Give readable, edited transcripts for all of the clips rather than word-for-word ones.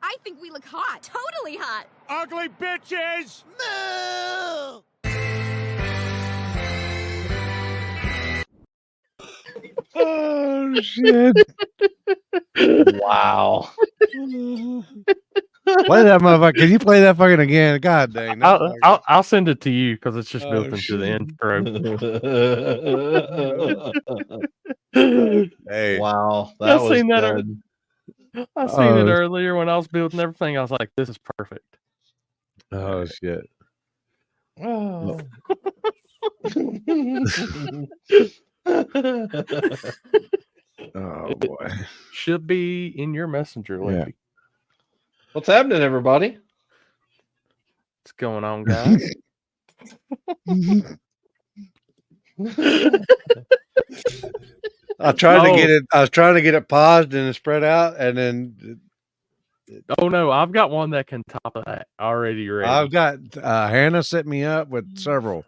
I think we look hot. Totally hot. Ugly bitches! No! Oh shit! Wow. Play that motherfucker. Can you play that fucking again? God dang. I'll send it to you because it's just built into shit. the intro. Hey. Wow, that was seen that good. I seen it earlier when I was building everything. I was like, "This is perfect." Oh shit. Oh. Oh boy. Should be in your messenger, Limpy. What's happening, everybody? What's going on, guys? I tried to get it. I was trying to get it paused and spread out, and then. Oh no, I've got one that can top of that already ready. I've got Hannah set me up with several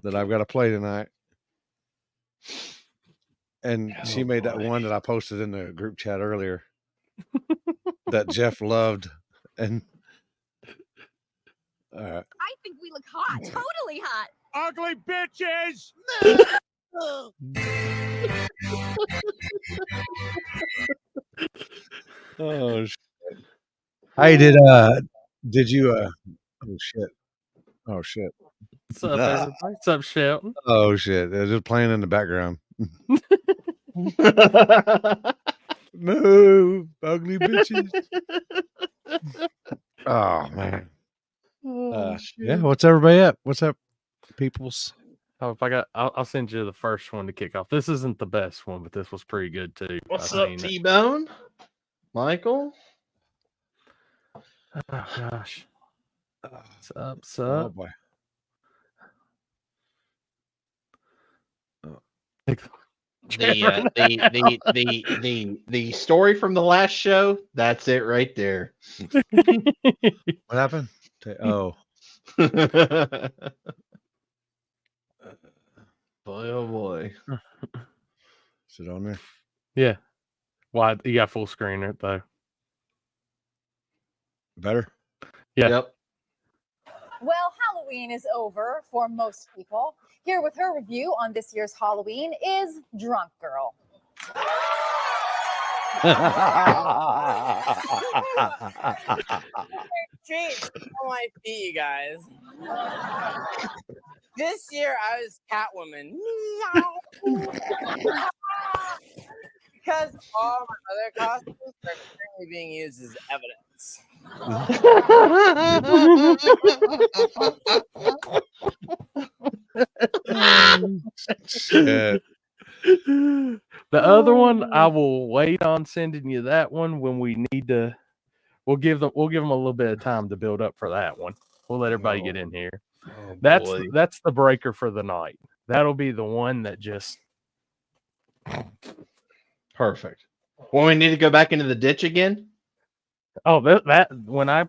that I've got to play tonight, and she made that one that I posted in the group chat earlier that Jeff loved, and. I think we look hot. Totally hot. Ugly bitches! No! Oh shit. Hey, did you oh shit. What's up, everybody? What's up, Shelton? Oh shit. They're just playing in the background. Move, ugly bitches. Oh man. Yeah, what's everybody up? What's up, peoples? Oh, I'll send you the first one to kick off. This isn't the best one, but this was pretty good too. What's up, T-Bone? Michael? Oh gosh. What's up? What's Oh up? boy. The story from the last show, that's it right there. What happened? Oh. Boy, oh boy. Is it on there? Yeah. Why you got full screen it though? Better? Yeah. Yep. Well, Halloween is over for most people. Here with her review on this year's Halloween is Drunk Girl. Treat on my feet, you guys. This year I was Catwoman. Because all my other costumes are currently being used as evidence. Shit. The other one, I will wait on sending you that one when we need to. We'll give them a little bit of time to build up for that one. We'll let everybody get in here. Oh, That's boy. that's the breaker for the night. That'll be the one that just Perfect. Well, we need to go back into the ditch again. oh that when I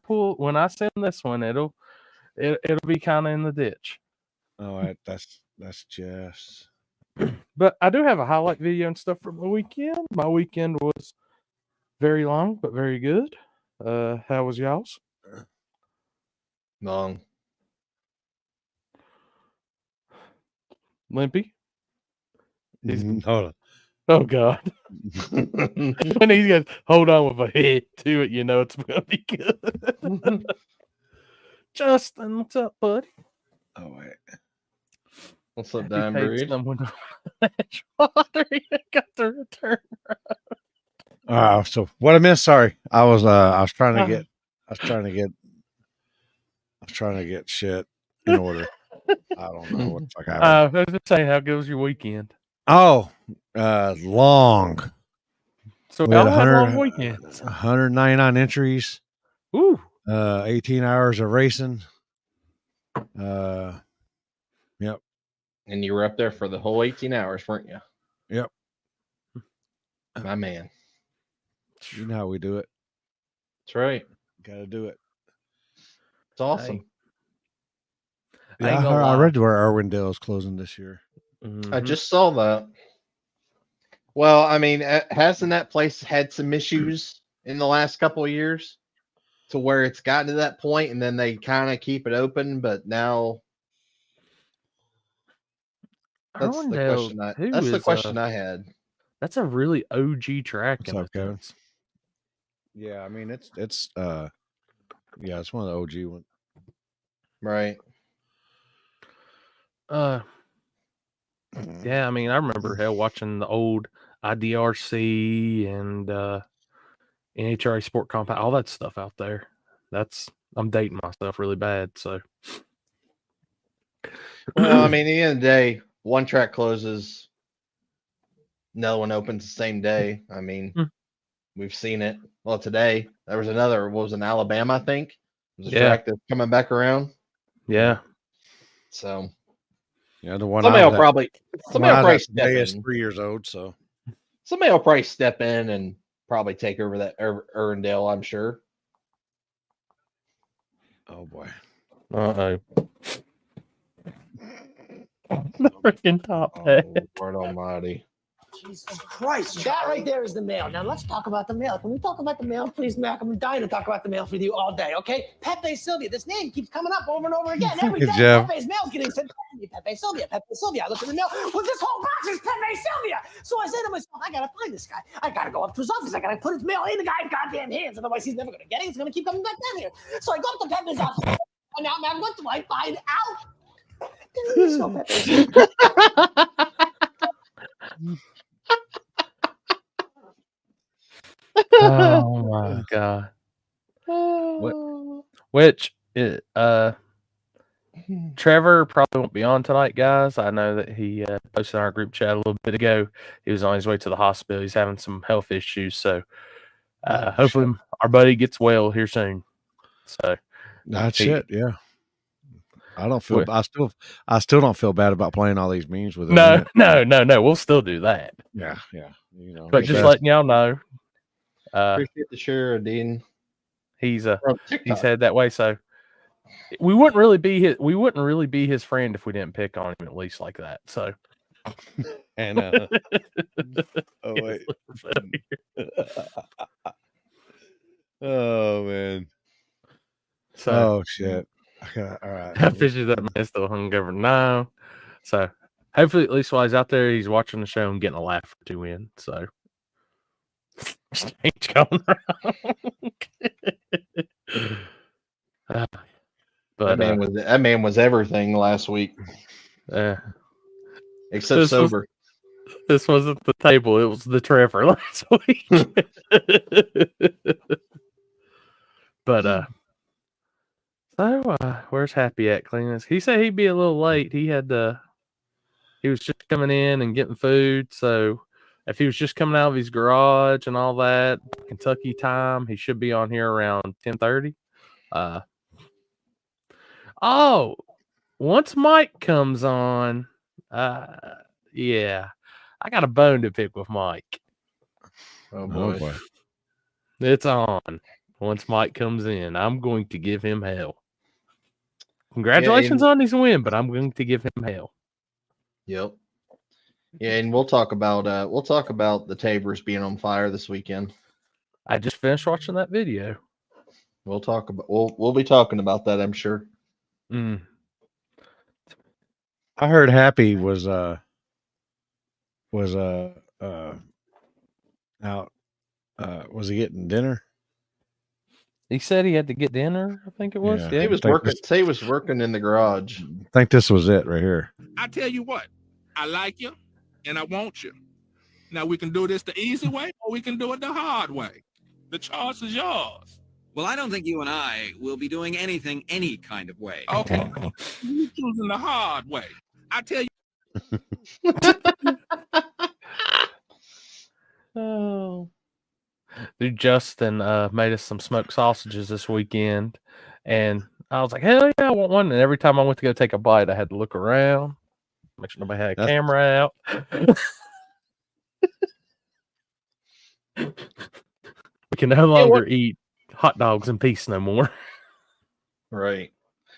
send this one, it'll be kind of in the ditch. Oh, that's just. But I do have a highlight video and stuff from the weekend. My weekend was very long but very good. How was y'all's? Long. Limpy? Hold on. Oh God! When he goes, hold on with a head to it, you know it's gonna be good. Justin, what's up, buddy? Oh wait. What's up, You Dime paid Breed? someone to water. You got the return. So what I missed? Sorry, I was trying to get shit in order. I don't know what the fuck happened. I was just saying, how good was your weekend? Oh, long. So We had y'all had long weekends. 199 entries. Ooh. 18 hours of racing. Yep. And you were up there for the whole 18 hours, weren't you? Yep. My man. You know how we do it. That's right. Got to do it. It's awesome. Yeah, I read where Irwindale is closing this year. I just saw that. Well, I mean, hasn't that place had some issues in the last couple of years? to where it's gotten to that point, and then they kind of keep it open. But now that's the question. That's the question I had. That's a really OG track. What's up, Kevin? Yeah, I mean it's it's one of the OG ones. Right. Yeah, I mean I remember watching the old IDRC and NHRA Sport Compact, all that stuff out there. I'm dating myself really bad, so. Well, I mean, at the end of the day, one track closes, another one opens the same day. I mean, we've seen it. Well, today there was another. What was in Alabama? I think it was a track that's coming back around. Yeah. So. Yeah, the one somebody will probably step is in. 3 years old, so somebody will probably step in and probably take over that Erindale, I'm sure. Oh boy. Uh-oh. The freaking top hat. Lord almighty. Jesus Christ. That right there is the mail. Now let's talk about the mail. Can we talk about the mail, please, Mac? I'm dying to talk about the mail with you all day, okay? Pepe Sylvia. This name keeps coming up over and over again. Every day Jeff. Pepe's mail's getting sent to me. Pepe Sylvia. Pepe Sylvia. I look at the mail. Well, this whole box is Pepe Sylvia. So I say to myself, I gotta find this guy. I gotta go up to his office. I gotta put his mail in the guy's goddamn hands. Otherwise, he's never gonna get it. He's gonna keep coming back down here. So I go up to Pepe's office. And now, man, what do I find out? So Pepe Sylvia. Oh my god. Which Trevor probably won't be on tonight, guys. I know that he posted in our group chat a little bit ago. He was on his way to the hospital. He's having some health issues, so hopefully our buddy gets well here soon. So that's it. Yeah, I don't feel. I still don't feel bad about playing all these memes with him. No. We'll still do that. Yeah. You know, but just letting y'all know. Appreciate the share, Dean. He's headed that way, so we wouldn't really be his friend if we didn't pick on him at least like that. So, and oh wait, oh man, so oh shit. Okay, all right. I figured that man still hungover now. So hopefully, at least while he's out there, he's watching the show and getting a laugh or two in. So. Strange going around. But that man was everything last week. Except sober. This wasn't the table, it was the Trevor last week. But where's Happy at cleaning? He said he'd be a little late. He was just coming in and getting food, so if he was just coming out of his garage and all that, Kentucky time, he should be on here around 10:30. Once Mike comes on, yeah, I got a bone to pick with Mike. Oh boy. It's on. Once Mike comes in, I'm going to give him hell. Congratulations on his win, but I'm going to give him hell. Yep. Yeah, and we'll talk about the Tabors being on fire this weekend. I just finished watching that video. We'll be talking about that, I'm sure. I heard Happy was out. Was he getting dinner? He said he had to get dinner. I think it was. Yeah. He was working. Say he was working in the garage. I think this was it right here. I tell you what, I like you, and I want you. Now we can do this the easy way, or we can do it the hard way. The choice is yours. Well, I don't think you and I will be doing anything any kind of way. Okay, you're choosing the hard way. I tell you. Oh. Dude, Justin made us some smoked sausages this weekend, and I was like, hell yeah, I want one. And every time I went to go take a bite, I had to look around, make sure nobody had a camera out. We can no longer eat hot dogs in peace no more. Right.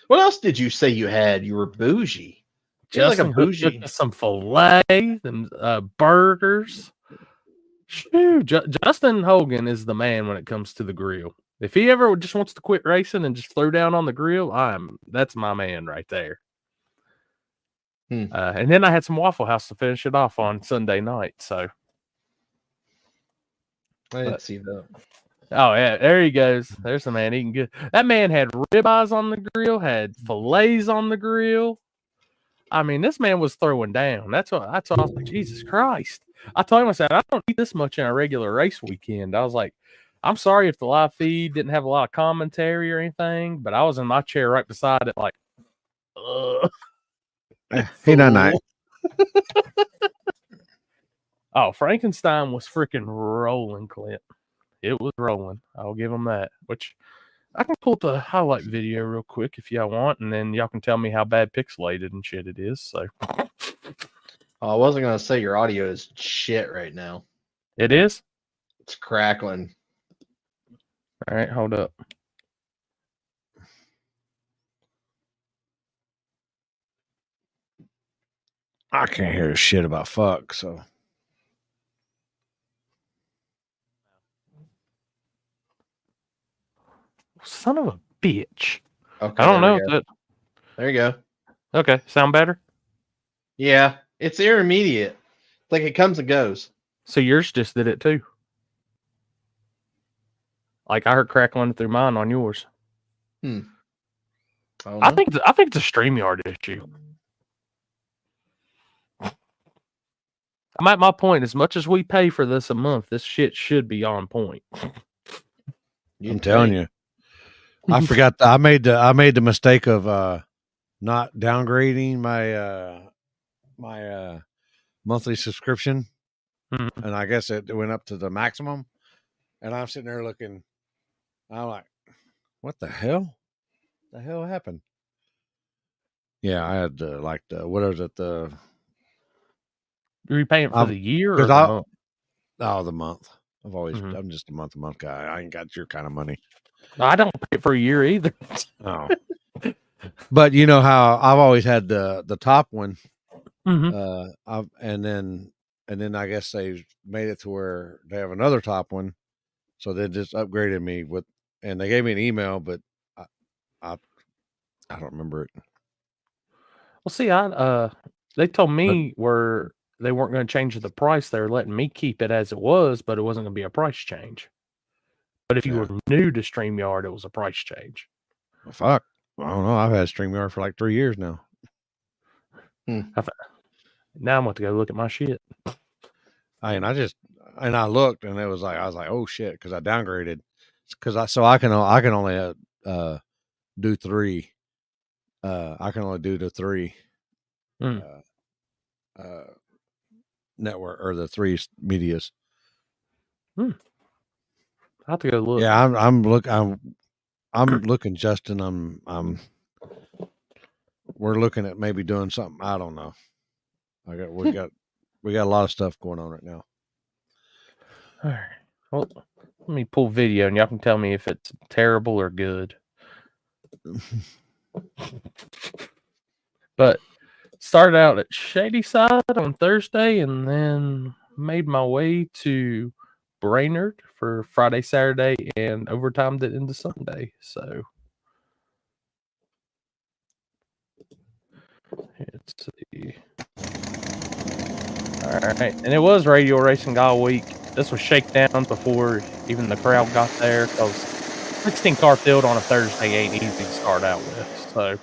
What else did you say you had? You were bougie. Just like a bougie. Some filet, and burgers. Shoot, Justin Hogan is the man when it comes to the grill. If he ever just wants to quit racing and just throw down on the grill, that's my man right there. And then I had some Waffle House to finish it off on Sunday night. So I didn't see that. Oh yeah, there he goes. There's the man eating good. That man had ribeyes on the grill, had fillets on the grill. I mean, this man was throwing down. That's what I was like, Jesus Christ. I told him, I said, I don't eat this much in a regular race weekend. I was like, I'm sorry if the live feed didn't have a lot of commentary or anything, but I was in my chair right beside it, like, Hey, night. Oh, Frankenstein was freaking rolling, Clint. It was rolling. I'll give him that. Which I can pull up the highlight video real quick if y'all want, and then y'all can tell me how bad pixelated and shit it is. So I wasn't gonna say your audio is shit right now. It is? It's crackling. All right, hold up. I can't hear shit about fuck, so. Son of a bitch. Okay, I don't know. There you go. Okay, sound better? Yeah, it's intermediate. Like it comes and goes. So yours just did it too. Like I heard crackling through mine on yours. I think it's a StreamYard issue. I'm at my point. As much as we pay for this a month, this shit should be on point. I'm telling you. I forgot. I made the mistake of not downgrading my monthly subscription, and I guess it went up to the maximum. And I'm sitting there looking. I'm like, "What the hell? The hell happened?" Yeah, I had what is it? Are you paying for the year or the month? Oh, the month. I'm just a month guy. I ain't got your kind of money. I don't pay for a year either. Oh. But you know how I've always had the top one. And then I guess they made it to where they have another top one. So they just upgraded me and they gave me an email, but I don't remember it. Well, see, they told me they weren't going to change the price. They were letting me keep it as it was, but it wasn't going to be a price change. But if you were new to StreamYard, it was a price change. Well, fuck. I don't know. I've had StreamYard for like 3 years now. Now I'm going to go look at my shit. I looked and it was like, I was like, oh shit. Cause I downgraded I can only do 3. I can only do the 3 network or the 3 medias. I have to go look. Yeah, I'm looking, Justin. We're looking at maybe doing something. I don't know. We got a lot of stuff going on right now. All right. Well, let me pull video and y'all can tell me if it's terrible or good. But started out at Shadyside on Thursday and then made my way to Brainerd for Friday, Saturday, and overtimed it into Sunday. So let's see. All right, and it was radio racing all week. This was shakedowns before even the crowd got there because 16 car field on a Thursday ain't easy to start out with. So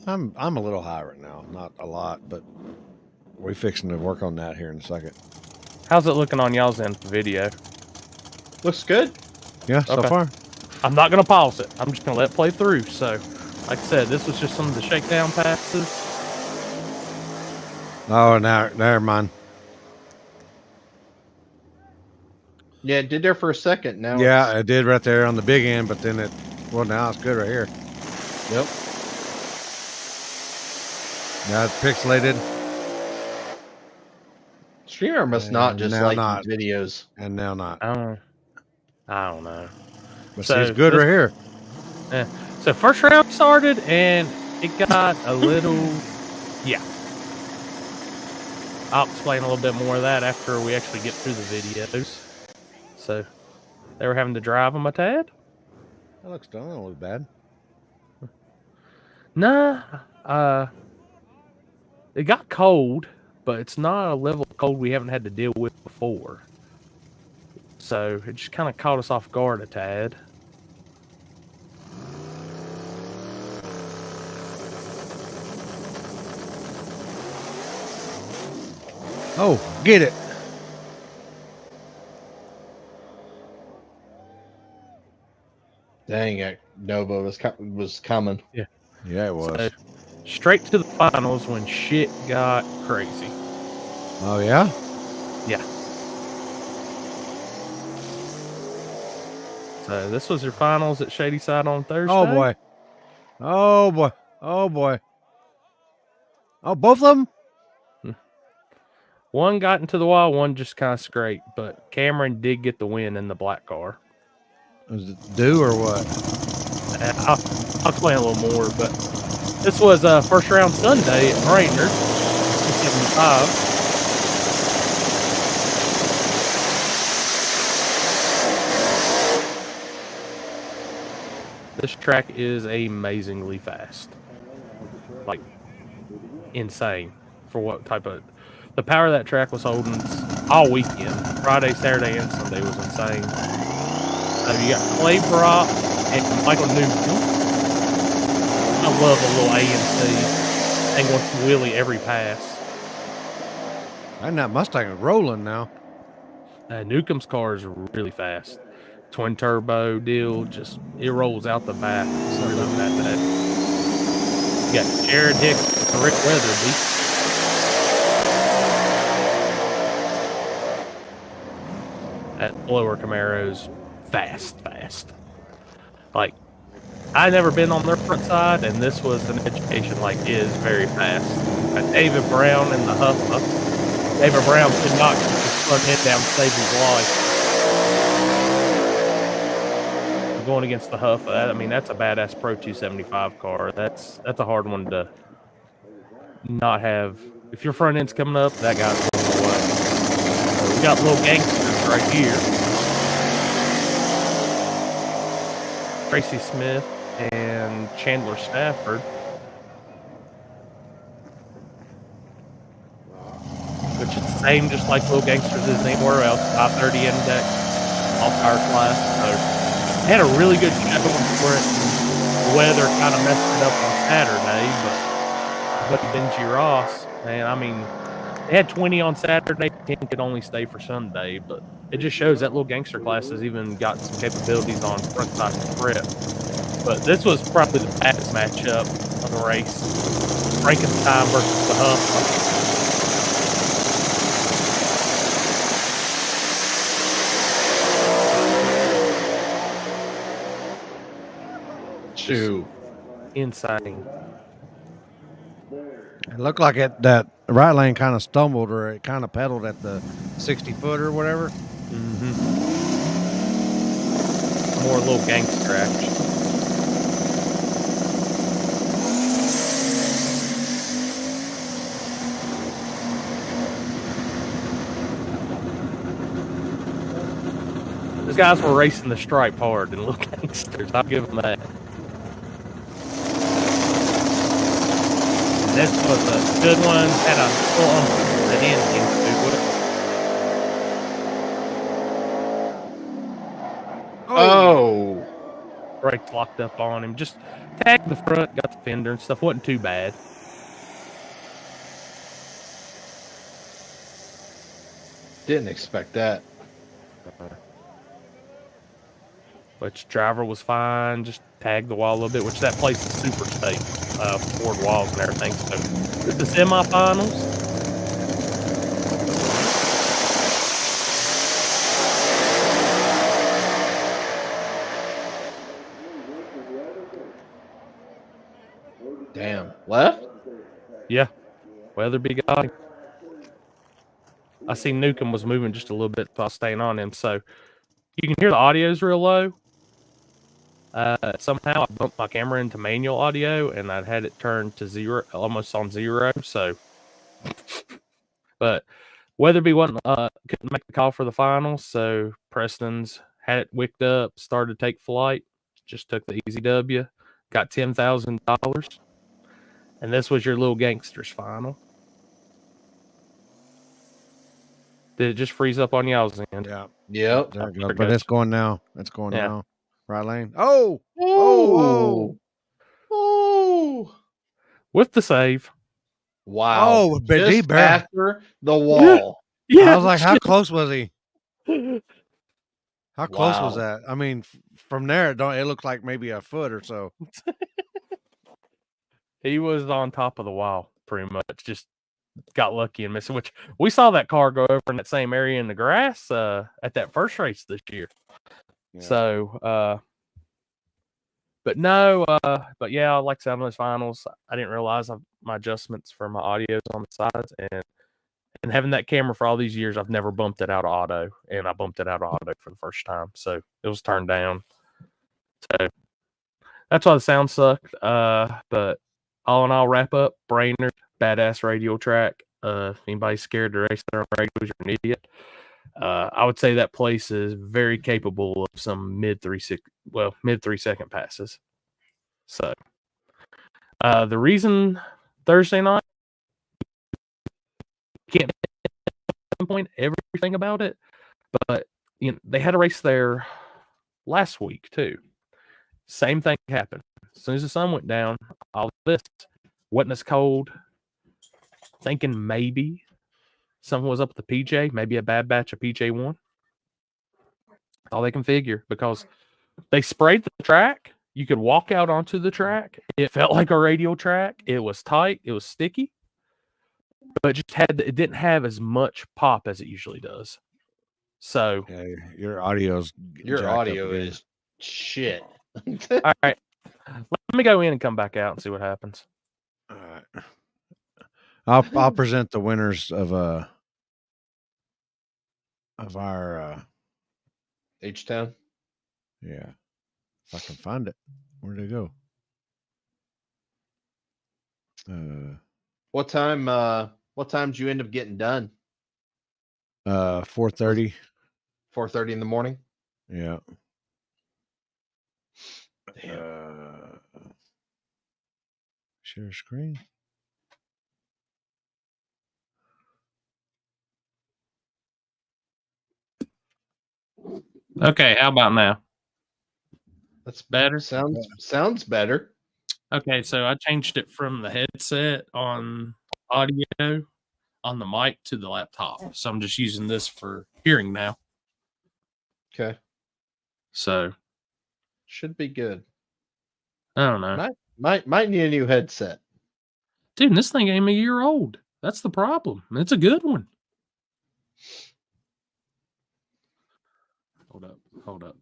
I'm a little high right now, not a lot, but we're fixing to work on that here in a second. How's it looking on y'all's end video? Looks good. Yeah, so far. I'm not going to pause it. I'm just going to let it play through. So, like I said, this was just some of the shakedown passes. Oh, now, never mind. Yeah, it did there for a second. Now, yeah, it did right there on the big end, but then now it's good right here. Yep. Now it's pixelated. Streamer must not just like these videos. And now not. I don't know. But so it's good right here. Yeah. So first round started and it got a little, I'll explain a little bit more of that after we actually get through the videos. So They were having to drive them a tad. That looks done. That was bad. Nah, it got cold, but it's not a level of cold we haven't had to deal with before. So it just kind of caught us off guard a tad. Oh, get it. Dang it, Nova was coming. Yeah, it was. So, straight to the finals when shit got crazy. Oh yeah. Yeah. So this was your finals at Shadyside on Thursday. Oh boy. Oh boy. Oh boy. Oh, both of them. One got into the wall, one just kind of scraped, but Cameron did get the win in the black car. Was it due or what? I'll explain a little more, but this was first round Sunday at Ranger 275. This track is amazingly fast. Like, insane for what type of... The power that track was holding all weekend. Friday, Saturday, and Sunday was insane. You got Clay Brock and Michael Newton. I love a little AMC. And going to wheelie every pass. And that Mustang is rolling now. Newcomb's car is really fast. Twin turbo deal, just it rolls out the back. So love that day. You got Jared Hicks and Rick Weatherby. That blower Camaro's fast. Like, I've never been on their front side, and this was an education. Like, it is very fast. Got David Brown in the Huffa. David Brown could not keep his front end down to save his life. Going against the Huffa, I mean, that's a badass Pro 275 car. That's a hard one to not have. If your front end's coming up, that guy's going away. So we got little gangsters right here. Tracy Smith and Chandler Stafford. Which is the same, just like little gangsters as anywhere else. 530 index, all power class. So they had a really good shot going for it. The weather kind of messed it up on Saturday, but Benji Ross, man, I mean, they had 20 on Saturday. 10 could only stay for Sunday, but it just shows that little gangster class has even got some capabilities on front side grip. But this was probably the baddest matchup of the race. Frankenstein versus the Huffa. Insane. It looked like that right lane kind of stumbled, or it kind of pedaled at the 60-foot or whatever. Mm-hmm. More little gangster action. Those guys were racing the stripe hard and little gangsters. I'll give them that. This was a good one. Had a full that ending to it. Oh. Brakes locked up on him. Just tagged the front, got the fender and stuff. Wasn't too bad. Didn't expect that. Which driver was fine. Just tagged the wall a little bit, which that place is super safe. Ford walls and everything. So it's the semifinals. Damn. Left? Yeah. Weatherby got him. I see Newcomb was moving just a little bit, so I was staying on him. So you can hear the audio's real low. Somehow I bumped my camera into manual audio, and I'd had it turned to zero, almost on zero. So, but Weatherby couldn't make the call for the finals, so Preston's had it wicked up, started to take flight, just took the easy W, got $10,000. And this was your little gangsters final. Did it just freeze up on y'all's end? Yeah. Yep. There it goes. There it But goes. it's going now. It's going Yeah. now. Right lane. Oh. Oh. Oh. With the save. Wow. Oh, but Just D-Bear. after the wall. I was like, how close was he? How close was Wow. that? I mean, from there, it looked like maybe a foot or so. He was on top of the wall, pretty much. Just got lucky and missing. Which we saw that car go over in that same area in the grass at that first race this year. Yeah. So, but no, but yeah, I like sound those finals. I didn't realize my adjustments for my audios on the sides, and having that camera for all these years, I've never bumped it out of auto, and I bumped it out of auto for the first time. So it was turned down. So that's why the sound sucked. But all in all, wrap up. Brainerd, badass radio track. If anybody's scared to race there on radios, you're an idiot. I would say that place is very capable of some mid 3 second passes. So the reason Thursday night can't pinpoint everything about it, but they had a race there last week too. Same thing happened. As soon as the sun went down, all this wasn't as cold. Thinking maybe something was up with the PJ, maybe a bad batch of PJ1. All they can figure, because they sprayed the track. You could walk out onto the track. It felt like a radio track. It was tight. It was sticky, but it didn't have as much pop as it usually does. So yeah, your audio's Your audio is shit. all right, let me go in and come back out and see what happens. All right. I'll present the winners of our H-Town. yeah. If I can find it. Where'd it go? What time did you end up getting done? 4:30. 4:30 in the morning? Yeah. Share screen. Okay, how about now? That's Better. Sounds better. Okay, so I changed it from the headset on audio on the mic to the laptop. So I'm just using this for hearing now. Okay. So should be good. I don't know. Might need a new headset. Dude, this thing ain't a year old. That's the problem. It's a good one. Hold up.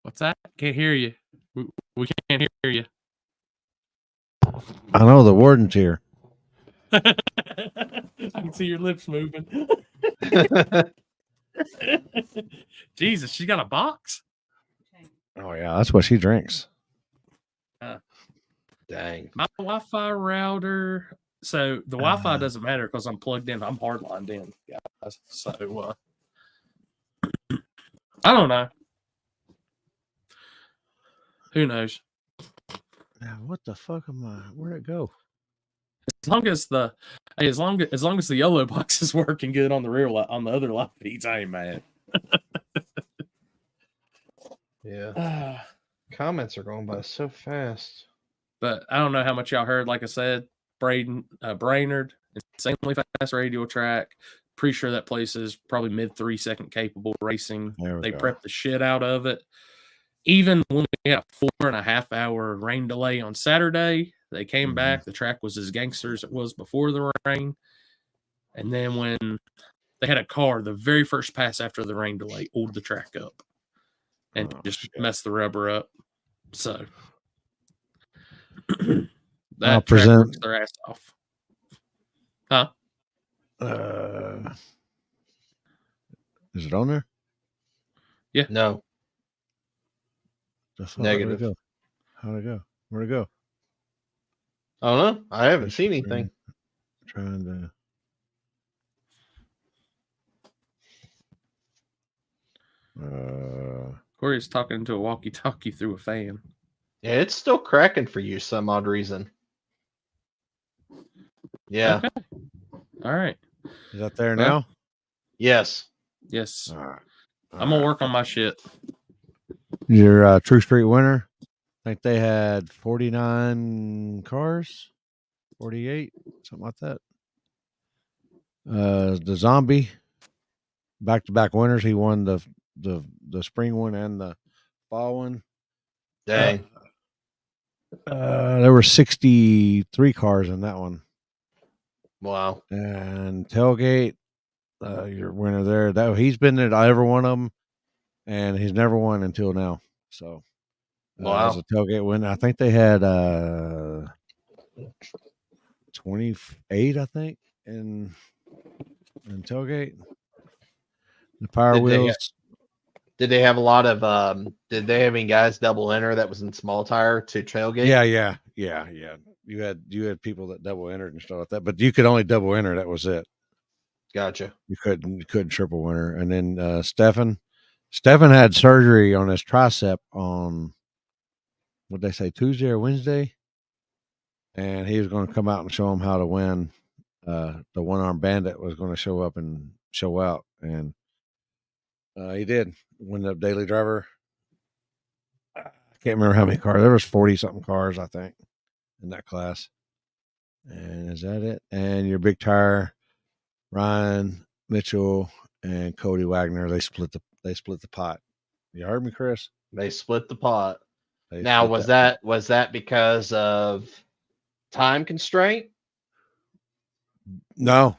What's that? Can't hear you. We can't hear you. I know the warden's here. I can see your lips moving. Jesus, she got a box? Oh yeah, that's what she drinks. Dang. My Wi-Fi router. So the Wi-Fi doesn't matter because I'm plugged in. I'm hardlined in, guys. So I don't know. Who knows? Now, what the fuck am I? Where'd it go? As long as the YOLO box is working good on the other live feeds, I ain't mad. Yeah. Comments are going by so fast. But I don't know how much y'all heard. Like I said, Brainerd, insanely fast radio track. Pretty sure that place is probably mid 3 second capable racing. They prepped the shit out of it. Even when we had a 4.5 hour rain delay on Saturday, they came back. The track was as gangster as it was before the rain. And then when they had a car, the very first pass after the rain delay oiled the track up and just messed the rubber up. So that track works their ass off. Huh? Is it on there? Yeah. No. The fuck, Negative. How'd it go? Where'd it go? I don't know. I haven't seen anything. Trying to. Corey's talking to a walkie-talkie through a fan. Yeah, it's still cracking for you some odd reason. Yeah. Okay. All right. Is that there Well, now? Yes. Yes. All right. I'm gonna work on my shit. Your True Street winner. I think they had 49 cars, 48, something like that. The zombie, back-to-back winners. He won the spring one and the fall one. Dang. There were 63 cars in that one. Wow. And tailgate, your winner there. That he's been at every one of them, and he's never won until now. So, Wow. as a tailgate win, I think they had 28, I think, in tailgate. The Power Wheels. Did they have a lot of did they have any guys double enter that was in small tire to tailgate? Yeah. You had people that double entered and stuff like that, but you could only double enter. That was it. Gotcha. You couldn't triple winner. And then Stefan had surgery on his tricep on, what'd they say, Tuesday or Wednesday, and he was going to come out and show him how to win. The one-armed bandit was going to show up and show out, and he did win the daily driver. I can't remember how many cars. There was 40-something cars, I think, in that class. And is that it? And your big tire, Ryan Mitchell and Cody Wagner, they split the pot. You heard me, Chris? They split the pot. They Now split was that because of time constraint? No.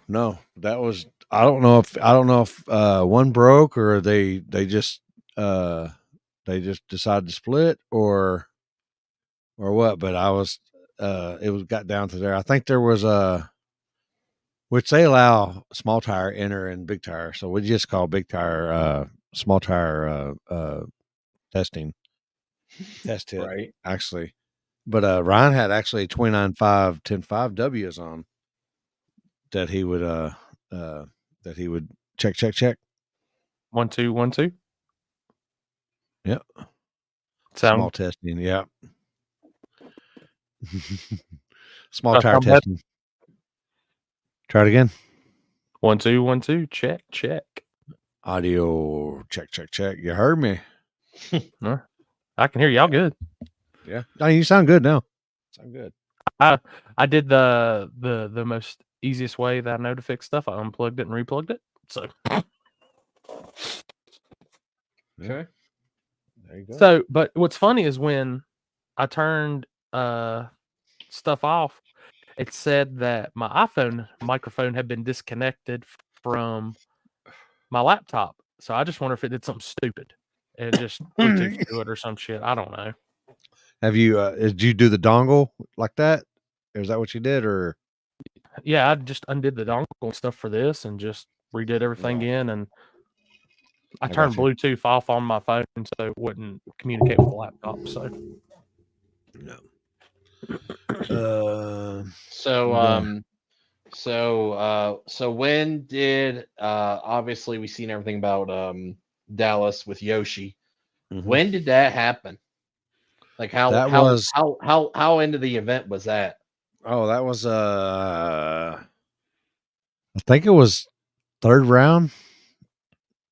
That was I don't know if one broke or they just decided to split or what, but it got down to there. I think there was which they allow small tire enter and big tire. So we just call big tire small tire testing. Test hit, Right. actually. But Ryan had actually 29.5 10.5 W's on that he would check. 1 2 1 2. Yep. Sound Small testing, yeah. Small tire sound better? testing. Try it again. 1 2 1 2. Check. Audio check. You heard me? I can hear y'all good. Yeah. No, you sound good now. Sound good. I did the most easiest way that I know to fix stuff. I unplugged it and replugged it. So Okay. There you go. So, but what's funny is when I turned stuff off, it said that my iPhone microphone had been disconnected from my laptop. So I just wonder if it did something stupid and it just Bluetooth to it or some shit. I don't know. Have you did you do the dongle like that? Is that what you did, or? Yeah, I just undid the dongle and stuff for this and just redid everything in, and I turned got you. Bluetooth off on my phone so it wouldn't communicate with the laptop. So No. So when did obviously we've seen everything about Dallas with Yoshi. Mhm. When did that happen? Like how into the event was that? Oh, that was I think it was third round.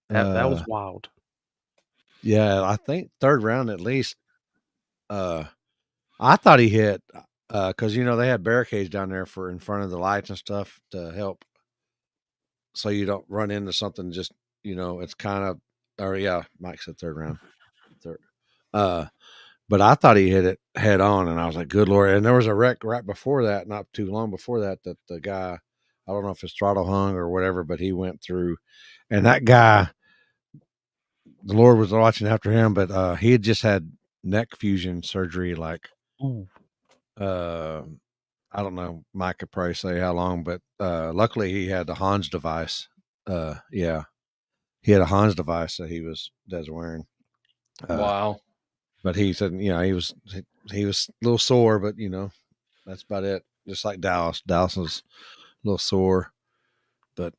that was wild. Yeah, I think third round at least. I thought he hit because they had barricades down there for in front of the lights and stuff to help, so you don't run into something. Just it's kind of, or yeah, Mike said third round, third. But I thought he hit it head on, and I was like, "Good Lord!" And there was a wreck right before that, not too long before that, that the guy, I don't know if his throttle hung or whatever, but he went through, and that guy, the Lord was watching after him, but he had just had neck fusion surgery, like, Ooh. I don't know. Mike could probably say how long, but luckily he had the Hans device. Yeah, he had a Hans device that he was wearing. Wow. But he said, he he was a little sore, but that's about it. Just like Dallas. Dallas was a little sore, but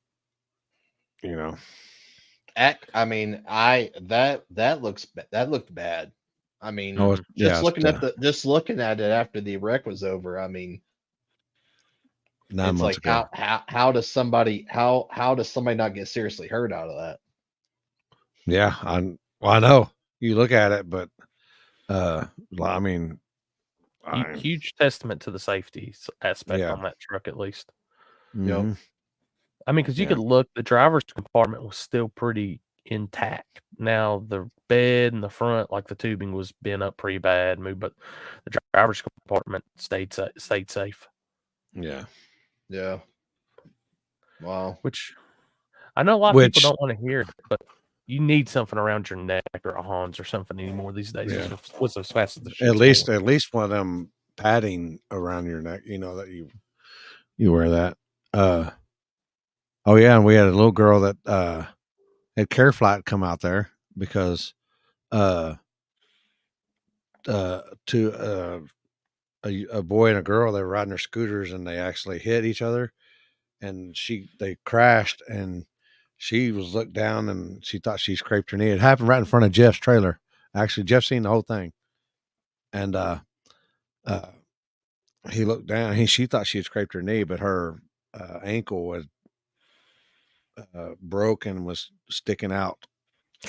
I mean, that looked bad. I mean, oh yeah, just looking at it after the wreck was over. I mean, 9 it's months like ago. how does somebody not get seriously hurt out of that? Yeah, I know you look at it, but I mean, Huge testament to the safety aspect Yeah. on that truck, at least. mhm. I mean, because you Yeah. could look, the driver's compartment was still pretty intact. Now the bed in the front, like the tubing, was bent up pretty bad, but the driver's compartment stayed safe. Yeah. Yeah. Wow. Which I know a lot of people don't want to hear it, but you need something around your neck or a Hans or something anymore these days. Yeah. What's as fast as the At shit's least going. one of them padding around your neck, that you wear that. Oh yeah, and we had a little girl that had Care Flight come out there because to a boy and a girl, they were riding their scooters and they actually hit each other, and they crashed, and she was looked down and she thought she scraped her knee. It happened right in front of Jeff's trailer. Actually, Jeff seen the whole thing, and he looked down. She thought she had scraped her knee, but her ankle was broke and was sticking out.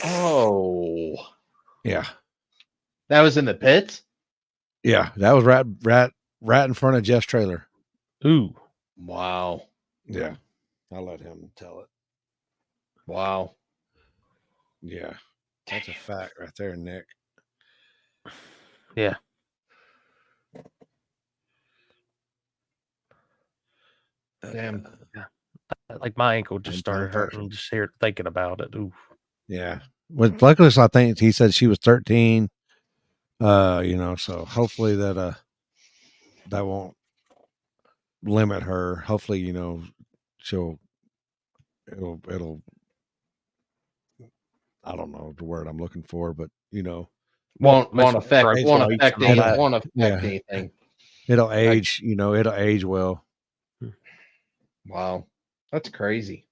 Oh, yeah, that was in the pits. Yeah, that was right in front of Jeff's trailer. Ooh, wow. Yeah, I'll let him tell it. Wow. Yeah, that's a fact right there, Nick. Yeah. Damn. Like my ankle just started hurting just here thinking about it. Ooh. Yeah. Well, luckily, I think he said she was 13. So hopefully that won't limit her. Hopefully, it'll I don't know the word I'm looking for, but won't affect anything. It'll age, it'll age well. Wow. That's crazy.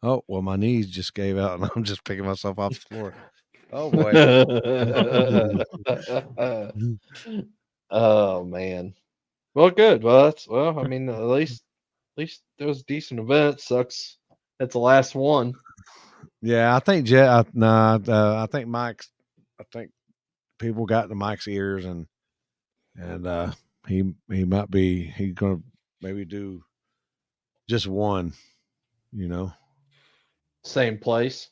Oh, well, my knees just gave out and I'm just picking myself off the floor. Oh boy. Oh man. Well, good. Well, I mean, at least there was a decent event. Sucks that's the last one. Yeah, I think I think Mike's. I think people got to Mike's ears, and he might be he's gonna maybe do just one. Same place.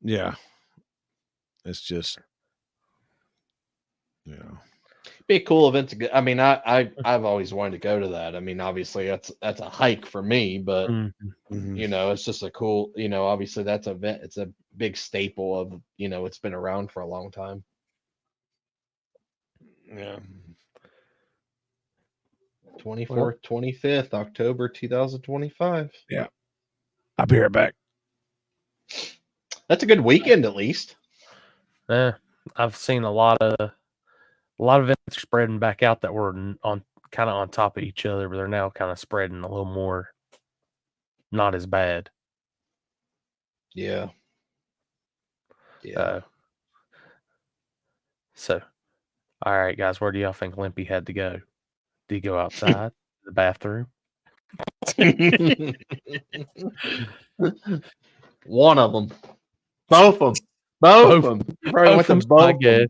Yeah, it's just be a cool event to go. I mean, I've always wanted to go to that. I mean, obviously that's a hike for me, but it's just a cool. Obviously that's an event. It's a big staple of it's been around for a long time. Yeah. 24th, 25th, October 2025. Yeah. I'll be right back. That's a good weekend, at least. I've seen a lot of events spreading back out that were kind of on top of each other, but they're now kind of spreading a little more, not as bad. Yeah. So, all right, guys, where do y'all think Limpy had to go? Did he go outside, the bathroom? One of them. Both of them. Both of them. Probably went to both. I guess.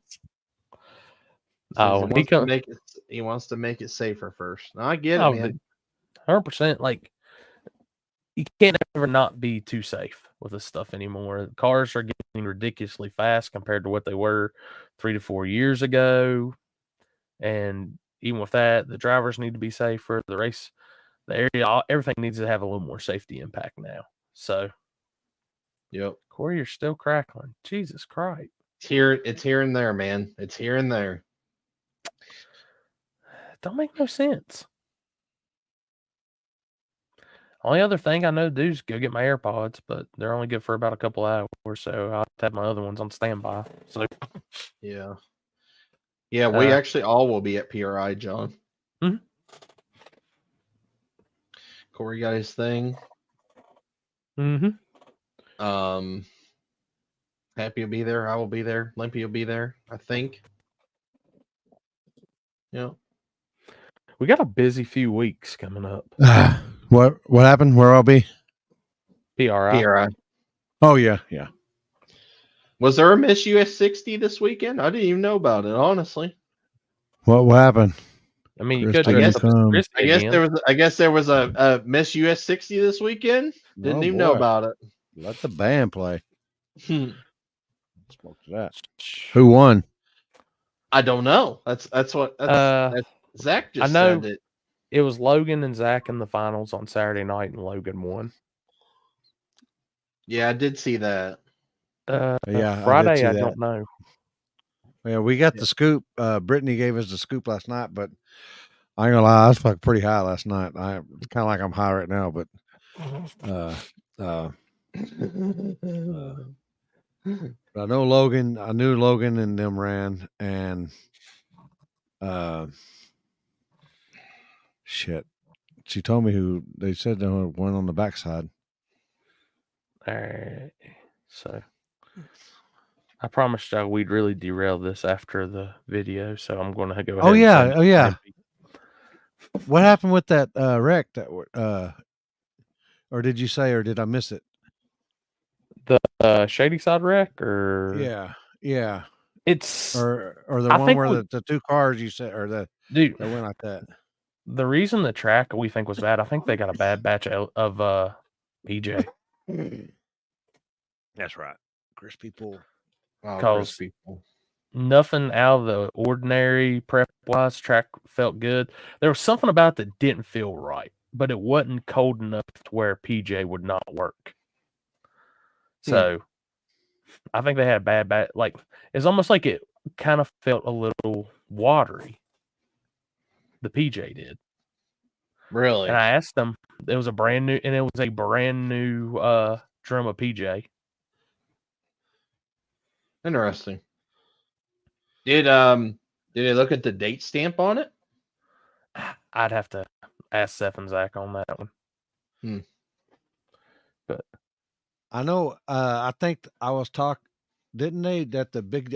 Oh, he wants to make it safer first. No, I get it, man. 100%. Like, you can't ever not be too safe with this stuff anymore. Cars are getting ridiculously fast compared to what they were 3 to 4 years ago. And even with that, the drivers need to be safer. The area, everything needs to have a little more safety impact now. So, yep. Corey, you're still crackling. Jesus Christ. It's here and there, man. It's here and there. Don't make no sense. Only other thing I know to do is go get my AirPods, but they're only good for about a couple hours, so I'll have my other ones on standby. So yeah. Yeah, we Uh, actually all will be at PRI, John. Mhm. Corey got his thing. Mm-hmm. Happy will be there. I will be there. Limpy will be there, I think. Yeah. We got a busy few weeks coming up. What happened? Where I'll be? PRI. PRI. Oh yeah, yeah. Was there a Miss US 60 this weekend? I didn't even know about it, honestly. What happened? I mean, you Christy could dress up as come. Christy again. I guess there was a Miss US 60 this weekend. Didn't Oh, even know boy. about it. Let the band play. Hmm. Smoke to that. Who won? I don't know. That's what Zach just I know said it. it was Logan and Zach in the finals on Saturday night, and Logan won. Yeah, I did see that. Yeah, Friday, I I did see that. don't know. Yeah, we got the scoop. Brittany gave us the scoop last night, but I ain't gonna lie, I was fucking pretty high last night. It's kind of like I'm high right now, but I know Logan. I knew Logan and them ran, and shit. She told me who they said they won on the backside. All right, so I promised y'all we'd really derail this after the video, so I'm going to go ahead. Oh yeah, and oh yeah. What happened with that wreck? Or did you say, or did I miss it? The Shady Side wreck, or yeah. It's or the I one think where the two cars you said, or that went like that. The reason the track we think was bad, I think they got a bad batch of PJ. That's right, crispy pool. Because nothing out of the ordinary prep wise. Track felt good. There was something about it that didn't feel right, but it wasn't cold enough to where PJ would not work. So I think they had a bad like it's almost like it kind of felt a little watery. The PJ did. Really? And I asked them, it was a brand new drum of PJ. Interesting. Did they look at the date stamp on it? I'd have to ask Seth and Zach on that one. But I know. I think I was didn't they at the Big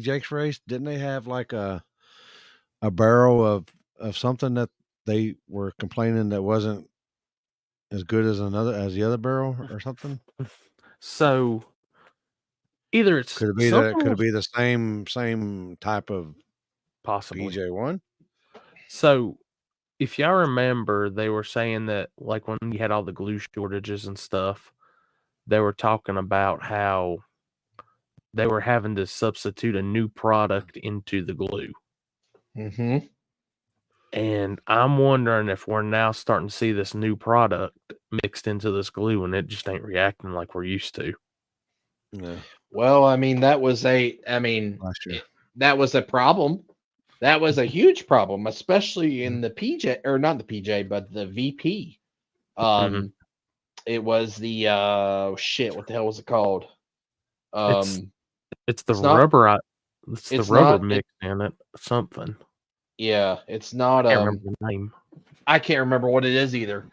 Jake's race? Didn't they have like a barrel of something that they were complaining that wasn't as good as the other barrel or something? So either it's could it be the same type of possibly PJ1? So if y'all remember, they were saying that like when you had all the glue shortages and stuff, they were talking about how they were having to substitute a new product into the glue. Mm-hmm. And I'm wondering if we're now starting to see this new product mixed into this glue and it just ain't reacting like we're used to. Yeah. Well, I mean, that was a problem. That was a huge problem, especially in the PJ, or not the PJ, but the VP. It was the what the hell was it called? It's the rubber. It's the rubber mix in it. Something. Yeah, it's not. I can't remember the name. I can't remember what it is either.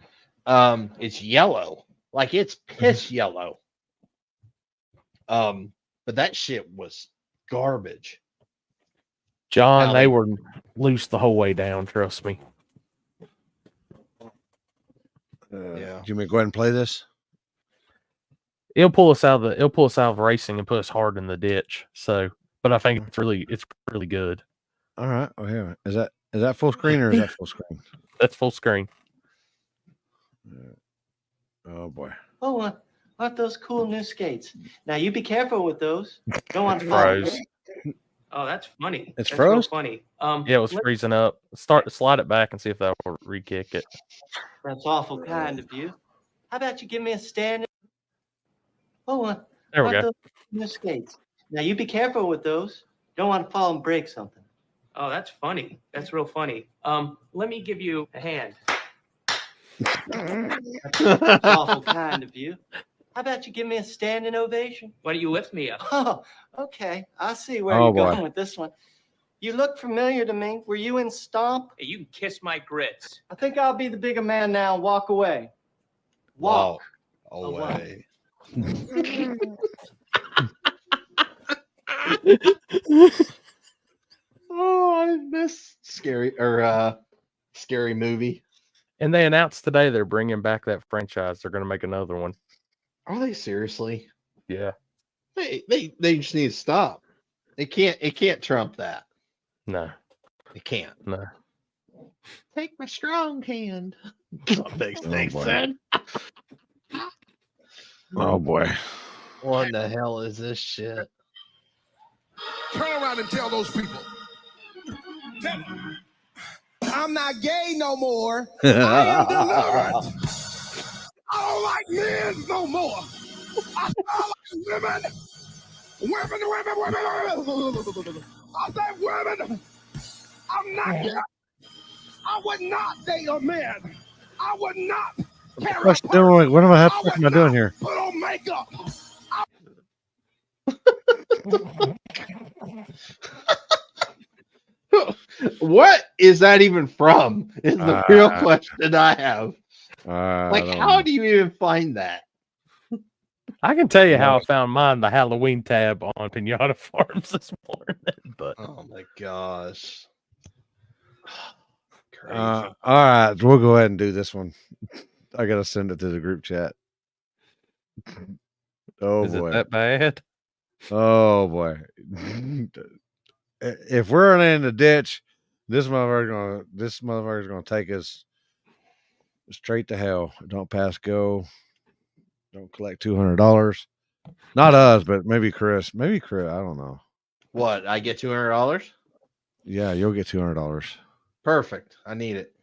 It's yellow, like it's piss yellow. But that shit was garbage. John, they were loose the whole way down. Trust me. Yeah. Do you want me to go ahead and play this? It'll pull us out of racing and put us hard in the ditch. So, but I think it's really good. All right. Oh yeah. Is that full screen or is that full screen? That's full screen. Oh boy. Oh, aren't those cool new skates? Now you be careful with those. Don't want to fall. Oh, that's funny. It's that's froze. Funny. Yeah, it was freezing up. Slide it back and see if that will re-kick it. That's awful kind of you. How about you give me a stand? Oh, there we go. Those new skates. Now you be careful with those. Don't want to fall and break something. Oh, that's funny. That's real funny. Let me give you a hand. That's awful kind of you. How about you give me a standing ovation? Why don't you lift me up? Oh, okay. I see where you're going with this one. You look familiar to me. Were you in Stomp? Hey, you can kiss my grits. I think I'll be the bigger man now. Walk away. Walk away. Oh, I miss Scary Movie. And they announced today they're bringing back that franchise. They're going to make another one. Are they seriously? Yeah. They just need to stop. It can't trump that. No. It can't. No. Take my strong hand. That makes sense. Oh boy. What the hell is this shit? Turn around and tell those people. Tell them, I'm not gay no more. I am delivered. I don't like men no more. I like women. Women. I say women. I'm not gay. I would not date a man. I would not carry What am I doing here? put on makeup. What is that even from? Is the real question I have. How do you even find that? I can tell you how I found mine, the Halloween tab on Pinata Farms this morning. But oh my gosh. All right, we'll go ahead and do this one. I gotta send it to the group chat. Oh is boy, it that bad? Oh boy. If we're in the ditch, this motherfucker's gonna take us straight to hell. Don't pass go. Don't collect $200. Not us, but maybe Chris. Maybe Chris. I don't know. What? I get $200? Yeah, you'll get $200. Perfect. I need it.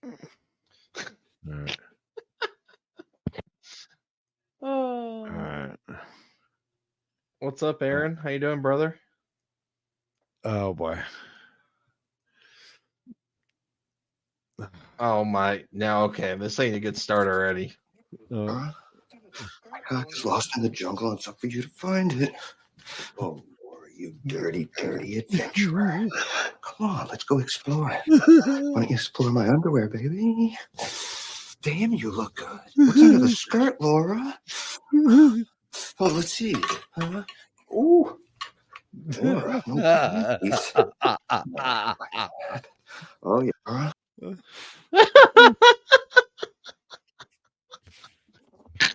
All right. Oh. All right. What's up, Aaron? How you doing, brother? Oh boy. Oh my. Now, okay. This ain't a good start already. My cock is lost in the jungle. It's up for you to find it. Oh, Laura, you dirty, dirty adventurer. Come on, let's go explore. Why don't you explore my underwear, baby? Damn, you look good. What's under the skirt, Laura? Oh, let's see. Ooh. Laura, no please. Oh, yeah.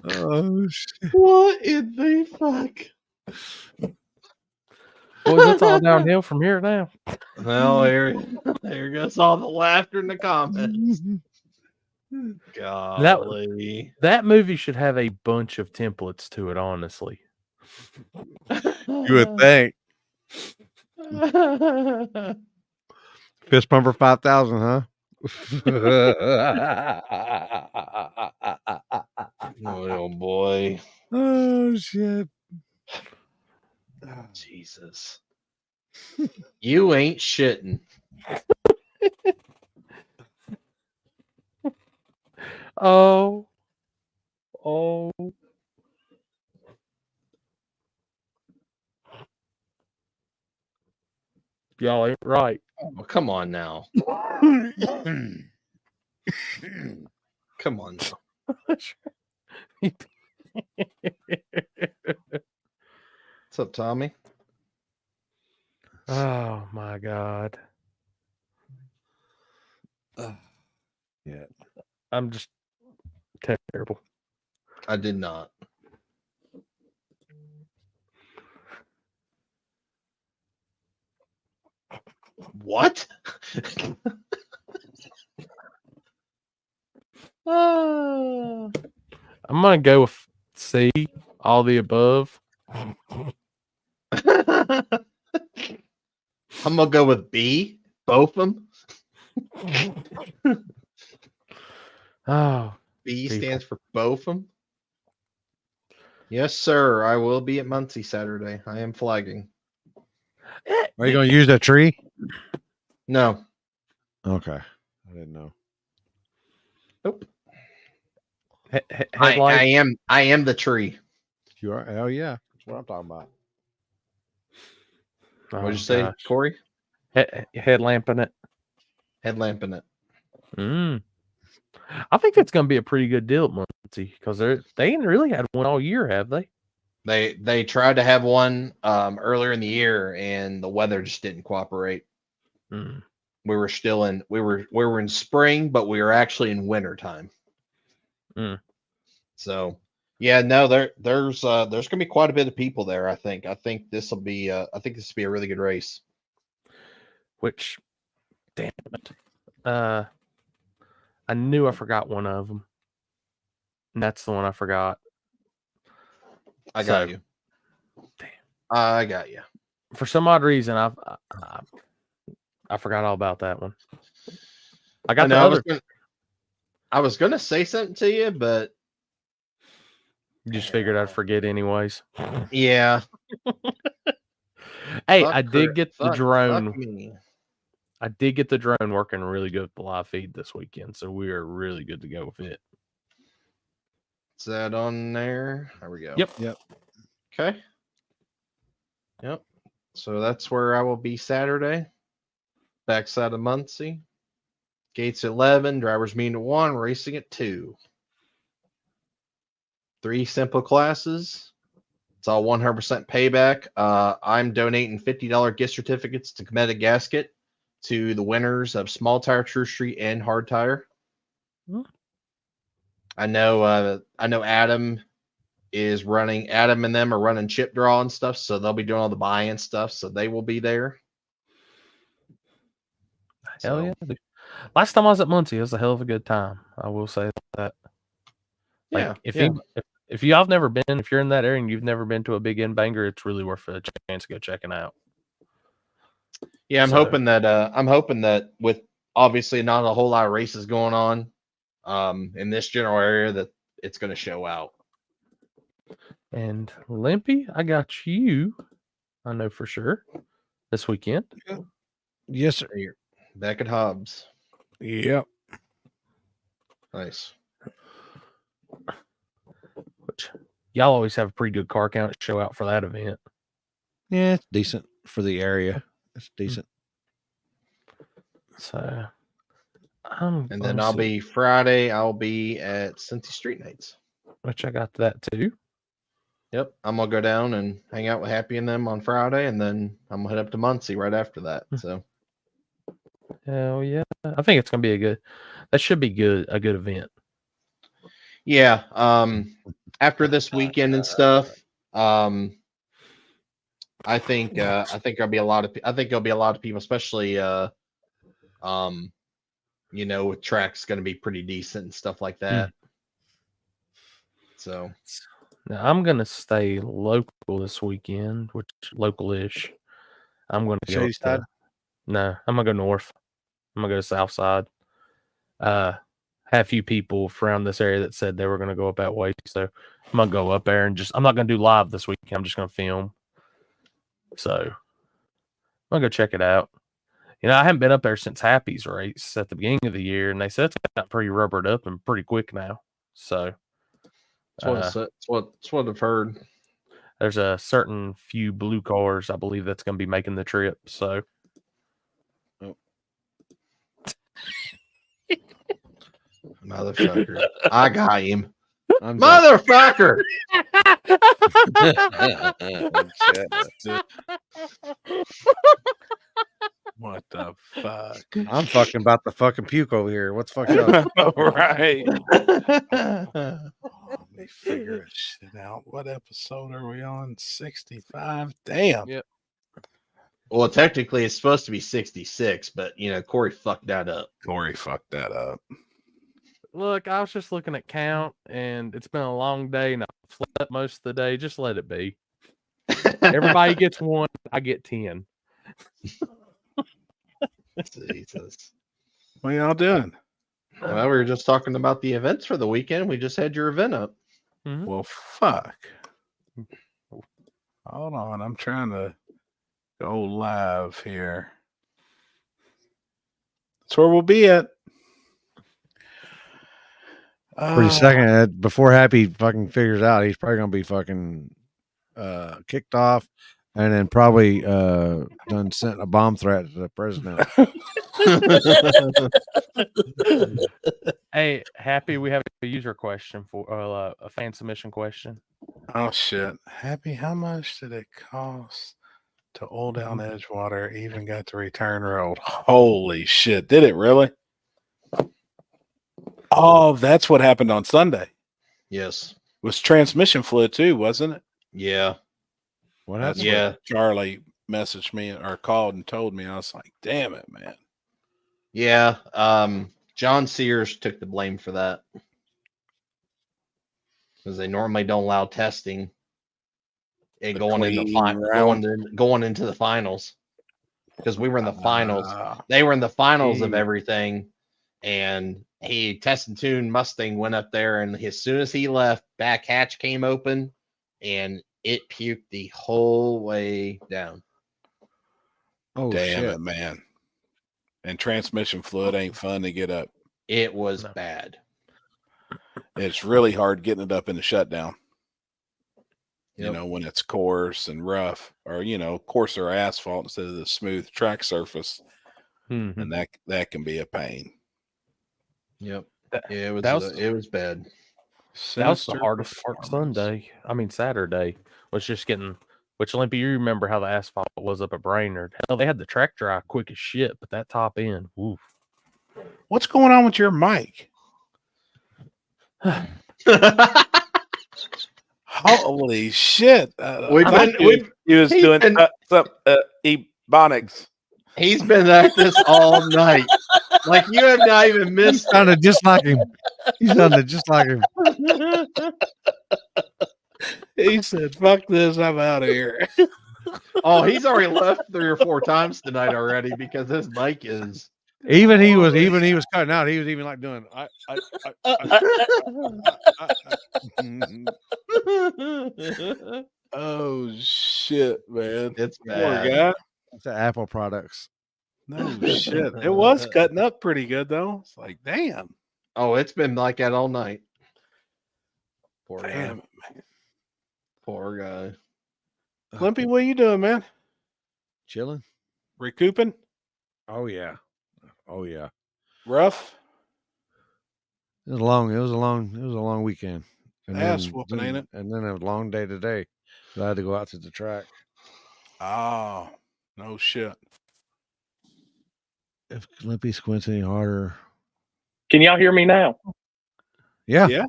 Oh shit. What in the fuck? Boys, it's all downhill from here now. Well, there goes all the laughter in the comments. Golly. That movie should have a bunch of templates to it, honestly. You would think. Fist Pumper 5000, huh? Oh boy. Oh shit. Jesus. You ain't shitting. Oh. Y'all ain't right. Oh, come on now. Come on now. What's up, Tommy? Oh my God. Yeah. I'm just terrible. I did not. What? I'm gonna go with C, all the above. I'm gonna go with B, both of them. Oh, B stands for both of them. Yes, sir. I will be at Muncie Saturday. I am flagging. Are you going to use that tree? No. Okay. I didn't know. Nope. Headlight. I am the tree. You are? Hell yeah. That's what I'm talking about. What'd you say, Corey? Headlamping it. Headlamping it. I think that's going to be a pretty good deal at Muncie because they ain't really had one all year, have they? They tried to have one earlier in the year, and the weather just didn't cooperate. We were still in we were in spring, but we were actually in winter time. So yeah, no, there's gonna be quite a bit of people there. I think this will be a really good race. Which, damn it, I knew I forgot one of them, and that's the one I forgot. I got you. Damn, I got you. For some odd reason, I forgot all about that one. I was gonna say something to you, but you just figured I'd forget anyways. Yeah. Hey, I did get the drone. I did get the drone working really good with the live feed this weekend, so we are really good to go with it. Is that on there? There we go. Yep. Okay. Yep. So that's where I will be Saturday. Backside of Muncie. Gates at 11, drivers meeting at 1, racing at 2. 3 simple classes. It's all 100% payback. I'm donating $50 gift certificates to Cometa Gasket to the winners of Small Tire, True Street, and Hard Tire. I know Adam is running. Adam and them are running chip draw and stuff, so they'll be doing all the buy-in stuff. So they will be there. Hell yeah! Dude. Last time I was at Muncie, it was a hell of a good time. I will say that. Like, if y'all never been, if you're in that area and you've never been to a big end banger, it's really worth a chance to go checking out. Yeah, I'm hoping that with obviously not a whole lot of races going on in this general area, that it's going to show out. And Limpy, I got you. I know for sure this weekend. Yes, sir. You're back at Hobbs. Yep. Nice. Which y'all always have a pretty good car count show out for that event. Yeah, it's decent for the area. It's decent. So, and then I'll be Friday. I'll be at Cincy Street Nights, which I got that too. Yep, I'm gonna go down and hang out with Happy and them on Friday, and then I'm gonna head up to Muncie right after that. So, hell yeah, I think it's gonna be a good event. Yeah. After this weekend and stuff, I think there'll be a lot of people, especially with tracks going to be pretty decent and stuff like that. So now I'm gonna stay local this weekend, which local-ish. I'm gonna go I'm gonna go north. I'm gonna go south side. Had a few people around this area that said they were gonna go up that way, so I'm gonna go up there and I'm not gonna do live this weekend. I'm just gonna film. So I'm gonna go check it out. I haven't been up there since Happy's race at the beginning of the year, and they said it's got pretty rubbered up and pretty quick now. So that's what I've heard. There's a certain few blue cars, I believe, that's going to be making the trip. So, motherfucker, I got him. Motherfucker. What the fuck? I'm fucking about to fucking puke over here. What's fucking up? Right. Let me figure this shit out. What episode are we on? 65? Damn. Yep. Well, technically, it's supposed to be 66, but, Corey fucked that up. Look, I was just looking at count, and it's been a long day, and I slept most of the day. Just let it be. Everybody gets 1. I get 10. Jesus. What y'all doing? Well, we were just talking about the events for the weekend. We just had your event up. Mm-hmm. Well, fuck. Hold on. I'm trying to go live here. That's where we'll be at. Pretty second before Happy fucking figures out, he's probably gonna be fucking kicked off and then probably done sent a bomb threat to the president. Hey, Happy, we have a user question for a fan submission question. Oh shit. Happy, how much did it cost to oil down Edgewater? Even got the return road. Holy shit. Did it really? Oh, that's what happened on Sunday. Yes. Was transmission fluid too, wasn't it? Yeah. What That's happened? Yeah. what Charlie messaged me or called and told me. I was like, damn it, man. Yeah. John Sears took the blame for that. Because they normally don't allow testing and going into the finals. Because we were in the finals. They were in the finals of everything. And Test and Tune Mustang went up there, and as soon as he left, back hatch came open and it puked the whole way down. Oh, damn shit. it, man. And transmission fluid ain't fun to get up. It was bad. It's really hard getting it up in the shutdown. Yep. You know, when it's coarse and rough, or coarser asphalt instead of the smooth track surface. Mm-hmm. And that can be a pain. Yep. It was bad. That was the hardest part Saturday was just getting, which Limpy, you remember how the asphalt was up at Brainerd. Hell, they had the track dry quick as shit, but that top end, oof. What's going on with your mic? Holy shit. He was doing some ebonics. He's been at this all night. Like you have not even missed. He sounded just like him. He sounded just like him. He said, fuck this, I'm out of here. Oh, he's already left 3 or 4 times tonight already because his mic is Even he was cutting out. He was even like doing Oh shit, man. It's Poor bad. guy. It's the Apple products. No shit. It was cutting up pretty good though. It's like, damn. Oh, it's been like that all night. Poor guy. Damn it, man. Poor guy. Limpy, what you doing, man? Chilling. Recouping? Oh yeah. Oh yeah. Rough? It was a long weekend. And Ass whooping, ain't it? And then a long day today. So I had to go out to the track. Oh, no shit. If Limpy squints any harder. Can y'all hear me now? Yeah. Yeah.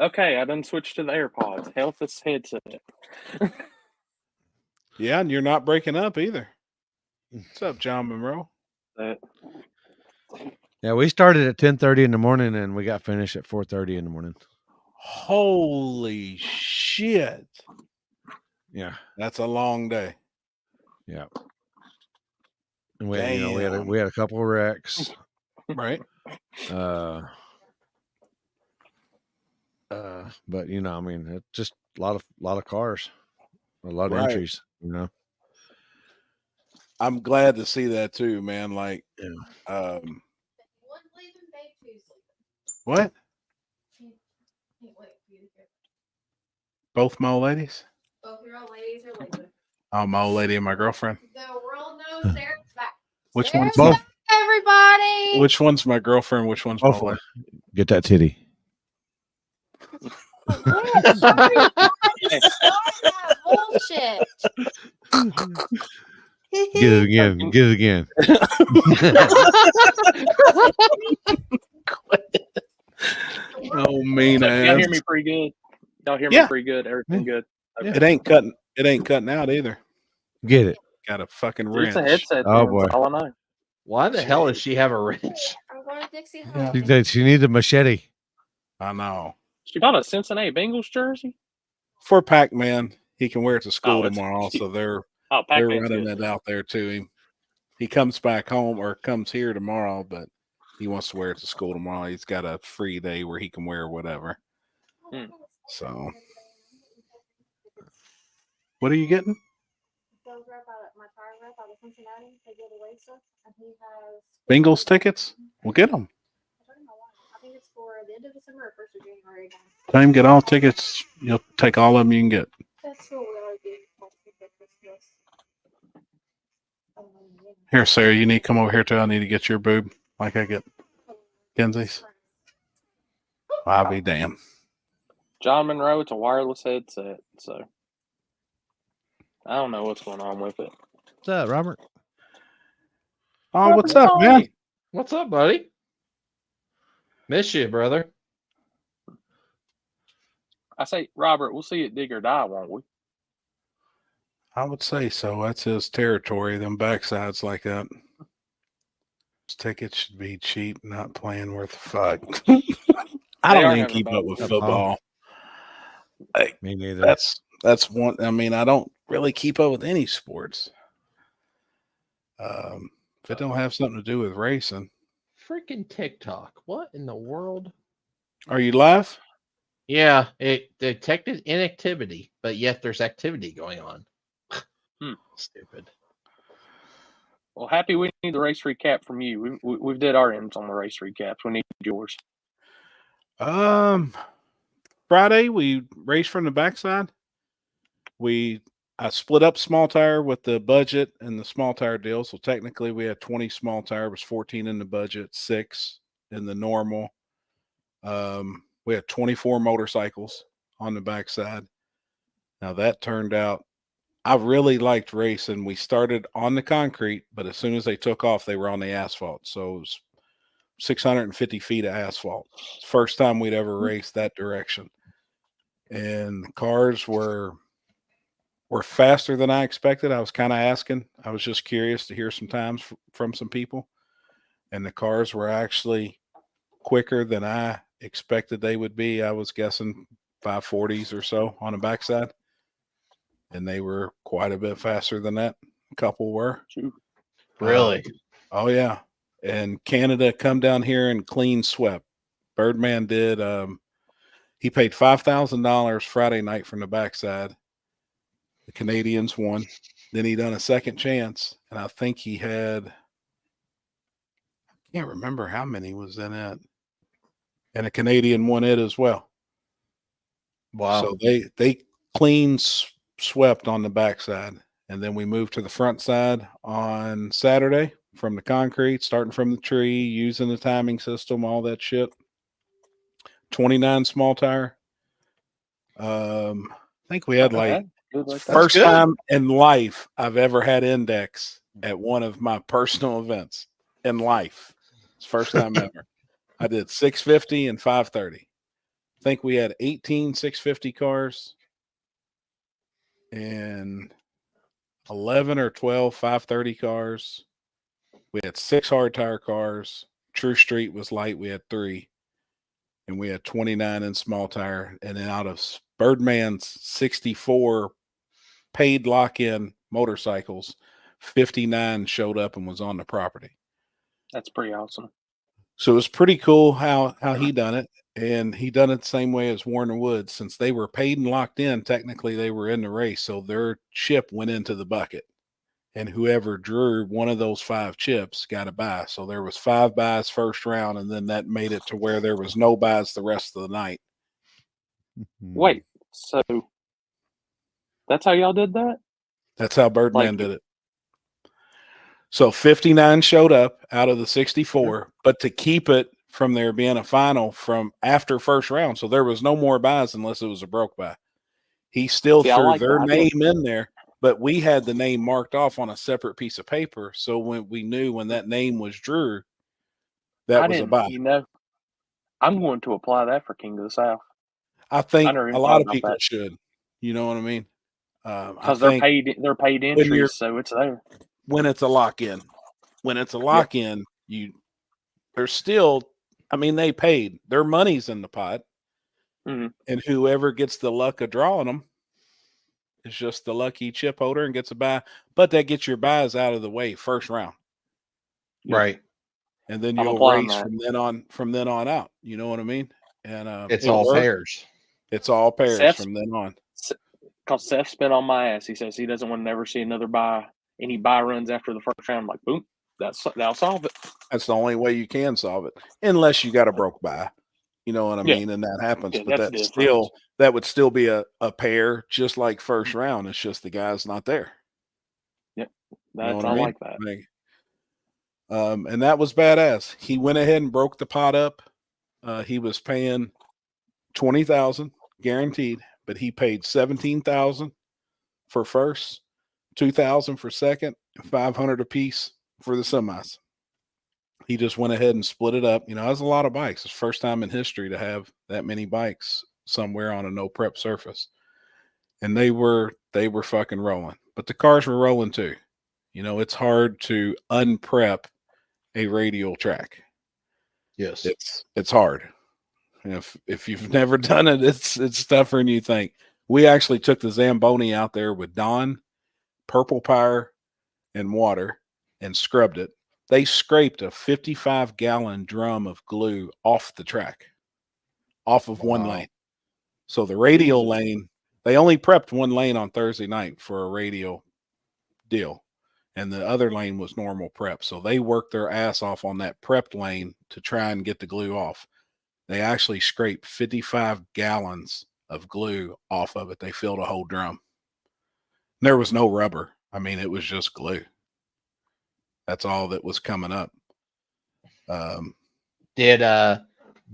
Okay, I done switched to the AirPods. Hell, this headset. Yeah, and you're not breaking up either. What's up, John Monroe? Yeah, we started at 10:30 in the morning and we got finished at 4:30 in the morning. Holy shit. Yeah. That's a long day. Yeah. And we had a couple of wrecks. Right. But it's just a lot of cars, a lot of Right. entries, I'm glad to see that too, man. Like, what? Both my old ladies? Both your old ladies are leaving. Oh, my old lady and my girlfriend. The world knows Sarah's back. Which Sarah's one's back, everybody? Which one's my girlfriend? Which one's my Both of wife? Get that titty. Bullshit. Get it again. Get it again. Oh, mean Y'all ass. hear me pretty good? Y'all hear Yeah. me pretty good? Everything good? Okay. It ain't cutting out either. Get it. Got a fucking wrench. It's a headset. Oh, then, boy. that's all I know. Why the hell does she have a wrench? I'm going to Dixie Yeah. Home. She needs a machete. I know. She got a Cincinnati Bengals jersey. For Pac-Man, he can wear it to school Oh, it's tomorrow. cute. So they're Pac-Man's running good. it out there to him. He comes back home or comes here tomorrow, but he wants to wear it to school tomorrow. He's got a free day where he can wear whatever. Hmm. So, what are you getting? Bengals tickets? We'll get them. I think it's for the end of December or 1st of January again. Tell him get all tickets. You'll take all of them you can get. That's what we always do. Here, Sarah, you need to come over here too. I need to get your boob like I get Kenzie's. I'll be damned. John Monroe, it's a wireless headset, so I don't know what's going on with it. What's up, Robert? Oh, what's up, man? What's up, buddy? Miss you, brother. I say, Robert, we'll see it dig or die, won't we? I would say so. That's his territory. Them backsides like that. Those tickets should be cheap, not playing worth a fuck. I They don't are even having keep fun. up with football. Like, Me neither. that's one. I mean, I don't really keep up with any sports. If it don't have something to do with racing. Freaking TikTok. What in the world? Are you live? Yeah, it detected inactivity, but yet there's activity going on. Stupid. Well, Happy, we need the race recap from you. We've did our ends on the race recaps. We need yours. Friday we raced from the backside. I split up small tire with the budget and the small tire deal. So technically we had 20 small tire, was 14 in the budget, 6 in the normal. We had 24 motorcycles on the backside. Now that turned out, I really liked racing. We started on the concrete, but as soon as they took off, they were on the asphalt. So it was 650 feet of asphalt. First time we'd ever raced that direction. And the cars were faster than I expected. I was kind of asking. I was just curious to hear some times from some people. And the cars were actually quicker than I expected they would be. I was guessing 540s or so on the backside. And they were quite a bit faster than that. A couple were. Really? Oh, yeah. And Canada come down here and clean swept. Birdman did. He paid $5,000 Friday night from the backside. The Canadians won. Then he done a second chance. And I think he had, I can't remember how many was in it. And a Canadian won it as well. Wow. So they clean swept on the backside. And then we moved to the front side on Saturday from the concrete, starting from the tree, using the timing system, all that shit. 29 small tire. I think we had first time in life I've ever had index at one of my personal events in life. It's first time ever. I did 650 and 530. I think we had 18 650 cars and 11 or 12 530 cars. We had 6 hard tire cars. True Street was light. We had 3. And we had 29 in small tire. And then out of Birdman's 64 paid lock-in motorcycles, 59 showed up and was on the property. That's pretty awesome. So it was pretty cool how he done it. And he done it the same way as Warner Woods. Since they were paid and locked in, technically they were in the race. So their chip went into the bucket. And whoever drew one of those 5 chips got a buy. So there was 5 buys first round, and then that made it to where there was no buys the rest of the night. Wait, so that's how y'all did that? That's how Birdman did it. So 59 showed up out of the 64, but to keep it from there being a final from after first round, so there was no more buys unless it was a broke buy. He still threw their name in there. But we had the name marked off on a separate piece of paper. So when we knew when that name was Drew, that was a buy. You know, I'm going to apply that for King of the South. I think a lot of people should. You know what I mean? Because they're paid entries, so it's there. When it's a lock-in. When it's a lock-in, there's still, I mean, they paid. Their money's in the pot. Mm-hmm. And whoever gets the luck of drawing them, it's just the lucky chip holder and gets a buy, but that gets your buys out of the way first round. Right. And then you'll race from then on out. You know what I mean? And it's all pairs. It's all pairs from then on. Because Seth's been on my ass. He says he doesn't want to never see another buy. Any buy runs after the first round. I'm like, boom, that'll solve it. That's the only way you can solve it. Unless you got a broke buy. You know what I mean? And that happens. But that would still be a pair, just like first round. It's just the guy's not there. Yep. I like that. And that was badass. He went ahead and broke the pot up. He was paying 20,000 guaranteed, but he paid 17,000 for first, 2,000 for second, 500 a piece for the semis. He just went ahead and split it up. You know, that's a lot of bikes. It's the first time in history to have that many bikes somewhere on a no prep surface. And they were fucking rolling. But the cars were rolling too. You know, it's hard to unprep a radial track. Yes. It's hard. If you've never done it, it's tougher than you think. We actually took the Zamboni out there with Don, Purple Power, and water and scrubbed it. They scraped a 55-gallon drum of glue off the track, off of one lane. So the radial lane, they only prepped one lane on Thursday night for a radial deal, and the other lane was normal prep. So they worked their ass off on that prepped lane to try and get the glue off. They actually scraped 55 gallons of glue off of it. They filled a whole drum. There was no rubber. I mean, it was just glue. That's all that was coming up. Did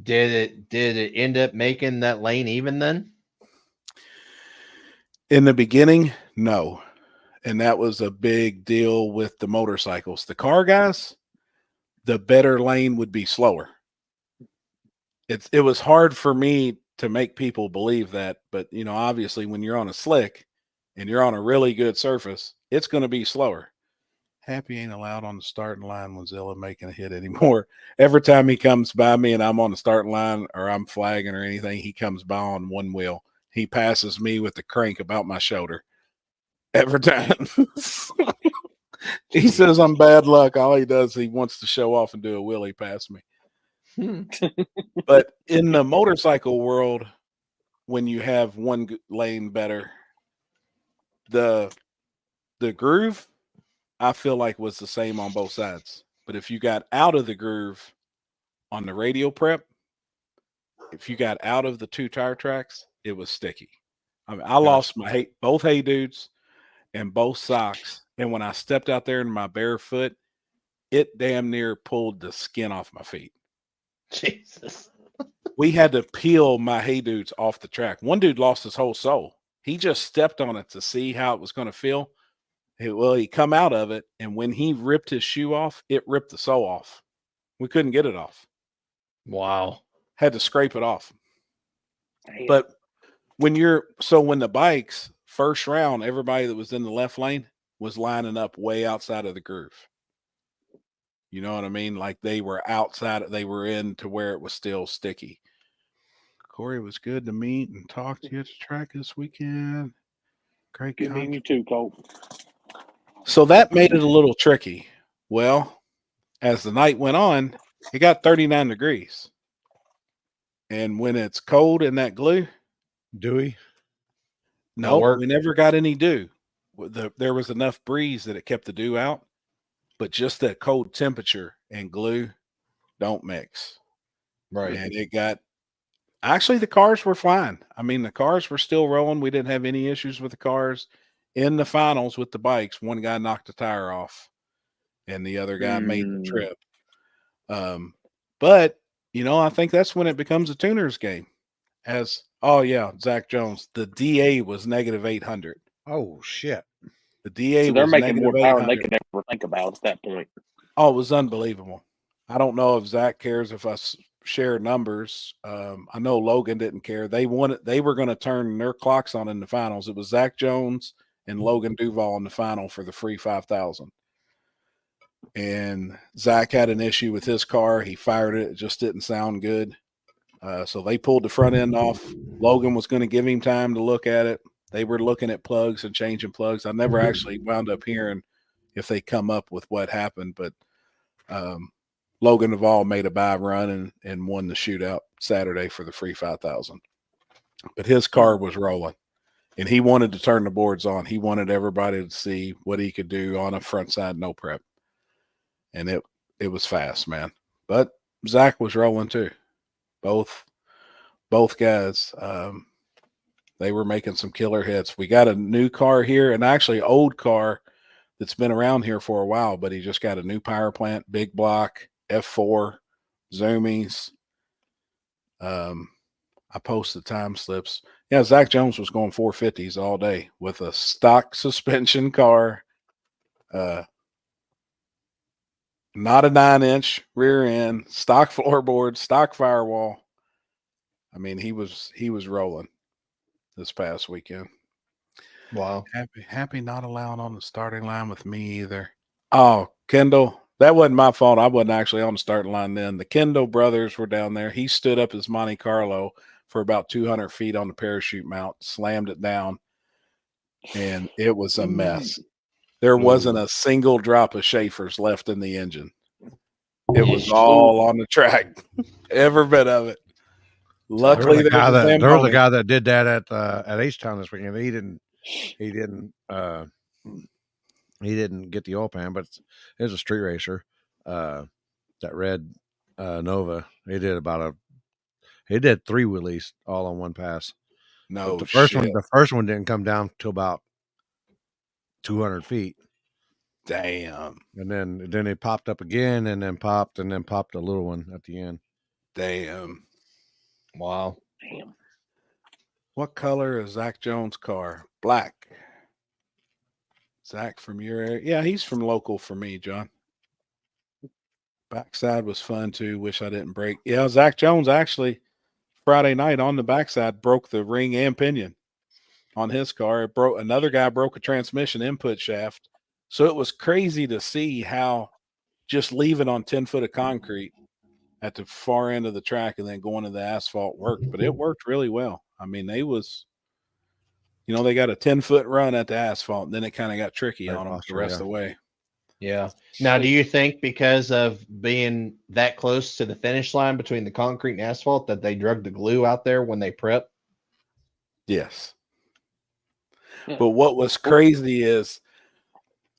it end up making that lane even then? In the beginning, no. And that was a big deal with the motorcycles. The car guys, the better lane would be slower. It was hard for me to make people believe that, but you know, obviously when you're on a slick and you're on a really good surface, it's going to be slower. Happy ain't allowed on the starting line when Zilla making a hit anymore. Every time he comes by me and I'm on the starting line or I'm flagging or anything, he comes by on one wheel. He passes me with the crank about my shoulder. Every time. He says I'm bad luck. All he does, he wants to show off and do a wheelie past me. But in the motorcycle world, when you have one lane better, the groove, I feel like was the same on both sides. But if you got out of the groove on the radial prep, if you got out of the two tire tracks, it was sticky. I mean, I lost my both Hey Dudes and both socks. And when I stepped out there in my bare foot, it damn near pulled the skin off my feet. Jesus. We had to peel my Hey Dudes off the track. One dude lost his whole sole. He just stepped on it to see how it was going to feel. He come out of it, and when he ripped his shoe off, it ripped the sole off. We couldn't get it off. Wow. Had to scrape it off. Damn. But when the bikes, first round, everybody that was in the left lane was lining up way outside of the groove. You know what I mean? Like they were outside, they were in to where it was still sticky. Corey, it was good to meet and talk to you at the track this weekend. Great. Good meeting you too, Colt. So that made it a little tricky. Well, as the night went on, it got 39 degrees. And when it's cold in that glue, dewy? No, we never got any dew. There was enough breeze that it kept the dew out, but just that cold temperature and glue don't mix. Right. And it got, actually the cars were fine. I mean, the cars were still rolling. We didn't have any issues with the cars. In the finals with the bikes, one guy knocked a tire off and the other guy made the trip. But, you know, I think that's when it becomes a tuner's game. Zach Jones, the DA was negative 800. Oh, shit. The DA so they're was making more power than they 800. could ever think about at that point. Oh, it was unbelievable. I don't know if Zach cares if I share numbers. I know Logan didn't care. They were going to turn their clocks on in the finals. It was Zach Jones and Logan Duval in the final for the free 5,000. And Zach had an issue with his car. He fired it. It just didn't sound good. So they pulled the front end off. Logan was going to give him time to look at it. They were looking at plugs and changing plugs. I never actually wound up hearing if they come up with what happened, but Logan Duval made a buy run and won the shootout Saturday for the free 5,000. But his car was rolling. And he wanted to turn the boards on. He wanted everybody to see what he could do on a front side no prep. And it was fast, man. But Zach was rolling too. Both guys, they were making some killer hits. We got a new car here, and actually old car that's been around here for a while, but he just got a new power plant, big block, F4, zoomies. I posted time slips. Yeah, Zach Jones was going 450s all day with a stock suspension car, not a 9-inch rear end, stock floorboard, stock firewall. I mean, he was rolling this past weekend. Wow. Happy not allowed on the starting line with me either. Oh, Kendall, that wasn't my fault. I wasn't actually on the starting line then. The Kendall brothers were down there. He stood up his Monte Carlo for about 200 feet on the parachute mount, slammed it down, and it was a mess. There wasn't a single drop of Schaefer's left in the engine. It was all on the track, every bit of it. Luckily, there was a guy that did that at H-Town this weekend. He didn't get the oil pan, but it was a street racer. That red Nova. He did 3 wheelies all on one pass. No, but the first one didn't come down till about 200 feet. Damn. And then it popped up again, and then popped a little one at the end. Damn. Wow. Damn. What color is Zach Jones' car? Black. Zach from your area? Yeah, he's from local for me, John. Backside was fun too. Wish I didn't break. Yeah, Zach Jones actually Friday night on the backside broke the ring and pinion on his car. Another guy broke a transmission input shaft. So it was crazy to see how just leaving on 10 foot of concrete at the far end of the track and then going to the asphalt worked, but it worked really well. I mean, they got a 10-foot run at the asphalt, and then it kind of got tricky on them the rest of the way. Yeah. Now, do you think because of being that close to the finish line between the concrete and asphalt that they drug the glue out there when they prep? Yes. But what was crazy is,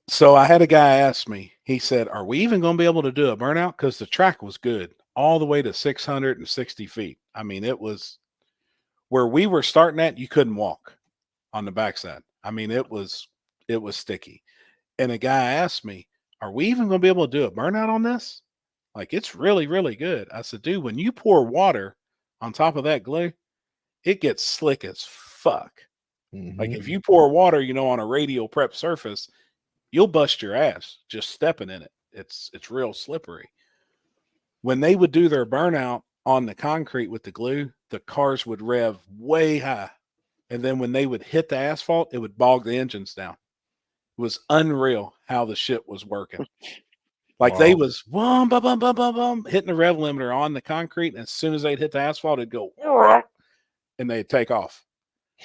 so I had a guy ask me, he said, are we even going to be able to do a burnout? Because the track was good all the way to 660 feet. I mean, it was where we were starting at, you couldn't walk on the backside. I mean, it was sticky. And a guy asked me, are we even going to be able to do a burnout on this? Like, it's really, really good. I said, dude, when you pour water on top of that glue, it gets slick as fuck. Mm-hmm. Like, if you pour water, on a radial prep surface, you'll bust your ass just stepping in it. It's real slippery. When they would do their burnout on the concrete with the glue, the cars would rev way high. And then when they would hit the asphalt, it would bog the engines down. It was unreal how the shit was working. Like, they was hitting the rev limiter on the concrete. And as soon as they'd hit the asphalt, it'd go, and they'd take off.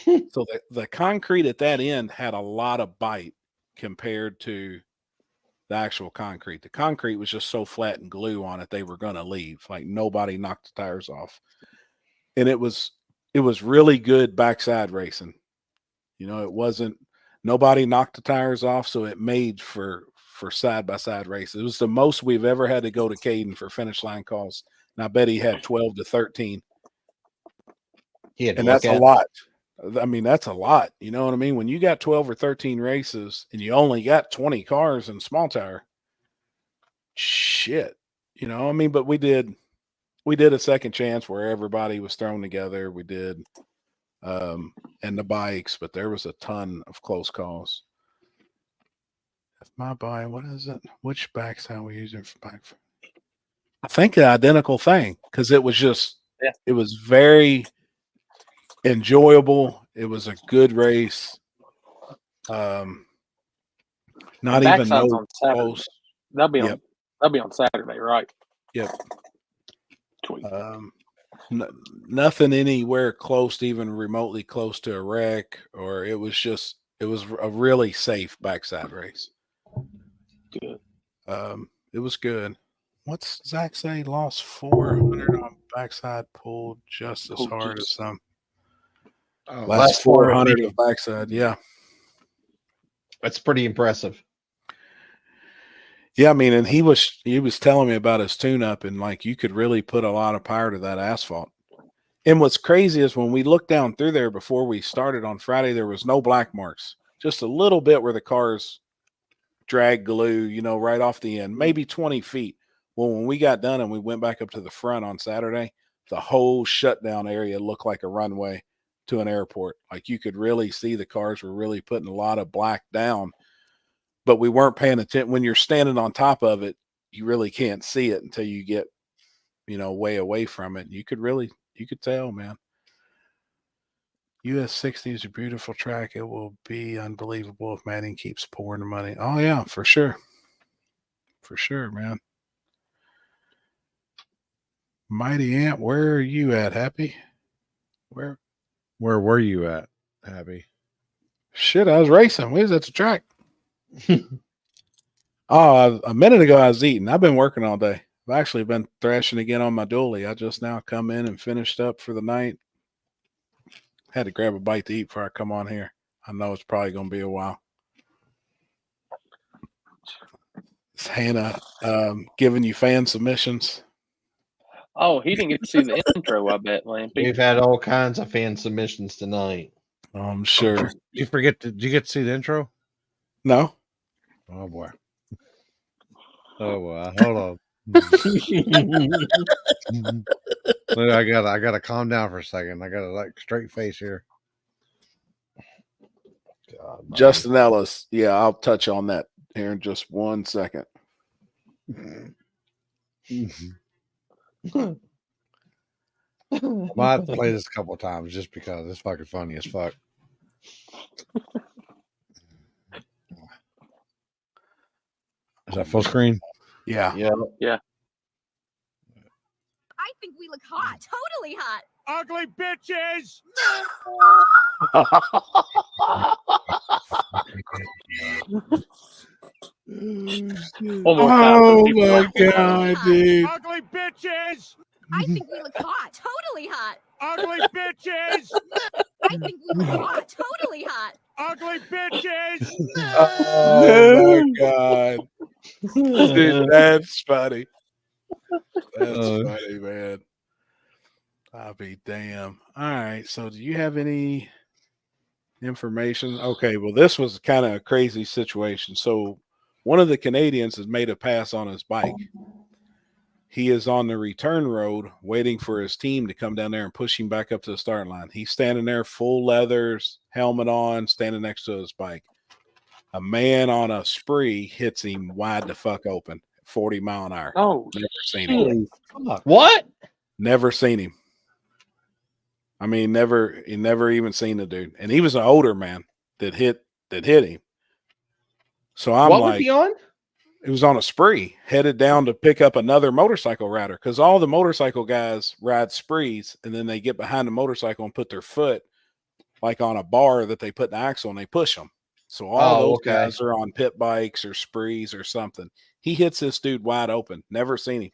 So the concrete at that end had a lot of bite compared to the actual concrete. The concrete was just so flat and glue on it, they were going to leave. Like, nobody knocked the tires off. And it was really good backside racing. Nobody knocked the tires off, so it made for side-by-side races. It was the most we've ever had to go to Caden for finish line calls. And I bet he had 12 to 13. And that's a lot. I mean, that's a lot. You know what I mean? When you got 12 or 13 races and you only got 20 cars in small tire, shit. But we did a second chance where everybody was thrown together. We did, and the bikes, but there was a ton of close calls. If my bike, what is it? Which backside we using for bike? I think the identical thing, because it was just, it was very enjoyable. It was a good race. Not even on close. That'll be on Saturday, right? Yep. Nothing anywhere close to even remotely close to a wreck, or it was a really safe backside race. Good. It was good. What's Zach say? Lost 400 on backside, pulled just as hard as some. Last 400 of backside, yeah. That's pretty impressive. Yeah, I mean, and he was telling me about his tune-up, and like, you could really put a lot of power to that asphalt. And what's crazy is when we looked down through there before we started on Friday, there was no black marks, just a little bit where the cars drag glue, you know, right off the end, maybe 20 feet. Well, when we got done and we went back up to the front on Saturday, the whole shutdown area looked like a runway to an airport. Like you could really see the cars were really putting a lot of black down, but we weren't paying attention. When you're standing on top of it, you really can't see it until you get, you know, way away from it. You could tell, man. US 60 is a beautiful track. It will be unbelievable if Manning keeps pouring the money. Oh yeah, for sure. For sure, man. Mighty Ant, where are you at, Happy? Where were you at, Happy? Shit, I was racing. We was at the track. Oh, a minute ago I was eating. I've been working all day. I've actually been thrashing again on my dually. I just now come in and finished up for the night. Had to grab a bite to eat before I come on here. I know it's probably going to be a while. It's Hannah giving you fan submissions. Oh, he didn't get to see the intro, I bet, Lampy. We've had all kinds of fan submissions tonight. I'm sure. Did you forget? Did you get to see the intro? No. Oh boy. Oh boy. Hold on. Look, I gotta calm down for a second. I got a like straight face here. God, Justin Ellis. Yeah, I'll touch on that here in just 1 second. Well, I have to play this a couple of times just because it's fucking funny as fuck. Is that full screen? Yeah. Yeah. I think we look hot. Totally hot. Ugly bitches. Oh my God, dude. Ugly bitches. I think we look hot. Totally hot. Ugly bitches. I think we look hot. Totally hot. Ugly bitches. Oh my God. Dude, that's funny. That's funny, man. I'll be damn. All right. So do you have any information? Okay, well, this was kind of a crazy situation. So one of the Canadians has made a pass on his bike. He is on the return road waiting for his team to come down there and push him back up to the start line. He's standing there, full leathers, helmet on, standing next to his bike. A man on a spree hits him wide the fuck open, 40 mile an hour. Oh, never seen him. What? Never seen him. I mean, he never even seen the dude. And he was an older man that hit him. So I'm what like, was he on? it was on a spree, headed down to pick up another motorcycle rider, because all the motorcycle guys ride sprees and then they get behind the motorcycle and put their foot like on a bar that they put the axle and they push them. So all those guys are on pit bikes or sprees or something. He hits this dude wide open, never seen him.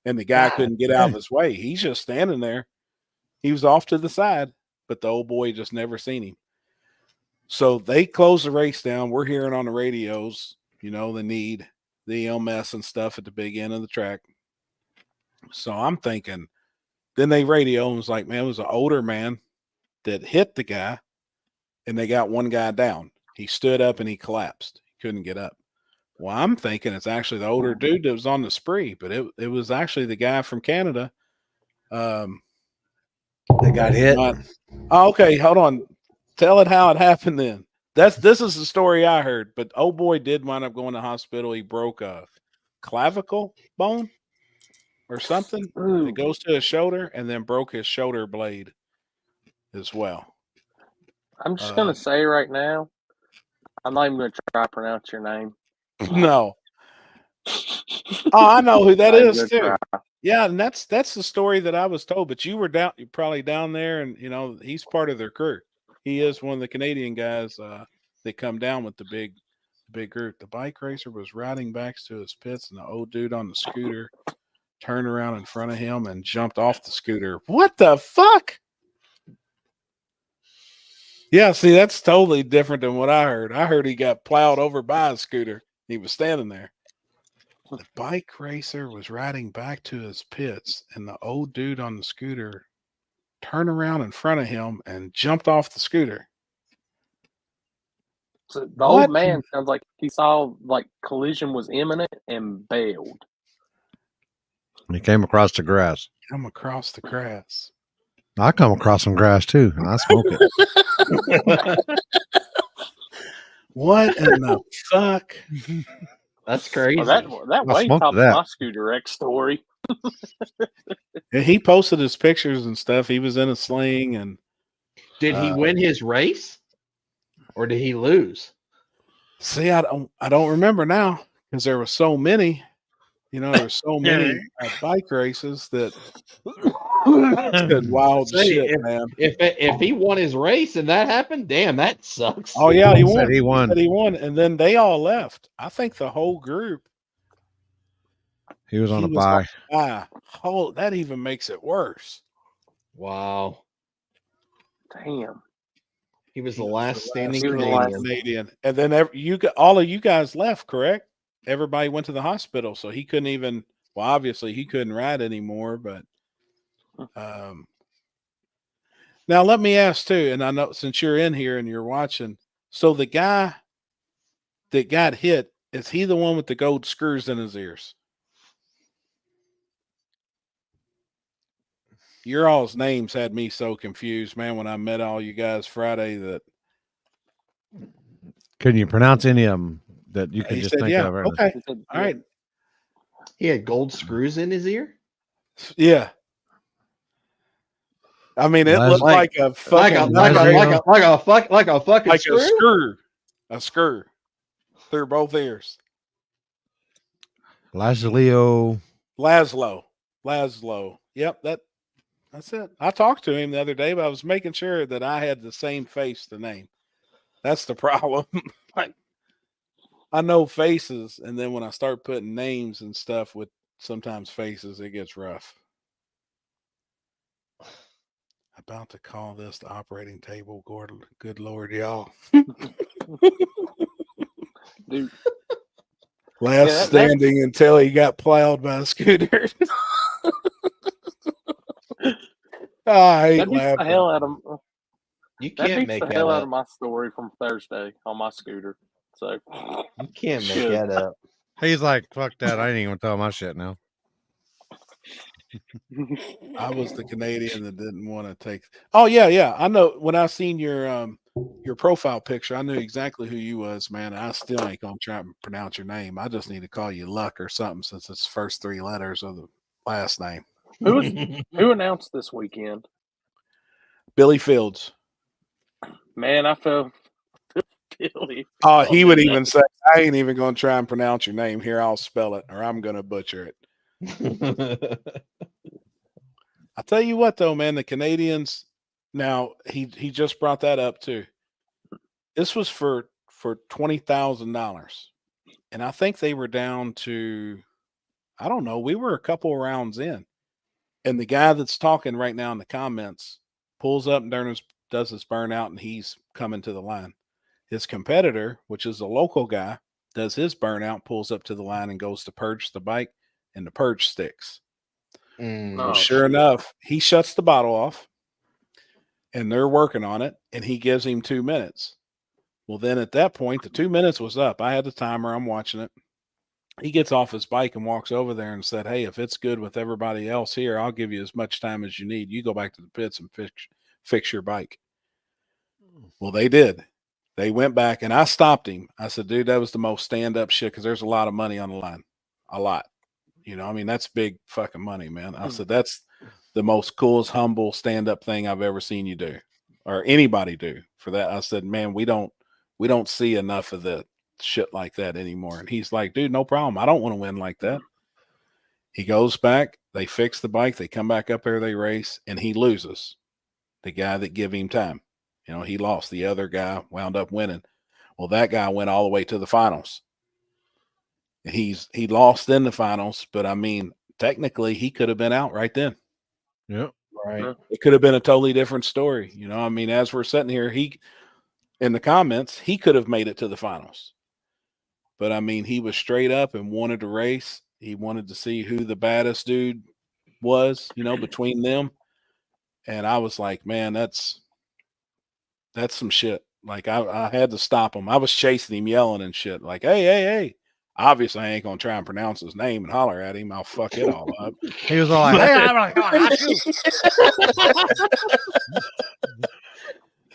And the guy couldn't get out of his way. He's just standing there. He was off to the side, but the old boy just never seen him. So they closed the race down. We're hearing on the radios, you know, the EMS and stuff at the big end of the track. So I'm thinking, then they radio and was like, man, it was an older man that hit the guy and they got one guy down. He stood up and he collapsed. He couldn't get up. Well, I'm thinking it's actually the older dude that was on the spree, but it was actually the guy from Canada. They got hit. Okay, hold on. Tell it how it happened then. This is the story I heard, but old boy did wind up going to hospital. He broke a clavicle bone or something. It goes to his shoulder and then broke his shoulder blade as well. I'm just gonna say right now, I'm not even gonna try to pronounce your name. No. Oh, I know who that is too. Yeah, and that's the story that I was told. But you're probably down there, and you know he's part of their crew. He is one of the Canadian guys that come down with the big group. The bike racer was riding back to his pits, and the old dude on the scooter turned around in front of him and jumped off the scooter. What the fuck? Yeah, see, that's totally different than what I heard. I heard he got plowed over by a scooter. He was standing there. The bike racer was riding back to his pits, and the old dude on the scooter turned around in front of him and jumped off the scooter. So the What? old man sounds like he saw like collision was imminent and bailed. He came across the grass. Come across the grass. I come across some grass too, and I smoke it. What in the fuck? That's crazy. Well, that I way smoked tops that. my Scooter X story. And he posted his pictures and stuff. He was in a sling, and Did he win his race, or did he lose? see, I don't remember now because there were so many. You know, there were so many bike races that wild Say, shit, man. If he won his race and that happened, damn, that sucks. Oh yeah, he He said won. he won. Said he won, and then they all left. I think the whole group. He was on He a was bye. Oh, that even makes it worse. Wow. Damn. He was the last standing He was the Canadian. last- Canadian, and then all of you guys left, correct? Everybody went to the hospital, so he couldn't even. Well, obviously he couldn't ride anymore, but now let me ask too, and I know since you're in here and you're watching, so the guy that got hit, is he the one with the gold screws in his ears? Your all's names had me so confused, man, when I met all you guys Friday that Can you pronounce any of them that you can he just said, think yeah, of? okay, all right, He had gold screws in his ear. yeah. I mean, it looked like a fucking like a fucking like screw. a screw through both ears. Laszlo. Yep, that's it. I talked to him the other day, but I was making sure that I had the same face to name. That's the problem. Like, I know faces, and then when I start putting names and stuff with sometimes faces, it gets rough. About to call this the operating table. Good Lord, y'all. Dude. Last standing until he got plowed by a scooter. I hate That beats the laughing. hell out of You that can't beats make the that hell out up. of my story from Thursday on my scooter. So You can't make Shit. that up. He's like, fuck that. I ain't even gonna tell my shit now. I was the Canadian that didn't want to take. Oh yeah. I know. When I seen your profile picture, I knew exactly who you was, man. I still ain't gonna try and pronounce your name. I just need to call you Luck or something since it's first three letters of the last name. Who announced this weekend? Billy Fields. Man, I felt Billy. Oh, he would even say, I ain't even gonna try and pronounce your name. Here, I'll spell it, or I'm gonna butcher it. I'll tell you what though, man, the Canadians, now he just brought that up too. This was for $20,000. And I think they were down to, I don't know, we were a couple rounds in. And the guy that's talking right now in the comments pulls up and does his burnout, and he's coming to the line. His competitor, which is a local guy, does his burnout, pulls up to the line and goes to purge the bike, and the purge sticks. Well, sure enough, he shuts the bottle off, and they're working on it, and he gives him 2 minutes. Well, then at that point, the 2 minutes was up. I had the timer. I'm watching it. He gets off his bike and walks over there and said, hey, if it's good with everybody else here, I'll give you as much time as you need. You go back to the pits and fix your bike. Well, they did. They went back, and I stopped him. I said, dude, that was the most stand-up shit because there's a lot of money on the line. A lot. You know, I mean, that's big fucking money, man. I said, that's the most coolest, humble stand-up thing I've ever seen you do, or anybody do for that. I said, man, we don't see enough of the shit like that anymore. And he's like, dude, no problem. I don't want to win like that. He goes back, they fix the bike, they come back up there, they race, and he loses. The guy that give him time. You know, he lost. The other guy wound up winning. Well, that guy went all the way to the finals. He lost in the finals, but I mean, technically he could have been out right then. Yep. Right. It could have been a totally different story. You know, I mean, as we're sitting here, in the comments, he could have made it to the finals. But I mean, he was straight up and wanted to race. He wanted to see who the baddest dude was, you know, between them. And I was like, man, that's some shit. Like I had to stop him. I was chasing him, yelling and shit. Like, hey, hey, hey. Obviously, I ain't gonna try and pronounce his name and holler at him. I'll fuck it all up. He was all like, "Hey, I'm like,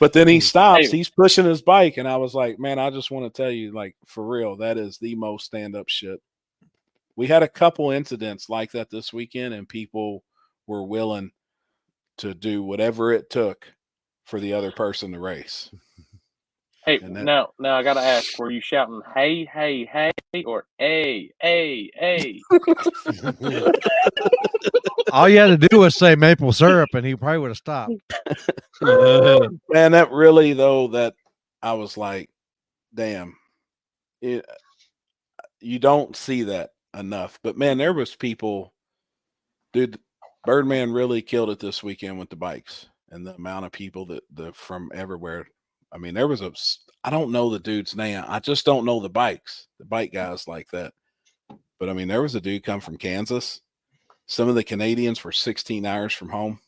But then he stops. Hey. He's pushing his bike, and I was like, man, I just want to tell you, like, for real, that is the most stand-up shit. We had a couple incidents like that this weekend, and people were willing to do whatever it took for the other person to race. Hey, And that- now I gotta ask: were you shouting "Hey, hey, hey" or "Hey, hey, hey"? all you had to do was say maple syrup, and he probably would have stopped. Man, that really though, that I was like, damn, you don't see that enough. But man, there was people, dude. Birdman really killed it this weekend with the bikes and the amount of people that from everywhere. I mean, there was I don't know the dude's name. I just don't know the bike guys like that. But I mean, there was a dude come from Kansas. Some of the Canadians were 16 hours from home.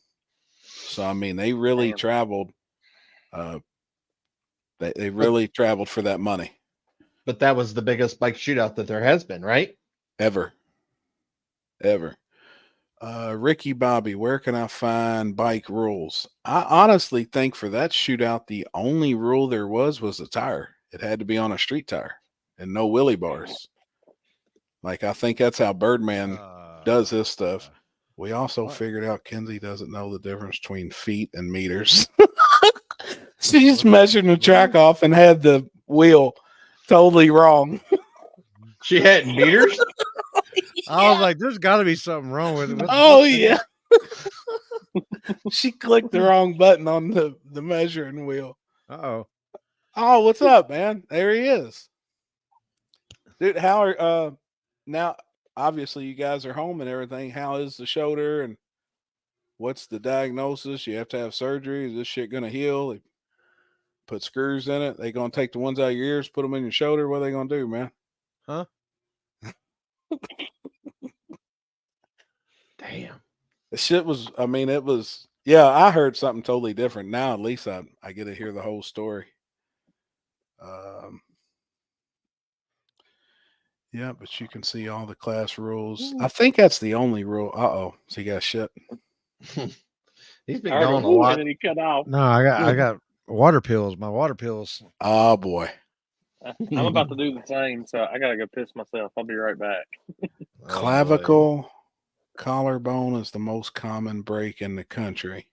So, I mean, they really traveled. They really traveled for that money. But that was the biggest bike shootout that there has been, right? Ever. Ricky Bobby, where can I find bike rules? I honestly think for that shootout, the only rule there was a tire. It had to be on a street tire and no wheelie bars. Like, I think that's how Birdman does his stuff. We also figured out Kenzie doesn't know the difference between feet and meters. She's measuring the track off and had the wheel totally wrong. She had meters? I was like, there's got to be something wrong with it. Oh, yeah. She clicked the wrong button on the measuring wheel. Uh-oh. Oh, what's up, man? There he is. Dude, how are now obviously you guys are home and everything. How is the shoulder and what's the diagnosis? You have to have surgery. Is this shit gonna heal? They put screws in it. They gonna take the ones out of your ears, put them in your shoulder. What are they gonna do, man? Huh? Damn. The shit was, I mean, it was, yeah, I heard something totally different. Now at least I get to hear the whole story. Yeah, but you can see all the class rules. I think that's the only rule. Uh-oh. So you got shit. He's been going a lot. And he cut off. No, I got water pills. My water pills. Oh boy. I'm about to do the same, so I gotta go piss myself. I'll be right back. Clavicle collarbone is the most common break in the country.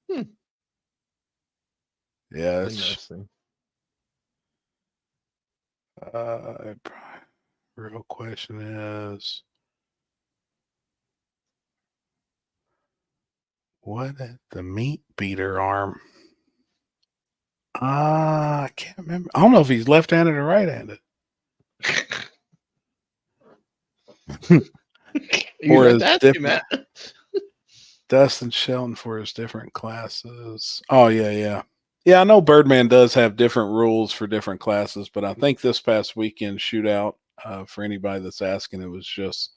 Yeah, it's real question is what at the meat beater arm? I can't remember. I don't know if he's left-handed or right-handed. You have to ask him, Matt. Dustin Shelton for his different classes. Oh, yeah. Yeah, I know Birdman does have different rules for different classes, but I think this past weekend shootout, for anybody that's asking, it was just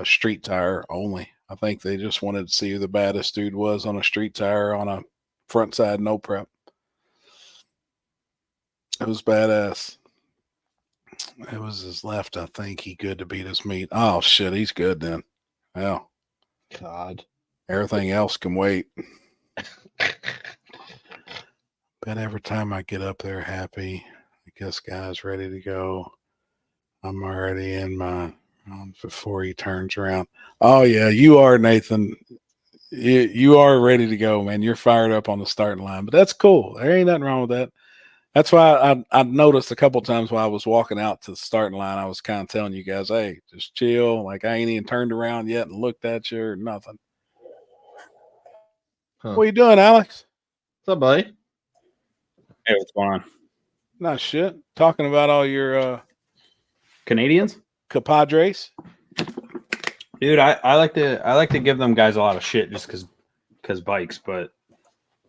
street tire only. I think they just wanted to see who the baddest dude was on a street tire on a front side no prep. It was badass. It was his left, I think. He good to beat his meat. Oh, shit, he's good then. Yeah. God. Everything else can wait. But every time I get up there happy, I guess guy's ready to go. I'm already in my before he turns around. Oh yeah, you are, Nathan. You are ready to go, man. You're fired up on the starting line. But that's cool. There ain't nothing wrong with that. That's why I noticed a couple times while I was walking out to the starting line, I was kind of telling you guys, hey, just chill. Like I ain't even turned around yet and looked at you or nothing. Huh. What are you doing, Alex? What's up, buddy? Hey, what's going on? Not shit. Talking about all your Canadians? Compadres. Dude, I like to give them guys a lot of shit just because bikes, but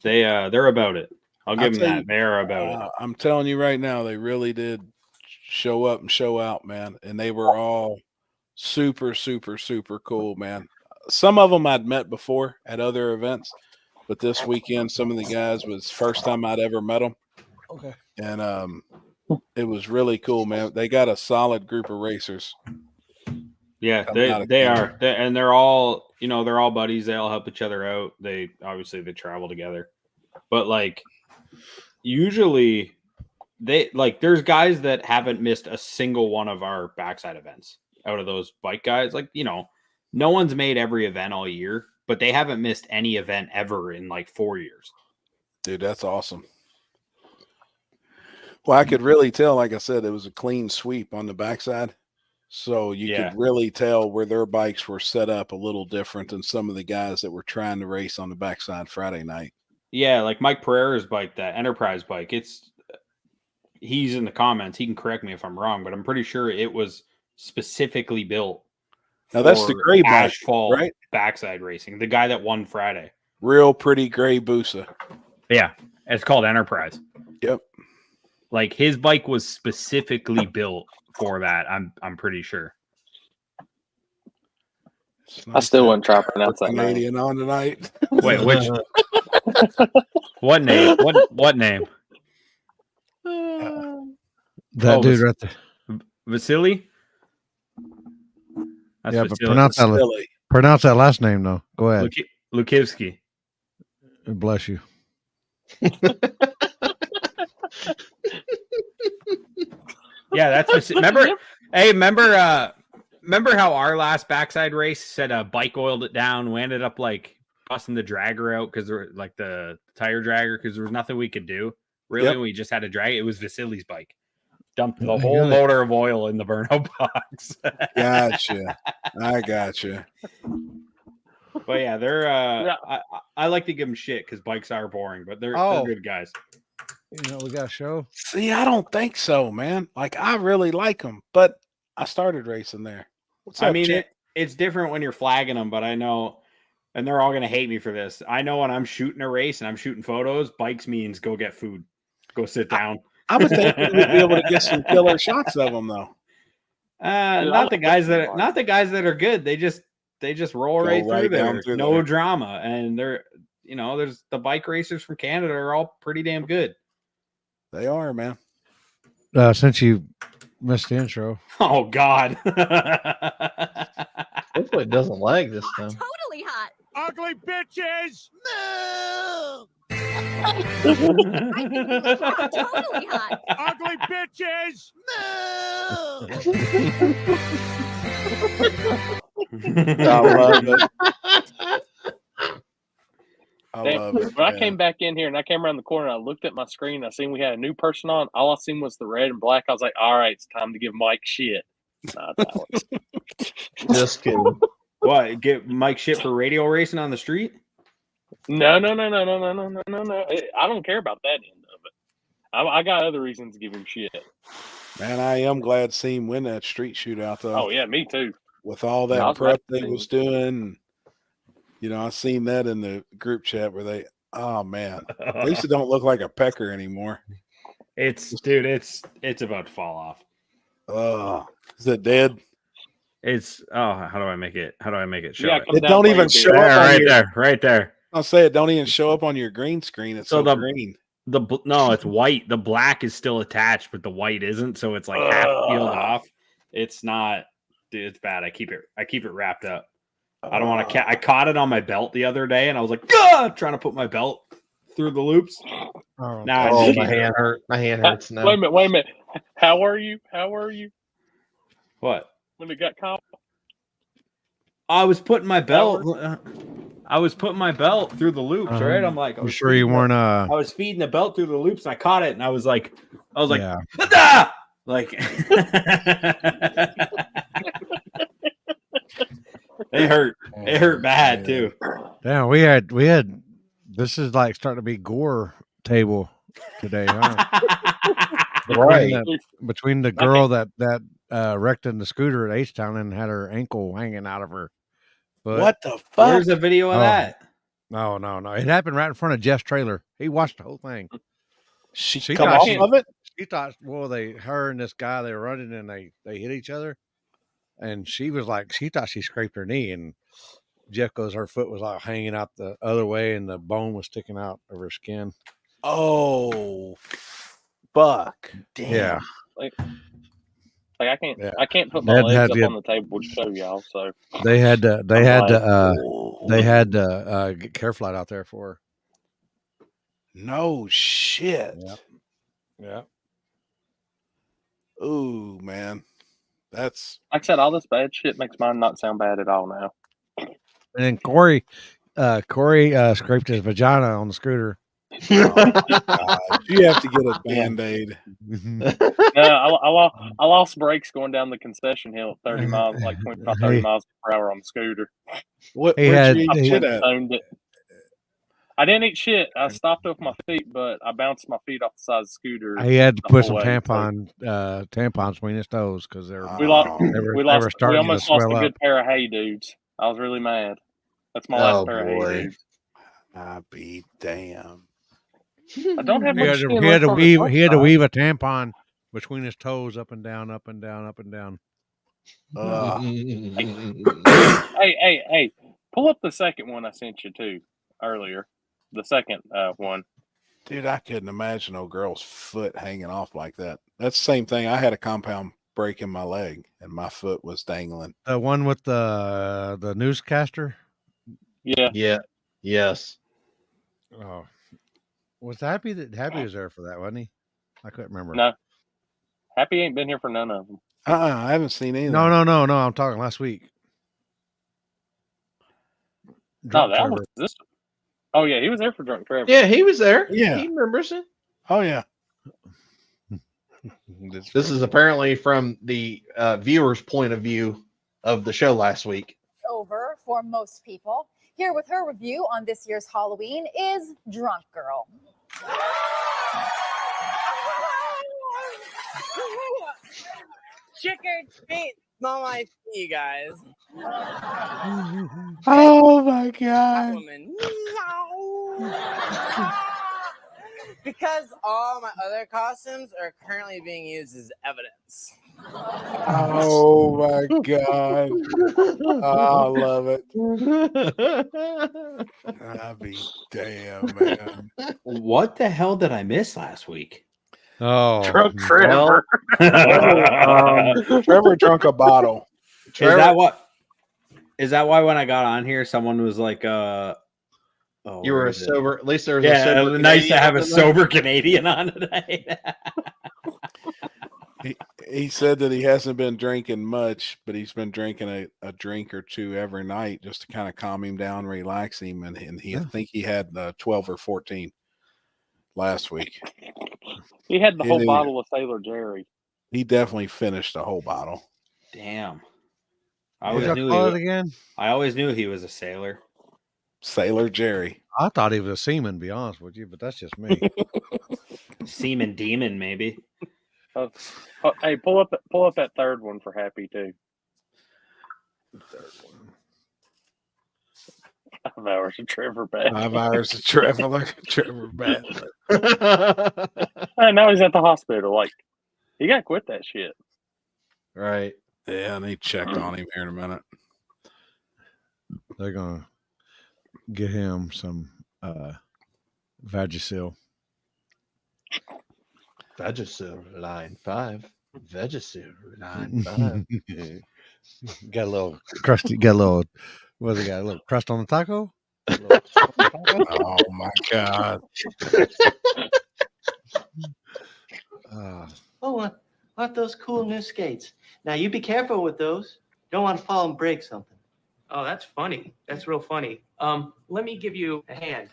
they're about it. I'll give them that. They're about it. I'm telling you right now, they really did show up and show out, man. And they were all super, super, super cool, man. Some of them I'd met before at other events, but this weekend some of the guys was first time I'd ever met them. Okay. And it was really cool, man. They got a solid group of racers. Yeah, coming out of they Canada. are, and they're all, you know, they're all buddies. They all help each other out. They obviously they travel together, but like usually they like there's guys that haven't missed a single one of our backside events out of those bike guys. Like, you know, no one's made every event all year, but they haven't missed any event ever in like 4 years. Dude, that's awesome. Well, I could really tell, like I said, it was a clean sweep on the backside. So you Yeah. could really tell where their bikes were set up a little different than some of the guys that were trying to race on the backside Friday night. Yeah, like Mike Pereira's bike, that Enterprise bike, he's in the comments. He can correct me if I'm wrong, but I'm pretty sure it was specifically built. Now that's the for gray bike, asphalt right? backside racing. The guy that won Friday. Real pretty gray Busa. Yeah, it's called Enterprise. Yep. Like his bike was specifically built for that. I'm pretty sure. I still wouldn't try to pronounce that name. Canadian on tonight. Wait, which? What name? What name? That dude right there. Vasily. That's Yeah, but Vasily. pronounce that last name though. Go ahead. Lukivsky. Bless you. Yeah, that's remember. Hey, remember how our last backside race said bike oiled it down. We ended up like busting the dragger out because there like the tire dragger because there was nothing we could do. Really, Yep. we just had to drag it. It was Vasily's bike. Dumped the Oh my whole God. motor of oil in the burnout box. Gotcha. I gotcha. But yeah, they're I like to give them shit because bikes are boring, but they're good guys. You know, we got a show. See, I don't think so, man. Like I really like them, but I started racing there. What's I up, mean, Chip? it's different when you're flagging them, but I know, and they're all gonna hate me for this. I know when I'm shooting a race and I'm shooting photos, bikes means go get food, go sit down. I would think we would be able to get some killer shots of them though. Not the guys that are good. They just roll Go right through down there, through no there. drama, and they're there's the bike racers from Canada are all pretty damn good. They are, man. Since you missed the intro, Oh God. Hopefully it doesn't lag this time. Totally hot. Ugly bitches. I think we look hot. Totally hot. Ugly bitches. I love it. I Damn, love it. when I man. came back in here and I came around the corner, I looked at my screen. I seen we had a new person on. All I seen was the red and black. I was like, "All right, it's time to give Mike shit." Nah, it's Alex. Just kidding. What? Get Mike shit for radio racing on the street? No. I don't care about that end of it. I got other reasons to give him shit. Man, I am glad to see him win that street shootout though. Oh yeah, me too. With all Yeah, I that was prep glad to they see was doing. You know, I seen that in the group chat where they, oh man, Lisa don't look like a pecker anymore. It's about to fall off. Oh, is it dead? It's how do I make it show Yeah, it? come It down don't by even your show beard. up on right your, there, right there. I'll say it don't even show up on your green screen. It's so So the- green. No, it's white. The black is still attached, but the white isn't. So it's like half peeled off. It's not, dude. It's bad. I keep it wrapped up. I don't want to. I caught it on my belt the other day, and I was like, "Gah!" trying to put my belt through the loops. oh, Now Oh, I my just hand hurt. My hand hurts now. Wait a minute. How are you? what? When it got caught? I was putting my belt. I was putting my belt through the loops, right? I'm like, I you was sure you feeding weren't? I was feeding the belt through the loops, and I caught it, and I was like, Yeah. "Ah!" Like, it hurt. It hurt bad too. Damn, we had. This is like starting to be gore table today, huh? Right. Between the girl that wrecked in the scooter at H Town and had her ankle hanging out of her foot. What the fuck? Where's the video of Oh. that? No. It happened right in front of Jeff's trailer. He watched the whole thing. She She come thought off she- of it? She thought, well, her and this guy, they were running and they hit each other. And she was like, she thought she scraped her knee. And Jeff goes, her foot was like hanging out the other way, and the bone was sticking out of her skin. Oh, fuck! Damn. Yeah. Like I can't, Yeah. I can't put They my had to legs have up the- on the table to show y'all. So They had to. They I'm had like, to. They had to get care flight out there for her. No shit. Yep. Yeah. Ooh, man, that's like I said, all this bad shit makes mine not sound bad at all now. And then Corey scraped his vagina on the scooter. God. You have to get a Band-Aid. No, I lost brakes going down the concession hill at 30 miles, like 25, 30 Hey. miles per hour on the scooter. What? He Where'd had- you I eat shit went at? stoned it. I didn't eat shit. I stopped with my feet, but I bounced my feet off the side of the scooter. He had to the put whole some way, so tampons between his toes because they're we lost. they were We lost. We starting to almost lost a swell good up. pair of hay dudes. I was really mad. That's my last Oh, pair of boy. hay dudes. I be damn. I don't have He much had to, skin he had left to on the weave. top He had to side. weave a tampon between his toes, up and down, up and down, up and down. Hey! Pull up the second one I sent you to earlier. The second one. Dude, I couldn't imagine no girl's foot hanging off like that. That's the same thing. I had a compound break in my leg, and my foot was dangling. The one with the newscaster. Yeah. Yeah. Yes. Oh, was Happy was there for that, wasn't he? I couldn't remember. No. Happy ain't been here for none of them. I haven't seen anything. No. I'm talking last week. No, that was this. Oh yeah, he was there for Drunk Trevor. Yeah, he was there. Yeah. He remembers it. Oh yeah. This is apparently from the viewer's point of view of the show last week. Over for most people. Here with her review on this year's Halloween is Drunk Girl. Trick or treat, smell my feet, you guys. Oh my god. Woman. Because all my other costumes are currently being used as evidence. Oh my god. Oh, I love it. I be damn, man. What the hell did I miss last week? Oh, Drunk Trevor. Trevor drunk a bottle. Is that what? Is that why when I got on here, someone was like, "Oh, You were where a is it? sober. At least there was a Yeah, sober. it was nice to Canadian have a on there. sober Canadian on today." He said that he hasn't been drinking much, but he's been drinking a drink or two every night just to kind of calm him down, relax him, and he I think he had 12 or 14 last week. He had the And whole he- bottle of Sailor Jerry. He definitely finished the whole bottle. Damn. I What'd always y'all knew call he it was, again? I always knew he was a sailor. Sailor Jerry. I thought he was a seaman, to be honest with you, but that's just me. Seaman demon, maybe. Hey, pull up that third one for Happy too. 5 hours of Trevor Bad. 5 hours of Trevor Bad. And now he's at the hospital. Like, he got to quit that shit. Right. Yeah, and he checked on him here in a minute. They're gonna get him some Vagisil. Vagisil line 5. Vagisil line 5. Got a little crusty. Got a little. What's it got? A little crust on the taco. Oh my god. Oh, what those cool new skates? Now you be careful with those. Don't want to fall and break something. Oh, that's funny. That's real funny. Let me give you a hand.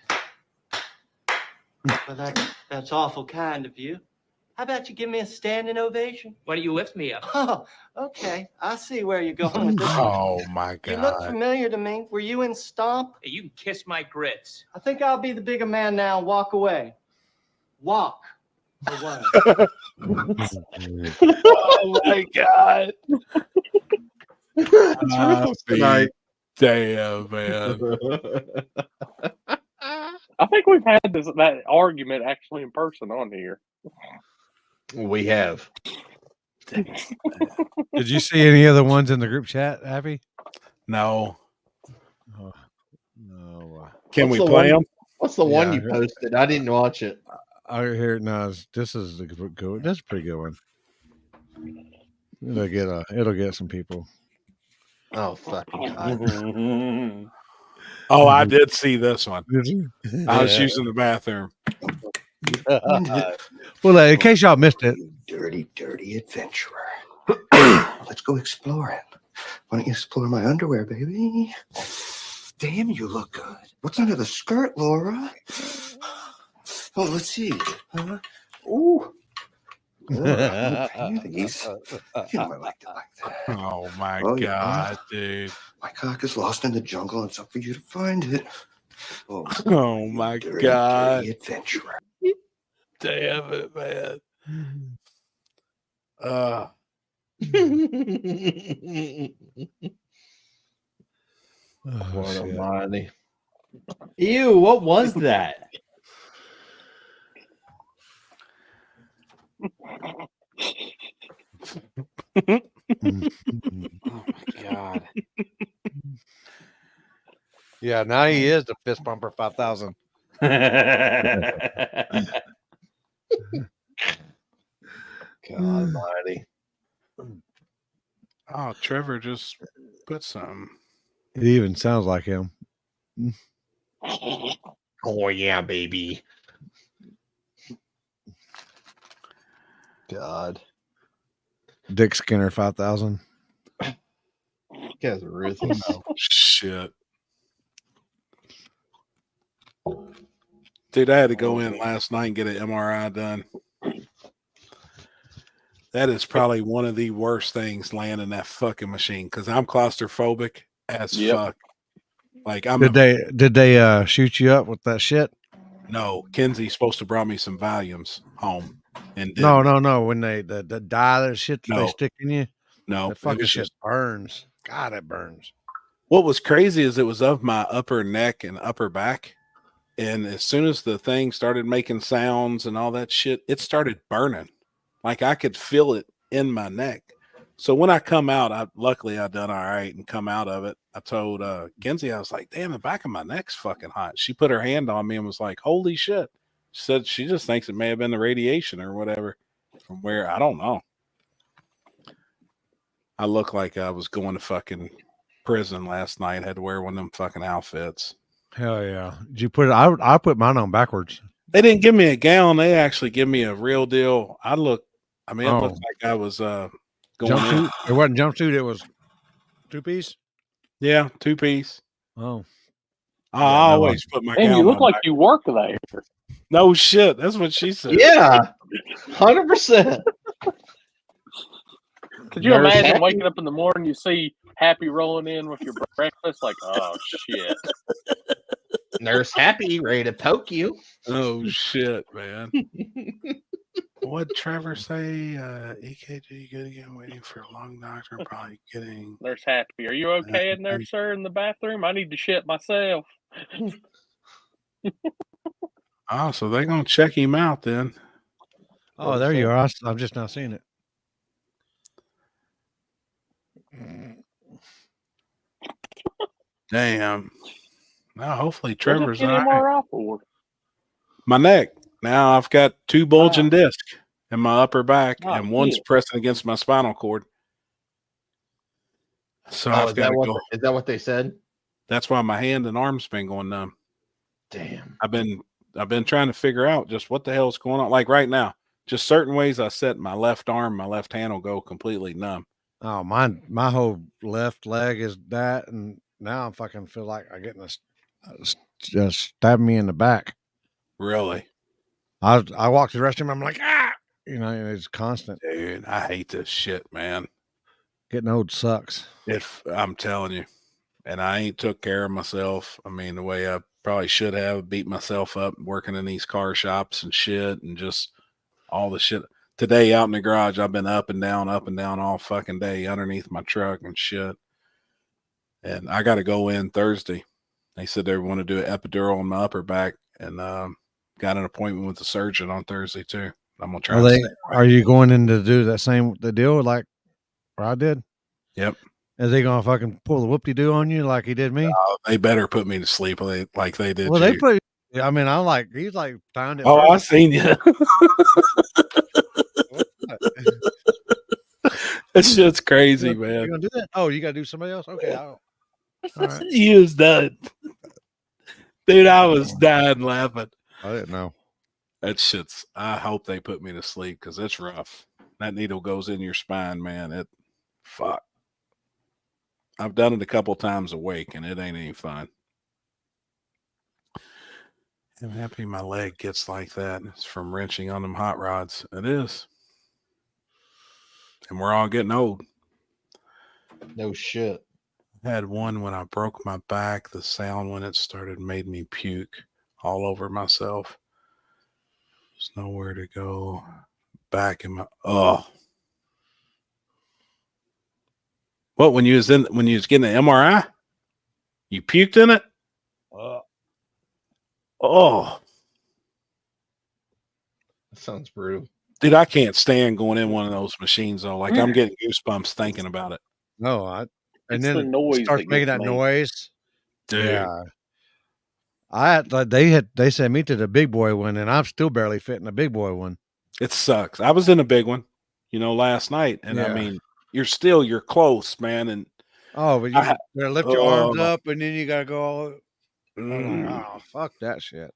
Well, that's awful kind of you. How about you give me a standing ovation? Why don't you lift me up? Oh, okay. I see where you're going with this. Oh my You look god. familiar to me. Were you in Stomp? Hey, you can kiss my grits. I think I'll be the bigger man now and walk away. Walk away. Oh my god. That's tonight. Damn, man. I think we've had that argument actually in person on here. We have. Did you see any other ones in the group chat, Happy? No. Oh. No. Can What's we the play one- them? What's the one Yeah, you posted? I didn't watch it. I hear no. This is a good. That's a pretty good one. It'll get some people. Oh fucking god! Oh, I did see this one. Did you? I was using the bathroom. Well, in case y'all missed it, Dirty, dirty adventurer. Let's go exploring. Why don't you explore my underwear, baby? Damn, you look good. What's under the skirt, Laura? Oh, let's see. Ooh. Laura, panties. You know I like it like that. Oh my Oh, yeah. god, dude. My cock is lost in the jungle, and it's up for you to find it. Oh, Oh my dirty, god. dirty adventurer. Damn it, man. Lord almighty. Ew, what was that? Mm. Oh my god. Yeah, now he is the fist bumper 5,000. God almighty. Oh, Trevor just put some. It even sounds like him. Oh yeah, baby. God. Dick Skinner 5,000. You guys are ruthless. Oh, shit. Dude, I had to go in last night and get an MRI done. That is probably one of the worst things laying in that fucking machine because I'm claustrophobic as fuck. Like I'm Did they shoot you up with that shit? no, Kenzie's supposed to brought me some Valiums home. And No, didn't. no. When they the dye that shit that No. they stick in you, No, that it fucking was shit just- burns. God, it burns. What was crazy is it was of my upper neck and upper back. And as soon as the thing started making sounds and all that shit, it started burning. Like I could feel it in my neck. So when I come out, luckily I done all right and come out of it. I told Kenzie, I was like, damn, the back of my neck's fucking hot. She put her hand on me and was like, holy shit. She said she just thinks it may have been the radiation or whatever from where I don't know. I look like I was going to fucking prison last night. Had to wear one of them fucking outfits. Hell yeah. Did you put it? I put mine on backwards. They didn't give me a gown. They actually give me a real deal. It looked Oh. like I was going in. Jumpsuit? It wasn't jumpsuit. It was 2-piece. Yeah, 2-piece. Oh, I always put my Man, gown you look on like back. you work there. No shit. That's what she said. Yeah. 100%. Could you Nurse imagine Happy? waking up in the morning, you see Happy rolling in with your breakfast? Like, oh, shit. Nurse Happy, ready to poke you. Oh shit, man. What'd Trevor say? EKG good again, waiting for a lung doctor, probably getting Nurse Happy, are you okay in there, sir, in the bathroom? I need to shit myself. Oh, so they're gonna check him out then. oh, there you are. I'm just now seeing it. Damn. Now hopefully What'd you Trevor's get all right. MRI for? My neck. Now I've got 2 bulging discs in my upper back, Oh, and one's shit. pressing against my spinal cord. So Oh, I've is got that to what go. is that what they said? That's why my hand and arm's been going numb. Damn. I've been trying to figure out just what the hell's going on. Like right now, just certain ways I set my left arm, my left hand will go completely numb. Oh, my whole left leg is that, and now I fucking feel like I'm getting just stabbing me in the back. Really? I walk to the restroom. I'm like, ah, it's constant. Dude, I hate this shit, man. Getting old sucks. I'm telling you. And I ain't took care of myself. I mean, the way I probably should have, beat myself up working in these car shops and shit and just all the shit. Today out in the garage, I've been up and down all fucking day underneath my truck and shit. And I got to go in Thursday. They said they want to do an epidural on my upper back, and got an appointment with the surgeon on Thursday too. I'm gonna try. Are you going in to do the deal like I did? Yep. Is he gonna fucking pull the whoop-de-doo on you like he did me? They better put me to sleep like they did. Well, they you. put. I mean, I'm like, he's like timed it. Oh, I perfect. seen you. That shit's crazy, You man. gonna do that? Oh, you gotta do somebody else? Okay. All right. He was done. Dude, I was dying laughing. I didn't know. That shit's. I hope they put me to sleep because it's rough. That needle goes in your spine, man. Fuck. I've done it a couple times awake, and it ain't any fun. I'm happy my leg gets like that. It's from wrenching on them hot rods. It is. And we're all getting old. No shit. I had one when I broke my back. The sound when it started made me puke all over myself. There's nowhere to go. Back in my What, when you was getting the MRI? You puked in it? Oh. That sounds brutal. Dude, I can't stand going in one of those machines though. Like I'm getting goosebumps thinking about it. No, and It's then the noise it starts that making gets that me. noise. Dude. Yeah. They sent me to the big boy one, and I'm still barely fitting the big boy one. It sucks. I was in a big one, last night, and I Yeah. mean, you're close, man, and Oh, but you gotta lift your arms Oh. up, and then you gotta go all. I'm like, oh, fuck that shit.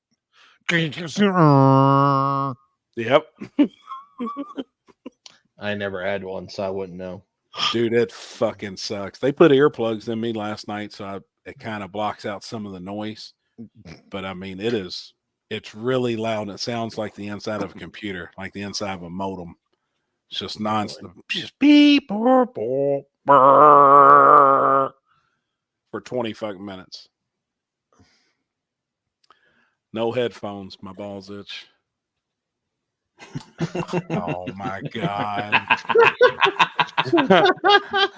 Yep. I never had one, so I wouldn't know. Dude, it fucking sucks. They put earplugs in me last night, so it kind of blocks out some of the noise. But I mean, it's really loud. And it sounds like the inside of a computer, like the inside of a modem. It's just nonstop. Just beep, burp, burp, burp, for 20 fucking minutes. No headphones. My balls itch. Oh my god.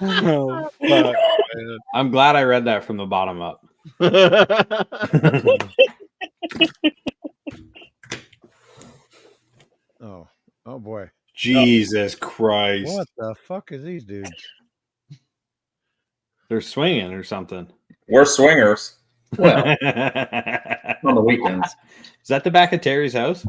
Oh, fuck, man. I'm glad I read that from the bottom up. Oh boy. Jesus Christ. What the fuck is these dudes? They're swinging or something. We're swingers. Well, on the weekends. Is that the back of Terry's house?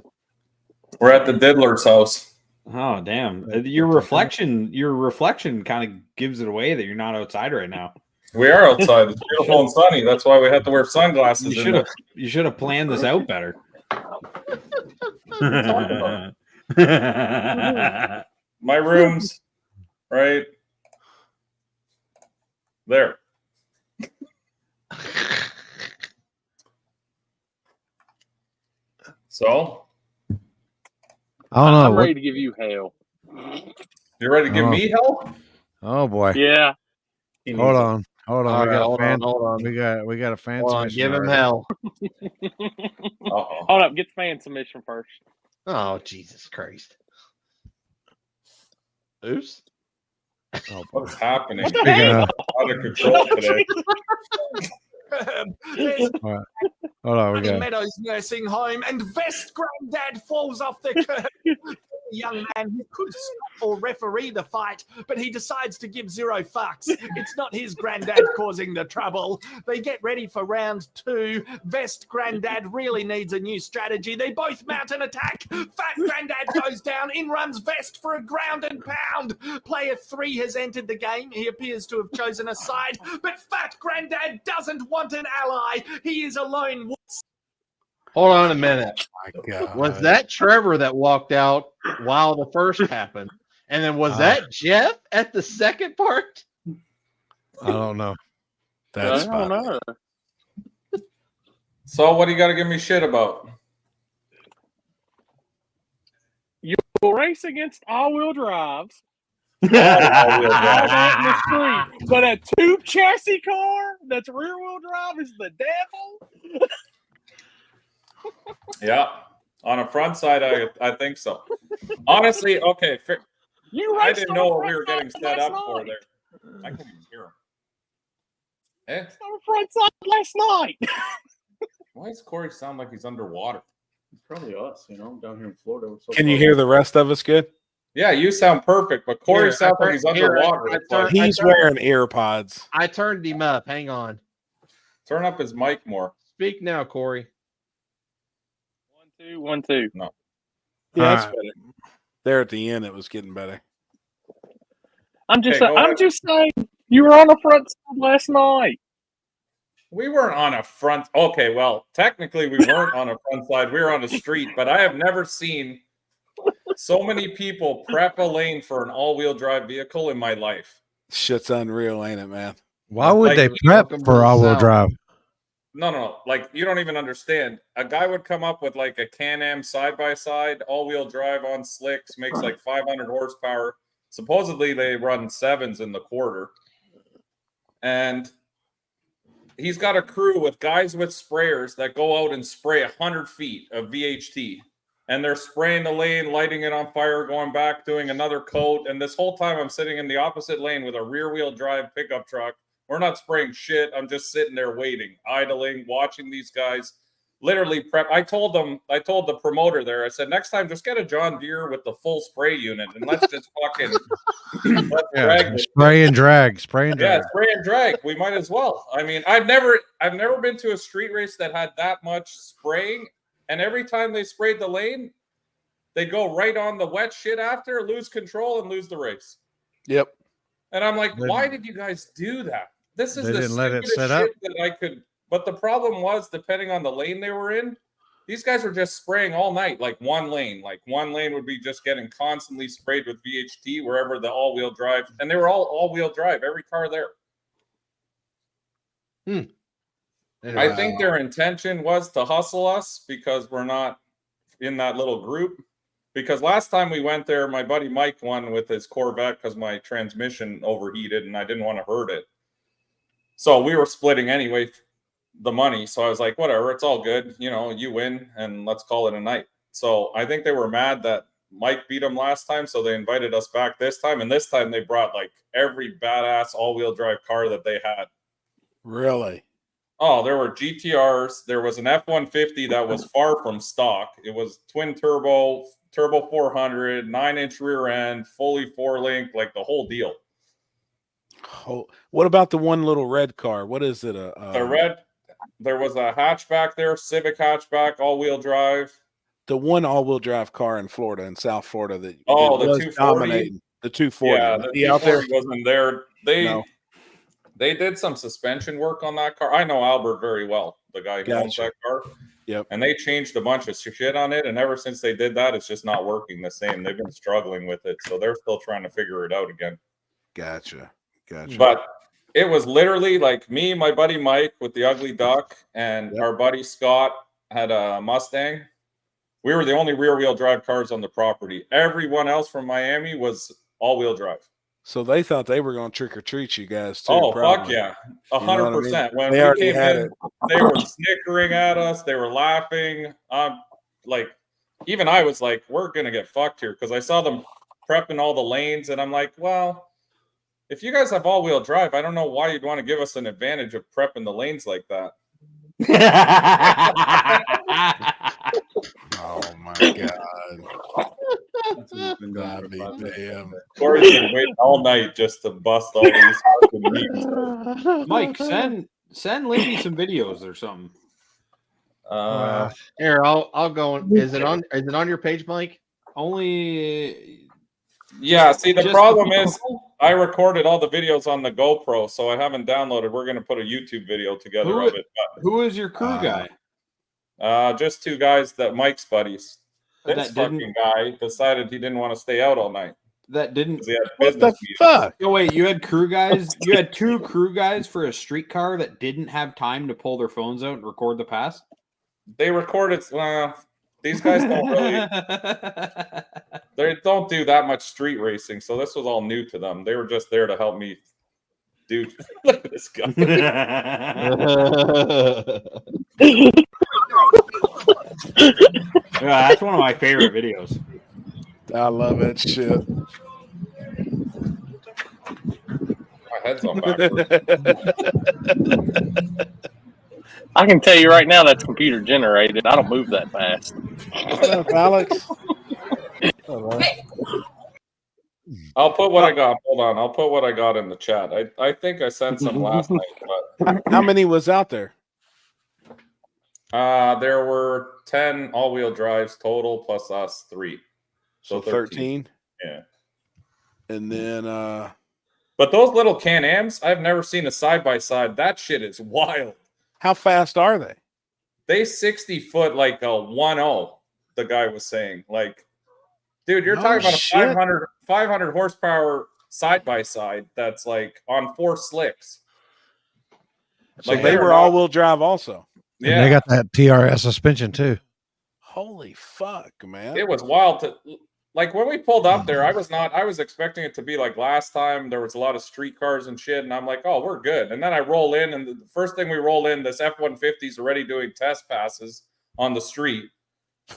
We're at the Diddler's house. Oh, damn. Your reflection kind of gives it away that you're not outside right now. We are outside. It's beautiful and sunny. That's why we have to wear sunglasses. You should have planned this out better. My room's right there. So I don't know. I'm ready to give you hell. You're ready to give me hell? Oh boy. Yeah. Hold on. Hold on. All We right, got hold a fan. on, hold on. We got a fan. Hold on, submission give him already. hell. Hold up, get the fan submission first. Oh, Jesus Christ. Oops. Oh, what's happening? What the hell? Out of control today. All right. Hold on. We got. Meadows nursing home, and Vest Granddad falls off the curb. Young man who could stop or referee the fight, but he decides to give zero fucks. It's not his granddad causing the trouble. They get ready for round 2. Vest Granddad really needs a new strategy. They both mount an attack. Fat Granddad goes down. In runs Vest for a ground and pound. Player 3 has entered the game. He appears to have chosen a side, but Fat Granddad doesn't want an ally. He is alone. Hold on a minute. My God. Was that Trevor that walked out while the first happened? And then was that Jeff at the second part? I don't know. That's I don't know. So what do you got to give me shit about? You'll race against all-wheel drives. All-wheel drive. Out in the street. But a tube chassis car that's rear-wheel drive is the devil. Yeah, on a front side, I think so. Honestly, okay. I raced didn't on know the what we front were getting side set last up for night. there. I couldn't even hear him. Eh? On the front side last night. Why does Corey sound like he's underwater? It's probably us, down here in Florida. We're so Can you close. hear the rest of us good? Yeah, you sound perfect, but Corey Here, sounds like he's underwater. It's like- He's wearing earpods. I turned him up. Hang on. Turn up his mic more. Speak now, Corey. 1 2 1 2. No. Yeah, that's Alright. better. There at the end, it was getting better. I'm just Okay, go I'm ahead. just saying you were on the front side last night. We weren't on a front. Okay, well, technically we weren't on a front side. We were on a street, but I have never seen so many people prep a lane for an all-wheel drive vehicle in my life. Shit's unreal, ain't it, man? Why would Like, they prep welcome to for the all-wheel South. drive? No. Like, you don't even understand. A guy would come up with like a Can-Am side-by-side, all-wheel drive on slicks, makes like 500 horsepower. Supposedly they run 7s in the quarter. And he's got a crew with guys with sprayers that go out and spray 100 feet of VHT. And they're spraying the lane, lighting it on fire, going back, doing another coat. And this whole time I'm sitting in the opposite lane with a rear-wheel drive pickup truck. We're not spraying shit. I'm just sitting there waiting, idling, watching these guys literally prep. I told the promoter there, I said, next time just get a John Deere with the full spray unit and let's just fucking let's drag this. Spray and drag. Spray and Yeah, drag. spray and drag. We might as well. I mean, I've never been to a street race that had that much spraying, and every time they sprayed the lane, they go right on the wet shit after, lose control, and lose the race. Yep. And I'm like, They- why did you guys do that? This is They the didn't let it stupidest set up? shit that I could. But the problem was, depending on the lane they were in, these guys were just spraying all night, like one lane. Like one lane would be just getting constantly sprayed with VHT wherever the all-wheel drive, and they were all all-wheel drive, every car there. I think their intention was to hustle us because we're not in that little group. Because last time we went there, my buddy Mike won with his Corvette because my transmission overheated and I didn't want to hurt it. So we were splitting anyway the money. So I was like, whatever, it's all good. You know, you win and let's call it a night. So I think they were mad that Mike beat them last time. So they invited us back this time. And this time they brought like every badass all-wheel drive car that they had. Really? Oh, there were GTRs. There was an F-150 that was far from stock. It was twin turbo 400, 9-inch rear end, fully 4-link, like the whole deal. Oh, what about the one little red car? What is it? The red, there was a hatchback there, Civic hatchback, all-wheel drive. The one all-wheel drive car in Florida, in South Florida, that Oh, that the was 240? dominating. The 240. Yeah, Was the he out there? 240 wasn't there. They did some suspension work on that car. I know Albert very well, the guy who owns Gotcha. that car. Yep. And they changed a bunch of shit on it. And ever since they did that, it's just not working the same. They've been struggling with it. So they're still trying to figure it out again. Gotcha. But it was literally like me, my buddy Mike with the ugly duck, and our buddy Scott had a Mustang. We were the only rear-wheel drive cars on the property. Everyone else from Miami was all-wheel drive. So they thought they were going to trick or treat you guys too. Oh, fuck probably. yeah. You know what I mean? 100%. When They we already came had in, it. they were snickering at us. They were laughing. Like, even I was like, we're going to get fucked here because I saw them prepping all the lanes. And I'm like, well, if you guys have all-wheel drive, I don't know why you'd want to give us an advantage of prepping the lanes like that. Oh my god! God be damn. Corey's been waiting all night just to bust all these fucking memes. Mike, send Lindy some videos or something. Here, I'll go. Is it on your page, Mike? Only. Yeah, see, the Just problem the is I recorded all the videos on the GoPro, so I haven't downloaded. We're going to put a YouTube video together Who- of it. Who is your crew guy? Just two guys that Mike's buddies. This That didn't- fucking guy decided he didn't want to stay out all night. That didn't. 'Cause he had business meetings. Oh wait, you had crew guys. You had two crew guys for a street car that didn't have time to pull their phones out and record the pass. They recorded. These guys don't really. They don't do that much street racing, so this was all new to them. They were just there to help me. Dude, look at this guy. Yeah, that's one of my favorite videos. I love that shit. My head's on backwards. I can tell you right now that's computer generated. I don't move that fast. What up, Alex? Hello. I'll put what I got. Hold on. I'll put what I got in the chat. I think I sent some last night, but How many was out there? there were 10 all-wheel drives total plus us 3. So 13. Yeah. And then but those little Can-Ams, I've never seen a side-by-side. That shit is wild. how fast are they? They 60 foot like a 1.0, the guy was saying. Like, dude, you're No talking about a shit. 500 horsepower side-by-side that's like on 4 slicks. So Like, they they're were not- all-wheel drive also. And they got that TRS suspension too. Holy fuck, man! It was wild to like when we pulled up there. I was expecting it to be like last time. There was a lot of street cars and shit, and I'm like, oh, we're good. And then I roll in, and the first thing we roll in, this F-150 is already doing test passes on the street,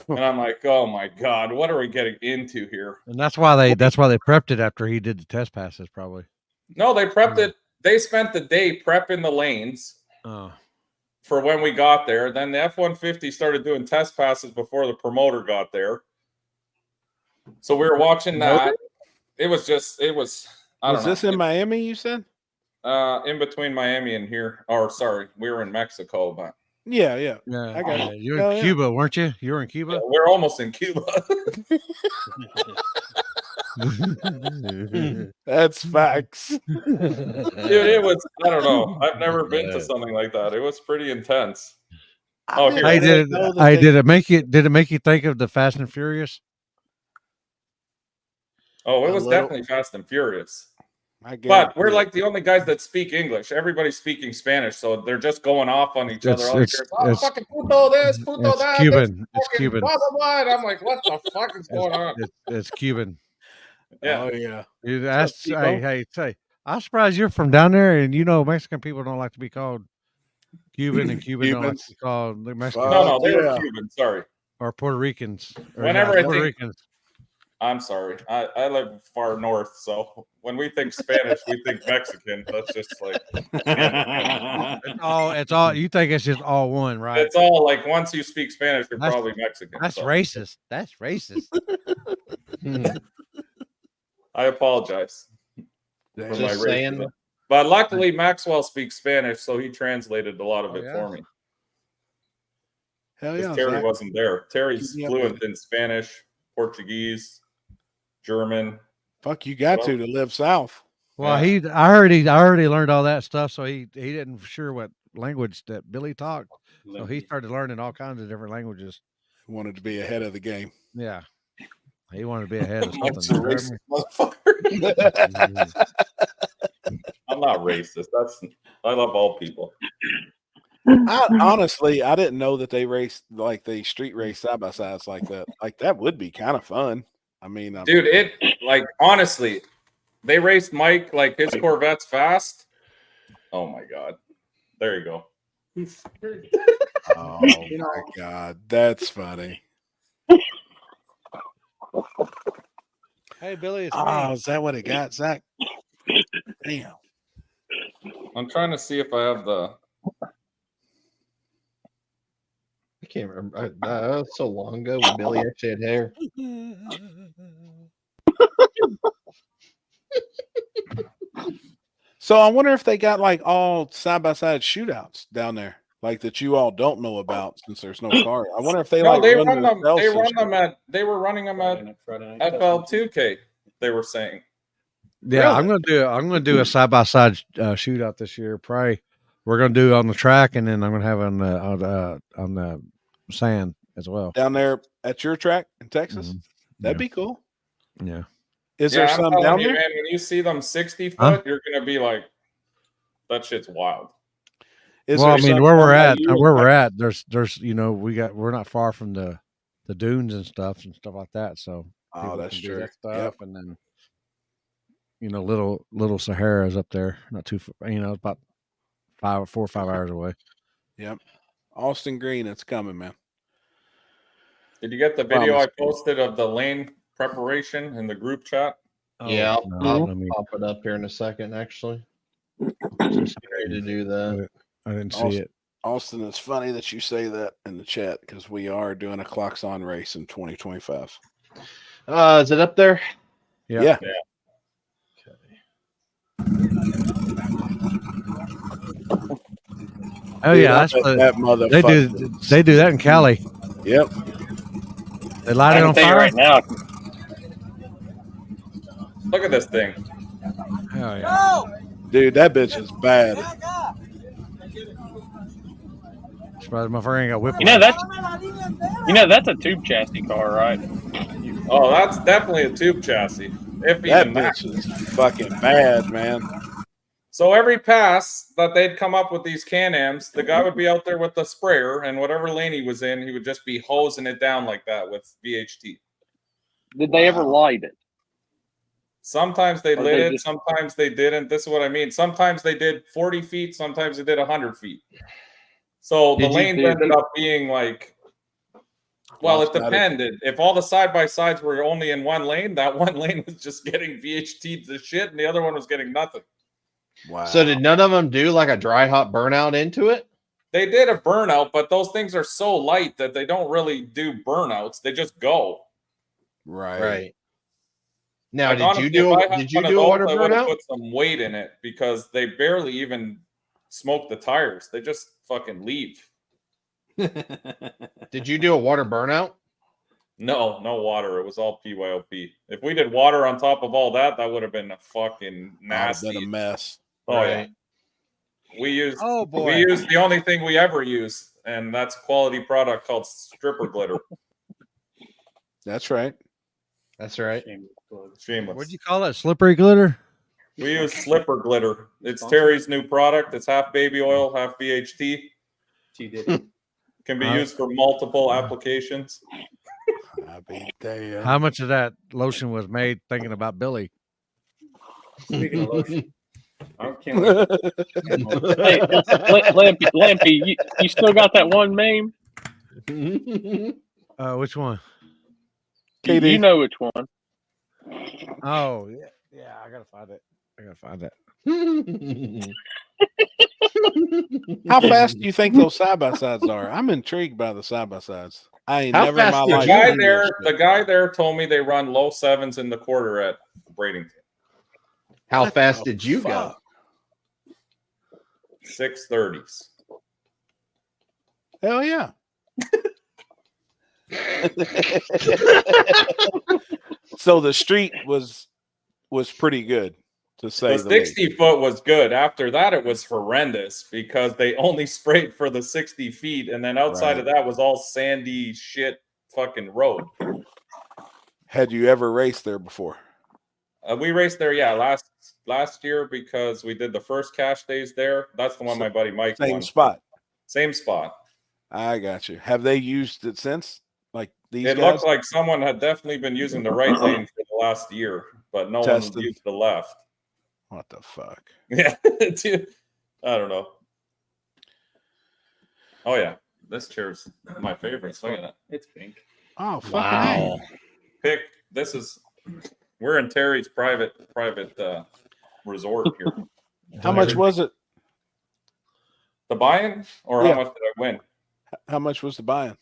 and I'm like, oh my god, what are we getting into here? And that's why they prepped it after he did the test passes, probably. No, they prepped it. They spent the day prepping the lanes. Oh. For when we got there. Then the F-150 started doing test passes before the promoter got there. So we were watching that. It was I don't Was know. this in Miami, you said? In between Miami and here. Or sorry, we were in Mexico, but Yeah. Yeah, I got it. you were Hell in yeah. Cuba, weren't you? You were in Cuba. we're almost in Cuba. That's facts. Dude, it was, I don't know. I've never been to something like that. It was pretty intense. Oh, here. Hey, did it make you think of the Fast and Furious? Oh, it A was little. definitely Fast and Furious. But But we're like the only guys that speak English. Everybody's speaking Spanish, so they're just going off on each other. All It's- the oh, it's- fucking puto this, puto it's that. Cuban. this It's fucking Cuban. Blah, blah, blah. And I'm like, what the fuck is going on? It's Cuban. Yeah. Oh yeah. Dude, What's that's up, hey, say. I'm surprised you're from down there, and you know Mexican people don't like to be called Cuban, and Cuban don't like to be called Mexican. No, they were Cuban. Sorry. Or Puerto Ricans. Or, Whenever yeah, I Puerto think- Ricans. I'm sorry. I live far north, so when we think Spanish, we think Mexican. That's just like It's all. You think it's just all one, right? it's all like once you speak Spanish, you're That's- probably Mexican. That's so. racist. That's racist. I apologize for Just my saying. racism. But luckily, Maxwell speaks Spanish, so he translated a lot of it yeah. for me. Hell Because yeah. Terry Zach. wasn't there. Terry's Keep me fluent updated. in Spanish, Portuguese, German. Fuck, you got to live south. Well, I heard he already learned all that stuff, so he didn't sure what language that Billy talked. So he started learning all kinds of different languages. Wanted to be ahead of the game. Yeah, he wanted to be ahead of That's something. a racist motherfucker. I'm not racist. I love all people. Honestly, I didn't know that they raced like they street race side by sides like that. Like that would be kind of fun. I mean, Dude, it like honestly, they raced Mike like his Corvette's fast. Oh my god. There you go. oh my god, that's funny. Hey, Billy, it's Oh, me. is that what it got, Zach? Damn. I'm trying to see if I have the I can't remember. That was so long ago when Billy actually had hair. So I wonder if they got like all side by side shootouts down there, like that you all don't know about since there's no car. I wonder if they No, like they run run them. themselves They and run shit. them at. They were running them at FL2K. They were saying. Yeah, I'm gonna do a side by side shootout this year. Probably we're gonna do on the track, and then I'm gonna have on the sand as well. down there at your track in Texas. That'd Yeah. be cool. Yeah. Is Yeah, there I'm some telling down you, there? man, when you see them 60 foot, Huh? you're gonna be like, that shit's wild. Is Well, there I mean, some where down we're by at, you? there's we're not far from the dunes and stuff like that. So Oh, people that's can do true. that stuff, and then little Sahara's up there, not too far, about 4 or 5 hours away. Yep. Austin Green, it's coming, man. Did you get the video Promise. I posted of the lane preparation in the group chat? Yeah, I'll I mean, pop it up here in a second, actually. Just ready to do that. I didn't see Austin, it. Austin, it's funny that you say that in the chat because we are doing a clocks on race in 2025. Is it up there? Yeah. Yeah. Oh Dude, yeah, I that's bet what that they do. motherfucker. They do that in Cali. Yep. They light I it can on tell you fire. right now. Look at this thing. Hell yeah. Dude, that bitch is bad. Surprised my friend ain't got whiplash. You know that's a tube chassis car, right? Oh, that's definitely a tube chassis. If That even that. bitch is fucking bad, man. So every pass that they'd come up with these Can-Ams, the guy would be out there with the sprayer, and whatever lane he was in, he would just be hosing it down like that with VHT. Did they ever light it? Sometimes they Or lit they it, just- sometimes they didn't. This is what I mean. Sometimes they did 40 feet, sometimes they did 100 feet. So the Did you- lanes ended up being like, well, it depended. If all the side-by-sides were only in one lane, that one lane was just getting VHT to shit, and the other one was getting nothing. Wow. So did none of them do like a dry hot burnout into it? They did a burnout, but those things are so light that they don't really do burnouts. They just go. Right. Now, Like, did honestly, you do if I a, had did you one of do a those, water I would have burnout? put some weight in it because they barely even smoke the tires. They just fucking leave. Did you do a water burnout? No water. It was all PYOP. If we did water on top of all that, that would have been a fucking nasty. Been a mess. Oh yeah. Right. We used Oh, boy. we used the only thing we ever use, and that's a quality product called stripper glitter. That's right. That's right. Shameless. What'd you call that? Slippery glitter? We use slipper glitter. It's Terry's new product. It's half baby oil, half VHT. Can be used for multiple applications. I be damn. How much of that lotion was made thinking about Billy? Speaking of lotion, I can't. Hey, Lampy, you still got that one meme? Which one? You know which one. Oh yeah. I gotta find it. How fast do you think those side by sides are? I'm intrigued by the side by sides. I ain't never in my The life. guy seen there, this the shit. guy there told me they run low sevens in the quarter at Bradenton. How fast did you go? 630s. Hell yeah. So the street was pretty good, to say The the least. 60 foot was good. After that, it was horrendous because they only sprayed for the 60 feet, and then outside of that was all sandy shit fucking road. Had you ever raced there before? We raced there, yeah, last year because we did the first cash days there. That's the one my buddy Mike Same won. spot. Same spot. I got you. Have they used it since? Like these It guys? looked like someone had definitely been using the right lane for the last year, but no Tested. one used the left. What the fuck? Yeah, dude, I don't know. Oh yeah, this chair's my favorite. Look at that. It's pink. Oh, fucking Wow. Pick. This is. We're in Terry's private resort here. How much was it? The buy-in, or Yeah. how much did I win? How much was the buy-in?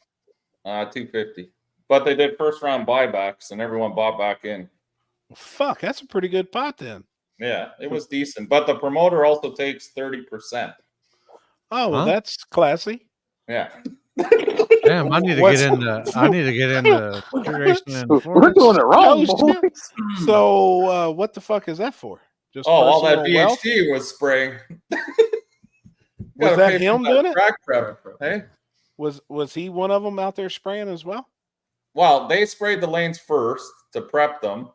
$250. But they did first round buybacks, and everyone bought back in. Well, fuck, that's a pretty good pot then. Yeah, it was decent. But the promoter also takes 30%. Oh, well, Huh? that's classy. Yeah. Damn, I need to What's- get into racing and We're doing it wrong, Oh, shit. boys. So, what the fuck is that for? Just Oh, all that personal wealth? VHT was spraying. Was Gotta that pay for him doing it? Track prep. Hey? Was he one of them out there spraying as well? Well, they sprayed the lanes first to prep them.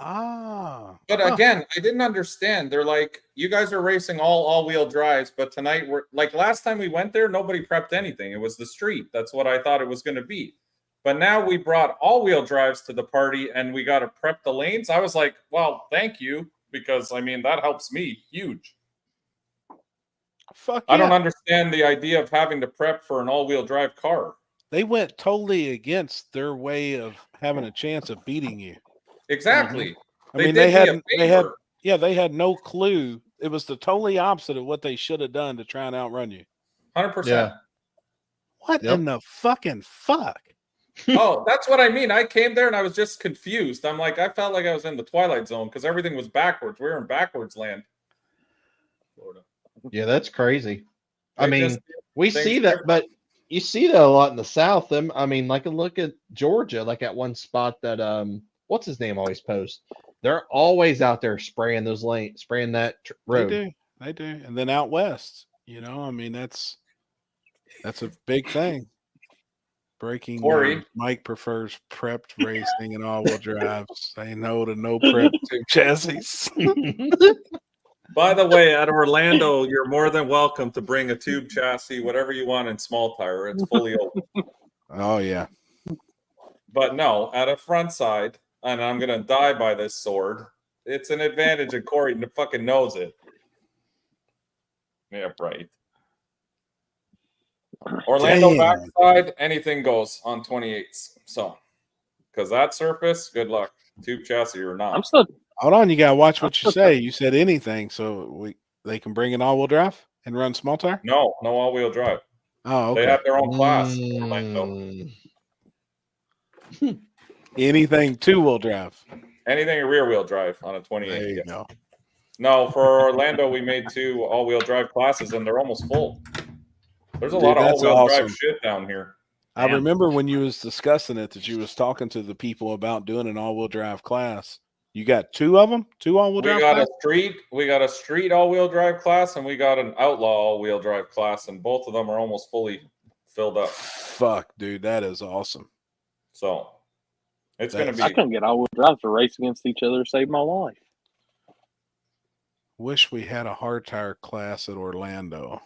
Ah. But Huh. again, I didn't understand. They're like, you guys are racing all-wheel drives, but tonight we're like last time we went there, nobody prepped anything. It was the street. That's what I thought it was going to be. But now we brought all-wheel drives to the party and we got to prep the lanes. I was like, well, thank you, because I mean that helps me huge. Fuck I don't yeah. understand the idea of having to prep for an all-wheel drive car. They went totally against their way of having a chance of beating you. Exactly. I mean, they had no clue. It was the totally opposite of what they should have done to try and outrun you. 100%. Yeah. What Yep. in the fucking fuck? Oh, that's what I mean. I came there and I was just confused. I'm like, I felt like I was in the Twilight Zone because everything was backwards. We were in backwards land. Florida. Yeah, that's crazy. I They mean, just do we things see that, different. but you see that a lot in the South. I mean, like look at Georgia, like at one spot that what's his name always posts. They're always out there spraying those lanes, spraying that road. They do. And then out west, I mean, that's a big thing. Breaking Corey. news. Mike prefers prepped racing and all-wheel drive. Say no to no prep tube chassis. By the way, at Orlando, you're more than welcome to bring a tube chassis, whatever you want in small tire. It's fully open. Oh yeah. But no, at a front side, and I'm gonna die by this sword. It's an advantage, and Corey fucking knows it. Yeah, right. Orlando Damn. backside, anything goes on 28s. So, because that surface, good luck. Tube chassis or not. I'm still. Hold on, you gotta watch what you say. You said anything, so they can bring an all-wheel drive and run small tire. No all-wheel drive. Oh, okay. They have their own class. Orlando. Anything two-wheel drive. Anything rear-wheel drive on a 28. There you yes. go. No, for Orlando, we made 2 all-wheel drive classes, and they're almost full. There's a lot of that's all-wheel drive awesome. shit down here. I remember when you was discussing it that you was talking to the people about doing an all-wheel drive class. You got 2 of them, 2 all-wheel drive. We got a street all-wheel drive class, and we got an outlaw all-wheel drive class, and both of them are almost fully filled up. Fuck, dude, that is awesome. So it's going to be. I couldn't get all-wheel drive to race against each other to save my life. Wish we had a hard tire class at Orlando.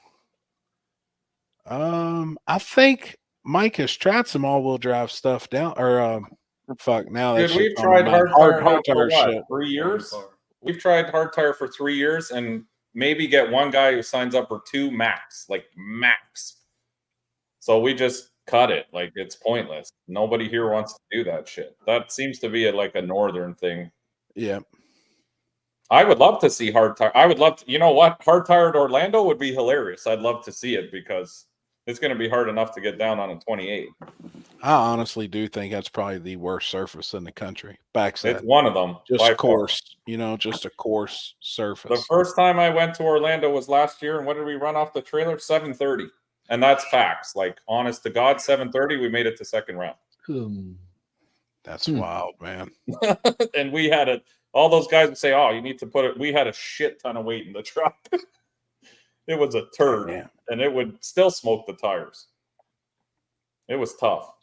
I think Mike has tried some all-wheel drive stuff down, or fuck now. Dude, That we've shit's on tried my hard mind. tire for what, shit. 3 years. We've tried hard tire for 3 years, and maybe get one guy who signs up for 2 max, like max. So we just cut it. Like it's pointless. Nobody here wants to do that shit. That seems to be like a northern thing. Yeah. I would love to see hard tire. I would love to, you know what? Hard tire at Orlando would be hilarious. I'd love to see it because it's going to be hard enough to get down on a 28. I honestly do think that's probably the worst surface in the country. Backside. It's one of them. Just by coarse, just a coarse surface. The first time I went to Orlando was last year, and what did we run off the trailer? 730. And that's facts. Like, honest to God, 730, we made it to second round. That's wild, man. And we had all those guys would say, oh, you need to put it. We had a shit ton of weight in the truck. It was a turd, and it would still smoke the tires. It was tough.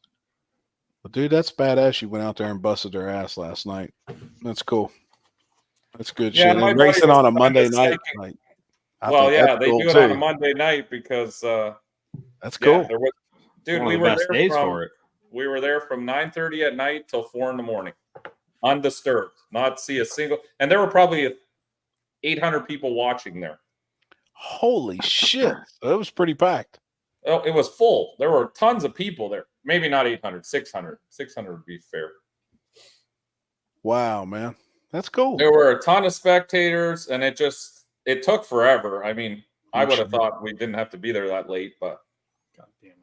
Well, dude, that's badass. You went out there and busted their ass last night. That's cool. That's good Yeah, shit. my And buddy racing was on a kinda Monday night. psychic. Like, I Well, think yeah, that's they cool do it on a too. Monday night because That's cool. there was, dude, One we of the were best there days from for it. we were there from 9:30 at night till 4 in the morning, undisturbed, not see a single. And there were probably 800 people watching there. Holy shit! That was pretty packed. Oh, it was full. There were tons of people there. Maybe not 800, 600. 600 would be fair. Wow, man, that's cool. There were a ton of spectators, and it took forever. I mean, I would have thought we didn't have to be there that late, but God damn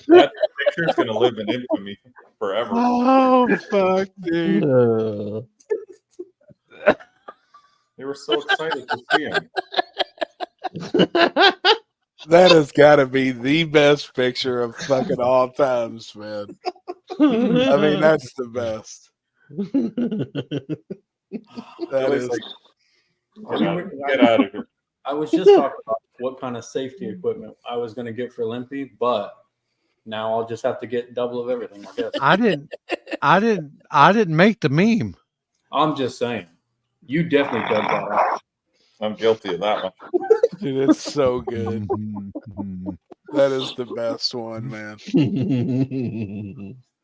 that picture's gonna live in infamy forever. Oh fuck, dude. They were so excited to see him. That has got to be the best picture of fucking all times, man. I mean, that's the best. That is. Get out of here. I was just talking about what kind of safety equipment I was going to get for Limpy, but now I'll just have to get double of everything, I guess. I didn't make the meme. I'm just saying. You definitely dug that out. I'm guilty of that one. Dude, it's so good. That is the best one, man.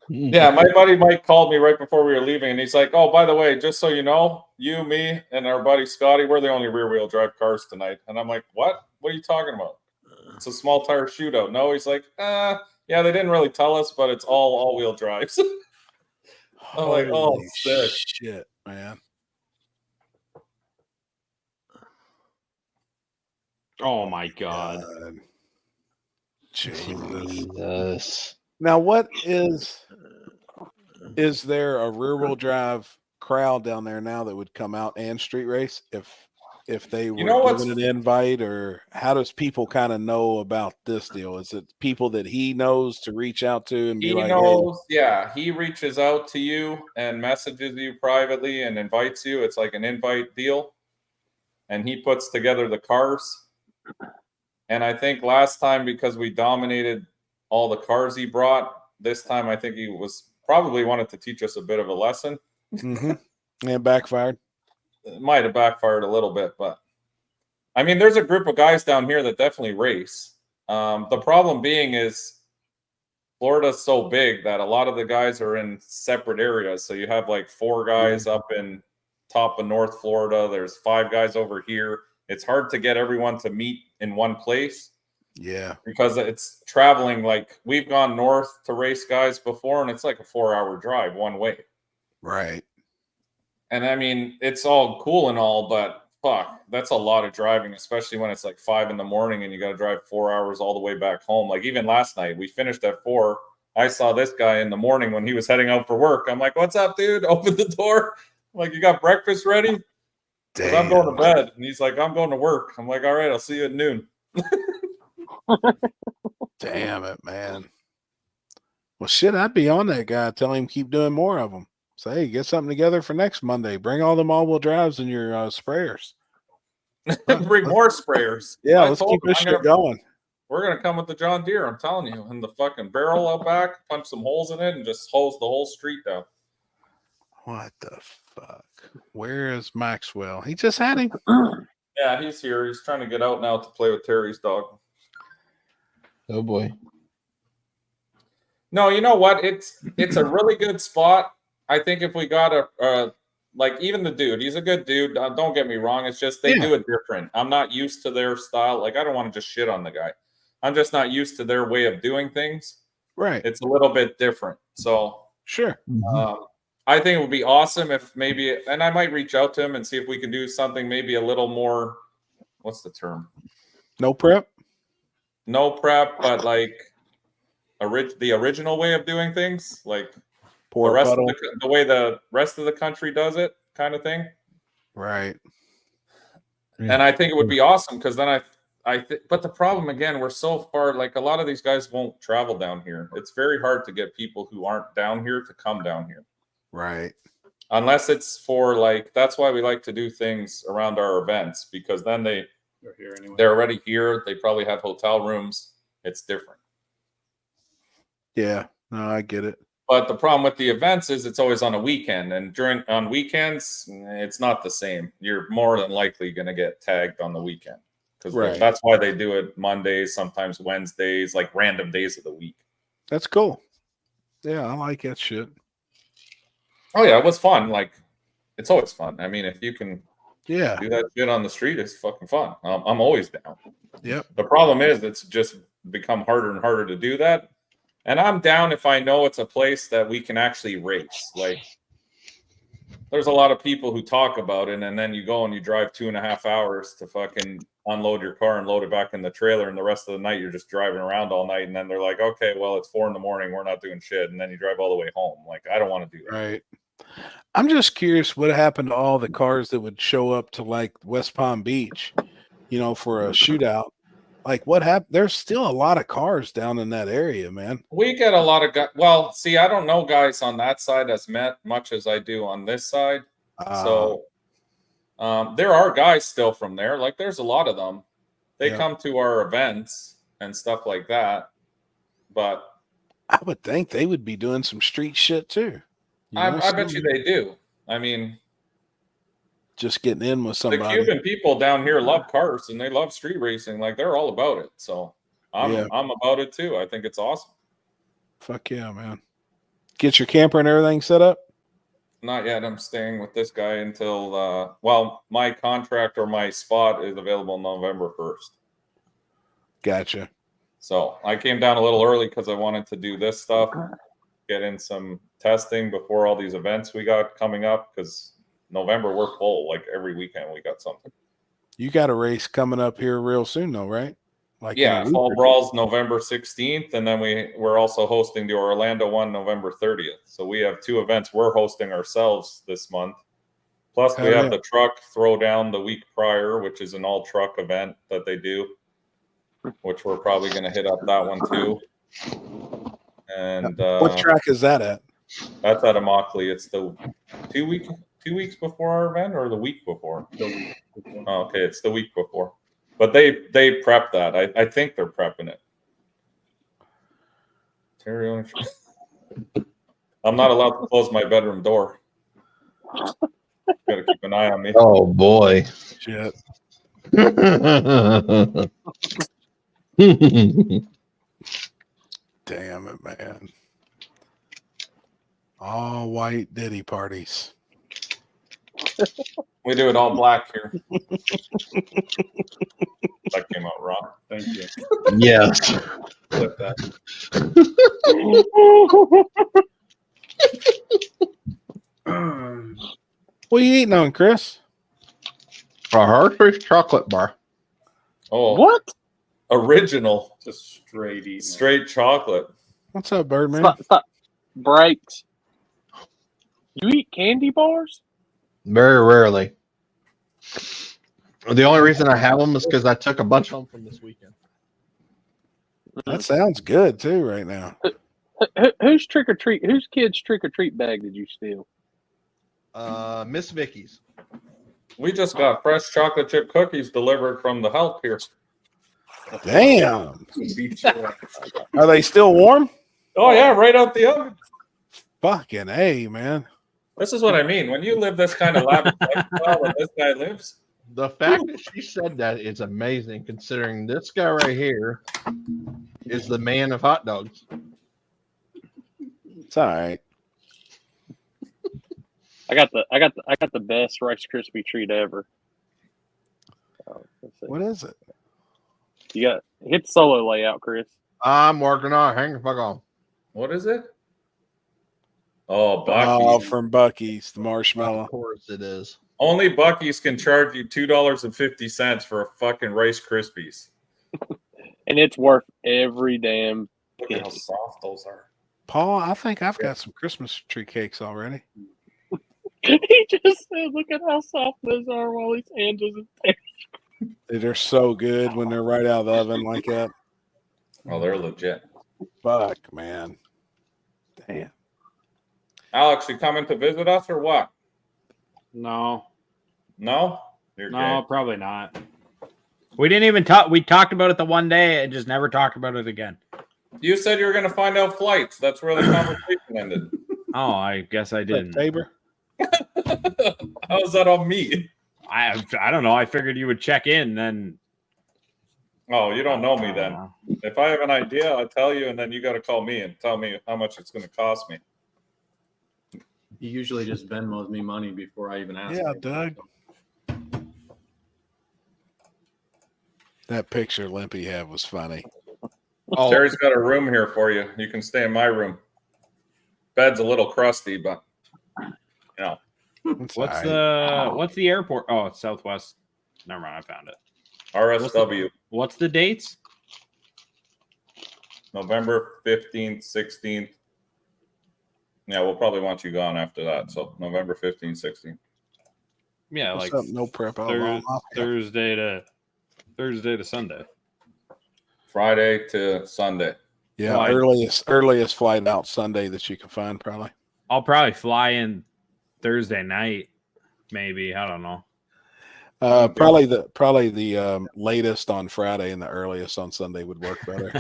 Yeah, my buddy Mike called me right before we were leaving, and he's like, "Oh, by the way, just so you know, you, me, and our buddy Scotty, we're the only rear-wheel drive cars tonight." And I'm like, "What? What are you talking about? It's a small tire shootout." No, he's like, yeah, they didn't really tell us, but it's all-wheel drives." I'm like, "Oh, Holy sick." shit, man. Oh my God. Jesus. Now, what is there a rear wheel drive crowd down there now that would come out and street race if they were know what's- given an invite, or how does people kind of know about this deal? Is it people that he knows to reach out to and be He like, knows, yeah, he reaches out to you and messages you privately and invites you. It's like an invite deal. And he puts together the cars. And I think last time, because we dominated all the cars he brought, this time I think he was probably wanted to teach us a bit of a lesson. And backfired. It might have backfired a little bit, but I mean, there's a group of guys down here that definitely race. The problem being is Florida's so big that a lot of the guys are in separate areas. So you have like 4 guys up in top of North Florida. There's 5 guys over here. It's hard to get everyone to meet in one place. Yeah. Because it's traveling. Like, we've gone north to race guys before, and it's like a 4-hour drive one way. Right. And I mean, it's all cool and all, but fuck, that's a lot of driving, especially when it's like 5 a.m. and you got to drive 4 hours all the way back home. Like, even last night, we finished at 4. I saw this guy in the morning when he was heading out for work. I'm like, "What's up, dude?" Open the door. I'm like, "You got breakfast ready?" Because I'm going to bed. And he's like, "I'm going to work." I'm like, "All right, I'll see you at noon." Damn it, man. Well, shit, I'd be on that guy. Tell him keep doing more of them. Say, hey, get something together for next Monday. Bring all them all-wheel drives and your sprayers. Bring more sprayers. Yeah, I let's told keep him, this shit going. We're going to come with the John Deere, I'm telling you. And the fucking barrel out back, punch some holes in it, and just hose the whole street down. What the fuck? Where is Maxwell? He just had him. Yeah, he's here. He's trying to get out now to play with Terry's dog. Oh, boy. No, you know what? It's a really good spot. I think if we got a like, even the dude, he's a good dude. Don't get me wrong. It's just they do it different. I'm not used to their style. Like, I don't want to just shit on the guy. I'm just not used to their way of doing things. Right. It's a little bit different. So sure. I think it would be awesome if maybe, and I might reach out to him and see if we can do something maybe a little more, what's the term? No prep? No prep, but like the original way of doing things, like Pour the rest of puddle. the way the rest of the country does it, kind of thing. Right. And I think it would be awesome because then but the problem again, we're so far, like a lot of these guys won't travel down here. It's very hard to get people who aren't down here to come down here. Right. Unless it's for like, that's why we like to do things around our events, because then they're here anyway. They're already here. They probably have hotel rooms. It's different. Yeah. No, I get it. But the problem with the events is it's always on a weekend, and on weekends, it's not the same. You're more than likely going to get tagged on the weekend because that's why they do it Mondays, sometimes Wednesdays, like random days of the week. That's cool. Yeah, I like that shit. Oh yeah, it was fun. Like, it's always fun. I mean, if you can do that shit on the street, it's fucking fun. I'm always down. Yep. The problem is it's just become harder and harder to do that. And I'm down if I know it's a place that we can actually race. Like, there's a lot of people who talk about it, and then you go and you drive 2.5 hours to fucking unload your car and load it back in the trailer, and the rest of the night you're just driving around all night, and then they're like, okay, well, it's 4 a.m, we're not doing shit, and then you drive all the way home. Like, I don't want to do that. Right. I'm just curious what happened to all the cars that would show up to like West Palm Beach, for a shootout. Like, what happened? There's still a lot of cars down in that area, man. We get a lot of guys. Well, see, I don't know guys on that side as much as I do on this side. So there are guys still from there. Like, there's a lot of them. They come to our events and stuff like that. But I would think they would be doing some street shit too. I bet you they do. I mean, just getting in with somebody. The Cuban people down here love cars and they love street racing. Like, they're all about it. So I'm about it too. I think it's awesome. Fuck yeah, man. Get your camper and everything set up? Not yet. I'm staying with this guy until my contract or my spot is available November 1st. Gotcha. So I came down a little early because I wanted to do this stuff, get in some testing before all these events we got coming up, because November we're full. Like, every weekend we got something. You got a race coming up here real soon, though, right? Like in Yeah, a week Fall or two. Brawls November 16th, and then we're also hosting the Orlando one November 30th. So we have 2 events we're hosting ourselves this month. Plus, we Hell have yeah. the truck throwdown the week prior, which is an all truck event that they do, which we're probably going to hit up that one too. And What track is that at? that's at Immokalee. It's the 2 weeks before our event, or the week before. Oh, okay, it's the week before. But they prep that. I think they're prepping it. Terry, I'm not allowed to close my bedroom door. Gotta keep an eye on me. Oh boy. Shit. Damn it, man. All white Diddy parties. We do it all black here. That came out wrong. Thank you. Yes. Flip that. What are you eating on, Chris? A Hershey's chocolate bar. Oh, What? original, Just straight eating. straight chocolate. What's up, Birdman? Stop. Breaks. You eat candy bars? Very rarely. The only reason I have them is because I took a bunch home from this weekend. That sounds good too right now. Whose trick or treat? Whose kid's trick or treat bag did you steal? Miss Vicky's. We just got fresh chocolate chip cookies delivered from the help here. Damn. Are they still warm? Oh yeah, right out the oven. Fucking A, man. This is what I mean. When you live this kind of lavish lifestyle that this guy lives, The fact that she said that is amazing, considering this guy right here is the man of hot dogs. It's all right. I got the best Rice Krispie treat ever. What is it? You got hit the solo layout, Chris. I'm working on it. Hang the fuck on. what is it? Oh, Oh, Buc-ee's. from Bucky's, the marshmallow. Of course it is. Only Buc-ee's can charge you $2.50 for a fucking Rice Krispies. And it's worth every damn Look at how penny. soft those are. Paul, I think I've got some Christmas tree cakes already. He just said, "Look at how soft those are," while his hand was in there. They're so good when they're right out of the oven like that. Oh, they're legit. Fuck, man. Damn. Alex, you coming to visit us or what? No, No? You're no, gay. probably not. We didn't even talk. We talked about it the one day and just never talked about it again. You said you were going to find out flights. That's where the conversation ended. Oh, I guess I didn't. Tabor? How's that on me? I don't know. I figured you would check in then. Oh, you don't know me then. If I have an idea, I'll tell you, and then you got to call me and tell me how much it's going to cost me. He usually just Venmos me money before I even ask. Yeah, him. Doug. That picture Limpy had was funny. Oh, Terry's got a room here for you. You can stay in my room. Bed's a little crusty, but you know. It's What's all right. what's the airport? Oh, it's Southwest. Never mind, I found it. RSW, What's the dates? November 15th, 16th. Yeah, we'll probably want you gone after that. So November 15th, 16th. Yeah, What's like up, no prep. Thursday to Sunday. Friday to Sunday. Yeah, Flight. earliest flight out Sunday that you can find, probably. I'll probably fly in Thursday night, maybe. I don't know. Probably the latest on Friday and the earliest on Sunday would work better.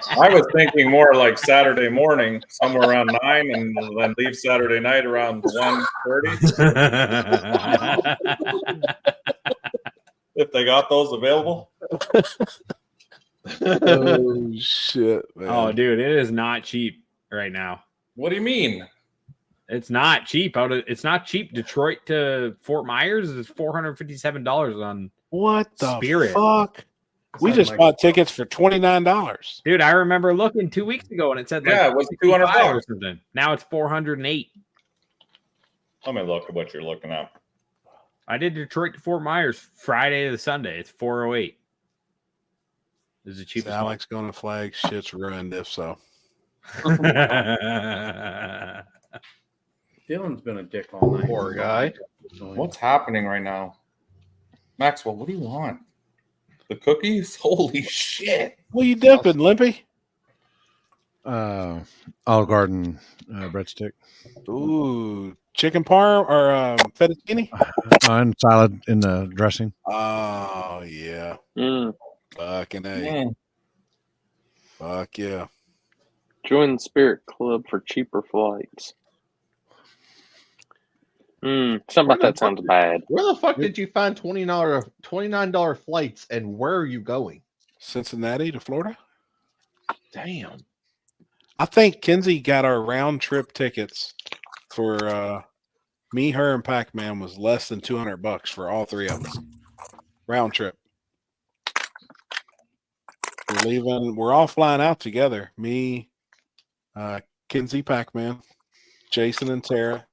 I was thinking more like Saturday morning, somewhere around 9, and then leave Saturday night around 1:30. If they got those available. Oh shit, man. Oh, dude, it is not cheap right now. What do you mean? It's not cheap. It's not cheap. Detroit to Fort Myers is $457 on What the Spirit. fuck? We just bought tickets for $29. Dude, I remember looking 2 weeks ago and it said like Yeah, it was $200 $200 or something. Now it's $408. Let me look at what you're looking at. I did Detroit to Fort Myers Friday to Sunday. It's 408. This is the Is cheapest. Alex going to flag? Shit's ruined if so. Dylan's been a dick all night. Poor guy. What's happening right now? Maxwell, what do you want? The cookies? Holy shit. What are you dipping, Limpy? Olive Garden breadstick. Ooh, chicken parm or fettuccine? And salad in the dressing. Oh, yeah. Fucking A. Fuck yeah. Join the Spirit Club for cheaper flights. Something about that sounds bad. Where the fuck did you find $29 flights, and where are you going? Cincinnati to Florida? Damn. I think Kenzie got our round trip tickets for me, her, and Pac-Man was less than $200 for all three of us. Round trip. We're leaving. We're all flying out together. Me, Kenzie, Pac-Man, Jason, and Tara,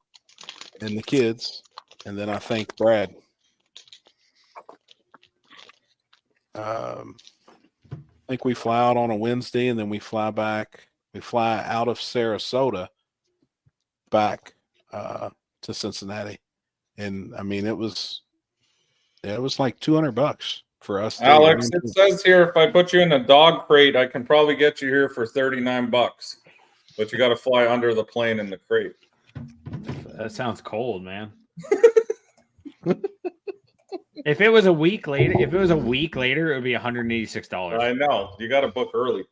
and the kids, and then I think Brad. I think we fly out on a Wednesday, and then we fly back. We fly out of Sarasota back to Cincinnati, and I mean it was like $200 for us. Alex, it says here if I put you in a dog crate, I can probably get you here for $39, but you got to fly under the plane in the crate. That sounds cold, man. If it was a week later, it would be $186. I know. You got to book early.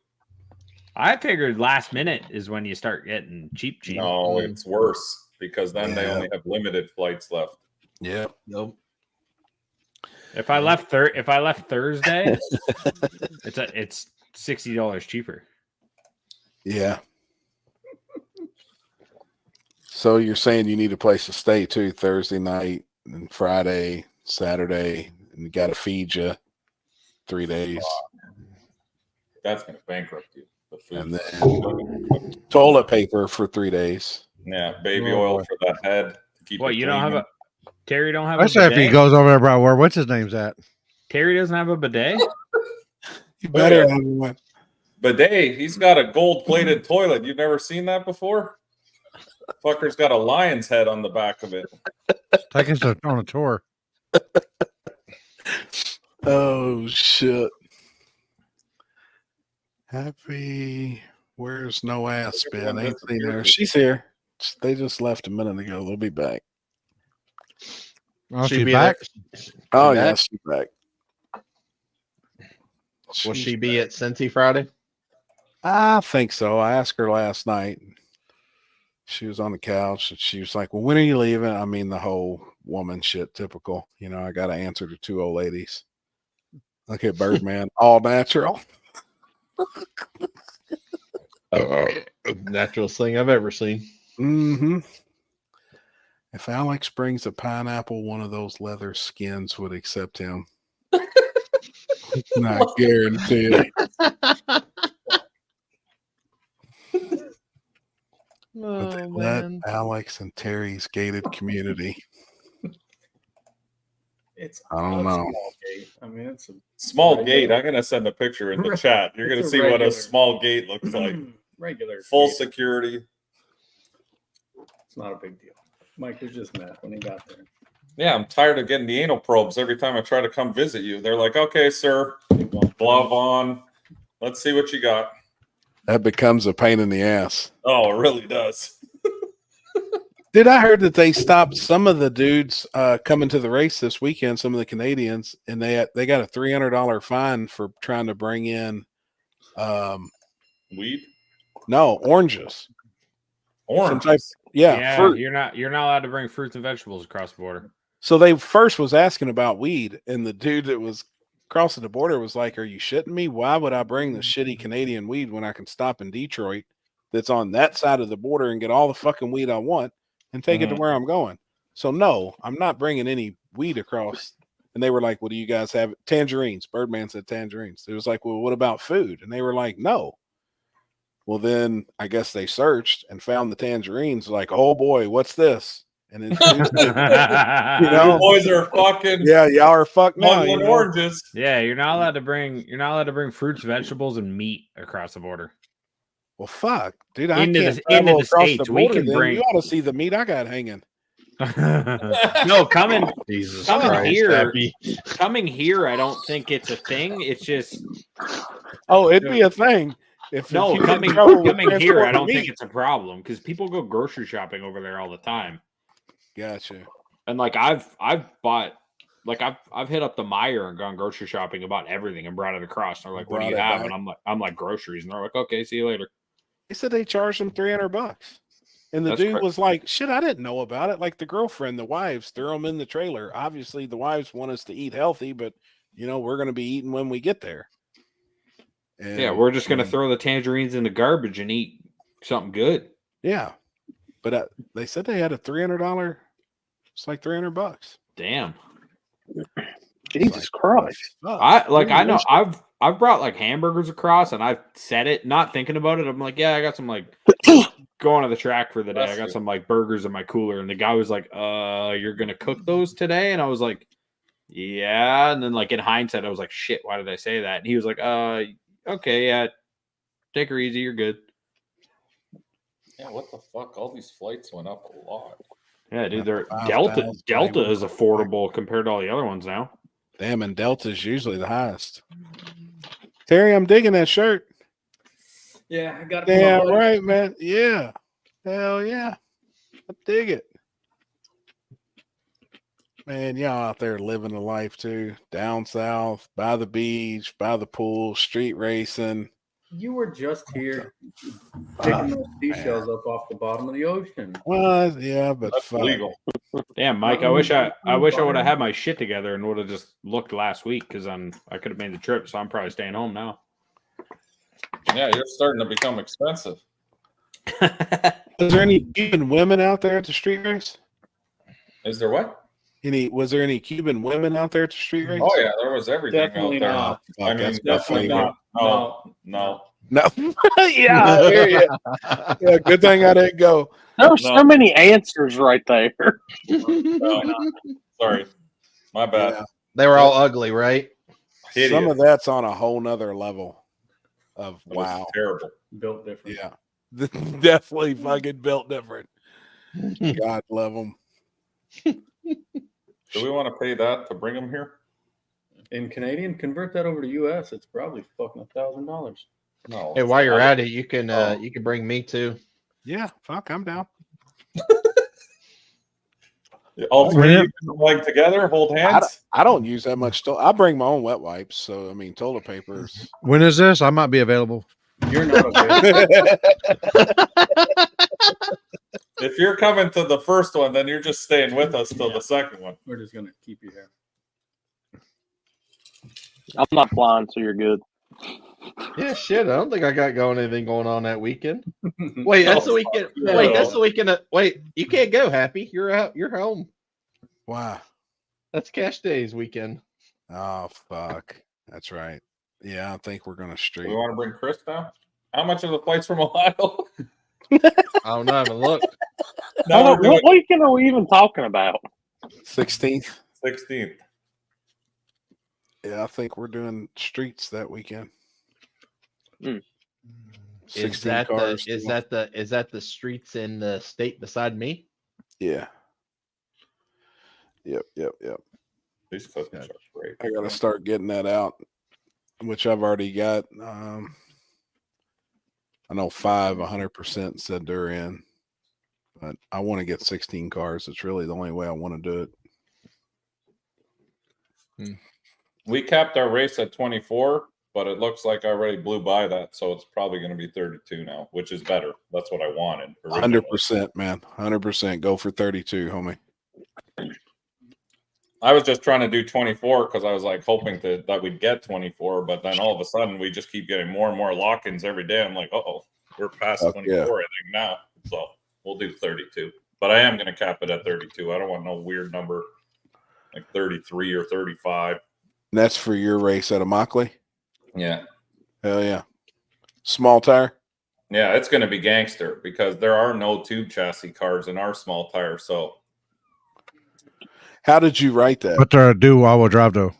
I figured last minute is when you start getting cheap. No, it's worse because then they only have limited flights left. Yeah. Nope. If I left Thursday, it's $60 cheaper. Yeah. So you're saying you need a place to stay too Thursday night and Friday, Saturday, and you got to feed you 3 days. That's going to bankrupt you. The food. And then toilet paper for 3 days. Yeah, baby oil for the head. To keep What, it you don't have clean. Terry don't have Especially a if bidet? he goes over there, bro. What's his name's at? Terry doesn't have a bidet? You better have one. Bidet, he's got a gold-plated toilet. You've never seen that before? Fucker's got a lion's head on the back of it. Take us on a tour. Oh shit. Happy. Where's no ass been? Ain't seen her. She's here. They just left a minute ago. They'll be back. Oh, she's back? Oh She yeah, back? she's back. Will she be at Cincy Friday? I think so. I asked her last night. She was on the couch and she was like, "Well, when are you leaving?" I mean, the whole woman shit, typical. You know, I got to answer to two old ladies. Look at Birdman, all natural. Naturalest thing I've ever seen. Mm-hmm. If Alex brings a pineapple, one of those leather skins would accept him. Not guaranteed. But they let Alex and Terry's gated community. It's I don't a know. small gate. I mean, it's a Small regular- gate. I'm gonna send a picture in the chat. You're gonna It's a see what a regular- small gate looks like. regular Full gate. security. It's not a big deal. Mike was just mad when he got there. Yeah, I'm tired of getting the anal probes every time I try to come visit you. They're like, "Okay, sir, glove on. Let's see what you got." That becomes a pain in the ass. Oh, it really does. Did I heard that they stopped some of the dudes coming to the race this weekend, some of the Canadians, and they got a $300 fine for trying to bring in Weed? No, oranges. Some type, Yeah, fruit. you're not allowed to bring fruits and vegetables across the border. So they first was asking about weed, and the dude that was crossing the border was like, "Are you shitting me? Why would I bring the shitty Canadian weed when I can stop in Detroit that's on that side of the border and get all the fucking weed I want and take it to where I'm going?" So no, I'm not bringing any weed across. And they were like, "What do you guys have?" Tangerines. Birdman said tangerines. It was like, "Well, what about food?" And they were like, "No." Well, then I guess they searched and found the tangerines. Like, "Oh boy, what's this?" And it's you know, boys are fucking yeah, y'all are fucked now. smuggling You know? oranges. Yeah, you're not allowed to bring fruits, vegetables, and meat across the border. Well, fuck, dude, I Into can't the- travel into the across States, the we border. can Then. bring- You ought to see the meat I got hanging. No, coming Jesus coming Christ, here, Happy. coming here. I don't think it's a thing. It's just Oh, it'd be a thing. If no you had coming trouble with coming here. I transporting don't think meat. it's a problem because people go grocery shopping over there all the time. Gotcha. And like I've bought, like I've hit up the Meijer and gone grocery shopping about everything and brought it across. And they're like, "What do you Brought it have?" back. And I'm like groceries, and they're like, "Okay, see you later." They said they charged him $300, and the That's dude cra- was like, "Shit, I didn't know about it." Like the girlfriend, the wives throw them in the trailer. Obviously, the wives want us to eat healthy, but you know we're going to be eating when we get there. And, Yeah, we're just gonna throw the tangerines in the garbage and eat something good. yeah, but they said they had a $300. It's like $300. Damn. Jesus Christ. I know I've brought like hamburgers across and I've said it not thinking about it. I'm like, yeah, I got some like going to the track for the day. I got some like burgers in my cooler, and the guy was like, you're gonna cook those today? And I was like, yeah. And then like in hindsight, I was like, shit, why did I say that? And he was like, okay, yeah, take her easy, you're good. Yeah, what the fuck? All these flights went up a lot. Yeah, dude, they're $5,000 Delta is affordable compared to all the other ones now. Damn, and Delta's usually the highest. Terry, I'm digging that shirt. Yeah, I got Damn right, man. Yeah. Hell yeah. I dig it. Man, y'all out there living the life too. Down south, by the beach, by the pool, street racing. You were just here picking those seashells up off the bottom of the ocean. Well, yeah, but That's fuck. legal. Damn, Mike, I wish I would have had my shit together and would have just looked last week because I could have made the trip, so I'm probably staying home now. Yeah, you're starting to become expensive. Was there any Cuban women out there at the street race? Is there what? Was there any Cuban women out there at the street race? Oh yeah, there was everything Definitely out there. not. Fuck, I mean, that's definitely definitely not. No. No. Yeah, I hear you. Yeah, good thing I didn't go. There's so many answers right there. Sorry, my bad. Yeah. They were all ugly, right? Hideous. Some of that's on a whole nother level of It was wow. terrible. Built different. Yeah. Definitely fucking built different. God love them. Do we want to pay that to bring them here? In Canadian, convert that over to US, it's probably fucking $1,000. No. Hey, while you're at it, you can bring me too. Yeah, fuck, I'm down. All three of you, like together, hold hands. I don't use that much. I bring my own wet wipes, so I mean toilet papers. When is this? I might be available. You're not available. If you're coming to the first one, then you're just staying with us till the second one. We're just gonna keep you here. I'm not flying, so you're good. Yeah, shit. I don't think I got anything going on that weekend. Wait, that's the weekend. No. Wait, that's the weekend. Wait, you can't go, Happy. You're out. You're home. Wow. That's Cash Days weekend. Oh fuck. That's right. Yeah, I think we're gonna street. We want to bring Chris down. How much are the flights from Ohio? I don't know. I haven't looked. No, we're What weekend are we even talking about? 16th. 16th. Yeah, I think we're doing streets that weekend. Is 16 that cars. is that the streets in the state beside me? Yeah. Yep. These cookies are great. I gotta start getting that out, which I've already got. I know 100% said they're in, but I want to get 16 cars. It's really the only way I want to do it. We capped our race at 24, but it looks like I already blew by that, so it's probably going to be 32 now, which is better. That's what I wanted. originally. 100%, man. 100%. Go for 32, homie. I was just trying to do 24 because I was like hoping that we'd get 24, but then all of a sudden we just keep getting more and more lock-ins every day. I'm like, we're past Fuck 24, yeah. I think now. So we'll do 32. But I am going to cap it at 32. I don't want no weird number like 33 or 35. And that's for your race at Immokalee? Yeah. Hell yeah. Small tire? Yeah, it's going to be gangster because there are no tube chassis cars in our small tire. So How did you write that? What do I do all-wheel drive though?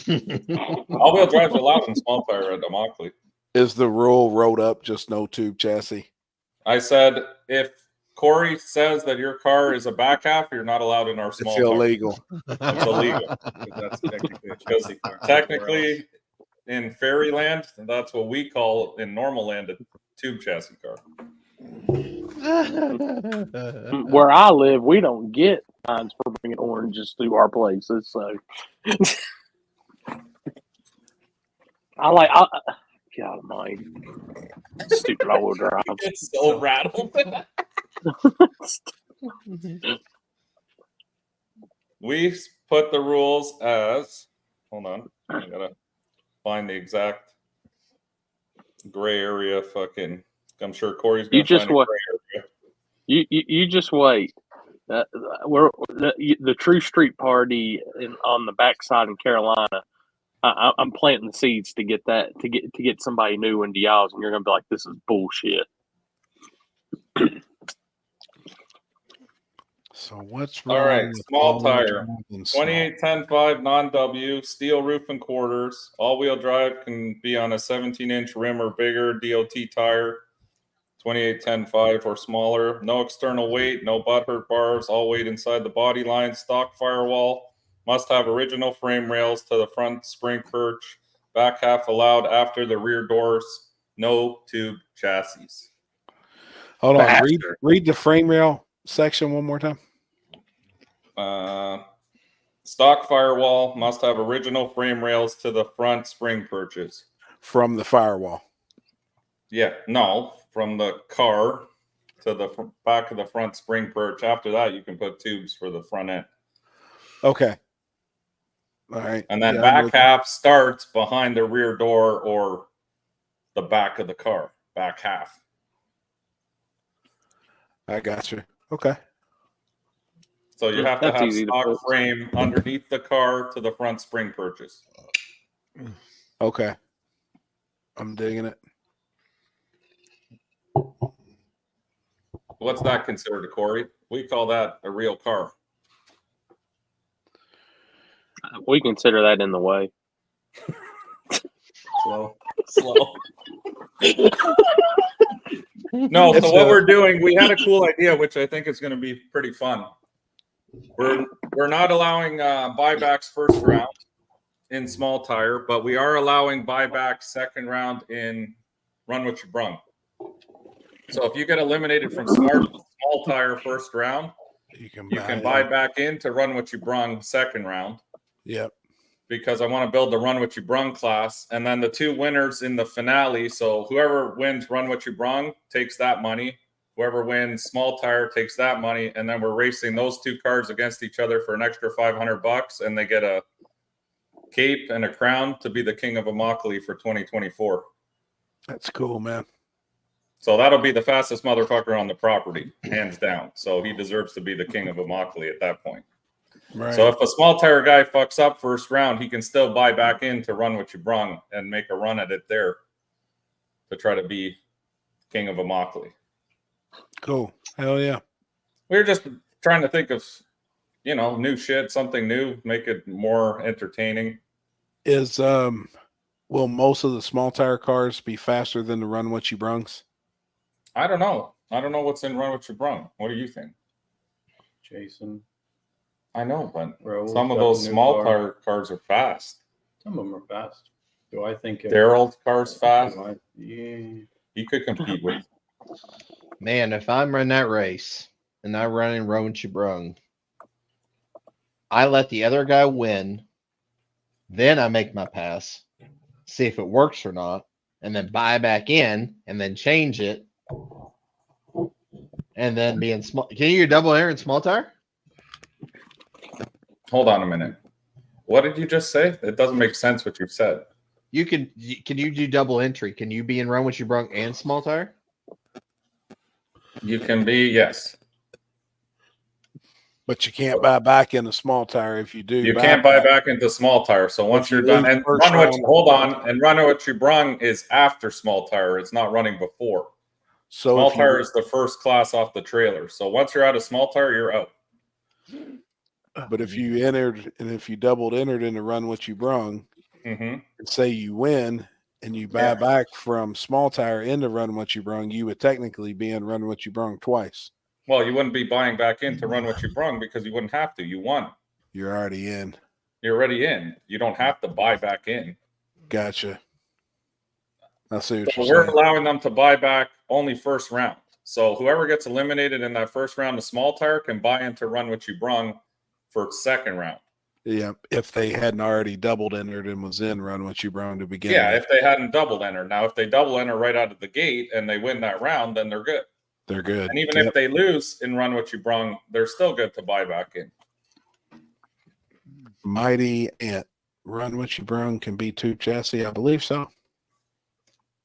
All-wheel drive's allowed in small tire at Immokalee. Is the rule wrote up just no tube chassis? I said if Corey says that your car is a back half, you're not allowed in our small It's tire. illegal. It's illegal. That's technically a chassis car. Technically, in Fairyland, that's what we call in normal land a tube chassis car. Where I live, we don't get fines for bringing oranges through our places. So, God almighty, stupid all-wheel drive. It's so rattled. We put the rules as. Hold on, I gotta find the exact gray area. Fucking, I'm sure Corey's gonna You just find a wait. gray area. You just wait. We're the True Street Party on the backside in Carolina. I'm planting the seeds to get somebody new into y'all's, and you're gonna be like, "This is bullshit." So what's wrong? All right, with small all-wheel tire, drive and small? 2810.5 non-W, steel roof and quarters. All-wheel drive can be on a 17-inch rim or bigger DOT tire. 2810.5 or smaller. No external weight, no butthurt bars. All weight inside the body line. Stock firewall. Must have original frame rails to the front spring perch. Back half allowed after the rear doors. No tube chassis. Hold on. Bastard. Read the frame rail section one more time. Stock firewall must have original frame rails to the front spring perches. From the firewall. Yeah, no, from the car to the back of the front spring perch. After that, you can put tubes for the front end. Okay. All right. And then Yeah, back half starts behind the rear door or the back of the car. Back half. I got you. Okay. So you have to That's have easy to stock put. frame underneath the car to the front spring perches. Okay. I'm digging it. What's that considered, Corey? We call that a real car. We consider that in the way. Slow. No, so what we're doing, we had a cool idea, which I think is going to be pretty fun. We're not allowing buybacks first round in small tire, but we are allowing buybacks second round in run what you brung. So if you get eliminated from small tire first round, you can buy back in to run what you brung second round. Yep. Because I want to build the run what you brung class, and then the two winners in the finale. So whoever wins run what you brung takes that money. Whoever wins small tire takes that money, and then we're racing those two cars against each other for an extra $500, and they get a cape and a crown to be the king of Immokalee for 2024. That's cool, man. So that'll be the fastest motherfucker on the property, hands down. So he deserves to be the king of Immokalee at that point. Right. So if a small tire guy fucks up first round, he can still buy back in to run what you brung and make a run at it there to try to be king of Immokalee. Cool. Hell yeah. We were just trying to think of, new shit, something new, make it more entertaining. Is will most of the small tire cars be faster than the run what you brungs? I don't know. I don't know what's in run what you brung. What do you think? Jason. I know, but Bro, some of got those a new small car. tire cars are fast. Some of them are fast. Do I think Daryl's car's fast. Yeah. He could compete with. Man, if I'm running that race and I run in Rowan Chibrung, I let the other guy win. Then I make my pass, see if it works or not, and then buy back in and then change it. And then be in small. Can you do double air in small tire? Hold on a minute. What did you just say? It doesn't make sense what you said. Can you do double entry? Can you be in run what you brung and small tire? You can be, yes. But you can't buy back in a small tire if you do. You can't buy back into small tire. So once you're done, and run what you, hold on, and run what you brung is after small tire. It's not running before. So small if you- tire is the first class off the trailer. So once you're out of small tire, you're out. But if you doubled entered in the run what you brung, Mm-hmm. and say you win and you buy back from small tire into run what you brung, you would technically be in run what you brung twice. Well, you wouldn't be buying back in to run what you brung because you wouldn't have to. You won. You're already in. You're already in. You don't have to buy back in. Gotcha. I see what So you're we're saying. allowing them to buy back only first round. So whoever gets eliminated in that first round of small tire can buy into run what you brung for second round. Yeah, if they hadn't already doubled entered and was in run what you brung to begin Yeah, with. if they hadn't double entered. Now, if they double enter right out of the gate and they win that round, then they're good. They're good. And even Yep. if they lose in run what you brung, they're still good to buy back in. Mighty Ant. Run what you brung can be 2 chassis. I believe so.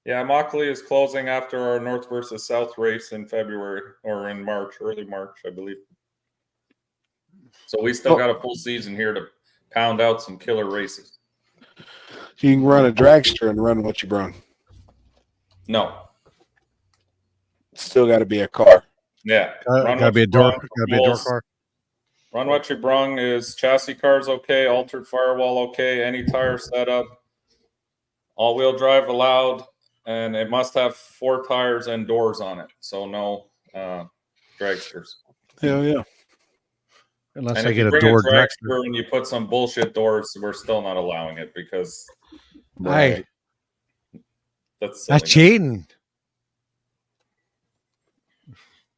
Yeah, Mockley is closing after our North versus South race in February or in March, early March, I believe. So we still got a full season here to pound out some killer races. You can run a dragster and run what you brung. No. Still got to be a car. Yeah. Gotta what be you a door. brung Gotta be a door equals- car. Run what you brung is chassis cars okay, altered firewall okay, any tire setup, all-wheel drive allowed, and it must have 4 tires and doors on it. So no dragsters. Hell yeah. Unless And they if you get a bring door a dragster. dragster and you put some bullshit doors, we're still not allowing it because Hey, that's that's silly. cheating.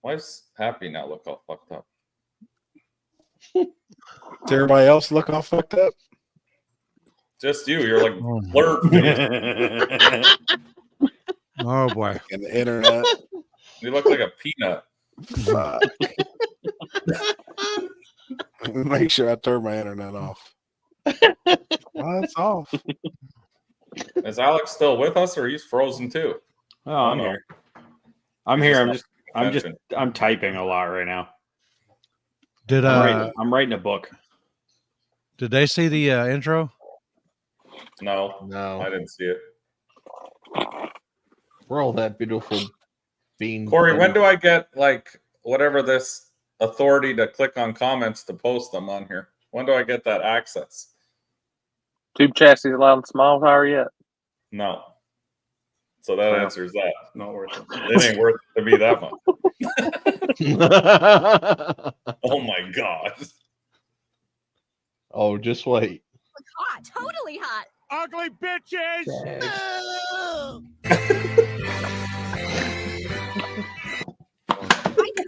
Why is Happy now look all fucked up? Does everybody else look all fucked up? Just you. You're like Oh, blurred face. Oh boy. And the internet. You look like a peanut. Fuck. Make sure I turn my internet off. Well, it's off. Is Alex still with us or he's frozen too? Oh, I'm no. here. I'm He's here. just I'm not just mentioned. I'm typing a lot right now. Did I'm writing a book. did they see the intro? No, I didn't see it. We're all that beautiful bean. Corey, when do I get like whatever this authority to click on comments to post them on here? When do I get that access? Tube chassis allowed in small tire yet? No. So that Well, answers that. Not worth it. It ain't worth it to be that much. Oh my god. Oh, just wait. Hot, totally hot. Ugly bitches.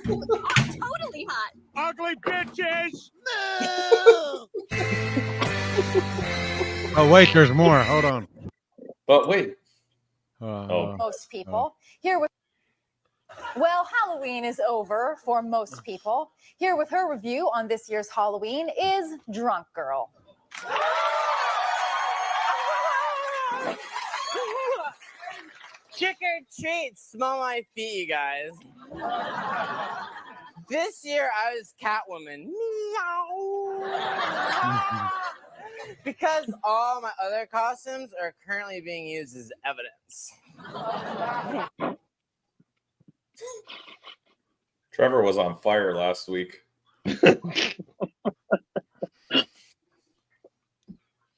Totally hot. Ugly bitches. Oh wait, there's more. Hold on. But wait. Most people. Here with Well, Halloween is over for most people. Here with her review on this year's Halloween is Drunk Girl. Trick or treat, smell my feet, you guys. This year I was Catwoman. Meow. Because all my other costumes are currently being used as evidence. Trevor was on fire last week.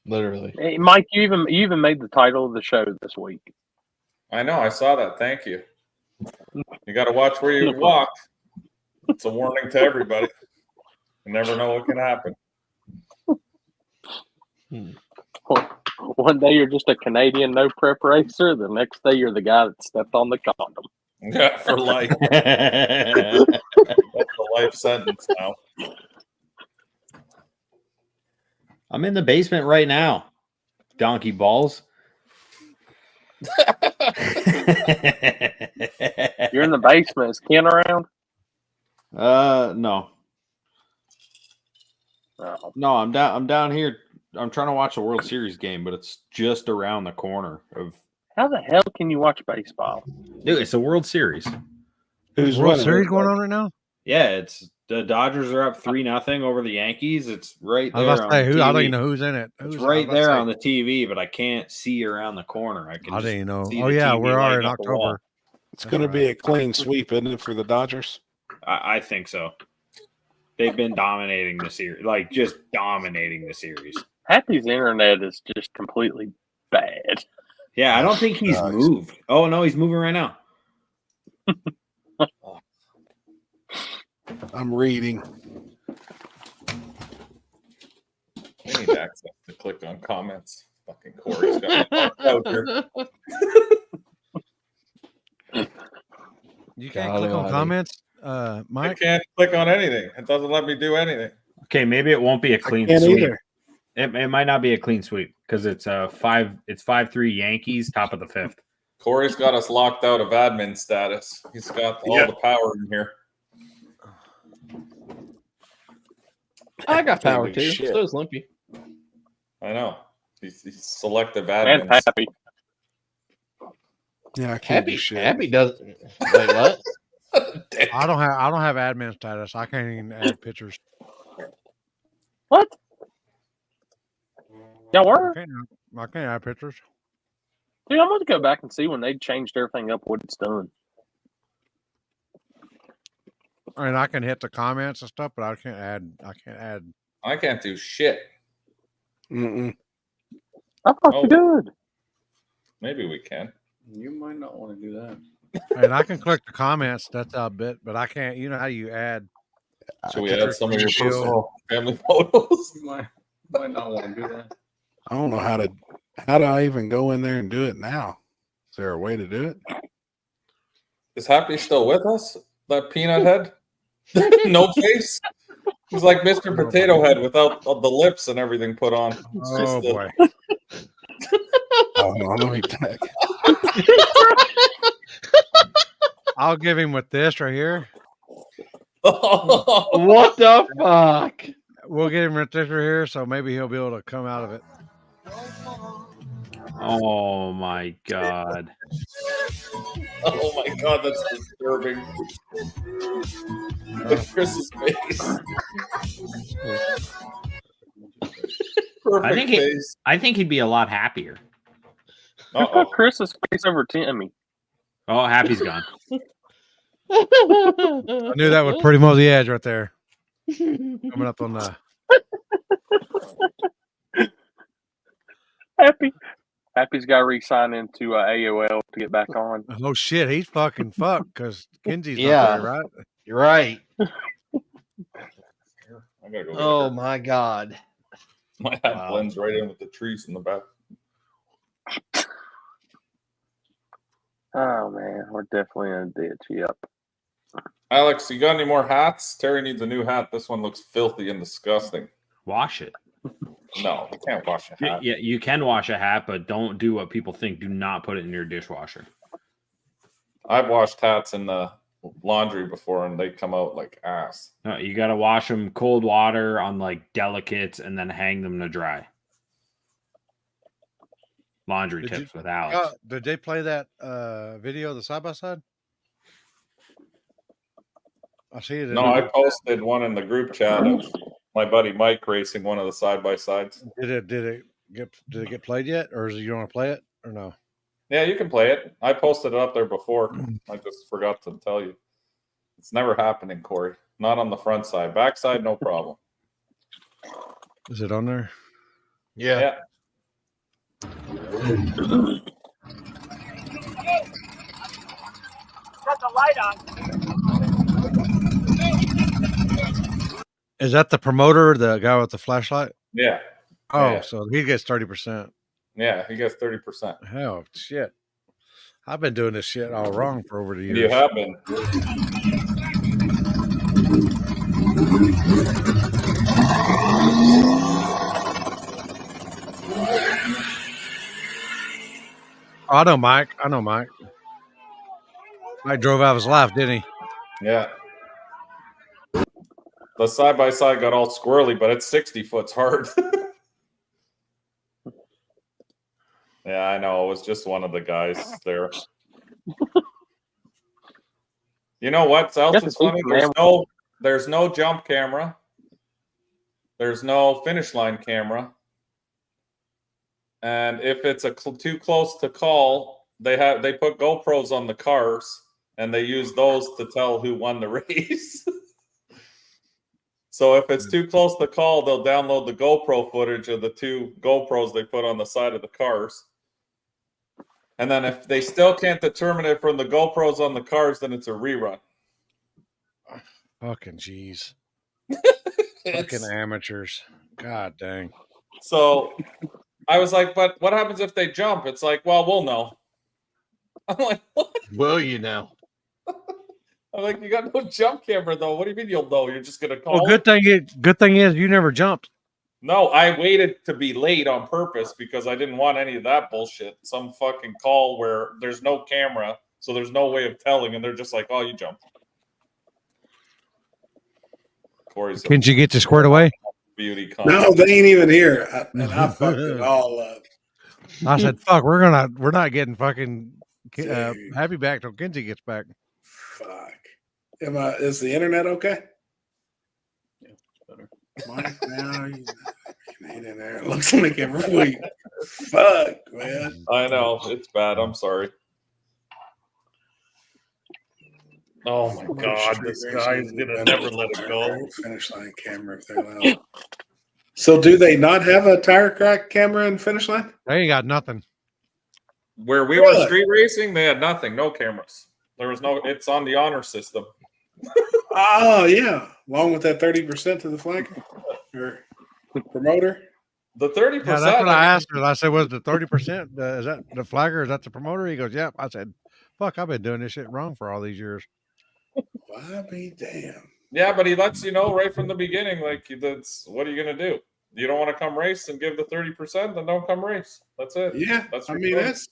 Literally. Hey, Mike, you even made the title of the show this week. I know, I saw that. Thank you. You got to watch where you walk. It's a warning to everybody. You never know what can happen. One day you're just a Canadian no prep racer. The next day you're the guy that stepped on the condom. Yeah, for life. That's a life sentence now. I'm in the basement right now. Donkey balls. You're in the basement. Is Ken around? No. Oh. No, I'm down here. I'm trying to watch a World Series game, but it's just around the corner of. How the hell can you watch baseball? Dude, it's a World Series. Who's World running Series it? going on right now? Yeah, it's the Dodgers are up 3-0 over the Yankees. It's right I there. was about to say, on who? the I don't TV. even know who's in it. It's Who's, I was right about to there say. on the TV, but I can't see around the corner. I can. I just didn't know. see Oh the yeah, TV we are lighting in up the wall. October. It's going to be a clean sweep, isn't it, for the Dodgers? I think so. they've been dominating the series, like just dominating the series. Happy's internet is just completely bad. Yeah, I don't think he's moved. Oh no, he's moving right now. I'm reading. We need access to click on comments. Fucking Corey's got me locked out here. You can't click on comments, Mike. I can't click on anything. It doesn't let me do anything. Okay, maybe it won't be a clean can't sweep. either. It might not be a clean sweep because it's 5-3 Yankees, top of the fifth. Corey's got us locked out of admin status. He's got all the power in here. I got power Holy too. shit. So does Limpy. I know. He's selective And admin. Happy. Yeah, I can't do Happy, shit. Happy doesn't. Wait, what? I don't have admin status. I can't even add pictures. What? Y'all were? I can't add pictures. Dude, I'm going to go back and see when they changed everything up what it's done. I mean, I can hit the comments and stuff, but I can't add. I can't do shit. Mm-mm. I thought you did. Maybe we can. You might not want to do that. And I can click the comments. That's a bit, but I can't. You know how you add? Should we add some of your Shield. personal family photos? You might not want to do that. I don't know how do I even go in there and do it now? Is there a way to do it? Is Happy still with us? That peanut head? No face? He's like Mr. Potato Head without the lips and everything put on. It's Oh just boy! Oh no, let me back. I'll give him with this right here. What the fuck? We'll get him with this right here, so maybe he'll be able to come out of it. Oh my god! Oh my god, that's disturbing. Chris's face. Perfect face. I think he'd be a lot happier. I put Chris's face over Timmy. Oh, Happy's gone. I knew that would pretty much the edge right there. Coming up on the Happy's got to re-sign into AOL to get back on. oh shit, he's fucking fucked because Kenzie's Yeah. not there, right? You're right. I gotta go. Oh my god. My hat blends right in with the trees in the back. Oh man, we're definitely in a ditch. Yep. Alex, you got any more hats? Terry needs a new hat. This one looks filthy and disgusting. Wash it. No, you can't wash a hat. Yeah, you can wash a hat, but don't do what people think. Do not put it in your dishwasher. I've washed hats in the laundry before, and they come out like ass. No, you got to wash them cold water on like delicates and then hang them to dry. Laundry tips with Alex. Did they play that video of the side by side? I see it. No, I posted one in the group chat of my buddy Mike racing one of the side by sides. Did it get played yet, or is it, you want to play it or no? Yeah, you can play it. I posted it up there before. I just forgot to tell you. It's never happening, Corey. Not on the front side. Back side, no problem. Is it on there? Yeah. Got the light on. Is that the promoter, the guy with the flashlight? Yeah. Oh, Yeah. so he gets 30%. Yeah, he gets 30%. Hell, shit. I've been doing this shit all wrong for over the years. You have been. I know Mike. Mike drove out of his life, didn't he? Yeah. The side by side got all squirrely, but it's 60 foot's hard. Yeah, I know. It was just one of the guys there. You know what else is funny? There's no jump camera. There's no finish line camera. And if it's too close to call, they put GoPros on the cars and they use those to tell who won the race. So if it's too close to call, they'll download the GoPro footage of the 2 GoPros they put on the side of the cars. And then if they still can't determine it from the GoPros on the cars, then it's a rerun. Fucking jeez. Fucking amateurs. God dang. So I was like, but what happens if they jump? It's like, well, we'll know. I'm like, what? Will you know? I'm like, you got no jump camera though. What do you mean you'll know? You're just gonna call? Well, good thing is you never jumped. No, I waited to be late on purpose because I didn't want any of that bullshit. Some fucking call where there's no camera, so there's no way of telling, and they're just like, "Oh, you jumped." Corey's Can't you get you squared away? beauty No, contest. they ain't even here, and I fucked it all up. I said, "Fuck, we're not getting fucking happy back till Kenzie gets back." Fuck. Is the internet okay? Mike, now you ain't in there. It looks like it really. Fuck, man. I know it's bad. I'm sorry. Oh my god, this guy is gonna never let it go. Finish line camera if they're allowed. So, do they not have a tire crack camera in finish line? They ain't got nothing. Where we were street racing, they had nothing, no cameras. There was no. It's on the honor system. Oh yeah, along with that 30% to the flag or promoter. The 30%. Yeah, that's what I asked her. I said, "Was the 30%? Is that the flagger? Is that the promoter?" He goes, "Yep." I said, "Fuck, I've been doing this shit wrong for all these years." Why be damn. Yeah, but he lets you know right from the beginning, like that's what are you gonna do? You don't want to come race and give the 30%, then don't come race. That's it. Yeah, that's. I mean that's.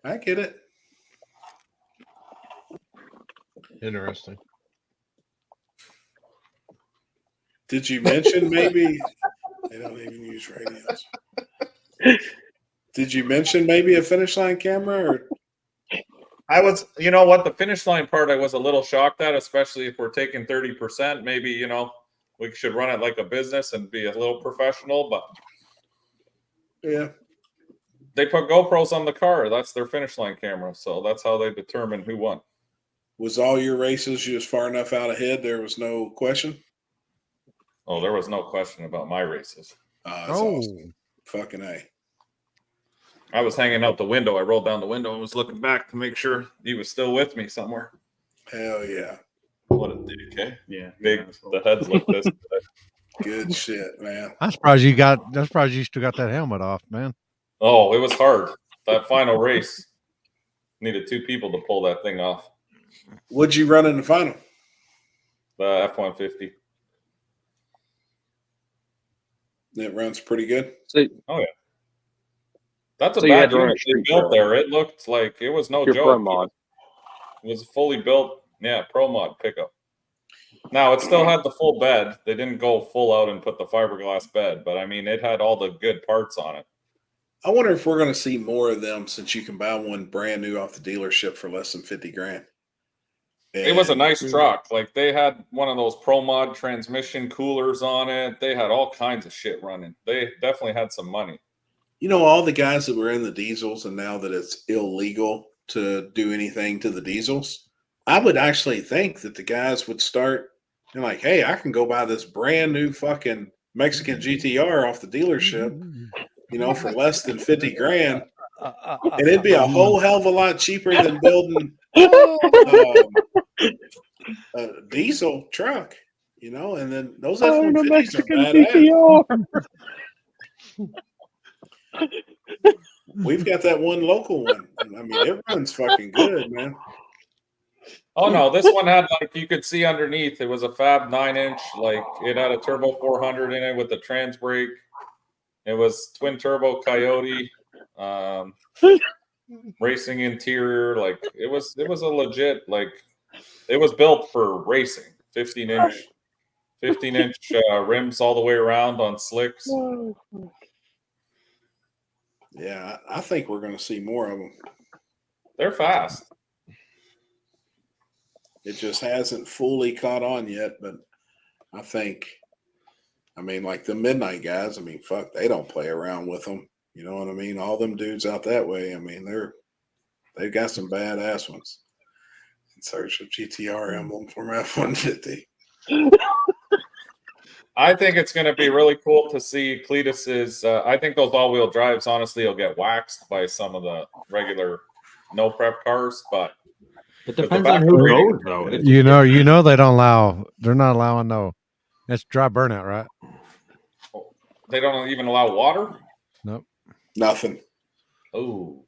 I get it. Interesting. Did you mention maybe they don't even use radios? Did you mention maybe a finish line camera or? I was, you know what, the finish line part I was a little shocked at, especially if we're taking 30%. Maybe, you know, we should run it like a business and be a little professional, but yeah, they put GoPros on the car. That's their finish line camera. So that's how they determine who won. Was all your races just far enough out ahead? There was no question. Oh, there was no question about my races. That's awesome. Fucking A. I was hanging out the window. I rolled down the window and was looking back to make sure he was still with me somewhere. Hell yeah. What a dick, eh? Yeah. Big, the head's like this. Good shit, man. I'm surprised you still got that helmet off, man. Oh, it was hard. That final race needed 2 people to pull that thing off. What'd you run in the final? The F-150. It runs pretty good. Oh yeah. That's a So you had bad to run a unit they street built car. there. It looked like it was no Your joke. Pro Mod. It was a fully built, Pro Mod pickup. Now it still had the full bed. They didn't go full out and put the fiberglass bed, but I mean it had all the good parts on it. I wonder if we're going to see more of them since you can buy one brand new off the dealership for less than $50,000. It was a nice truck. Like they had one of those Pro Mod transmission coolers on it. They had all kinds of shit running. They definitely had some money. You know, all the guys that were in the diesels, and now that it's illegal to do anything to the diesels, I would actually think that the guys would start and like, hey, I can go buy this brand new fucking Mexican GTR off the dealership, you know, for less than $50,000, and it'd be a whole hell of a lot cheaper than building a diesel truck, you know. And then those F-150s are badass. We've got that one local one. I mean, it runs fucking good, man. Oh no, this one had like you could see underneath. It was a Fab 9-inch. Like it had a turbo 400 in it with a trans brake. It was twin turbo Coyote, racing interior. Like it was a legit. Like it was built for racing. 15-inch rims all the way around on slicks. Yeah, I think we're going to see more of them. They're fast. It just hasn't fully caught on yet, but I think, I mean, like the Midnight guys, I mean, fuck, they don't play around with them. You know what I mean? All them dudes out that way, I mean, they've got some badass ones. In search of GTR emblem from F-150. I think it's going to be really cool to see Cletus's. I think those all-wheel drives, honestly, will get waxed by some of the regular no prep cars, but It depends on who goes though. You know they don't allow. They're not allowing no. That's dry burnout, right? they don't even allow water. Nope. Nothing. Oh.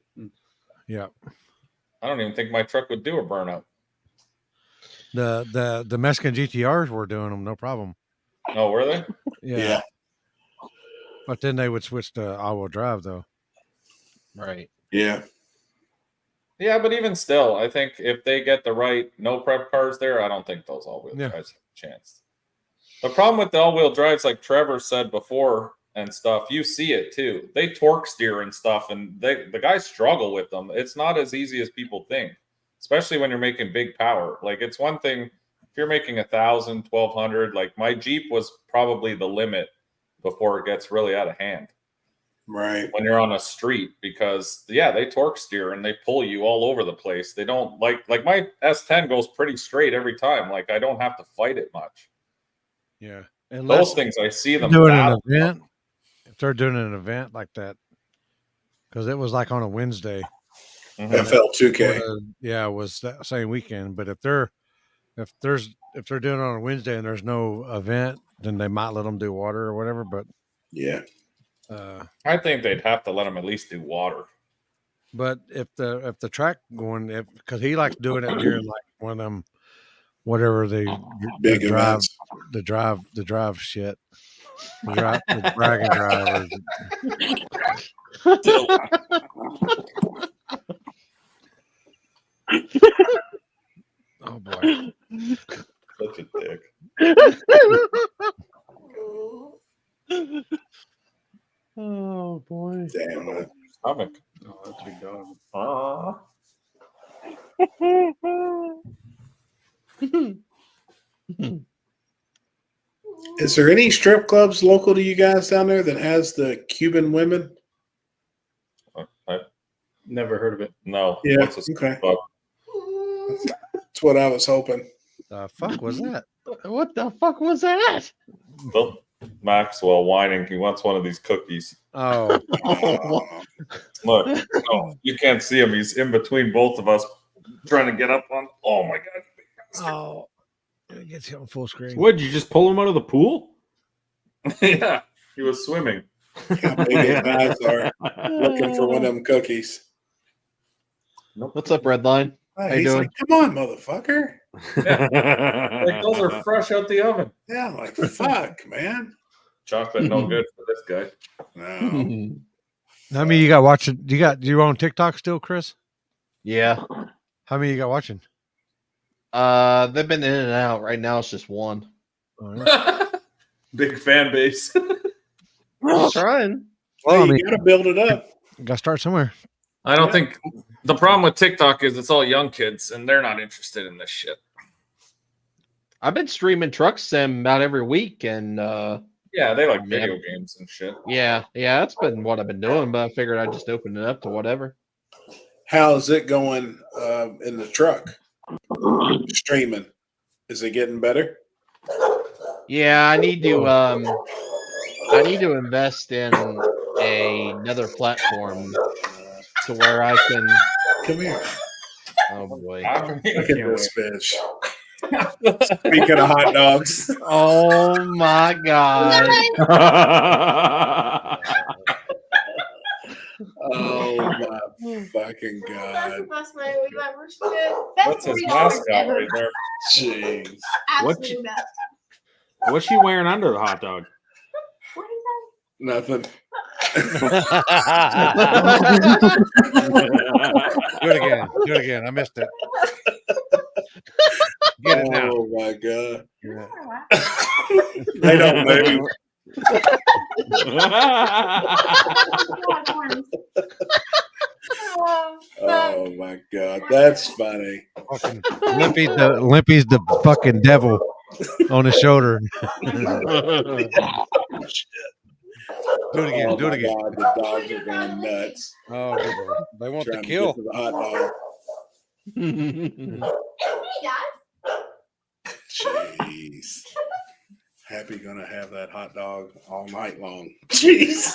Yeah. I don't even think my truck would do a burnout. The Mexican GTRs were doing them, no problem. Oh, were they? Yeah. But then they would switch to all-wheel drive, though. Right. Yeah. Yeah, but even still, I think if they get the right no prep cars there, I don't think those all-wheel drives have a chance. The problem with the all-wheel drives, like Trevor said before and stuff, you see it too. They torque steer and stuff, and the guys struggle with them. It's not as easy as people think, especially when you're making big power. Like, it's one thing if you're making 1,000, 1,200. Like, my Jeep was probably the limit before it gets really out of hand. Right. When you're on a street, because they torque steer and they pull you all over the place. They don't like my S10 goes pretty straight every time. Like, I don't have to fight it much. Yeah. Those things I see them doing an battle. event. If they're doing an event like that, because it was like on a Wednesday. FL2K. Yeah, it was that same weekend. But if they're doing it on a Wednesday and there's no event, then they might let them do water or whatever. But yeah, I think they'd have to let them at least do water. But if the track going, because he likes doing it during like one of them, whatever the big drive, events. the drive shit, the dragon drive. Oh boy. Such a dick. Oh boy. Damn it. Stomach. Oh, that's a big dog. Is there any strip clubs local to you guys down there that has the Cuban women? Never heard of it. No. Yeah. What's a strip club? That's what I was hoping. The fuck was that? What the fuck was that? Well, Maxwell whining. He wants one of these cookies. Oh. Look, no, you can't see him. He's in between both of us trying to get up on. Oh, my God. Oh. It gets you on full screen. What, did you just pull him out of the pool? Yeah. He was swimming. How big his eyes are looking for one of them cookies. What's up, Redline? How you He's doing? like, come on, motherfucker. Yeah. Like, those are fresh out the oven. Yeah, like, fuck, man. Chocolate no good for this guy. No. How many you got watching? You on TikTok still, Chris? Yeah. How many you got watching? They've been in and out. Right now, it's just one. Big fan base. I'm trying. Well, you gotta build it up. You gotta start somewhere. I don't think the problem with TikTok is it's all young kids and they're not interested in this shit. I've been streaming Truck Sim about every week, and yeah, they like video games and shit. Yeah, that's been what I've been doing. But I figured I'd just open it up to whatever. How's it going in the truck? Streaming. Is it getting better? Yeah, I need to invest in another platform to where I can come here. Oh boy. Look at this bitch. Speaking of hot dogs. Oh my god. Oh my fucking god. That's the best way we've ever spent. What's his mascot right there? Jeez. Absolute best. What's she wearing under the hot dog? Nothing. Do it again. I missed it. Get it now. Oh my god. They don't move. Oh my god, that's funny. Limpy's the fucking devil on his shoulder. Do it again. Oh Do it my again. God, the dogs are going nuts. Oh, they want Trying the to kill. get to the hot dog. Jeez. Jeez. Happy gonna have that hot dog all night long. Jeez.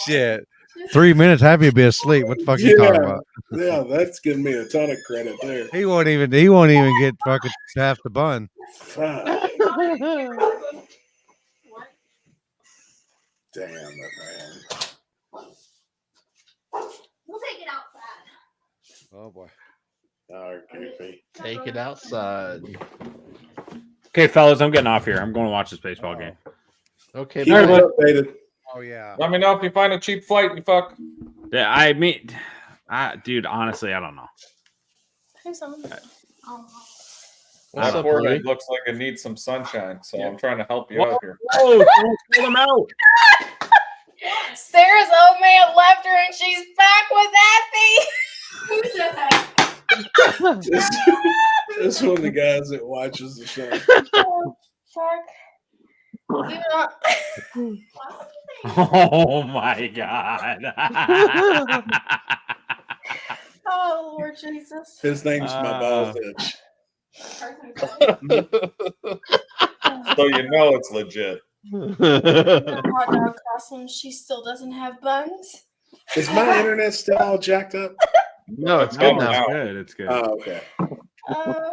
Shit. 3 minutes, Happy would be asleep. What the fuck are you talking about? Yeah, that's giving me a ton of credit there. He won't even get fucking half the bun. Fuck. Damn it, man. We'll take it outside. Oh boy. Oh, goofy. Take it outside. Okay, fellas, I'm getting off here. I'm going to watch this baseball game. Okay, Keep us updated. Oh yeah. Let me know if you find a cheap flight. You fuck. Yeah, I mean, dude, honestly, I don't know. Who's on? That forehead looks like it needs some sunshine, so I'm trying to help you out here. Oh, pull them out. Sarah's old man left her and she's back with Happy. This is one of the guys that watches the show. Oh, fuck. You know, Oh my god. oh, Lord Jesus. His name's my balls itch. So you know it's legit. Hot dog costume. She still doesn't have buns. Is my internet still all jacked up? No, it's good now. It's good. It's good. Oh, okay. Uh,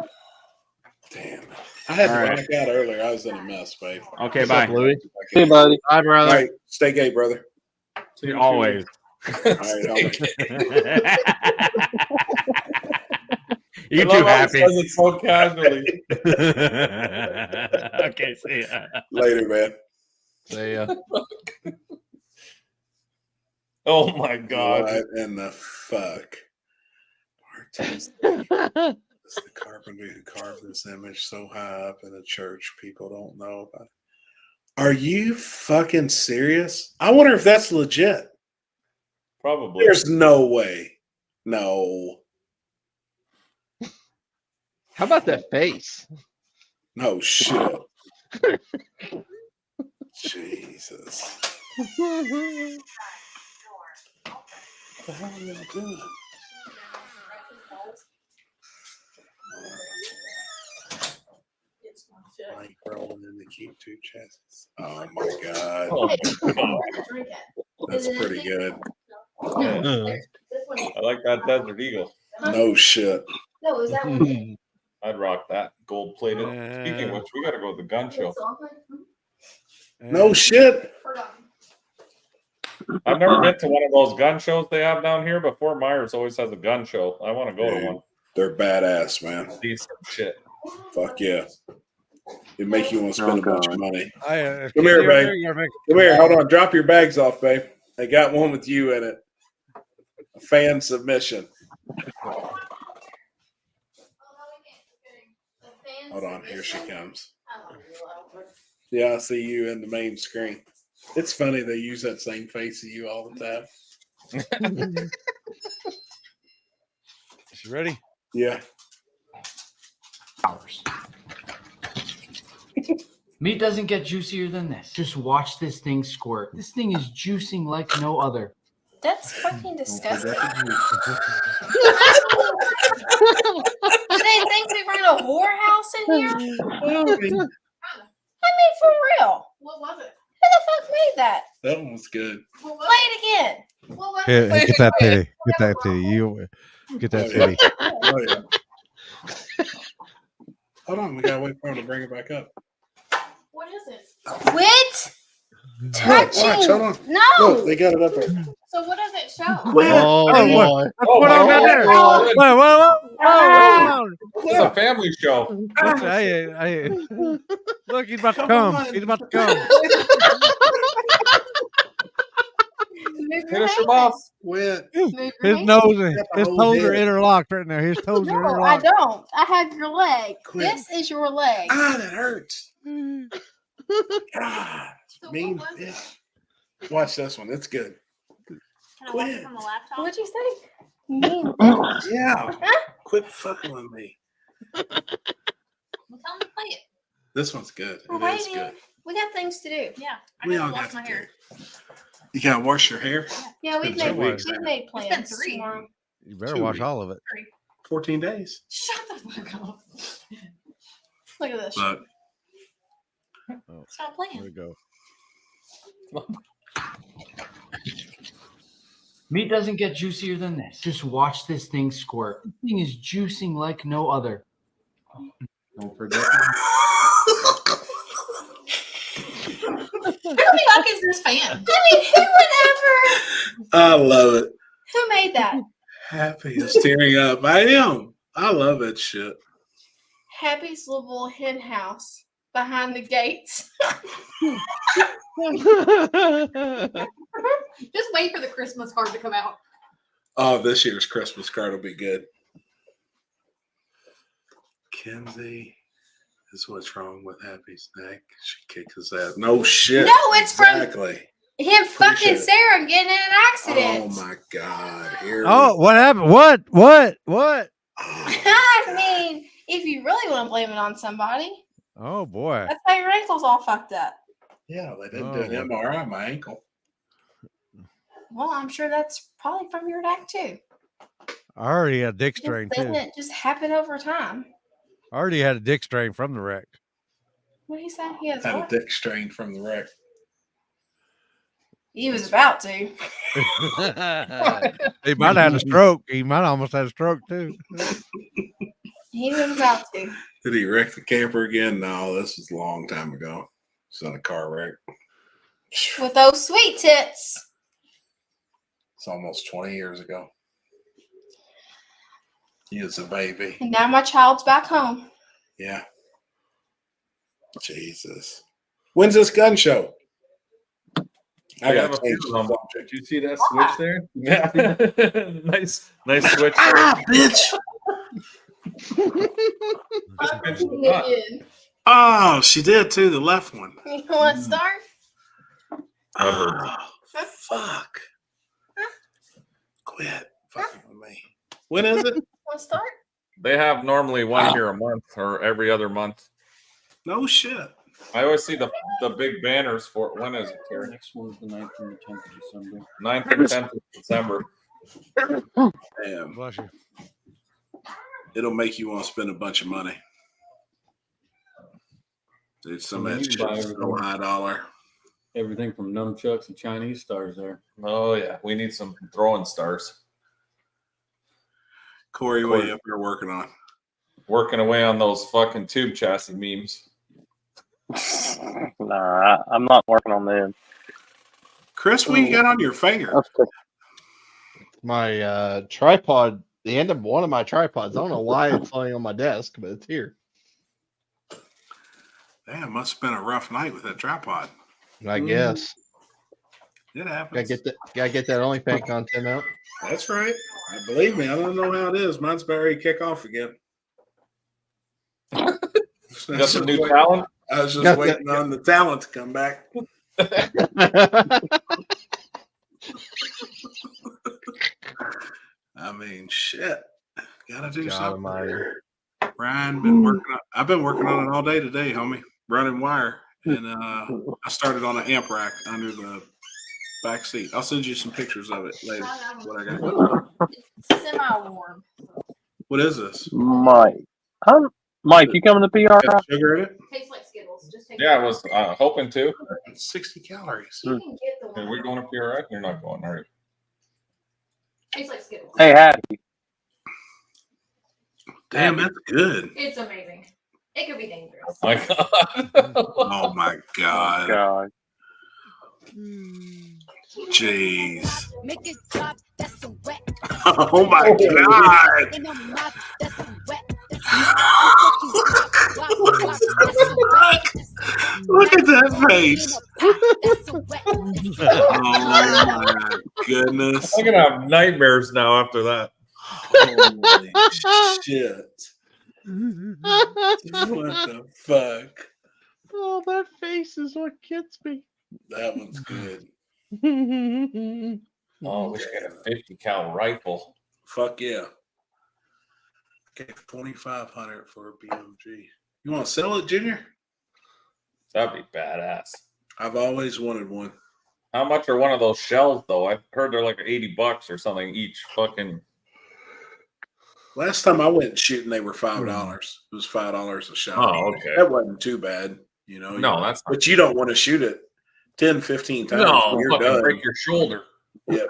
Damn. I had to All right. back out earlier. I was in a mess, babe. Okay, What's bye. up, Louis? Hey, buddy. Bye, All brother. right. Stay gay, brother. Always. All right. Homie. You I too, love how he Happy. says it so casually. Okay, see ya. Later, man. See ya. Oh my god. What in the fuck? It's the carpenter who carved this image so high up in the church people don't know about it. Are you fucking serious? I wonder if that's legit. Probably. There's no way. No. How about that face? No shit. Jesus. What the hell are you doing? Like rolling in the keep two chests. Oh my god. Oh, Drink it. That's pretty good. I like that Desert Eagle. No shit. No, is that one? I'd rock that gold plated. Speaking of which, we gotta go to the gun show. No shit. I've never been to one of those gun shows they have down here, but Fort Myers always has a gun show. I want to go to one. They're badass, man. Decent shit. Fuck yeah. It make you want to spend a bunch of money. Come Come here, babe. Come here. Hold on. Drop your bags off, babe. I got one with you in it. A fan submission. Hold on. Here she comes. Yeah, I see you in the main screen. It's funny they use that same face of you all the time. She ready? Yeah. Meat doesn't get juicier than this. Just watch this thing squirt. This thing is juicing like no other. that's fucking disgusting. Do they think we run a whorehouse in here? I mean, for real. What was it? Who the fuck made that? That one was good. Play it again. What was Here, it? get that titty. Get that titty. You get that titty. Oh, yeah. Hold on. We got to wait for him to bring it back up. What is it? Quit Look, touching. watch, hold on. No. Look, they got it up there. So what does it show? Oh, boy. What on down there? Whoa. It's a family show. Look, he's about to come. He's about to come. Finish him off. Quit. His nose are interlocked right now. His toes are No, I interlocked. don't. I have your leg. Quit. This is your leg. Ah, that hurts. God, mean bitch. Watch this one. It's good. Can I watch it from the laptop? What'd you say? Mean bitch. Yeah. Quit fucking with me. Well, tell him to play it. This one's good. We're It is waiting. good. We got things to do. Yeah. I We gotta all wash got my to hair. You got to wash your hair? Yeah, we've It's been made 2 weeks. we've made It's been plans 3. tomorrow. You better 2 watch weeks. all of it. 14 days. Shut the Look at this. But Stop playing. There we go. Meat doesn't get juicier than this. Just watch this thing squirt. This thing is juicing like no other. Don't forget. Who the fuck is this fan? I mean, who would ever? I love it. Who made that? Happy is tearing up. I am. I love that shit. Happy's little hen house behind the gates. Just wait for the Christmas card to come out. Oh, this year's Christmas card will be good. Kenzie is what's wrong with Happy's neck. She kicked his ass. No shit. No, it's exactly. from him fucking it. Sarah getting in an accident. Oh my God. Here Oh, what happened? What? I mean, if you really want to blame it on somebody, Oh boy. that's why your ankle's all fucked up. Yeah, they didn't Oh, do an MRI on my ankle. Well, I'm sure that's probably from your neck too. I already had a dick strain Doesn't too. it just happen over time? I already had a dick strain from the wreck. What do you say? He has Had a what? dick strain from the wreck. He was about to. He might have had a stroke. He might almost had a stroke too. He was about to. Did he wreck the camper again? No, this was a long time ago. It's in a car wreck. With those sweet tits. It's almost 20 years ago. He is a baby. And now my child's back home. Yeah. Jesus. When's this gun show? I We got have to a change few the of them. subject. Did you see that switch there? Yeah. nice switch. Bitch. Just pinch the nut. You Oh, she did too. The left one. want to start? Oh, fuck. Quit fucking with me. When is it? Want to start? They have normally one here a month or every other month. No shit. I always see the big banners for it. When is it, Terry? Next one's the 9th and the 10th of December. 9th and 10th of December. Damn. Bless you. It'll make you want to spend a bunch of money. Dude, some of that You can buy shit's so everything. high dollar. Everything from nunchucks and Chinese stars there. Oh yeah, we need some throwing stars. Corey, what are you up here working on? Working away on those fucking tube chassis memes. Nah, I'm not working on them. Chris, what you got on your finger? My tripod, the end of one of my tripods. I don't know why it's laying on my desk, but it's here. Damn, must have been a rough night with that tripod. I guess. It happens. Gotta get that OnlyFans content out. That's right. Believe me, I don't know how it is. Mine's about ready to kick off again. Got some new talent? I was just waiting on the talent to come back. I mean, shit. Gotta do something. Ryan been working on. I've been working on it all day today, homie. Running wire, and I started on an amp rack under the back seat. I'll send you some pictures of it later. What I got? It's semi-warm. What is this? Mike, you coming to PR? Got sugar in it? Tastes like Skittles. Just take Yeah, I was hoping to. 60 calories. You can get the Are one. we going to PRX? You're not going, are you? Tastes like Skittles. Hey, Hattie. Damn, that's good. It's amazing. It could be dangerous. My God. Oh my god. God. Jeez. Make it drop, that's a wet. Oh my god. In my mouth, that's a wet. Look at that face. Oh my goodness. I'm gonna have nightmares now after that. Holy shit. What the fuck? Oh, that face is what gets me. That one's good. Oh, we should get a 50 cal rifle. Fuck yeah. Okay, 2,500 for a BMG. You want to sell it, Junior? That'd be badass. I've always wanted one. How much are one of those shells though? I've heard they're like $80 or something each. Fucking Last time I went shooting, they were $5. It was $5 a shot. Oh, okay. That wasn't too bad, you know. No, that's not but you don't want to shoot it 10, 15 times. No, when you're fucking done. break your shoulder. Yeah.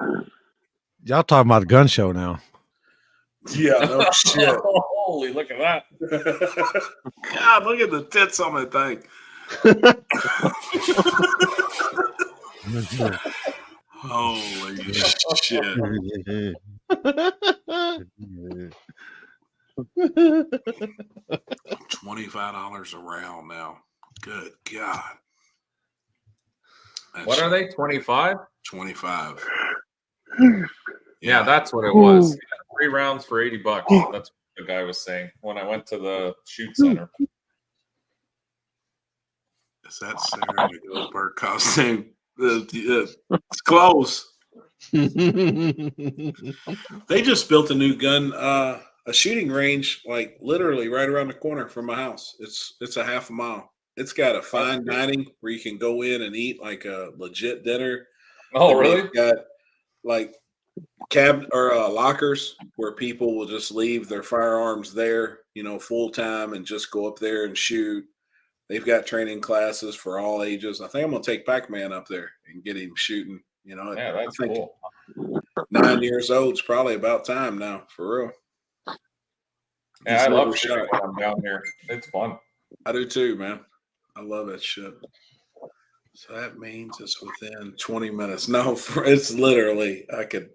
Y'all talking about gun show now? Yeah, no shit. Holy, look at that. God, look at the tits on that thing. Holy shit. $25 a round now. Good God. What are they? 25? 25. Yeah, that's what it was. Yeah, 3 rounds for $80. That's what the guy was saying when I went to the shoot center. Is that Sarah the Goldberg costume? It's close. They just built a new gun, a shooting range, like literally right around the corner from my house. It's a half a mile. It's got a fine dining where you can go in and eat like a legit dinner. Oh, really? They've got like lockers where people will just leave their firearms there, you know, full time and just go up there and shoot. They've got training classes for all ages. I think I'm gonna take Pac-Man up there and get him shooting. You know, Yeah, that's I think cool. 9 years old is probably about time now, for real. Yeah, He's I love never shooting shot. when I'm down here. It's fun. I do too, man. I love that shit. So that means it's within 20 minutes. No, it's literally I can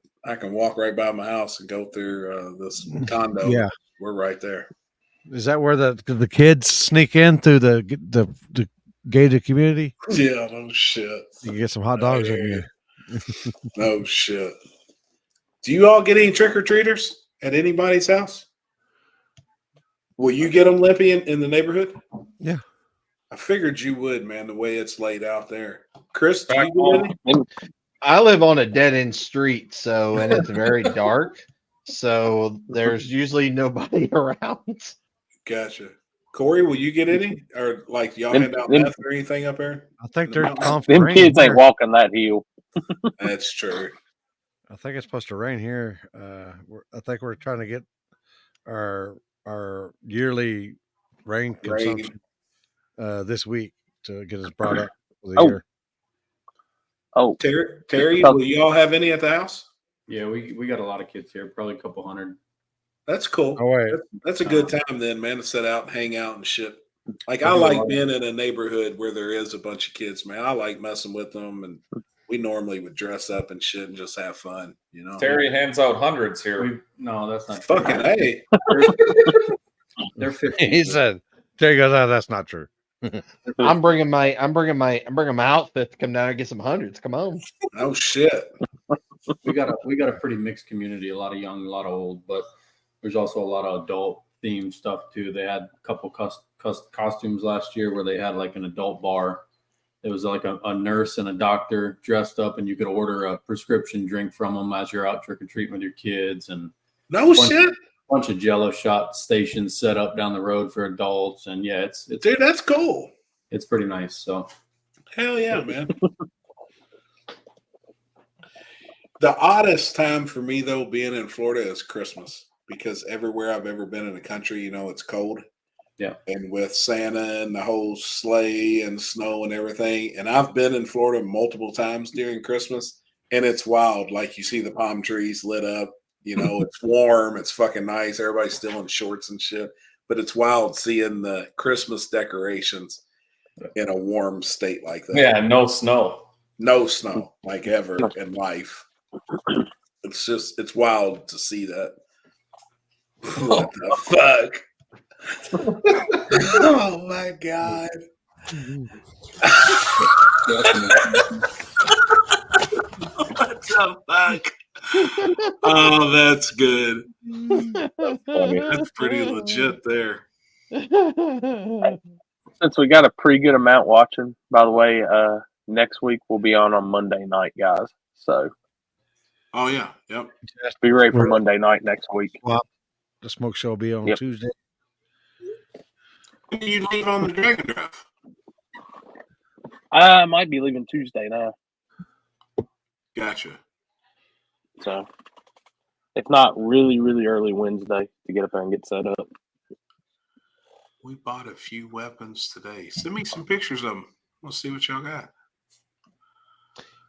walk right by my house and go through this condo. Yeah. We're right there. Is that where the kids sneak in through the gated community? Yeah, no shit. You can get some hot dogs in here. No shit. Do you all get any trick or treaters at anybody's house? Will you get them, Lippy, in the neighborhood? Yeah. I figured you would, man, the way it's laid out there. Chris, do you get any? I live on a dead end street, so and it's very dark. So there's usually nobody around. Gotcha. Corey, will you get any? Or like y'all Them- hand out them- meth or anything up there? I think In the they're mountains? calling for Them rain kids ain't here. walking that hill. That's true. I think it's supposed to rain here. I think we're trying to get our yearly rain consumption this week to get us brought up for the year. Oh, Terry, will y'all have any at the house? Yeah, we got a lot of kids here, probably a couple hundred. That's cool. Oh, wait. That's a good time then, man, to sit out and hang out and shit. Like I like being in a neighborhood where there is a bunch of kids, man. I like messing with them, and we normally would dress up and shit and just have fun, you know. Terry hands out hundreds here. No, that's not Fucking hey. They're 15. He said, Terry goes, oh, that's not true. I'm bringing my outfit to come down and get some hundreds. Come on. Oh shit. we got a pretty mixed community, a lot of young, a lot of old, but there's also a lot of adult themed stuff too. They had a couple costumes last year where they had like an adult bar. It was like a nurse and a doctor dressed up, and you could order a prescription drink from them as you're out trick or treating with your kids. And no shit. Bunch of Jello shot stations set up down the road for adults, and yeah, it's dude, that's cool. It's pretty nice. So hell yeah, man. The oddest time for me though, being in Florida, is Christmas, because everywhere I've ever been in the country, you know, it's cold. Yeah. And with Santa and the whole sleigh and snow and everything. And I've been in Florida multiple times during Christmas, and it's wild. Like you see the palm trees lit up, you know, it's warm, it's fucking nice. Everybody's still in shorts and shit. But it's wild seeing the Christmas decorations in a warm state like that. Yeah, no snow. No snow, like ever in life. It's wild to see that. What the fuck? Oh my god. What the fuck? Oh, that's good. That's pretty legit there. Since we got a pretty good amount watching, by the way, next week we'll be on Monday night, guys. So oh yeah, yep. Be ready for Monday night next week. Well, the smoke show will be on Tuesday. When do you leave on the Dragon Drive? I might be leaving Tuesday now. Gotcha. So If not, really, really early Wednesday to get up there and get set up. We bought a few weapons today. Send me some pictures of them. We'll see what y'all got.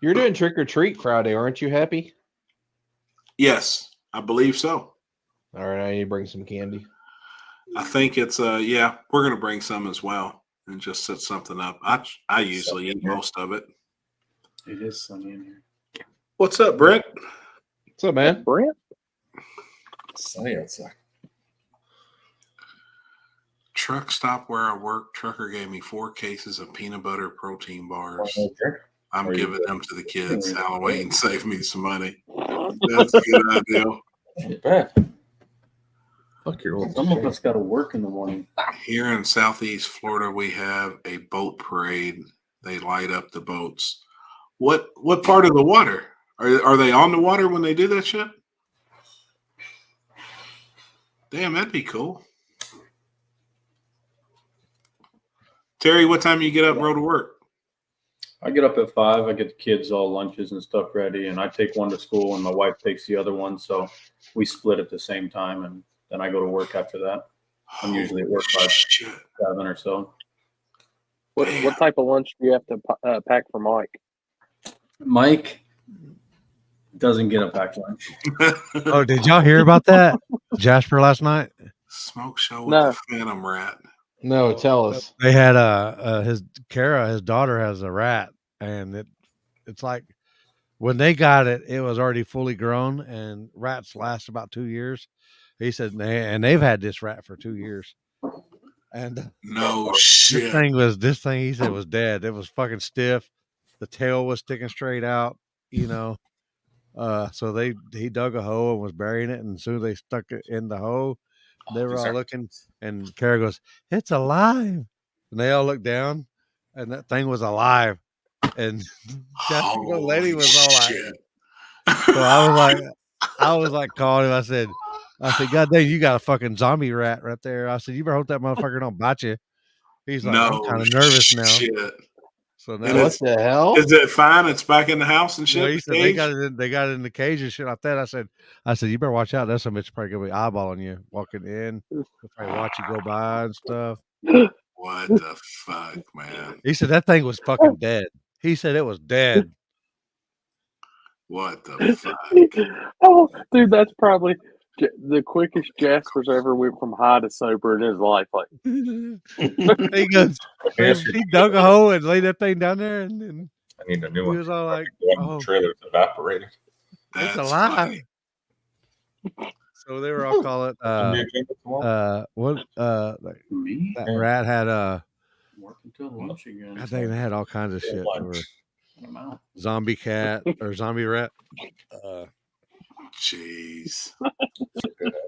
You're doing trick or treat Friday, aren't you? Happy? Yes, I believe so. All right, I need to bring some candy. I think it's yeah, we're gonna bring some as well and just set something up. I usually eat most of it. It is sunny in here. What's up, Brent? What's up, man? Brent? Sunny outside. Truck stop where I work. Trucker gave me 4 cases of peanut butter protein bars. I'm giving them to the kids. Halloween, save me some money. That's a good idea. Not bad. Fuck your old. Some of us got to work in the morning. Here in Southeast Florida, we have a boat parade. They light up the boats. What part of the water? Are they on the water when they do that shit? Damn, that'd be cool. Terry, what time you get up and go to work? I get up at 5. I get the kids all lunches and stuff ready, and I take one to school, and my wife takes the other one. So we split at the same time, and then I go to work after that. I'm usually at work by 7 or so. What type of lunch do you have to pack for Mike? Mike doesn't get a packed lunch. Oh, did y'all hear about that, Jasper, last night? Smoke show with the Phantom Rat. No, tell us. They had his daughter has a rat, and it's like when they got it, it was already fully grown, and rats last about 2 years. He said, and they've had this rat for 2 years. And no shit. This thing he said was dead. It was fucking stiff. The tail was sticking straight out, you know. So he dug a hole and was burying it, and as soon as they stuck it in the hole, they were all looking, and Kara goes, "It's alive!" And they all looked down, and that thing was alive. And the lady was all like, so I was like calling him. I said, God dang, you got a fucking zombie rat right there. I said, you better hope that motherfucker don't bite you. He's like, I'm kind of nervous now. Shit. So now what the hell? Is it fine? It's back in the house and shit. Well, he said they got it in the cage and shit like that. I said, you better watch out. That's some bitch probably gonna be eyeballing you walking in. They'll probably watch you go by and stuff. What the fuck, man? He said that thing was fucking dead. He said it was dead. What the fuck? Oh, dude, that's probably the quickest Jasper's ever went from high to sober in his life. Like he goes, he dug a hole and laid that thing down there, and I need a new he one. was all like, The trailer's evaporated. It's alive. So they were all calling that rat had Work until lunch again. I think they had all kinds of shit. Zombie cat or zombie rat. Jeez. I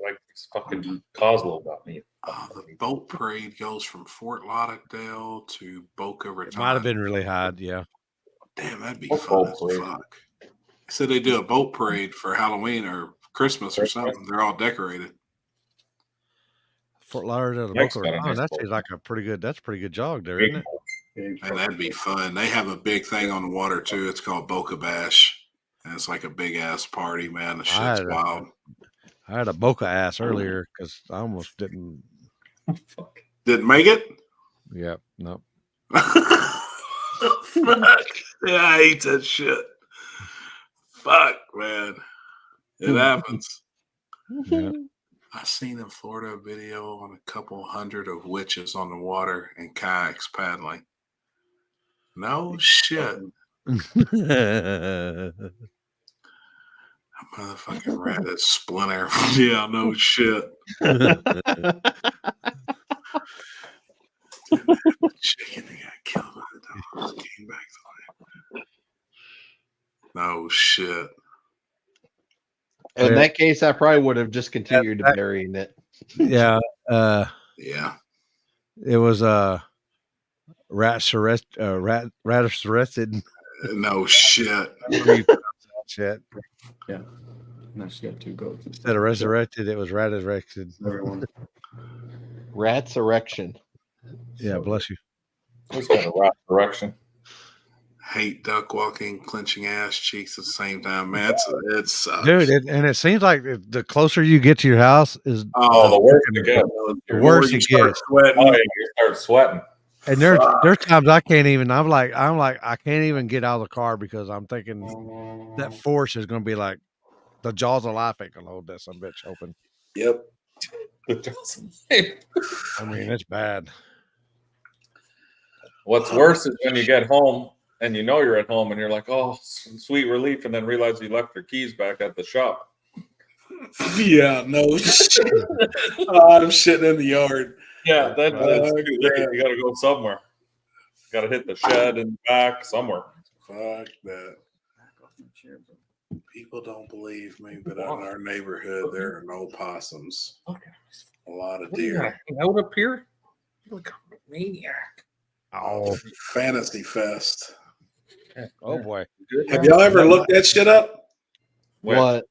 like this fucking Coslow about me. The boat parade goes from Fort Lauderdale to Boca Raton. It might have been really high, yeah. Damn, that'd be fun as fuck. They said they do a boat parade for Halloween or Christmas or something. They're all decorated. Fort Lauderdale to Boca Raton. That seems like that's a pretty good jog there, isn't it? And that'd be fun. They have a big thing on the water too. It's called Boca Bash. And it's like a big ass party, man. The shit's wild. I had a Boca ass earlier because I almost didn't. Didn't make it? Yep. Nope. Fuck. Yeah, I hate that shit. Fuck, man. It happens. Yeah. I seen in Florida a video on a couple hundred of witches on the water and kayaks paddling. No shit. A motherfucking rat is splinter. Yeah, no shit. Chicken that got killed by the dogs came back to life. No shit. In that case, I probably would have just continued burying it. Yeah. Yeah. It was rat arrested. No shit. Shit. Yeah. Now she got 2 goats. Instead of resurrected, it was rat erected. Everyone. Rat's erection. Yeah, bless you. Who's got a rat erection? hate duck walking, clenching ass cheeks at the same time, man. It sucks. Dude, it seems like the closer you get to your house is the worse it gets. the worse it gets. Oh, yeah, you start sweating. And there's times I can't even. I'm like I can't even get out of the car because I'm thinking that force is going to be like the jaws of life ain't going to hold that some bitch open. Yep. The jaws of life. I mean, it's bad. What's worse is when you get home and you know you're at home and you're like, oh, sweet relief, and then realize you left your keys back at the shop. Yeah, no shit. I'm shitting in the yard. Yeah, that's too late. You got to go somewhere. Got to hit the shed and back somewhere. Fuck that. People don't believe me, but in our neighborhood, there are no possums. A lot of deer. Out up here? Look, a maniac. Oh, Fantasy Fest. Oh boy. Have y'all ever looked that shit up? What?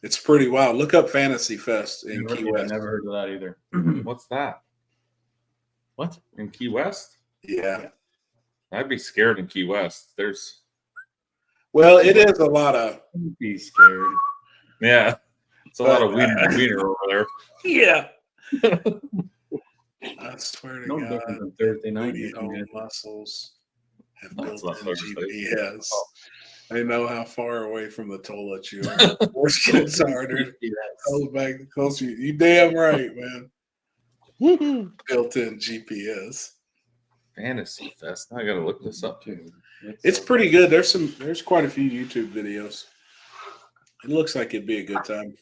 It's pretty wild. Look up Fantasy Fest in Key I West. never heard of that either. What's that? What? In Key West? Yeah. I'd be scared in Key West. Well, it is a lot of. Be scared. Yeah. It's a lot of wiener over there. Yeah. I swear to No God, different than Thursday night. booty hole muscles have That's built-in not Thursday. GPS. They know how far away from the toilet you are. The worse it gets harder. Goes back the closer. You damn right, man. Built-in GPS. Fantasy Fest. I got to look this up too. It's pretty good. There's quite a few YouTube videos. It looks like it'd be a good time.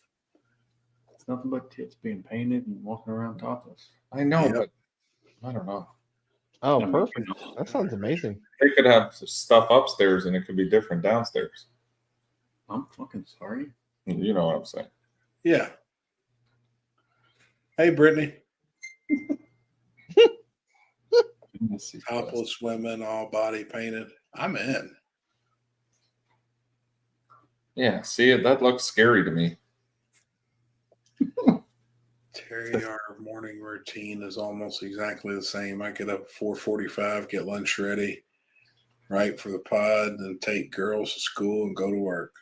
It's nothing but tits being painted and walking around topless. I know, Yep. but I don't know. Oh, perfect. That sounds amazing. They could have stuff upstairs and it could be different downstairs. I'm fucking sorry. You know what I'm saying. Yeah. Hey, Brittany. Topless women, all body painted. I'm in. Yeah, see it. That looks scary to me. Terry, our morning routine is almost exactly the same. I get up at 4:45, get lunch ready, right for the pod, and take girls to school and go to work.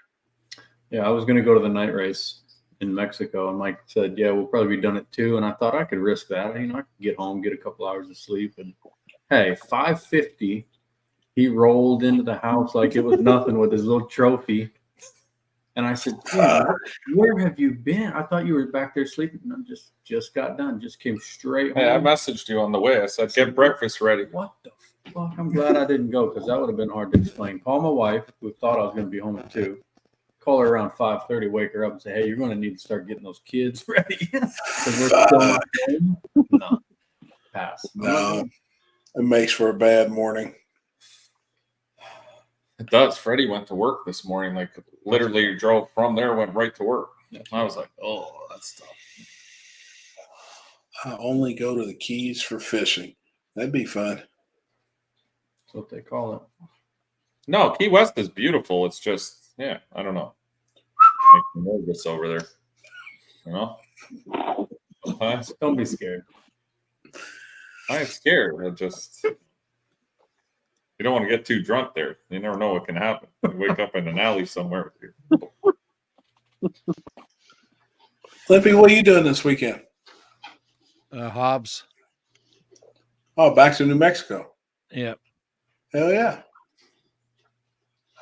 Yeah, I was going to go to the night race in Mexico, and Mike said, "Yeah, we'll probably be done at 2." And I thought I could risk that. You know, I could get home, get a couple hours of sleep, and hey, 5:50, he rolled into the house like it was nothing with his little trophy. And I said, where have you been? I thought you were back there sleeping. No, just got done. Just came straight home. Hey, I messaged you on the way. I said, get breakfast ready. What the fuck? I'm glad I didn't go because that would have been hard to explain. Call my wife, who thought I was going to be home at 2. Call her around 5:30, wake her up and say, hey, you're going to need to start getting those kids ready. Because we're still not home. No. Pass. No, it makes for a bad morning. It does. Freddie went to work this morning. Like literally drove from there, went right to work. I was like, oh, that's tough. I only go to the Keys for fishing. That'd be fun. That's what they call it. No, Key West is beautiful. It's just, yeah, I don't know. Makes me nervous over there. You know? Sometimes. Don't be scared. I ain't scared. I just, you don't want to get too drunk there. You never know what can happen. You wake up in an alley somewhere. Lippy, what are you doing this weekend? Hobbs. Oh, back to New Mexico. Yep. Hell yeah.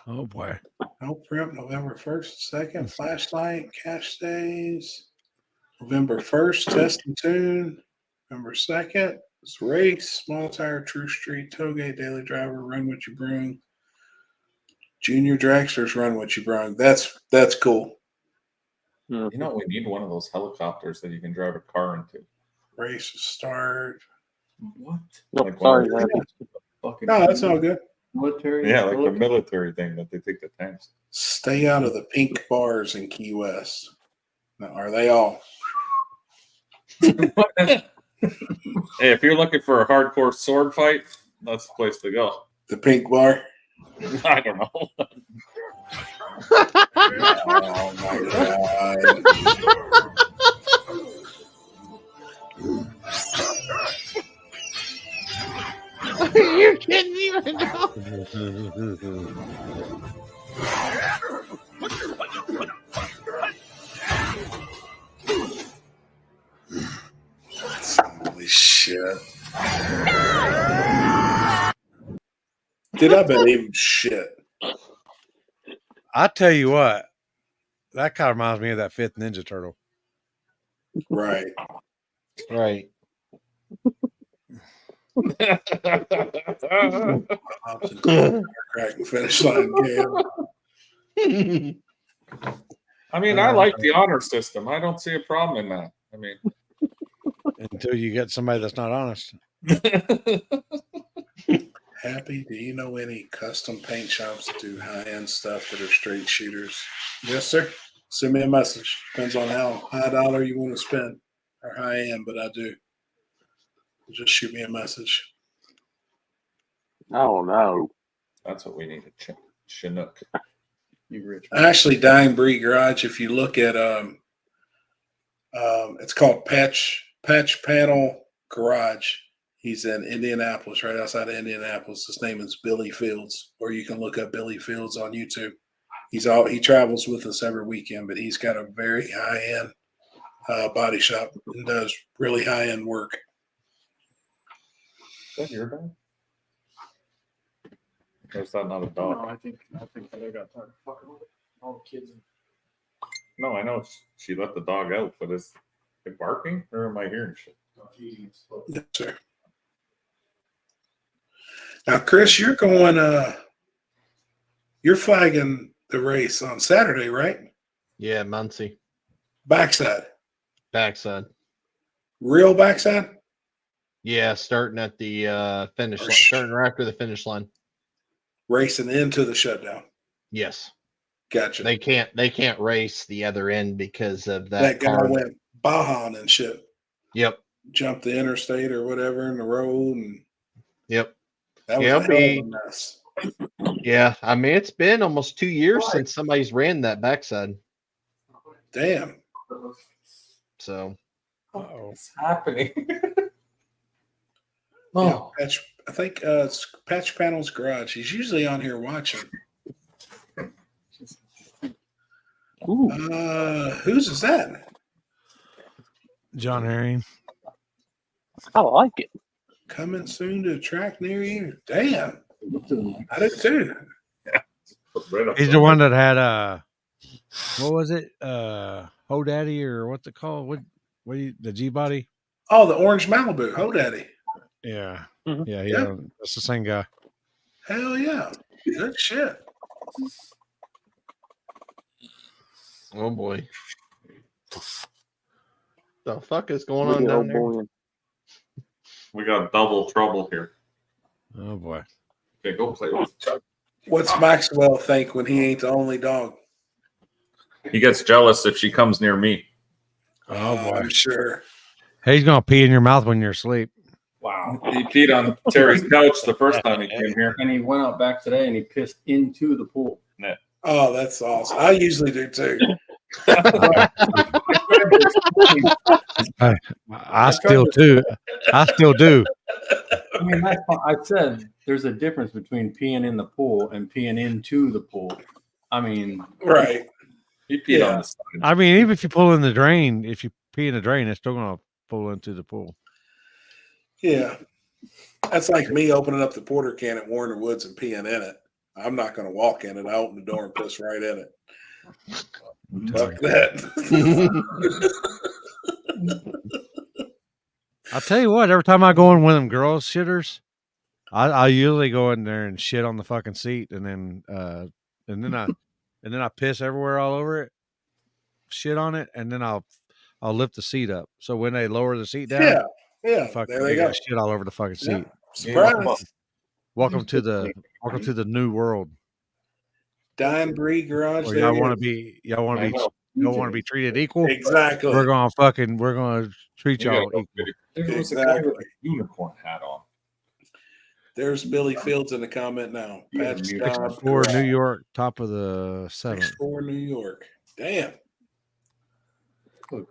Oh boy. No prep, November 1st, 2nd, flashlight, cash days. November 1st, test and tune. November 2nd, it's race, small tire, True Street, Tollgate, Daily Driver, Run What You Brung. Junior Dragsters, Run What You Brung. That's cool. You know, we need one of those helicopters that you can drive a car into. Race start. What? Like Sorry, one- man. No, that's all good. Military. Yeah, like the military thing that they take the tanks. Stay out of the pink bars in Key West. Now, are they all? Hey, if you're looking for a hardcore sword fight, that's the place to go. The pink bar? I don't know. Oh my God. You're kidding me even go. Holy shit. Did I believe shit? I tell you what, that kind of reminds me of that fifth Ninja Turtle. Right. Right. Crack and finish line game. I mean, I like the honor system. I don't see a problem in that. I mean, until you get somebody that's not honest. Happy, do you know any custom paint shops that do high-end stuff that are straight shooters? Yes, sir. Send me a message. Depends on how high dollar you want to spend or high end, but I do. Just shoot me a message. Oh no, that's what we need a Chinook. You rich. Actually, Dying Breed Garage. If you look at it's called Patch Panel Garage. He's in Indianapolis, right outside of Indianapolis. His name is Billy Fields, or you can look up Billy Fields on YouTube. He travels with us every weekend, but he's got a very high end body shop and does really high end work. Is that your dog? Or is that not a dog? No, I think they got tired of fucking with it. All the kids. No, I know she let the dog out, but is it barking or am I hearing shit? Yes, sir. Now, Chris, you're going. You're flagging the race on Saturday, right? Yeah, Muncie. Backside. Backside. Real backside? Yeah, starting at the finish line, starting right after the finish line. Racing into the shutdown. Yes. Gotcha. They can't race the other end because of That guy car. went Bajan and shit. Yep. Jumped the interstate or whatever in the road, and Yep. that was Yeah, a hell of a mess. Yeah, I mean it's been almost 2 years since somebody's ran that backside. Damn. So. What's happening? Yeah, I think it's Patch Panel's Garage. He's usually on here watching. Whose is that? John Herring. I like it. Coming soon to a track near you. Damn. I did too. He's the one that had what was it? Ho Daddy or what's it called? The G body? Oh, the Orange Malibu, Ho Daddy. Yeah. Mm-hmm. Yeah, that's the same guy. Hell yeah. Good shit. Oh boy. The fuck is going on down there? We got double trouble here. Oh boy. Okay, go play with Chuck. What's Maxwell think when he ain't the only dog? He gets jealous if she comes near me. Oh boy. I'm sure. He's gonna pee in your mouth when you're asleep. Wow. He peed on Terry's couch the first time he came here. And he went out back today and he pissed into the pool. Yeah. Oh, that's awesome. I usually do too. I still do. I still do. I mean, that's why I said there's a difference between peeing in the pool and peeing into the pool. I mean, right. He peed on the side. I mean, even if you pull in the drain, if you pee in the drain, it's still gonna pull into the pool. Yeah. That's like me opening up the porter can at Warner Woods and peeing in it. I'm not going to walk in it. I open the door and piss right in it. Fuck that. I'll tell you what, every time I go in one of them girls shitters, I usually go in there and shit on the fucking seat and then I piss everywhere all over it, shit on it, and then I'll lift the seat up. So when they lower the seat down, yeah, fucking there they go. shit all over the fucking seat. Surprise. Welcome to the new world. Dying Breed Garage. Or y'all want to be treated equal. Exactly. We're gonna treat y'all equal. There was a guy with a unicorn hat on. There's Billy Fields in the comment now. Patch Scott, 4 New York, top of the 7th. 4 New York. Damn. So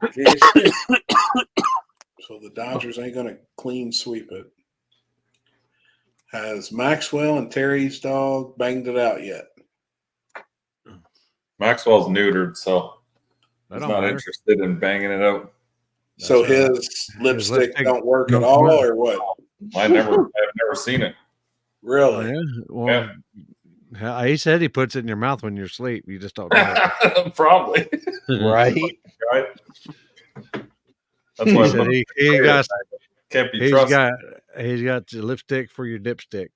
the Dodgers ain't gonna clean sweep it. Has Maxwell and Terry's dog banged it out yet? Maxwell's neutered, so That he's don't not matter. interested in banging it out. So That's right. his lipstick lipstick don't work at don't all, work. or what? I've never seen it. Really? Yeah. Well, he said he puts it in your mouth when you're asleep. You just don't know. Probably. Right. Right. That's He why said he got, can't be he's trusted. he's got the lipstick for your dipstick.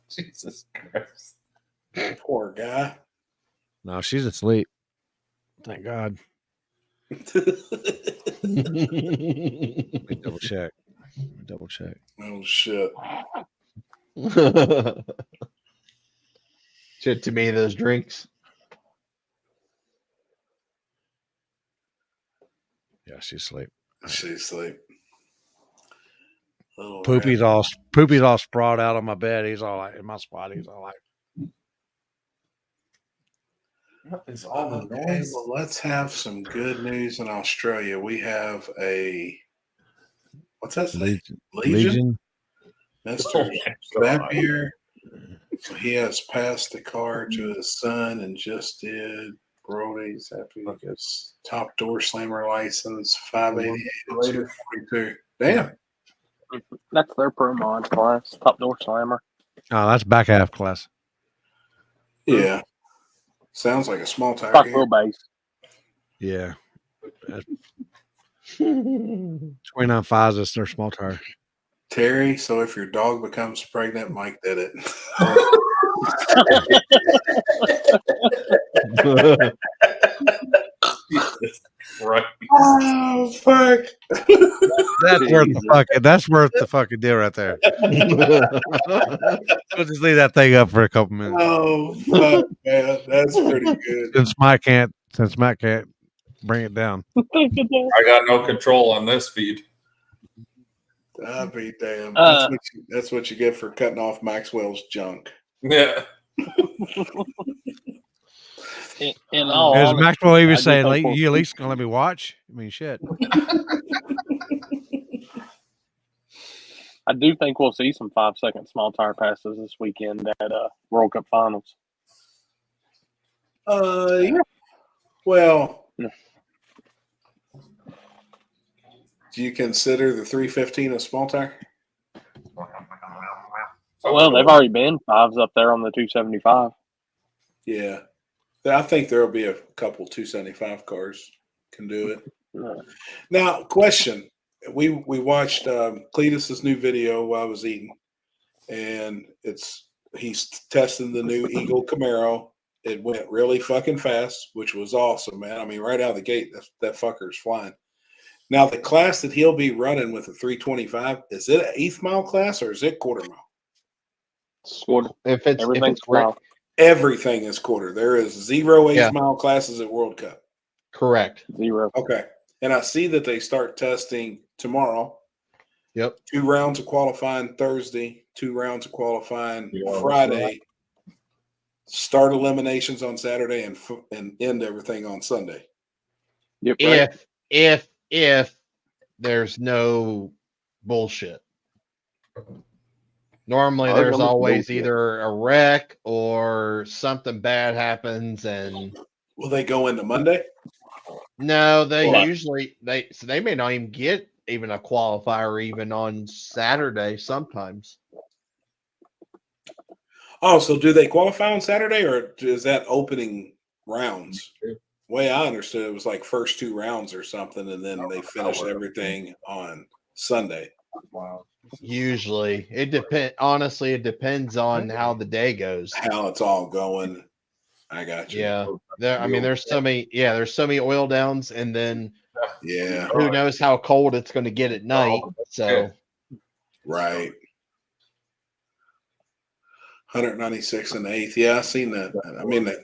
Jesus Christ. Poor guy. No, she's asleep. Thank God. Let me double check. Double check. Oh shit. Shit to me, those drinks. Yeah, she's asleep. She's asleep. Oh, Poopy's all sprawled out on my bed. He's all like in my spot. He's all like, What is all the okay, noise? well, let's have some good news in Australia. We have a what's that say? Legion. Mr. Zapier. So he has passed the car to his son and just did Brody's happy gets top door slammer license 588 42. Damn. That's their pro mod class, top door slammer. Oh, that's back half class. Yeah. Sounds like a small tire. Stock game. wheelbase. Yeah. 29.5s is their small tire. Terry, so if your dog becomes pregnant, Mike did it. Right. Oh fuck. That's worth the fucking deal right there. We'll just leave that thing up for a couple minutes. Oh fuck, man. That's pretty good. Since Matt can't bring it down. I got no control on this feed. I'll be damned. Uh, That's what you get for cutting off Maxwell's junk. Yeah. In all As honesty, Maxwell even I do saying, think we'll- you at least gonna let me watch? I mean, shit. I do think we'll see some 5-second small tire passes this weekend at World Cup Finals. Yeah. Well, Yeah. do you consider the 315 a small tire? Well, they've already been fives up there on the 275. Yeah. I think there'll be a couple 275 cars can do it. Now, question. We watched Cletus's new video while I was eating, and he's testing the new Eagle Camaro. It went really fucking fast, which was awesome, man. I mean, right out of the gate, that fucker's flying. Now, the class that he'll be running with the 325, is it an eighth mile class or is it quarter mile? If it's correct, Everything is quarter. There is 0 eighth Yeah. mile classes at World Cup. correct. 0. Okay. And I see that they start testing tomorrow. Yep. 2 rounds of qualifying Thursday, 2 rounds of qualifying Yeah, Friday. Start eliminations on Saturday and end everything on Sunday. Yep. If there's no bullshit. Normally Hard there's to look always bullshit. either a wreck or something bad happens, and Will they go into Monday? no, they Well, usually they may not even get even a qualifier even on Saturday sometimes. Oh, so do they qualify on Saturday or is that opening rounds? Way I understood it was like first 2 rounds or something, and then they finish everything on Sunday. Wow. Usually it honestly it depends on how the day goes. How it's all going. I got you. Yeah. There's so many oil downs, and then Yeah. who knows how cold it's going to get at night. So Right. 196 and 8th. Yeah, I seen that. I mean, that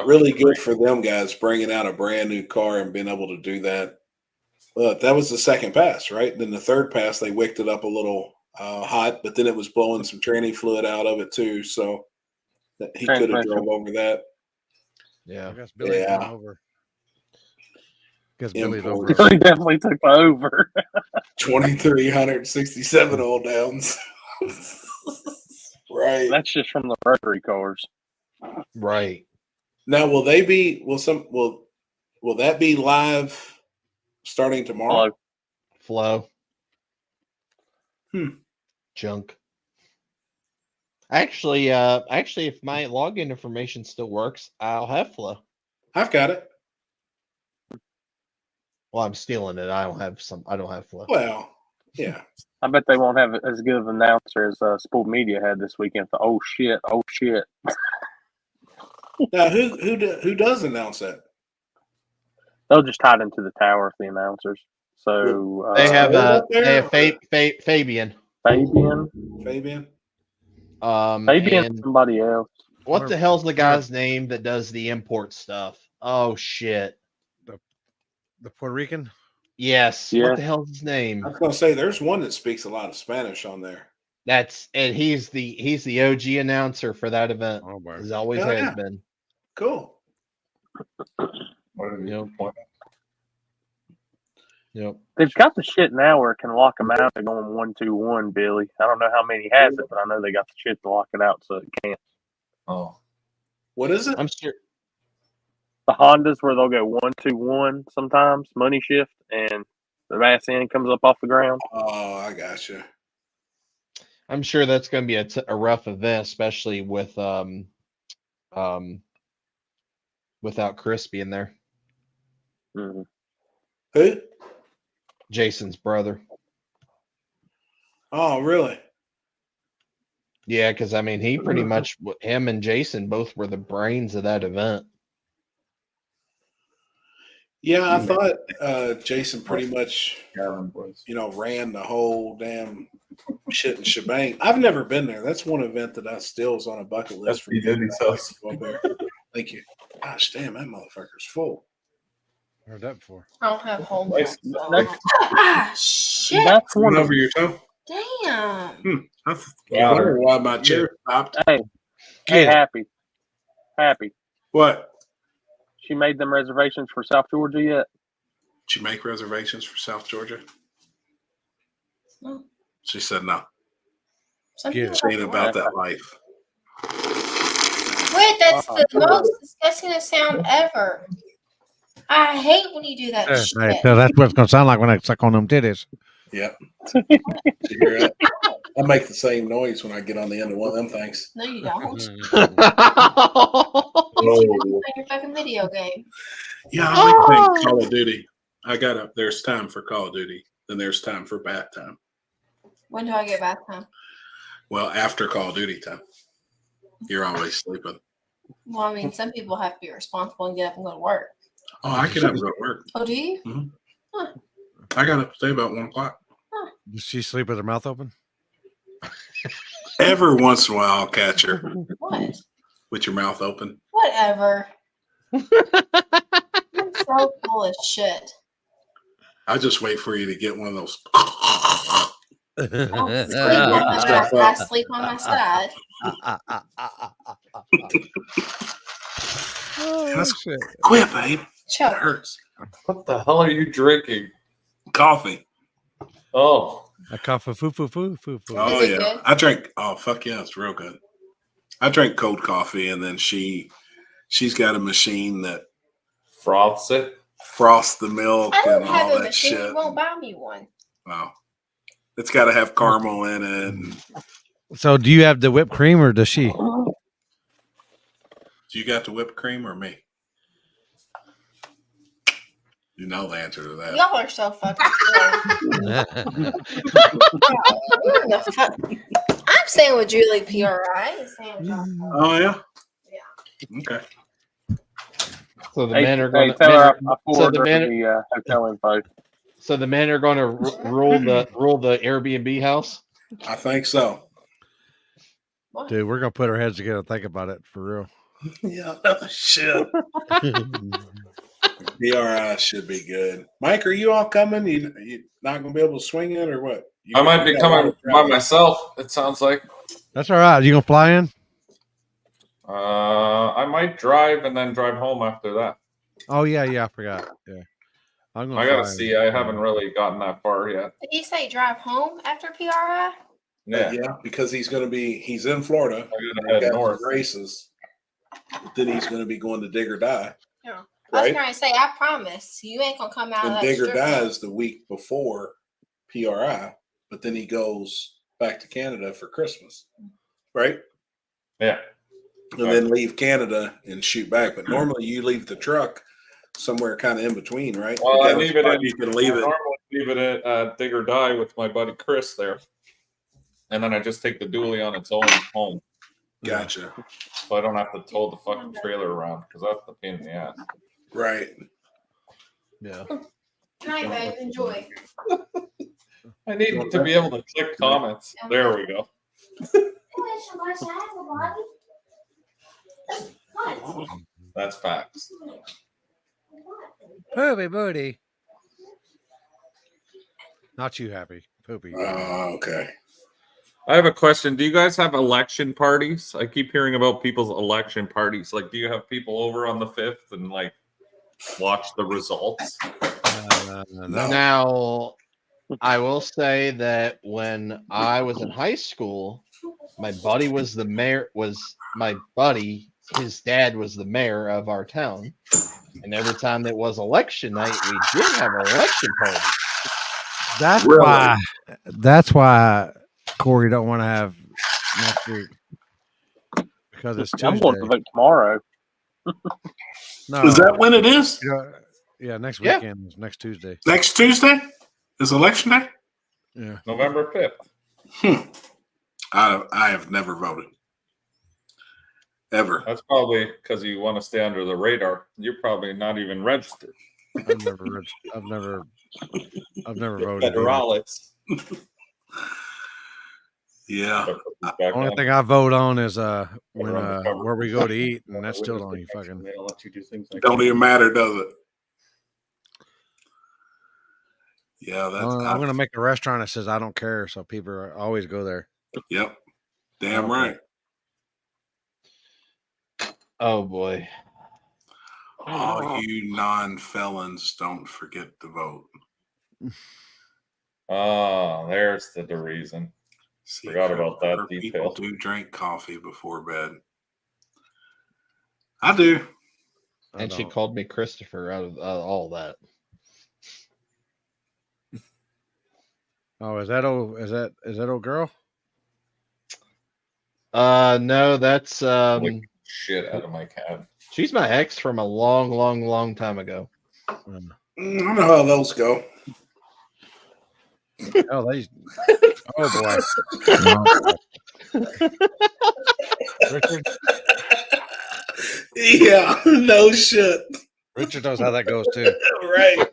really good for them guys bringing out a brand new car and being able to do that. But that was the second pass, right? Then the third pass, they wicked it up a little hot, but then it was blowing some tranny fluid out of it too. So he could have Transmission. drove over that. yeah. I guess Billy's Yeah. going over. Guess Billy's over. Import. He definitely took over. 2,367 old downs. Right. That's just from the rotary cars. Right. Now, will that be live starting tomorrow? Flow. Junk. Actually, if my login information still works, I'll have Flow. I've got it. Well, I'm stealing it. I don't have Flow. Well, yeah. I bet they won't have as good of an announcer as Sport Media had this weekend. Oh shit! Now, who does announce that? They'll just tie it into the tower for the announcers. So They have Fabian. Fabian. Fabian. And somebody else. What the hell's the guy's name that does the import stuff? Oh shit. The Puerto Rican? Yes. Yeah. What the hell's his name? I was gonna say there's one that speaks a lot of Spanish on there. He's the OG announcer for that event. Oh, boy. He's always Oh, has yeah. been. Cool. Yep. They've got the shit now where it can lock them out. They're going 1-2-1, Billy. I don't know how many has it, but I know they got the shit to lock it out so it can't. Oh. What is it? I'm sure. The Hondas where they'll go 1-2-1 sometimes, money shift, and the ass end comes up off the ground. Oh, I got you. I'm sure that's going to be a rough event, especially with without Chris being there. Mm-hmm. Who? Jason's brother. Oh, really? Yeah, because I mean, he pretty much him and Jason both were the brains of that event. Yeah, I thought Jason pretty much, ran the whole damn shit and shebang. I've never been there. That's one event that I still is on a bucket list for. Thank you. Gosh, damn, that motherfucker's full. Heard that before. I don't have home. Shit. That's one over your toe. Damn. I wonder why my chair stopped. Hey, happy. What? She made them reservations for South Georgia yet? Did you make reservations for South Georgia? No. She said no. Some She people ain't about that life. Wait, that's the most disgusting sound ever. I hate when you do that shit. Hey, so that's what it's going to sound like when I suck on them titties. Yep. Did you hear it? I make the same noise when I get on the end of one of them things. No, you don't. Oh. Play your fucking video game. Yeah, I like playing Call of Duty. There's time for Call of Duty, then there's time for bath time. When do I get bath time? Well, after Call of Duty time. You're always sleeping. Well, I mean, some people have to be responsible and get up and go to work. Oh, I get up and go to work. Oh, do you? Mm-hmm. Huh. I got up today about 1 o'clock. Does she sleep with her mouth open? Every once in a while, I'll catch her What? with your mouth open. Whatever. You're so full of shit. I just wait for you to get one of those. I sleep on my side. Quit, babe. Choke. It hurts. What the hell are you drinking? Coffee. Oh. A coffee foo. Oh, yeah. Good? I drink. Oh, fuck yeah. It's real good. I drink cold coffee, and then she's got a machine that froths the milk I don't and have all a that machine. shit. You won't buy me one. Wow. It's got to have caramel in it. And So do you have the whipped cream or does she? do you got the whipped cream or me? You know the answer to that. Y'all are so fucking I'm staying with Julie PRI. I ain't staying with y'all. Oh, yeah? Okay. So the men are going to the hotel info. So the men are going to rule the Airbnb house. I think so. Dude, we're going to put our heads together and think about it for real. Yeah, shit. BRI should be good. Mike, are you all coming? You not going to be able to swing it or what? I might be coming by myself, it sounds like. That's all right. You going to fly in? I might drive and then drive home after that. Oh, yeah. I forgot. Yeah. I'm I gotta see. I haven't really gotten that far yet. Did he say drive home after PRI? Yeah, yeah, because he's in Florida. gotta head Got north. some races. Then he's going to be going to Dig or Die. Yeah. I was Right? trying to say, I promise you ain't gonna come out of And that Dig or strip Die club. is the week before PRI, but then he goes back to Canada for Christmas, right? Yeah. And then leave Canada and shoot back. But normally you leave the truck somewhere kind of in between, right? Well, I Because leave it in. you can leave I it. normally leave it at Dig or Die with my buddy Chris there, and then I just take the dually on its own home. Gotcha. So I don't have to tow the fucking trailer around because that's the pain in the ass. Right. Yeah. Good night, babe. Enjoy. I need to be able to click comments. There we go. That's facts. Poopy booty. Not you happy. Poopy. Okay. I have a question. Do you guys have election parties? I keep hearing about people's election parties. Like, do you have people over on the 5th and like watch the results? Now, I will say that when I was in high school, my buddy was the mayor. His dad was the mayor of our town, and every time it was election night, we did have an election party. That's Really? why. That's why Corey don't want to have next week because it's Tuesday. I'm going to vote tomorrow. No, Is that when it is? Yeah, next Yeah. weekend is next Tuesday. Next Tuesday is election day? Yeah. November 5th. I have never voted. Ever. That's probably because you want to stay under the radar. You're probably not even registered. I've never voted. Federales. Yeah. Only thing I vote on is when where we go to eat, and that still don't even fucking. They don't let you do things like Don't even matter, does it? Yeah, that's. I'm gonna make a restaurant that says I don't care, so people always go there. Yep. Damn right. Oh boy. All you non-felons, don't forget to vote. Oh, there's the reason. Forgot about that People detail. do drink coffee before bed. I do. And she called me Christopher out of all that. Oh, is that old girl? No, that's shit out of my cab. She's my ex from a long time ago. I don't know how those go. Oh, boy. Richard. Yeah, no shit. Richard knows how that goes too. Right.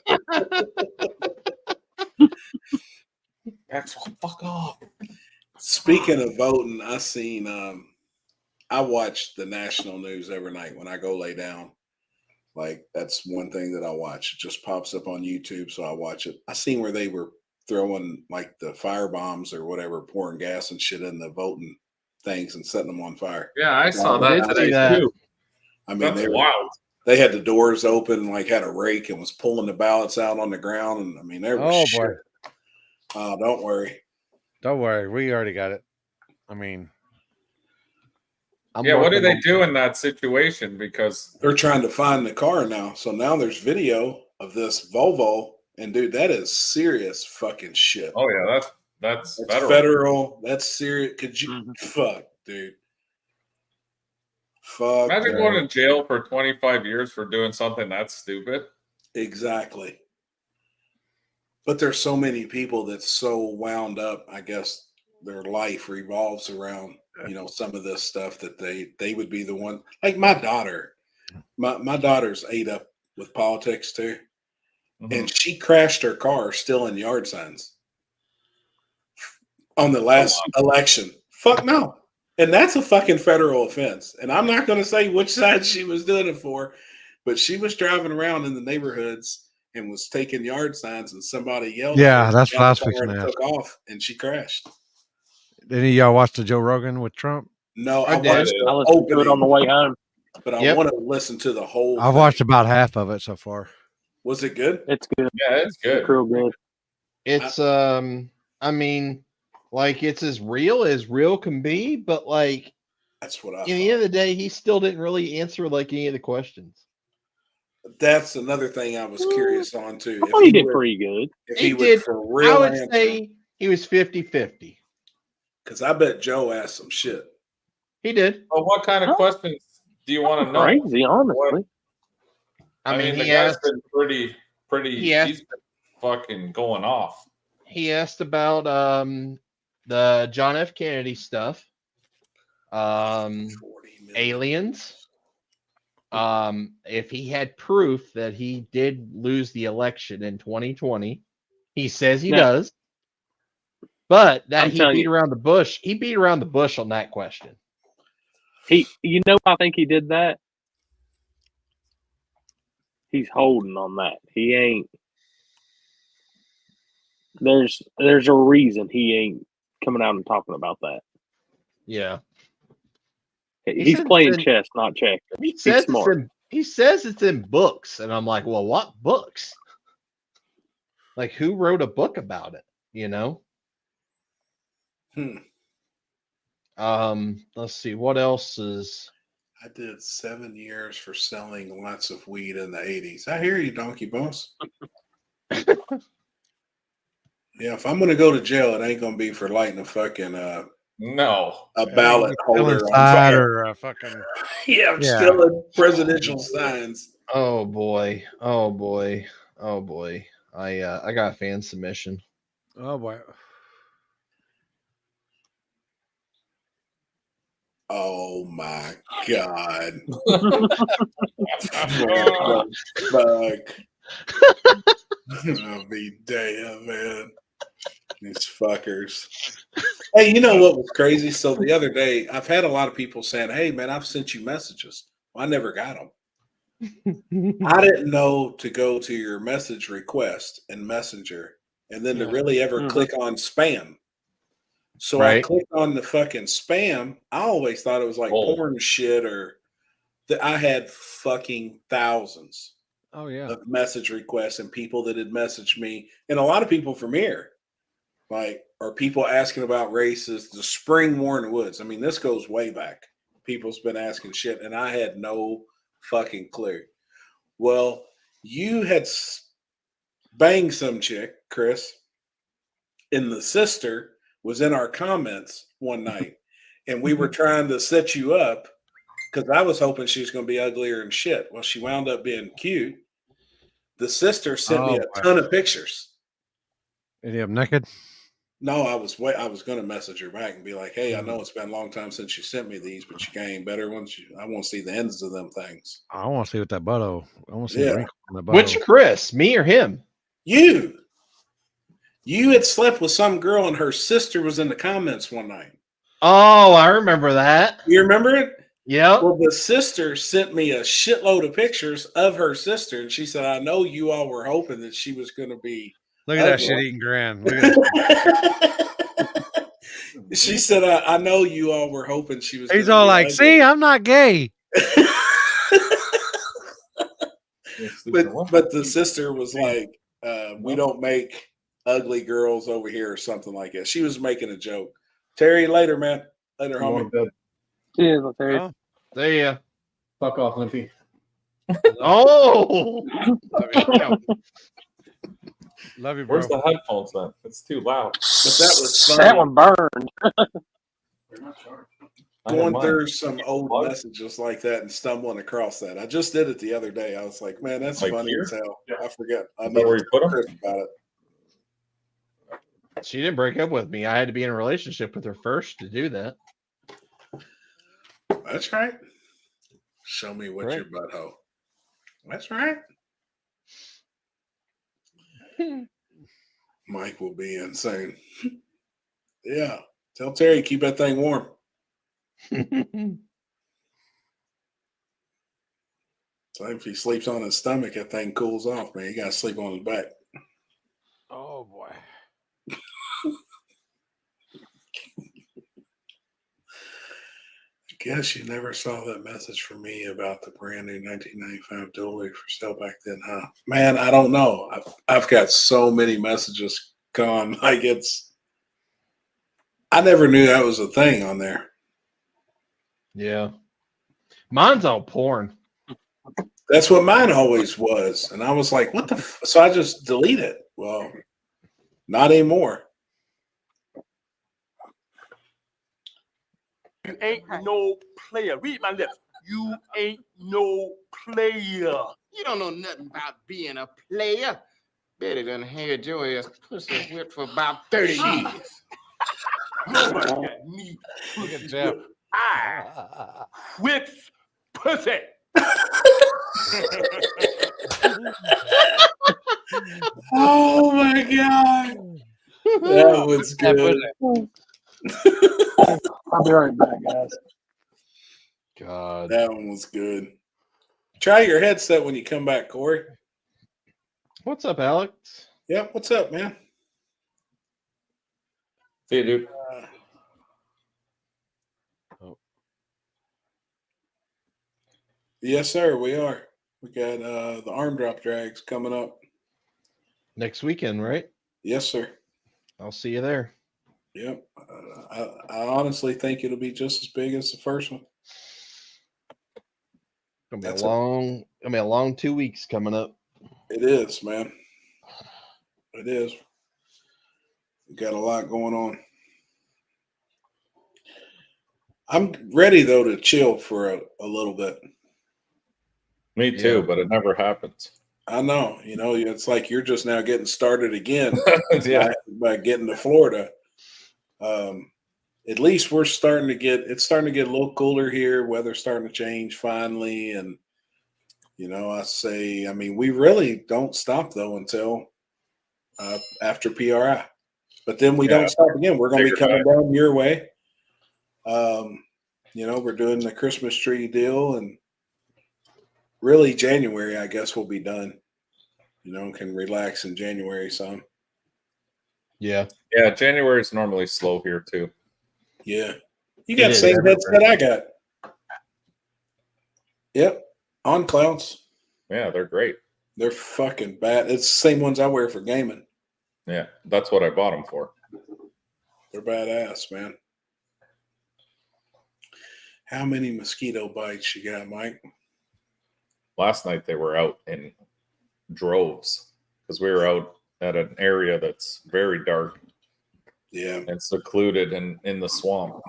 Maxwell, fuck off. Speaking of voting, I watch the national news every night when I go lay down. Like, that's one thing that I watch. It just pops up on YouTube, so I watch it. I seen where they were throwing like the fire bombs or whatever, pouring gas and shit in the voting things and setting them on fire. Yeah, I saw that today too. I mean, That's wild. They had the doors open, like had a rake and was pulling the ballots out on the ground. And I mean, there was Oh, shit. boy. Oh, don't worry. Don't worry, we already got it. I mean, Yeah, what do they do in that situation? Because they're trying to find the car now. So now there's video of this Volvo, and dude, that is serious fucking shit. oh yeah, that's federal. Federal. That's serious. Could you fuck, dude? Fuck. Imagine man. going to jail for 25 years for doing something that stupid. Exactly. But there's so many people that's so wound up. I guess their life revolves around some of this stuff that they would be the one. Like my daughter. My daughter's ate up with politics too. And she crashed her car still in yard signs on the last election. Fuck no. And that's a fucking federal offense. And I'm not going to say which side she was doing it for, but she was driving around in the neighborhoods and was taking yard signs, and somebody yelled. Yeah, at her. that's She what I got was the car fixing and to ask. took off, and she crashed. Did any of y'all watch the Joe Rogan with Trump? No, I I did. watched I the listened to it on the way home. but I Yep. want to listen to the whole. I've watched about half of it so far. Was it good? It's good. Yeah, it's good. It's real good. It's I mean, like it's as real can be, but like that's what I in the end of the day, he still didn't really answer like any of the questions. That's another thing I was curious on too. I thought he did pretty good. If He he, would did. for real I would answer, say he was 50-50. because I bet Joe asked some shit. He did. Well, what kind of questions do you want to know? Crazy, honestly. What- I mean, the he guy's asked. been pretty. He asked- He's been fucking going off. He asked about the John F. Kennedy stuff, aliens. If he had proof that he did lose the election in 2020, he says he No. does. But that I'm he telling beat you. around the bush. He beat around the bush on that question. You know, I think he did that. He's holding on that. He ain't. There's a reason he ain't coming out and talking about that. Yeah. He's said playing it's in- chess, not checkers. He He's says smart. he says it's in books, and I'm like, well, what books? Like, who wrote a book about it? You know. Let's see what else is. I did 7 years for selling lots of weed in the 80s. I hear you, Donkey Boss. Yeah, if I'm gonna go to jail, it ain't gonna be for lighting a fucking No. a ballot Still holder on inside fire. or fucking. Yeah, I'm Yeah. still in presidential signs. Oh boy! Oh boy! Oh boy! I got a fan submission. Oh boy. Oh my god! Fuck! I'll be damn, man. These fuckers. Hey, you know what was crazy? So the other day, I've had a lot of people saying, "Hey, man, I've sent you messages." Well, I never got them. I didn't know to go to your message request in Messenger and then to really ever click on spam. So I Right. clicked on the fucking spam. I always thought it was like porn shit or that I had fucking thousands Oh yeah. of message requests and people that had messaged me, and a lot of people from here, like, are people asking about races, the Spring Warren Woods. I mean, this goes way back. People's been asking shit, and I had no fucking clue. Well, you had banged some chick, Chris, and the sister was in our comments one night, and we were trying to set you up because I was hoping she was going to be uglier and shit. Well, she wound up being cute. The sister sent me a ton of pictures. Any of them naked? No, I was going to message her back and be like, "Hey, I know it's been a long time since you sent me these, but you got any better ones? I want to see the ends of them things." I want to see what that butto. I want to see Yeah. the wrinkle on the butto. Which Chris, me or him? You had slept with some girl, and her sister was in the comments one night. Oh, I remember that. You remember it? Yeah. Well, the sister sent me a shitload of pictures of her sister, and she said, "I know you all were hoping that she was going to be." Look at that ugly." shit eating grin. Look at that. She said, I know you all were hoping she was. He's gonna all be like, ugly." "See, I'm not gay." But the sister was like, "We don't make ugly girls over here," or something like that. She was making a joke. Terry, later, man. Later, homie. Yeah, Terry. Oh. See ya. Fuck off, Limpy. Oh. Love you, bro. Where's the headphones then? It's too loud. But that was fun. That one burned. Going through some old messages like that and stumbling across that. I just did it the other day. I was like, "Man, that's Like funny here? as hell." I forget. I Is that where you put 'em? Chris about it. She didn't break up with me. I had to be in a relationship with her first to do that. That's right. Show me what your butthole. That's right. Mike will be insane. Yeah. Tell Terry keep that thing warm. So if he sleeps on his stomach, that thing cools off, man. You gotta sleep on his back. Oh boy. Guess you never saw that message from me about the brand new 1995 Dually for sale back then, huh? Man, I don't know. I've got so many messages gone. Like I never knew that was a thing on there. Yeah. Mine's all porn. That's what mine always was. And I was like, what the so I just delete it. Well, not anymore. You ain't no player. Read my lips. You ain't no player. You don't know nothing about being a player. Betty done had your ass pussy whipped for about 30 years. Nobody got me. Look at Jeff. I whips pussy. Oh my God. That was good. I'll be right back, guys. God. That one was good. Try your headset when you come back, Corey. What's up, Alex? Yep. What's up, man? See you, dude. Yes, sir. We are. We got the arm drop drags coming up next weekend, right? Yes, sir. I'll see you there. Yep. I honestly think it'll be just as big as the first one. Gonna be a long 2 weeks coming up. It is, man. It is. We got a lot going on. I'm ready though to chill for a little bit. Me too, but it never happens. I know. You know, it's like you're just now getting started again Yeah. by getting to Florida. At least it's starting to get a little cooler here. Weather's starting to change finally. And, you know, I mean, we really don't stop though until after PRI. But then we don't stop again. We're going to be coming down your way. You know, we're doing the Christmas tree deal, and really January, I guess, we'll be done. You know, can relax in January some. Yeah. Yeah, January is normally slow here too. Yeah. You got the same headset I got. Yep. On clouds. Yeah, they're great. They're fucking bad. It's the same ones I wear for gaming. Yeah, that's what I bought them for. They're badass, man. How many mosquito bites you got, Mike? Last night they were out in droves because we were out at an area that's very dark. Yeah. And secluded and in the swamp.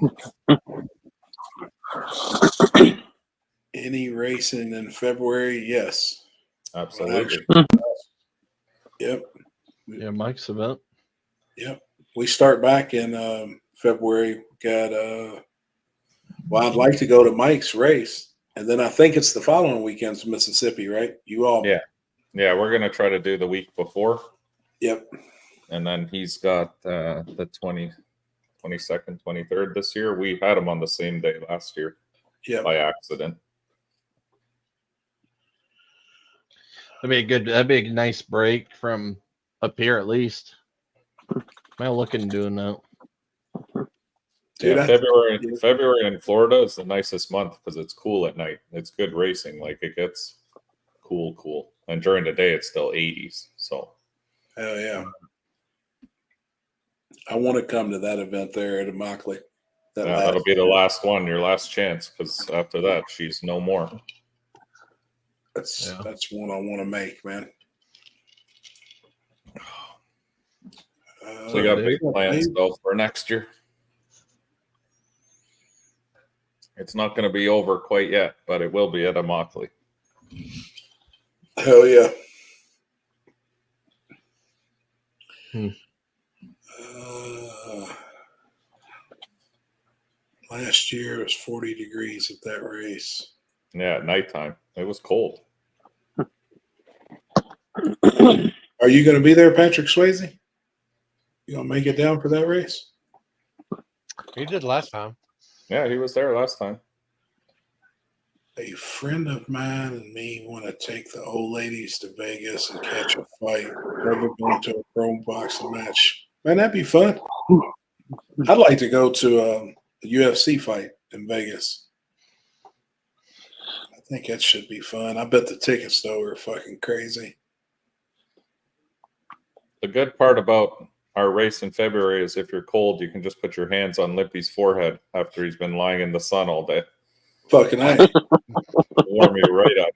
Any racing in February? Yes. Absolutely. Yep. Yeah, Mike's event. Yep. We start back in February. Got well, I'd like to go to Mike's race. And then I think it's the following weekend's Mississippi, right? You all. Yeah. Yeah, we're gonna try to do the week before. Yep. And then he's got the 22nd, 23rd this year. We had him on the same day last year. Yeah. By accident. That'd be a nice break from up here at least. I'm looking at doing that. Dude, yeah, February in Florida is the nicest month because it's cool at night. It's good racing. Like it gets cool. And during the day it's still 80s. So hell yeah. I want to come to that event there at Immokalee. That'll be the last one, your last chance, because after that she's no more. That's one I want to make, man. So we got big plans though for next year. It's not going to be over quite yet, but it will be at Immokalee. Hell yeah. Last year it was 40 degrees at that race. Yeah, at nighttime. It was cold. Are you going to be there, Patrick Swayze? You going to make it down for that race? He did last time. Yeah, he was there last time. A friend of mine and me want to take the old ladies to Vegas and catch a fight. Never been to a pro boxing match. Man, that'd be fun. I'd like to go to a UFC fight in Vegas. think that should be fun. I bet the tickets though are fucking crazy. The good part about our race in February is if you're cold, you can just put your hands on Lippy's forehead after he's been lying in the sun all day. Fucking A. Warm you right up.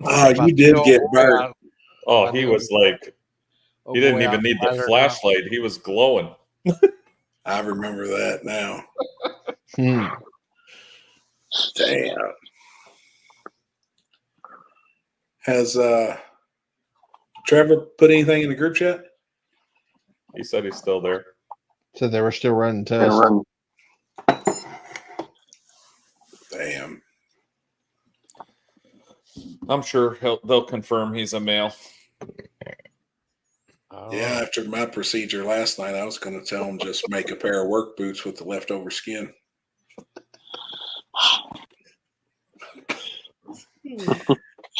Oh, you did get burnt. Oh, he was like, Oh, he didn't boy, even I'm need the fired up. flashlight. He was glowing. I remember that now. Hmm. Damn. Has Trevor put anything in the group chat? He said he's still there. So they were still running tests. Damn. I'm sure they'll confirm he's a male. Yeah, after my procedure last night, I was going to tell him just make a pair of work boots with the leftover skin.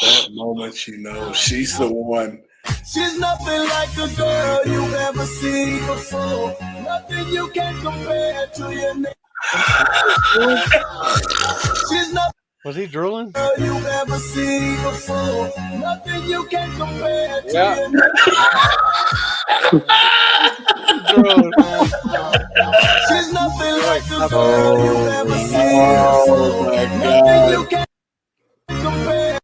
That moment, you know, she's the one. She's nothing like a girl you've ever seen before. Nothing you can compare to your name. She's nothing Was he drooling? you've ever seen before. Nothing you can compare to Yeah. your name. She's nothing like a girl you've ever seen before. Nothing you can compare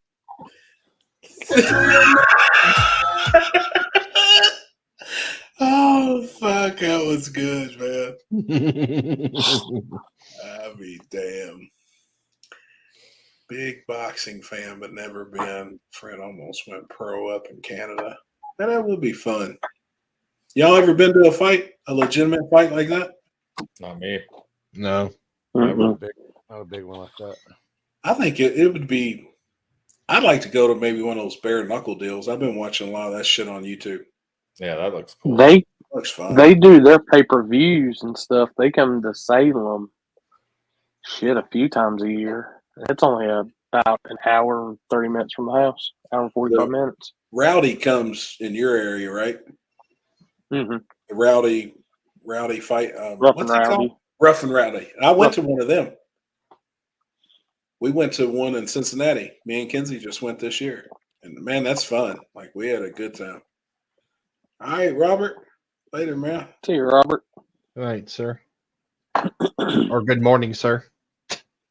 to your name. Oh, fuck. That was good, man. I mean, damn. Big boxing fan, but never been. Friend almost went pro up in Canada. And that would be fun. Y'all ever been to a fight, a legitimate fight like that? Not me. No. Not a big one like that. I think it would be. I'd like to go to maybe one of those bare knuckle deals. I've been watching a lot of that shit on YouTube. Yeah, that looks cool. Looks fun. They do their pay-per-views and stuff. They come to Salem a few times a year. It's only about an hour and 30 minutes from the house. Hour and 45 minutes. Rowdy comes in your area, right? Mm-hmm. The Rowdy fight. Rough what's and it Rowdy. called? Rough and Rowdy. I went to one of them. We went to one in Cincinnati. Me and Kenzie just went this year. And man, that's fun. Like, we had a good time. All right, Robert. Later, man. See you, Robert. All right, sir. Or good morning, sir.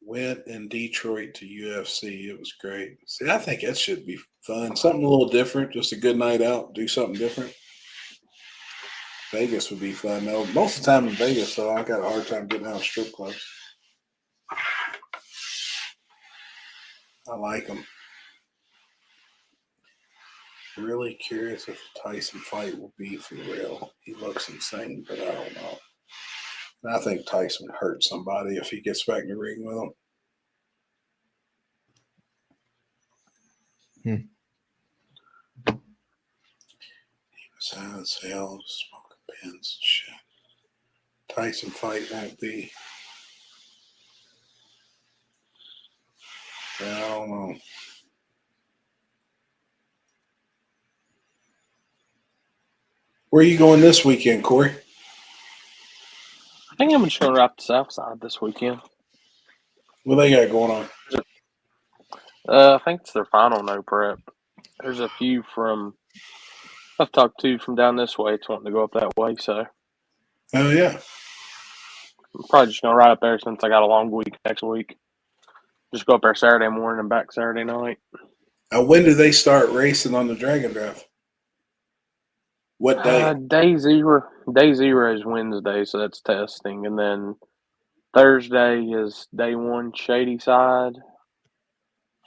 Went in Detroit to UFC. It was great. See, I think that should be fun. Something a little different. Just a good night out. Do something different. Vegas would be fun. though. Most of the time in Vegas, though, I got a hard time getting out of strip clubs. I like them. Really curious if the Tyson fight will be for real. He looks insane, but I don't know. And I think Tyson would hurt somebody if he gets back in the ring with him. He was high as hell, smoking pins and shit. Tyson fight won't be. I don't know. Where are you going this weekend, Corey? I think I'm just going to wrap the South Side this weekend. What they got going on? I think it's their final no prep. There's a few I've talked to from down this way. It's wanting to go up that way, so Oh yeah. I'm probably just going to ride up there since I got a long week next week. Just go up there Saturday morning and back Saturday night. When do they start racing on the Dragon Drive? What day? Day zero is Wednesday, so that's testing. And then Thursday is day one, Shady Side.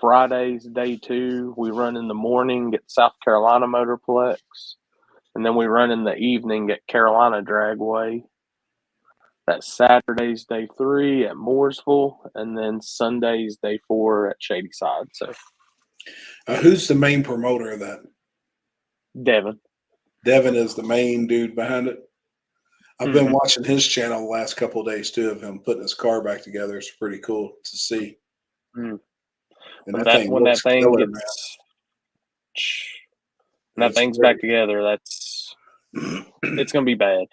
Friday's day two. We run in the morning at South Carolina Motorplex. And then we run in the evening at Carolina Dragway. That's Saturday's day three at Mooresville. And then Sunday's day four at Shady Side. So Who's the main promoter of that? Devin. Devin is the main dude behind it. I've been watching his channel the last couple of days too of him putting his car back together. It's pretty cool to see. Mm. And When that that thing thing looks killer, man. when that It's thing's great. back together, it's gonna be bad.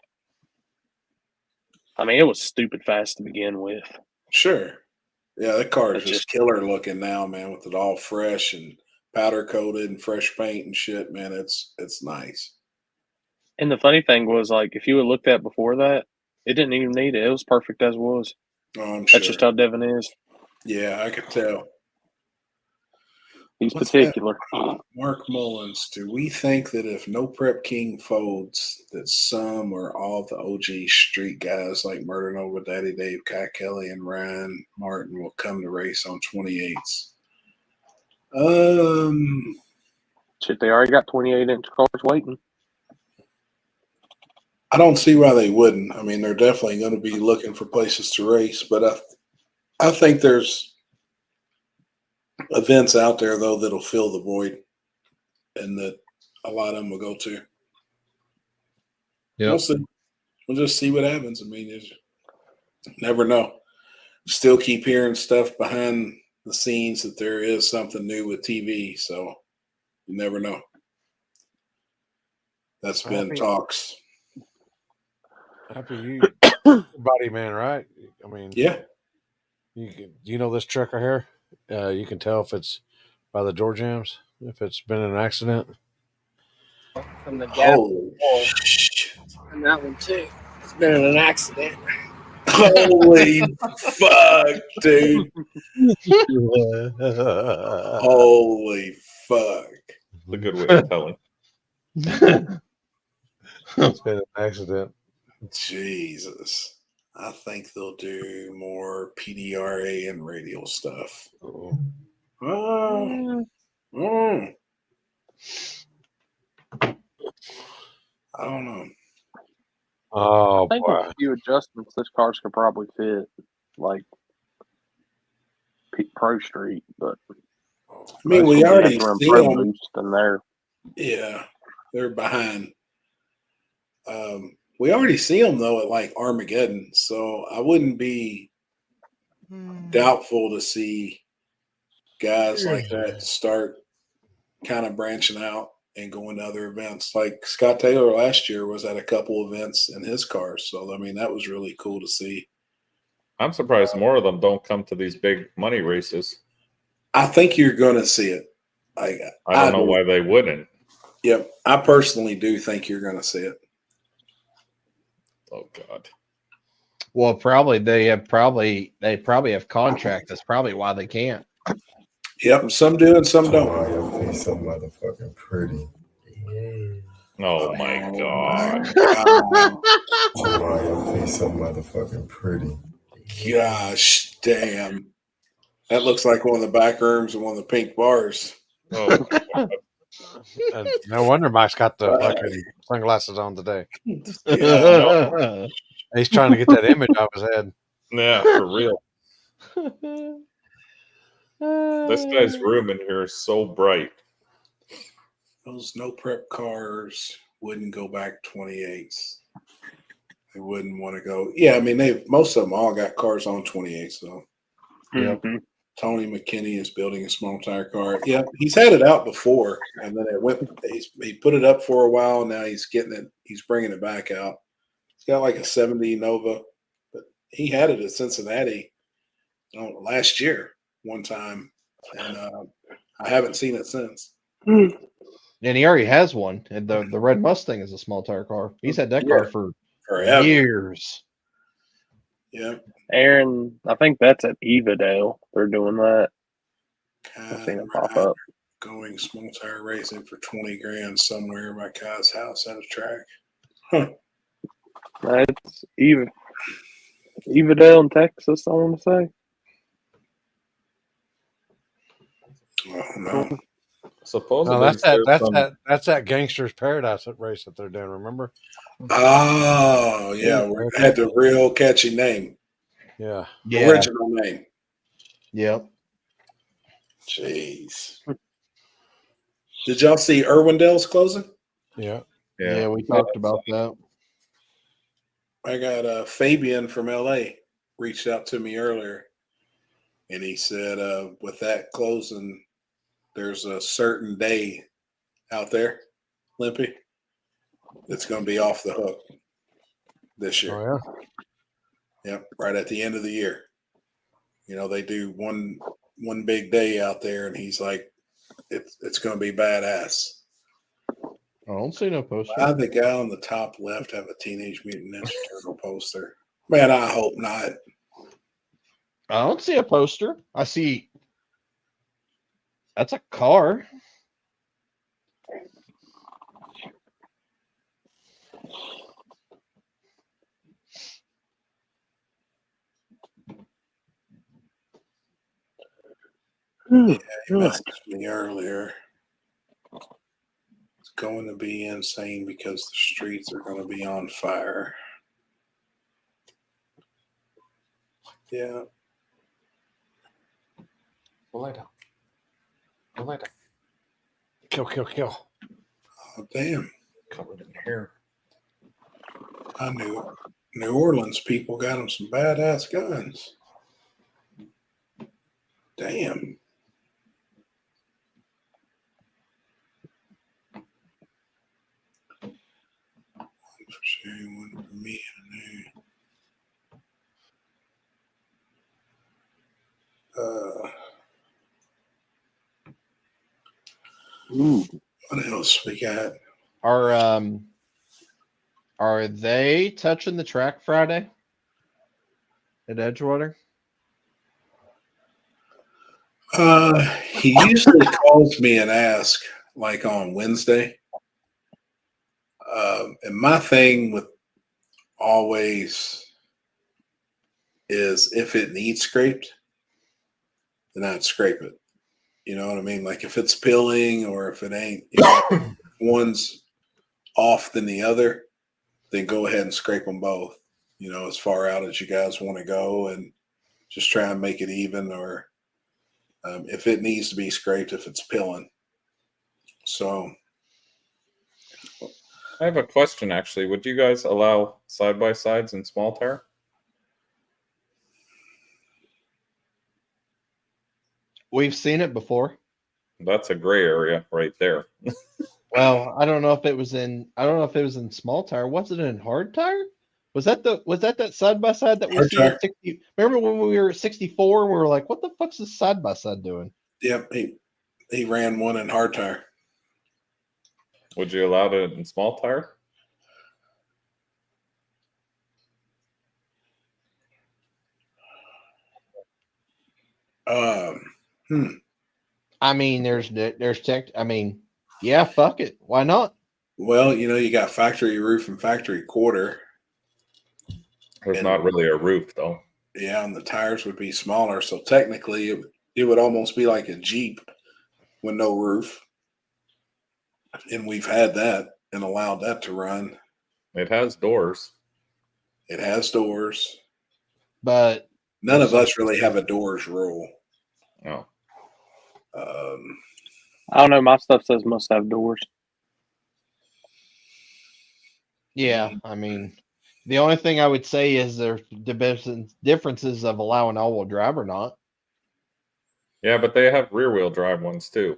I mean, it was stupid fast to begin with. Sure. Yeah, that car is It's just killer looking now, man, with it all fresh and powder coated and fresh paint and shit, man. It's nice. And the funny thing was, like, if you had looked at before that, it didn't even need it. It was perfect as was. Oh, I'm That's sure. just how Devin is. Yeah, I could tell. He's What's particular. that? Mark Mullins, do we think that if No Prep King folds, that some or all the OG street guys like Murder Nova, Daddy Dave, Kai Kelly, and Ryan Martin will come to race on 28s? Shit, they already got 28-inch cars waiting. I don't see why they wouldn't. I mean, they're definitely going to be looking for places to race, but I think there's events out there though that'll fill the void, and that a lot of them will go to. Yep. We'll see. We'll just see what happens. I mean, you never know. Still keep hearing stuff behind the scenes that there is something new with TV, so you never know. That's been talks. Happy everybody, man, right? I mean, yeah. You know this truck right here? You can tell if it's by the door jams, if it's been in an accident. From the gap. Holy And that one too. It's been in an accident. Holy fuck, dude. Holy fuck. That's a good way of telling. It's been an accident. Jesus. I think they'll do more PDRA and radial stuff. I don't know. Oh, I think boy. with a few adjustments, this cars could probably fit, like, Pro Street, but I mean, we already see Pro them. Boost in there. Yeah, they're behind. We already see them though at like Armageddon, so I wouldn't be doubtful to see guys like that start kind of branching out and going to other events. Like Scott Taylor last year was at a couple events in his cars, so I mean that was really cool to see. I'm surprised more of them don't come to these big money races. I think you're going to see it. I don't know why they wouldn't. Yep, I personally do think you're going to see it. Oh God. Well, probably they probably have contracts. That's probably why they can't. Yep, some do and some don't. Oh, your face so motherfucking pretty. Oh my God. Oh, your face so motherfucking pretty. Gosh damn. That looks like one of the back rooms and one of the pink bars. Oh, And no wonder Mike's got the fucking sunglasses on today. Yeah. He's trying to get that image off his head. Yeah, for real. This guy's room in here is so bright. Those no prep cars wouldn't go back 28s. They wouldn't want to go. Yeah, I mean, most of them all got cars on 28s, though. Mm-hmm. Tony McKinney is building a small tire car. Yeah, he's had it out before, and then it went. He put it up for a while. Now he's getting it. He's bringing it back out. He's got like a 70 Nova, but he had it at Cincinnati last year one time, and I haven't seen it since. And he already has one. And the red Mustang is a small tire car. He's had that car for forever. Years. Yeah. Aaron, I think that's at Evadale. They're doing that. I've seen it pop up. Going small tire racing for 20 grand somewhere by Kai's house at a track. Huh. That's Evadale in Texas, I want to say. Oh, no. Supposedly, No, that's that Gangster's Paradise race that they're doing. Remember? Oh yeah, we had the real catchy name. Yeah. Original name. Yep. Jeez. Did y'all see Irwindale's closing? Yeah. Yeah, we talked about that. I got Fabian from LA reached out to me earlier, and he said with that closing, there's a certain day out there, Limpy, that's going to be off the hook this year. Oh, Yep, right at the end of the year. They do one big day out there, and he's like, it's going to be badass. I don't see no poster. I have the guy on the top left have a Teenage Mutant Ninja Turtle poster. Man, I hope not. I don't see a poster. I see. That's a car. Yeah, he messaged me earlier. It's going to be insane because the streets are going to be on fire. Yeah. Go lay down. Go lay down. Kill. Oh, damn. Covered in hair. I knew New Orleans people got them some badass guns. Damn. One for Shane, one for me, what else we got? Are they touching the track Friday at Edgewater? He usually calls me and asks, like on Wednesday. And my thing with always is if it needs scraped, then I'd scrape it. You know what I mean? Like if it's peeling or if it ain't, if one's off than the other, then go ahead and scrape them both, as far out as you guys want to go and just try and make it even, or if it needs to be scraped, if it's peeling. So I have a question actually. Would you guys allow side-by-sides in small tire? We've seen it before. That's a gray area right there. Well, I don't know if it was in small tire. Was it in hard tire? Was that that side by side that we Hard see at tire. 60? Remember when we were at 64 and we were like, what the fuck's this side by side doing? Yep, he ran one in hard tire. Would you allow it in small tire? I mean, there's tech. I mean, yeah, fuck it. Why not? Well, you got factory roof and factory quarter. There's not really a roof though. Yeah, and the tires would be smaller. So technically it would almost be like a Jeep with no roof. And we've had that and allowed that to run. It has doors. It has doors. But none of us really have a doors rule. No. I don't know. My stuff says must have doors. Yeah, I mean, the only thing I would say is there's differences of allowing all-wheel drive or not. Yeah, but they have rear-wheel drive ones too.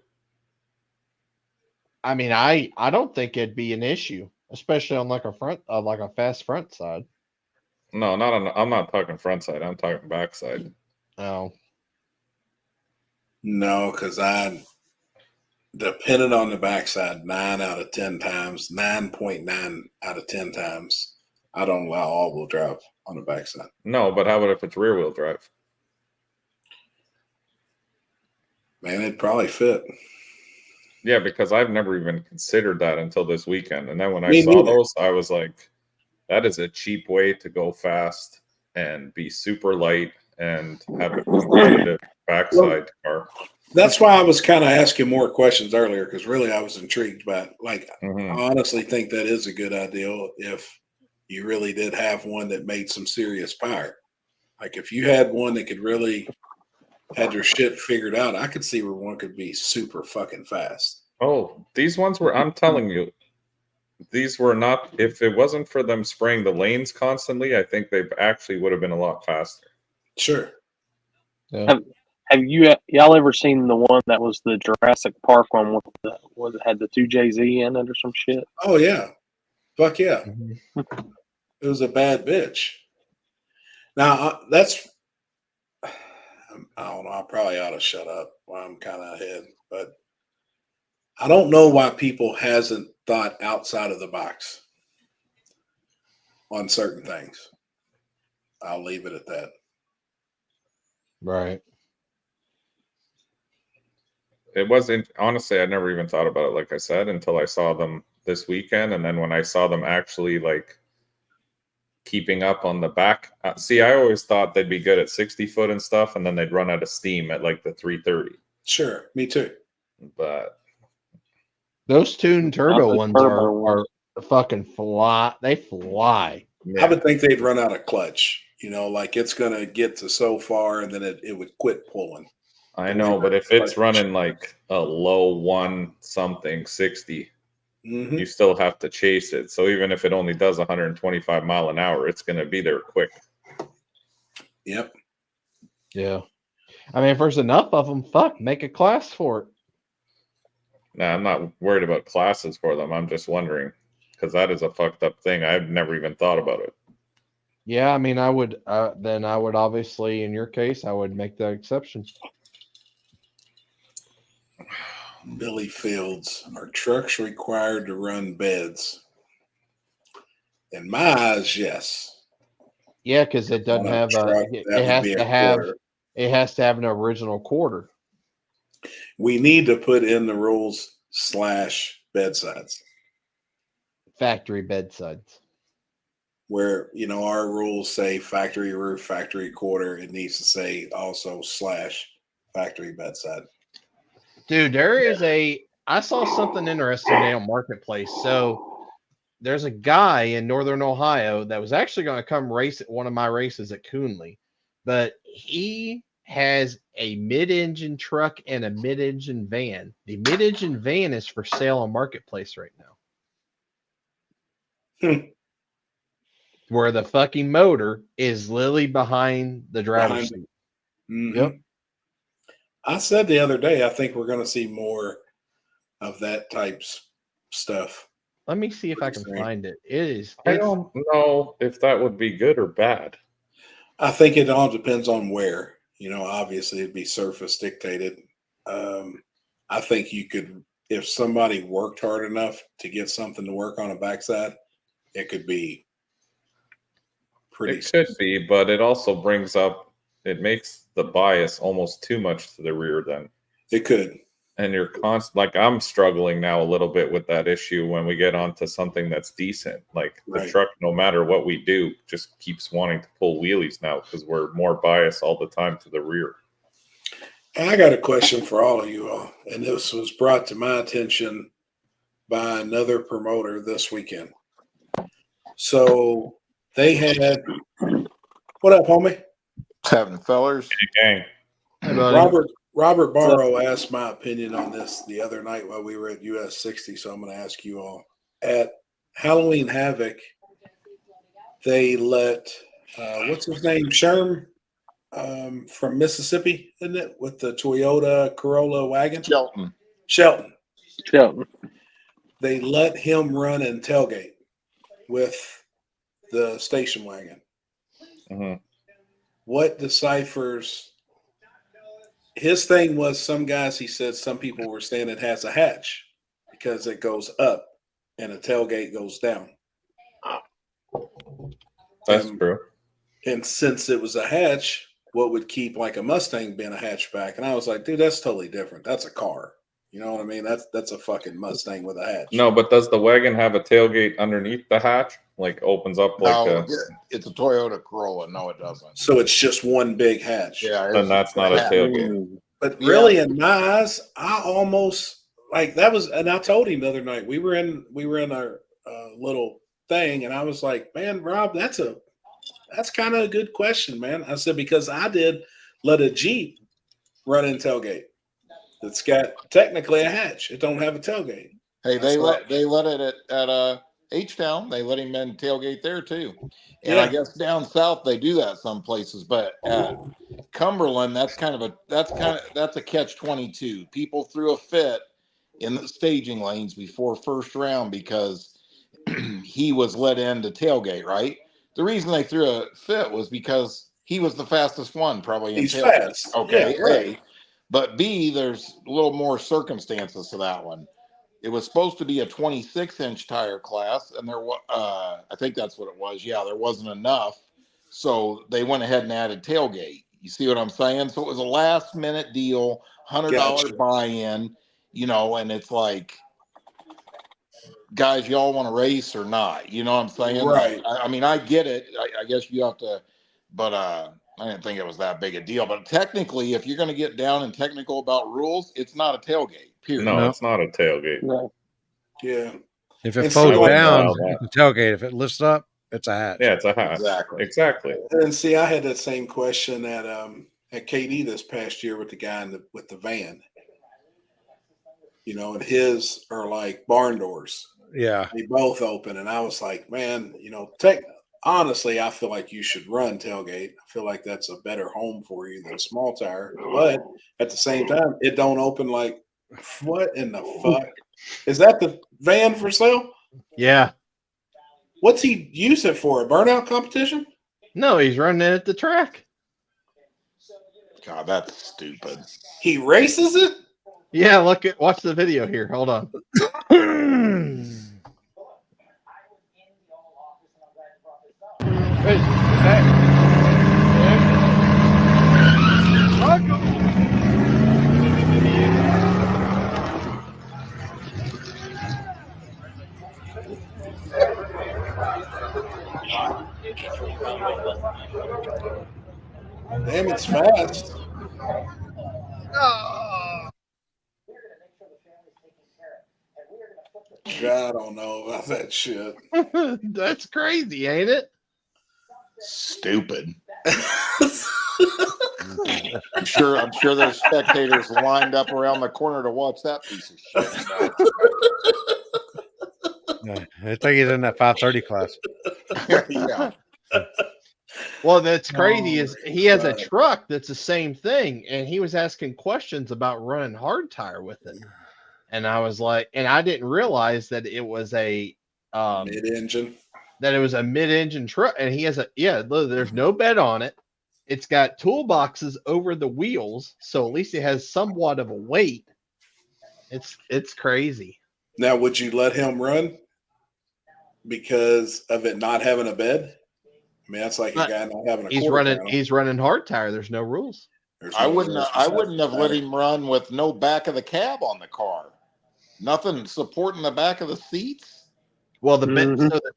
I mean, I don't think it'd be an issue, especially on like a fast front side. No, not on. I'm not talking front side. I'm talking back side. Oh. No, because depending on the backside, 9 out of 10 times, 9.9 out of 10 times, I don't allow all-wheel drive on the backside. No, but how about if it's rear-wheel drive? Man, it'd probably fit. Yeah, because I've never even considered that until this weekend. And then when I Me saw neither. those, I was like, that is a cheap way to go fast and be super light and have a competitive backside car. That's why I was kind of asking more questions earlier, because really I was intrigued by it. Like, I honestly think that is a good idea if you really did have one that made some serious power. Like if you had one that could really had their shit figured out, I could see where one could be super fucking fast. Oh, these ones were, I'm telling you, these were not, if it wasn't for them spraying the lanes constantly, I think they actually would have been a lot faster. Sure. Yeah. Have y'all ever seen the one that was the Jurassic Park one with it had the 2JZ in it or some shit? Oh yeah. Fuck yeah. It was a bad bitch. Now I don't know. I probably ought to shut up while I'm kind of ahead, but I don't know why people hasn't thought outside of the box on certain things. I'll leave it at that. Right. It wasn't, honestly, I never even thought about it, like I said, until I saw them this weekend. And then when I saw them actually like keeping up on the back, see, I always thought they'd be good at 60 foot and stuff, and then they'd run out of steam at like the 330. Sure, me too. But those tuned turbo Not the ones turbo are fucking fly. They fly. I would think they'd run out of clutch. You know, like it's going to get to so far and then it would quit pulling. I know, but if it's running like a low 1 something 60, you still have to chase it. So even if it only does 125 mile an hour, it's going to be there quick. Yep. Yeah. I mean, if there's enough of them, fuck, make a class for it. Nah, I'm not worried about classes for them. I'm just wondering, because that is a fucked up thing. I've never even thought about it. Yeah, I mean, I would then I would obviously, in your case, I would make that exception. Billy Fields, are trucks required to run beds? In my eyes, yes. Yeah, because it doesn't On a have truck, a. that It would has be to a have. quarter. It has to have an original quarter. We need to put in the rules / bedsides Factory bedsides. where, you know, our rules say factory roof, factory quarter. It needs to say also / factory bedside. Dude, I saw something interesting today on Marketplace. So there's a guy in Northern Ohio that was actually going to come race at one of my races at Coonley, but he has a mid-engine truck and a mid-engine van. The mid-engine van is for sale on Marketplace right now. Where the fucking motor is literally behind the driver's seat. Yep. I said the other day, I think we're going to see more of that type stuff. Let me see if I can find it. I don't know if that would be good or bad. I think it all depends on where. You know, obviously it'd be surface dictated. I think you could, if somebody worked hard enough to get something to work on a backside, it could be pretty. It could be, but it also brings up, it makes the bias almost too much to the rear then. It could. And you're like, I'm struggling now a little bit with that issue when we get onto something that's decent. Like the Right. truck, no matter what we do, just keeps wanting to pull wheelies now because we're more biased all the time to the rear. And I got a question for all of you all, and this was brought to my attention by another promoter this weekend. So they had, what up, homie? Having fellers. Gang. Robert Barrow asked my opinion on this the other night while we were at US 60, so I'm going to ask you all. At Halloween Havoc, they let, what's his name, Sherm from Mississippi, isn't it, with the Toyota Corolla wagon? Shelton. They let him run and tailgate with the station wagon. What deciphers? His thing was, some guys, he said, some people were saying it has a hatch because it goes up and a tailgate goes down. That's true. And since it was a hatch, what would keep like a Mustang being a hatchback? And I was like, dude, that's totally different. That's a car. You know what I mean? That's a fucking Mustang with a hatch. No, but does the wagon have a tailgate underneath the hatch? Like opens up like No, a... it's a Toyota Corolla. No, it doesn't. So it's just one big hatch. Yeah, Then that's not a tailgate. But really, in my eyes, I almost like that was, and I told him the other night we were in our little thing, and I was like, man, Rob, that's kind of a good question, man. I said, because I did let a Jeep run in tailgate. It's got technically a hatch. It don't have a tailgate. Hey, they let it at H-Town. They let him in tailgate there too. And I guess down south they do that some places, but at Cumberland, that's a catch-22. People threw a fit in the staging lanes before first round because he was let in to tailgate, right? The reason they threw a fit was because he was the fastest one probably in He's tailgate. fast. Okay, Yeah, right. A. But B, there's a little more circumstances to that one. It was supposed to be a 26-inch tire class, and there was, I think that's what it was. Yeah, there wasn't enough, so they went ahead and added tailgate. You see what I'm saying? So it was a last-minute deal, $100 Gotcha. buy-in, you know, and it's like, guys, y'all want to race or not? You know what I'm saying? Right. I mean, I get it. I guess you have to, but I didn't think it was that big a deal. But technically, if you're going to get down and technical about rules, it's not a tailgate. Period. No, No. it's not a tailgate. No. Yeah. If it And folds see, like, down, allow that. it's a tailgate. If it lifts up, it's a hatch. Yeah, it's a hatch. Exactly. Exactly. And see, I had that same question at KD this past year with the guy with the van. You know, and his are like barn doors. Yeah. They both open, and I was like, man, you know, honestly, I feel like you should run tailgate. I feel like that's a better home for you than a small tire. But at the same time, it don't open. Like, what in the fuck? Is that the van for sale? Yeah. What's he use it for? A burnout competition? No, he's running it at the track. God, that's stupid. He races it? Yeah, watch the video here. Hold on. Hey, is that? Damn, it's fast. God, I don't know about that shit. That's crazy, ain't it? Stupid. I'm sure there's spectators lined up around the corner to watch that piece of shit. Yeah, I think he's in that 530 class. Yeah. Well, that's crazy. Is he has a truck that's the same thing, and he was asking questions about running hard tire with it, and I was like, and I didn't realize that it was a mid-engine. That it was a mid-engine truck, and he has there's no bed on it. It's got toolboxes over the wheels, so at least it has somewhat of a weight. It's crazy. Now, would you let him run because of it not having a bed? I mean, that's like a guy not having a. He's running hard tire. There's no rules. I wouldn't have let him run with no back of the cab on the car. Nothing supporting the back of the seats. Well, the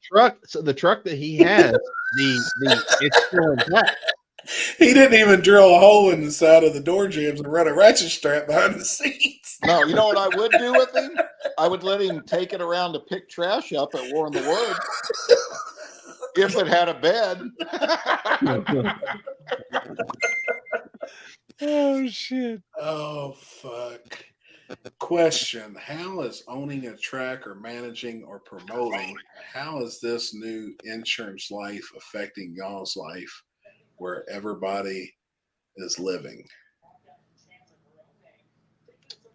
truck that he has, it's still intact. He didn't even drill a hole in the side of the door jambs and run a ratchet strap behind the seats. No, you know what I would do with him? I would let him take it around to pick trash up at War in the Woods. If it had a bed. Oh, shit. Oh, fuck. Question: how is owning a track or managing or promoting, how is this new insurance life affecting y'all's life where everybody is living?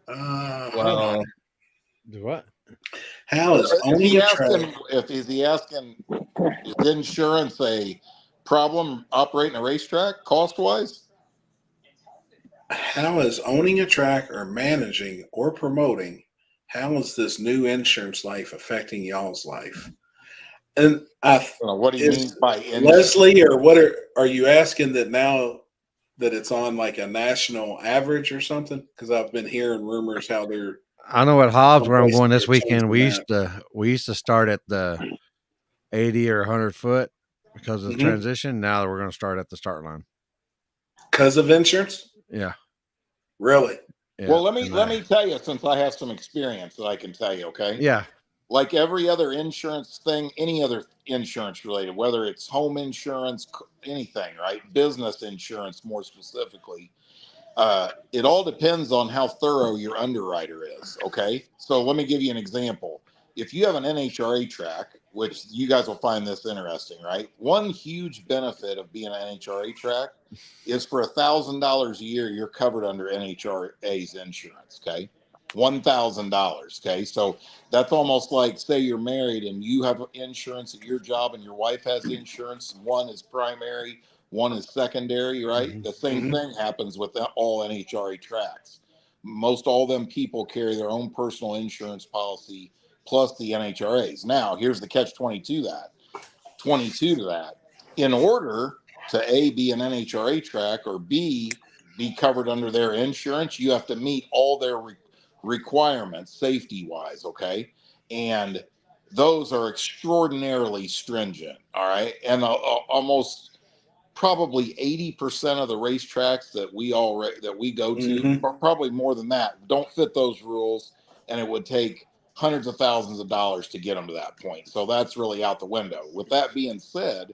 Well, what? How is owning a track? Is he asking, is insurance a problem operating a racetrack cost-wise? How is owning a track or managing or promoting, how is this new insurance life affecting y'all's life? And what do you mean by insurance? Leslie, or what are you asking that now that it's on like a national average or something? Because I've been hearing rumors how they're. I know at Hobbs where I'm going this they're weekend. We changing used to start at the 80 or 100 foot because of the transition. Now we're going to start at the start line because of insurance. Yeah. Really? Yeah. Well, let me tell you, since I have some experience that I can tell you, okay? Yeah. Like every other insurance thing, any other insurance related, whether it's home insurance, anything, right? Business insurance, more specifically. It all depends on how thorough your underwriter is, okay? So let me give you an example. If you have an NHRA track, which you guys will find this interesting, right? One huge benefit of being an NHRA track is for $1,000 a year, you're covered under NHRA's insurance, okay? $1,000. Okay, so that's almost like, say you're married and you have insurance at your job and your wife has insurance. One is primary, one is secondary, right? The same thing happens with all NHRA tracks. Most all them people carry their own personal insurance policy plus the NHRAs. Now, here's the catch 22 to that. In order to A, be an NHRA track, or B, be covered under their insurance, you have to meet all their requirements safety wise. Okay. And those are extraordinarily stringent. All right. And almost probably 80% of the racetracks that we go to, probably more than that, don't fit those rules. And it would take hundreds of thousands of dollars to get them to that point. So that's really out the window. With that being said,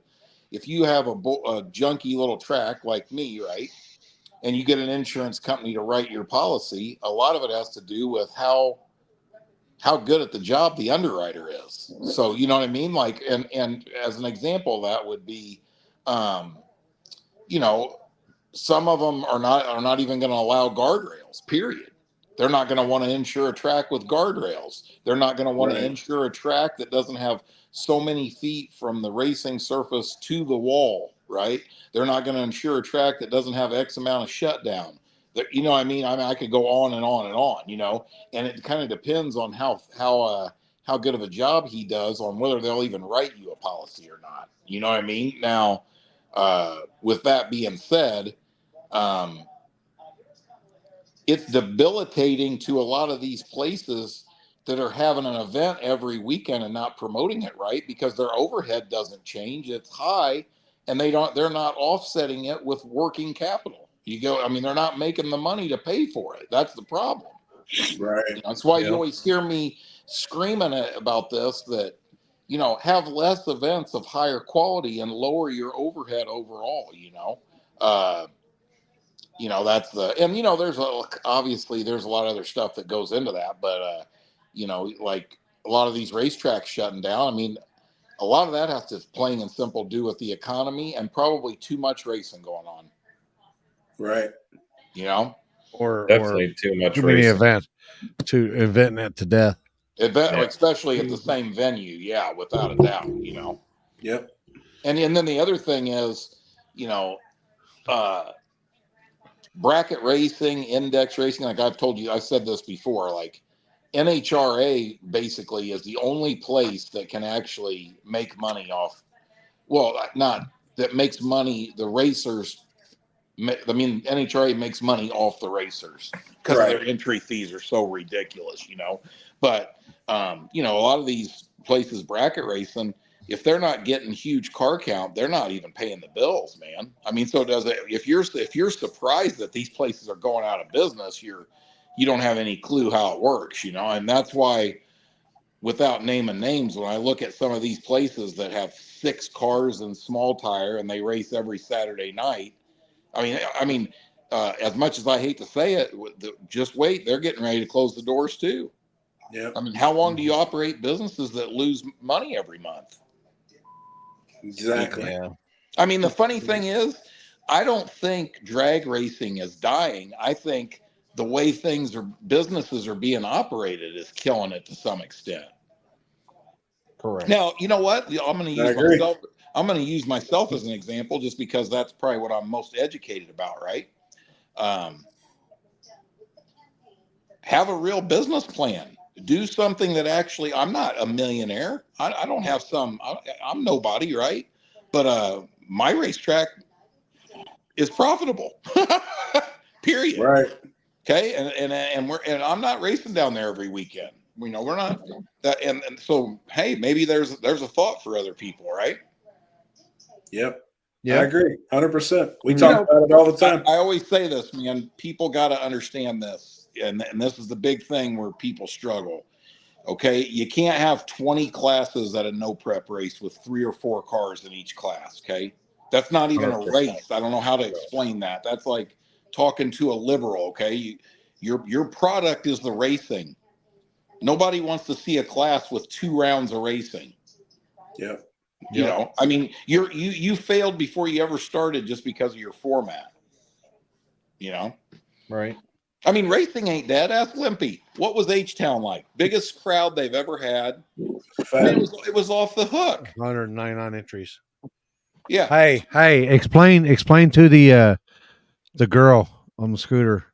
if you have a junky little track like me, right, and you get an insurance company to write your policy, a lot of it has to do with how good at the job the underwriter is. So, you know what I mean? Like, and as an example, that would be, you know, some of them are not even going to allow guardrails, period. They're not going to want to insure a track with guardrails. They're not going to want to insure a track that doesn't have so many feet from the racing surface to the wall, right? They're not going to insure a track that doesn't have X amount of shutdown. You know what I mean? I could go on and on and on, you know, and it kind of depends on how good of a job he does on whether they'll even write you a policy or not. You know what I mean? Now, with that being said, it's debilitating to a lot of these places that are having an event every weekend and not promoting it right, because their overhead doesn't change. It's high, and they're not offsetting it with working capital. I mean, they're not making the money to pay for it. That's the problem. Right. You know, that's why you always hear me screaming about this, that, you know, have less events of higher quality and lower your overhead overall, you know. You know, that's and, you know, obviously there's a lot of other stuff that goes into that, but, you know, like a lot of these racetracks shutting down. I mean, a lot of that has to plain and simple do with the economy and probably too much racing going on. Right. You know, Definitely too much many racing. events to inventing it to death. Especially at the same venue. Yeah, without a doubt, you know. Yep. And then the other thing is, you know, bracket racing, index racing, like I've told you, I've said this before, like NHRA basically is the only place that can actually make money off, well, not that makes money, the racers, I mean, NHRA makes money off the racers because their entry fees are so ridiculous, you know. But, you know, a lot of these places, bracket racing, if they're not getting huge car count, they're not even paying the bills, man. I mean, so does it. If you're surprised that these places are going out of business, you don't have any clue how it works, you know. And that's why, without naming names, when I look at some of these places that have 6 cars and small tire and they race every Saturday night, I mean, as much as I hate to say it, just wait, they're getting ready to close the doors too. Yeah. I mean, how long do you operate businesses that lose money every month? Exactly. Yeah. I mean, the funny thing is, I don't think drag racing is dying. I think the way businesses are being operated is killing it to some extent. Correct. Now, you know what? I'm going to use myself as an example, just because that's probably what I'm most educated about, right? Have a real business plan. Do something that actually, I'm not a millionaire. I don't have I'm nobody, right? But my racetrack is profitable. Period. Right. Okay. And I'm not racing down there every weekend. You know, we're not that. And so, hey, maybe there's a thought for other people, right? Yep. Yeah. I agree. 100%. We talk about it all the time. I always say this, man, people got to understand this. And this is the big thing where people struggle. Okay. You can't have 20 classes at a no prep race with 3 or 4 cars in each class. Okay. That's not even a race. I don't know how to explain that. That's like talking to a liberal. Okay. Your product is the racing. Nobody wants to see a class with 2 rounds of racing. Yeah. You know, I mean, you failed before you ever started just because of your format. You know? Right. I mean, racing ain't dead. Ask Limpy. What was H-Town like? Biggest crowd they've ever had. I mean, it was off the hook. 199 entries. Yeah. Hey, explain to the girl on the scooter.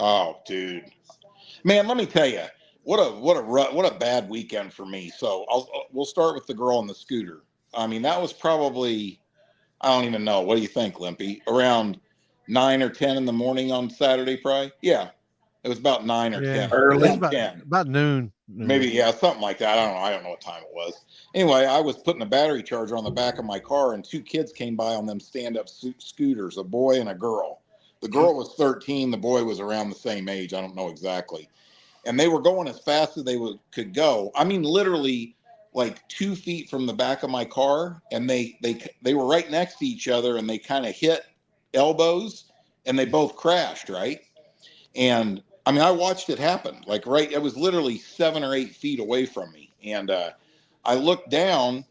Oh, dude, man, let me tell you, what a bad weekend for me. So we'll start with the girl on the scooter. I mean, that was probably, I don't even know. What do you think, Limpy? Around 9 or 10 in the morning on Saturday, probably. Yeah, it was about 9 or 10. Early. About 10. About noon. Maybe, yeah, something like that. I don't know what time it was. Anyway, I was putting a battery charger on the back of my car, and 2 kids came by on them stand-up scooters, a boy and a girl. The girl was 13. The boy was around the same age. I don't know exactly. And they were going as fast as they could go. I mean, literally like 2 feet from the back of my car, and they were right next to each other, and they kind of hit elbows, and they both crashed, right? And I mean, I watched it happen. Like, right, it was literally 7 or 8 feet away from me. And I looked down,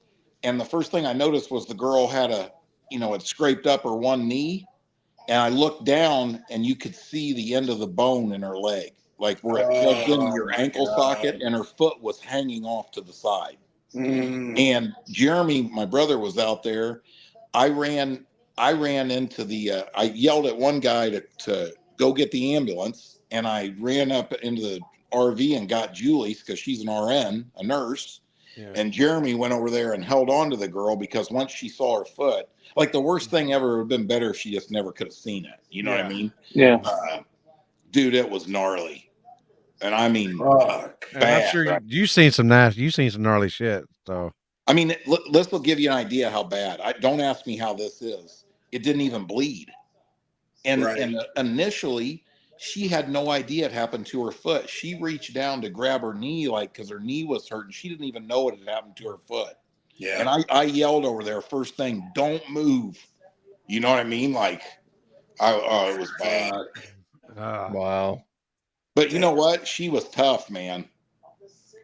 and the first thing I noticed was the girl had had scraped up her one knee. And I looked down, and you could see the end of the bone in her leg, like where it plugged into your ankle socket, and her foot was hanging off to the side. And Jeremy, my brother, was out there. I ran into the, I yelled at one guy to go get the ambulance, and I ran up into the RV and got Julie because she's an RN, a nurse. Yeah. And Jeremy went over there and held on to the girl because once she saw her foot, like the worst thing ever would have been better if she just never could have seen it. You know what I mean? Yeah. Dude, it was gnarly. And I mean, bad, I'm sure right? you've seen some gnarly shit. So I mean, this will give you an idea how bad. Don't ask me how this is. It didn't even bleed. And initially, she had no idea it happened to her foot. She reached down to grab her knee, like, because her knee was hurting. She didn't even know it had happened to her foot. Yeah. And I yelled over there, first thing, don't move. You know what I mean? Like, it was bad. Wow. But you know what? She was tough, man.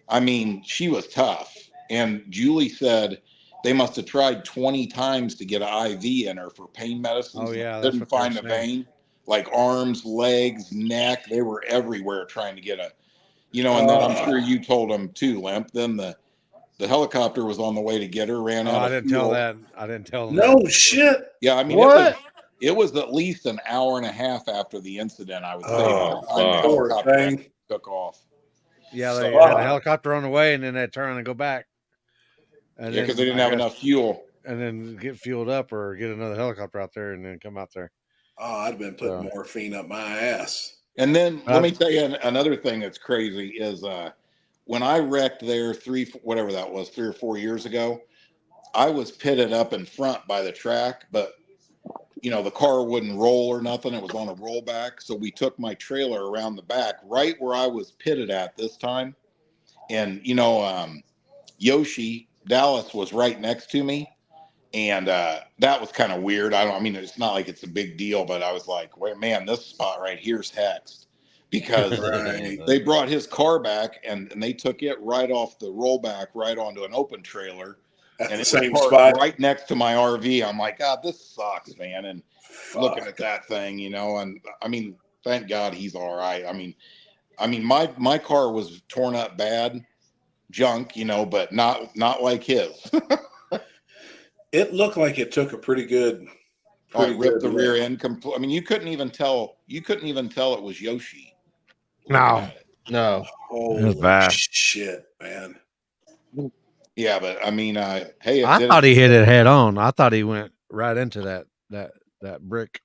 I mean, she was tough. And Julie said they must have tried 20 times to get an IV in her for pain medicines. Oh, yeah. Couldn't find a vein. Like arms, legs, neck, they were everywhere trying to get and then I'm sure you told them too, Limp. Then the helicopter was on the way to get her, ran out. I didn't tell that. I didn't tell them. No shit. Yeah, I mean, it was at least an hour and a half after the incident, I would say. The helicopter took off. Yeah, they had a helicopter on the way, and then they turn and go back. And because they didn't have enough fuel. And then get fueled up or get another helicopter out there and then come out there. Oh, I'd been putting morphine up my ass. And then let me tell you another thing that's crazy is when I wrecked there 3 or 4 years ago, I was pitted up in front by the track, but the car wouldn't roll or nothing. It was on a rollback. So we took my trailer around the back right where I was pitted at this time. And, Yoshi Dallas was right next to me. And that was kind of weird. It's not like it's a big deal, but I was like, wait, man, this spot right here's hexed because they brought his car back and they took it right off the rollback, right onto an open trailer. At and the it same was spot, right next to my RV. I'm like, God, this sucks, man. And looking at that thing, and I mean, thank God he's all right. I mean, my car was torn up bad, junk, but not like his. It looked like it took a pretty good. Ripped the rear end. I mean, you couldn't even tell it was Yoshi. No. Holy bad. Shit, man. Yeah, but I mean, hey, I thought he hit it head on. I thought he went right into that brick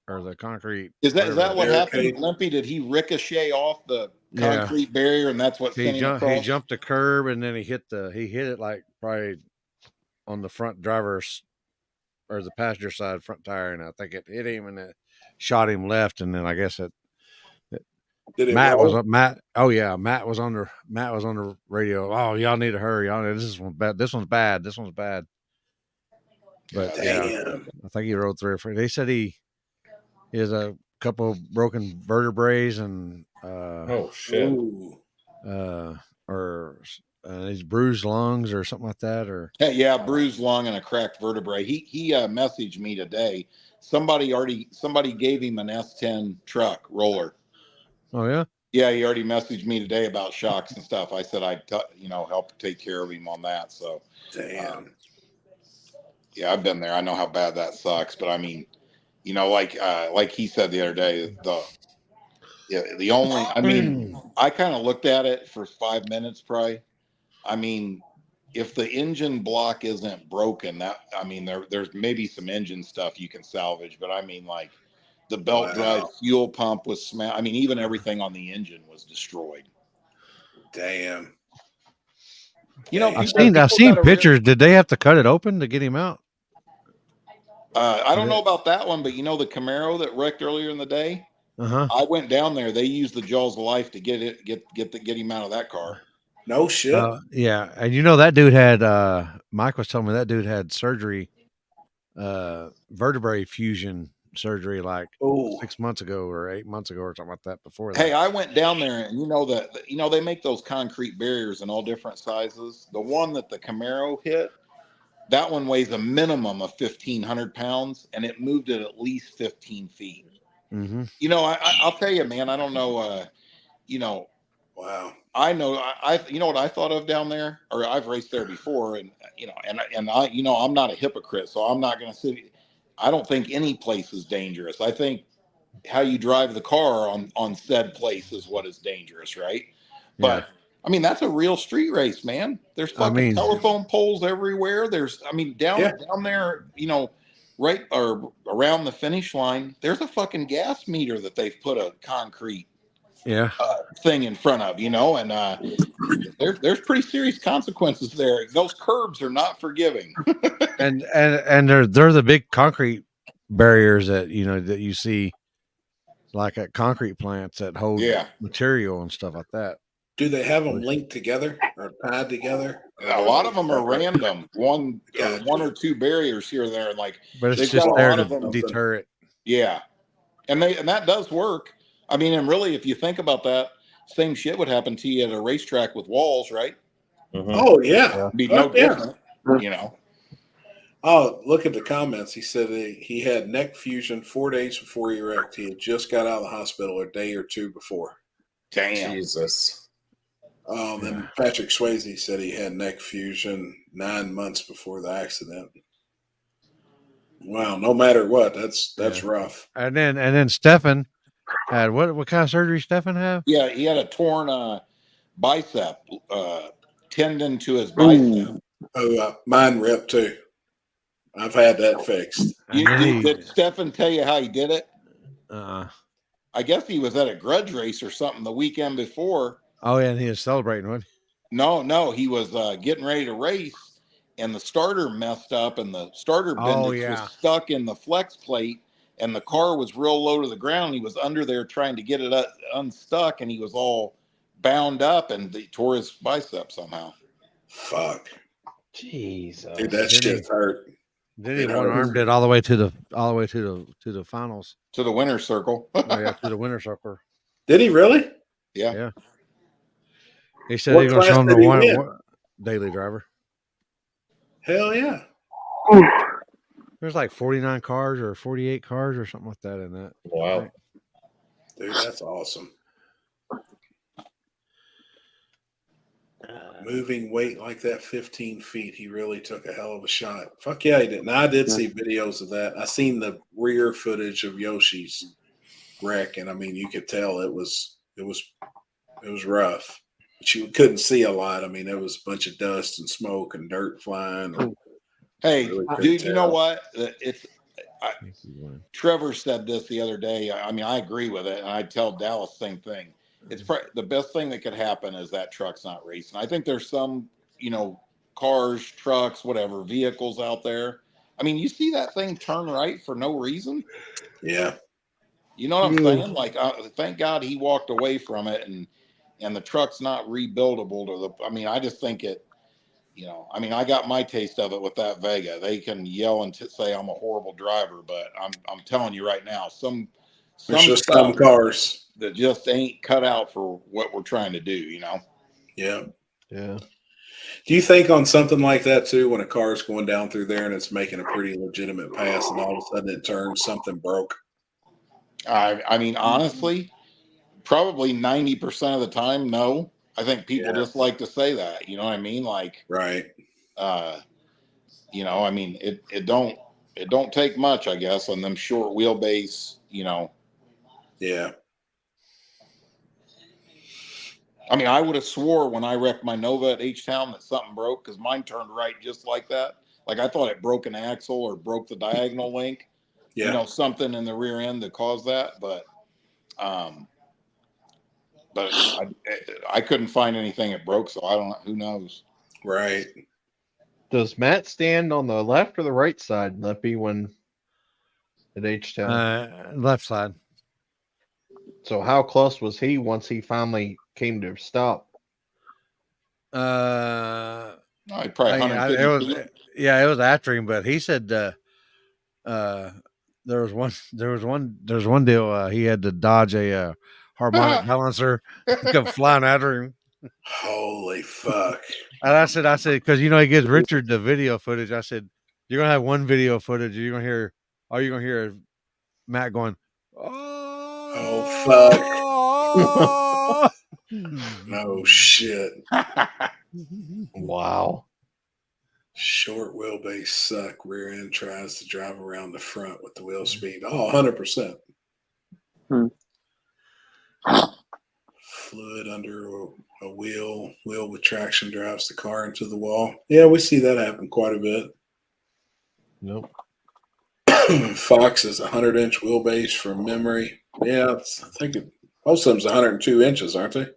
or the concrete. Is that what happened, Limpy? Did he ricochet off the concrete barrier, and that's what sent him across? He jumped the curb, and then he hit it like probably on the front driver's or the passenger side front tire, and I think it hit him and it shot him left, and then I guess Matt was on the radio. Oh, y'all need to hurry! This one's bad. This one's bad. But yeah, I think he rode 3 or 4. They said he has a couple of broken vertebrae and his bruised lungs or something like that, or bruised lung and a cracked vertebrae. He messaged me today. Somebody gave him an S10 truck roller, Oh yeah. Yeah, he already messaged me today about shocks and stuff. I said I'd help take care of him on that. So Damn. Yeah, I've been there. I know how bad that sucks. But I mean, like he said the other day, the only I kind of looked at it for 5 minutes, probably. I mean, if the engine block isn't broken, there's maybe some engine stuff you can salvage, but I mean, like the belt drive fuel pump was smashed. I mean, even everything on the engine was destroyed. Damn. I've seen pictures. Did they have to cut it open to get him out? I don't know about that one, but the Camaro that wrecked earlier in the day. I went down there. They used the jaws of life to get him out of that car. No shit. Yeah, and that dude had. Mike was telling me that dude had surgery, vertebrae fusion surgery, like 6 months ago or 8 months ago or something like that. Before that. Hey, I went down there, and they make those concrete barriers in all different sizes. The one that the Camaro hit, that one weighs a minimum of 1,500 pounds, and it moved it at least 15 feet. Mm-hmm. I'll tell you, man. I don't know. Wow. I know. What I thought of down there, or I've raced there before, and I'm not a hypocrite, so I'm not going to say. I don't think any place is dangerous. I think how you drive the car on said place is what is dangerous, right? But I mean, that's a real street race, man. There's fucking telephone poles everywhere. There's, down there, right or around the finish line, there's a fucking gas meter that they've put a concrete thing in front of, and there's pretty serious consequences there. Those curbs are not forgiving. and they're the big concrete barriers that that you see like at concrete plants that hold material and stuff like that. Do they have them linked together or tied together? A lot of them are random. One or two barriers here or there, and but it's just there to deter it. Yeah, and that does work. I mean, and really, if you think about that, same shit would happen to you at a racetrack with walls, right? Mm-hmm. Oh yeah, be no different. Oh, look at the comments. He said he had neck fusion 4 days before he wrecked. He had just got out of the hospital a day or two before. Damn. Jesus. Then Patrick Swayze said he had neck fusion 9 months before the accident. Wow, no matter what, that's rough. And then Stefan had what kind of surgery Stefan have? Yeah, he had a torn bicep tendon to his bicep. Oh, mine ripped too. I've had that fixed. Did Stefan tell you how he did it? I guess he was at a grudge race or something the weekend before. Oh, yeah, and he was celebrating, wasn't he? No, he was getting ready to race, and the starter messed up, and the starter bendix was stuck in the flex plate, and the car was real low to the ground. He was under there trying to get it unstuck, and he was all bound up, and he tore his bicep somehow. Fuck. Jesus. Dude, that shit hurt. Then he one-armed it all the way to the finals. To the winner's circle. To the winner's circle. Did he really? Yeah. He said he was going to show him the one daily driver. Hell yeah. There's like 49 cars or 48 cars or something like that in that. Wow. Dude, that's awesome. Moving weight like that 15 feet, he really took a hell of a shot. Fuck yeah, he did. Now I did see videos of that. I seen the rear footage of Yoshi's wreck, and I mean, you could tell it was rough. But you couldn't see a lot. I mean, there was a bunch of dust and smoke and dirt flying. Hey, dude, you know what? Trevor said this the other day. I mean, I agree with it, and I tell Dallas the same thing. It's the best thing that could happen is that truck's not racing. I think there's some, cars, trucks, whatever, vehicles out there. I mean, you see that thing turn right for no reason. Yeah. You know what I'm saying? Like, thank God he walked away from it, and the truck's not rebuildable I just think it, I mean, I got my taste of it with that Vega. They can yell and say I'm a horrible driver, but I'm telling you right now, there's just some cars that just ain't cut out for what we're trying to do, Yeah. Yeah. Do you think on something like that too, when a car is going down through there and it's making a pretty legitimate pass and all of a sudden it turns, something broke? I mean, honestly, probably 90% of the time, no. I think people Yeah. just like to say that. You know what I mean? Like, Right. you know, I mean, it don't take much, I guess, on them short wheelbase. You know, Yeah. I mean, I would have swore when I wrecked my Nova at H-Town that something broke because mine turned right just like that. Like I thought it broke an axle or broke the diagonal link. Yeah. You know, something in the rear end that caused that. But I couldn't find anything that broke, so I don't know. Who knows? Right. Does Matt stand on the left or the right side, Lippy, when at H-Town? Left side. So how close was he once he finally came to stop? Probably It 150 was, feet. yeah, it was after him, but he said there was one deal he had to dodge a harmonic balancer come flying after him. Holy fuck. And I said, because he gives Richard the video footage. I said, you're gonna have one video footage. You're gonna hear, all you're gonna hear is Matt going, Oh fuck. No shit. Wow. Short wheelbase suck. Rear end tries to drive around the front with the wheel speed. Oh, 100%. Fluid under a wheel with traction drives the car into the wall. Yeah, we see that happen quite a bit. Nope. Fox is 100-inch wheelbase from memory. Yeah, I think most of them's 102 inches, aren't they?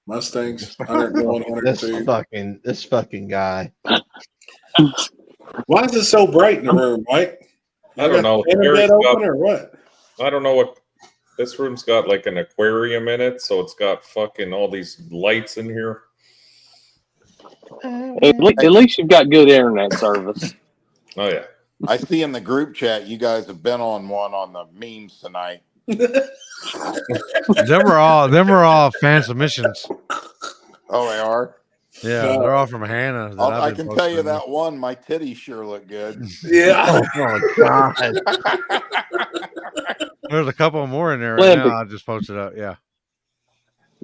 Mustangs, 101, 102. This fucking guy. Why is it so bright in the room, Mike? I don't know. Internet open or what? I don't know what. This room's got like an aquarium in it, so it's got fucking all these lights in here. At least you've got good internet service. Oh yeah. I see in the group chat you guys have been on one on the memes tonight. Them are all fan submissions. Oh, they are? Yeah, they're all from Hannah. I can tell you that one, my titties sure look good. Yeah. Oh, God. There's a couple more in there right Lindy. now. I just posted up. Yeah.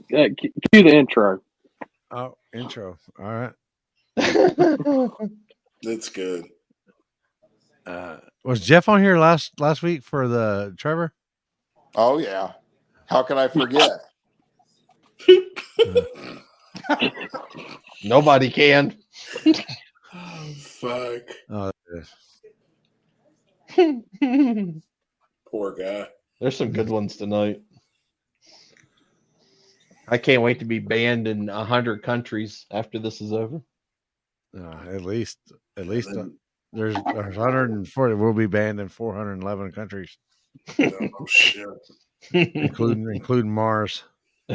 Cue the intro. Oh, intro. All right. That's good. Was Jeff on here last week for the Trevor? Oh, yeah. How can I forget? Nobody can. Oh, fuck. Oh, Poor guy. There's some good ones tonight. I can't wait to be banned in 100 countries after this is over. at least there's 140. We'll be banned in 411 countries. Oh shit. including Mars. I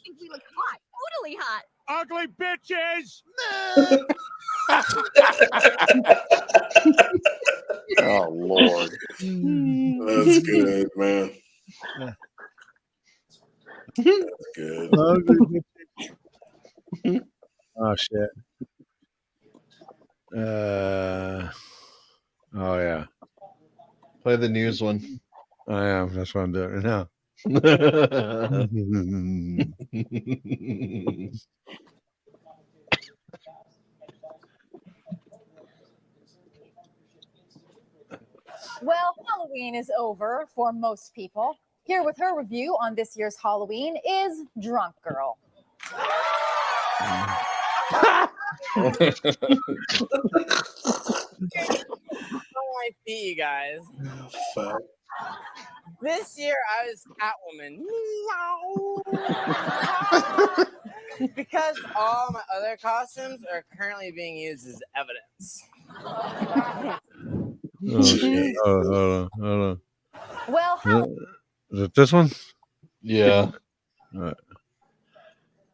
think we look hot. Totally hot. Ugly bitches. Oh Lord. That's good, man. That's good. Oh shit. Oh yeah. Play the news one. I am. That's what I'm doing now. Well, Halloween is over for most people. Here with her review on this year's Halloween is Drunk Girl. I see you guys. Fuck. This year I was Catwoman. Because all my other costumes are currently being used as evidence. Oh, shit. Hold on. Well, Is it this one? Yeah. All right.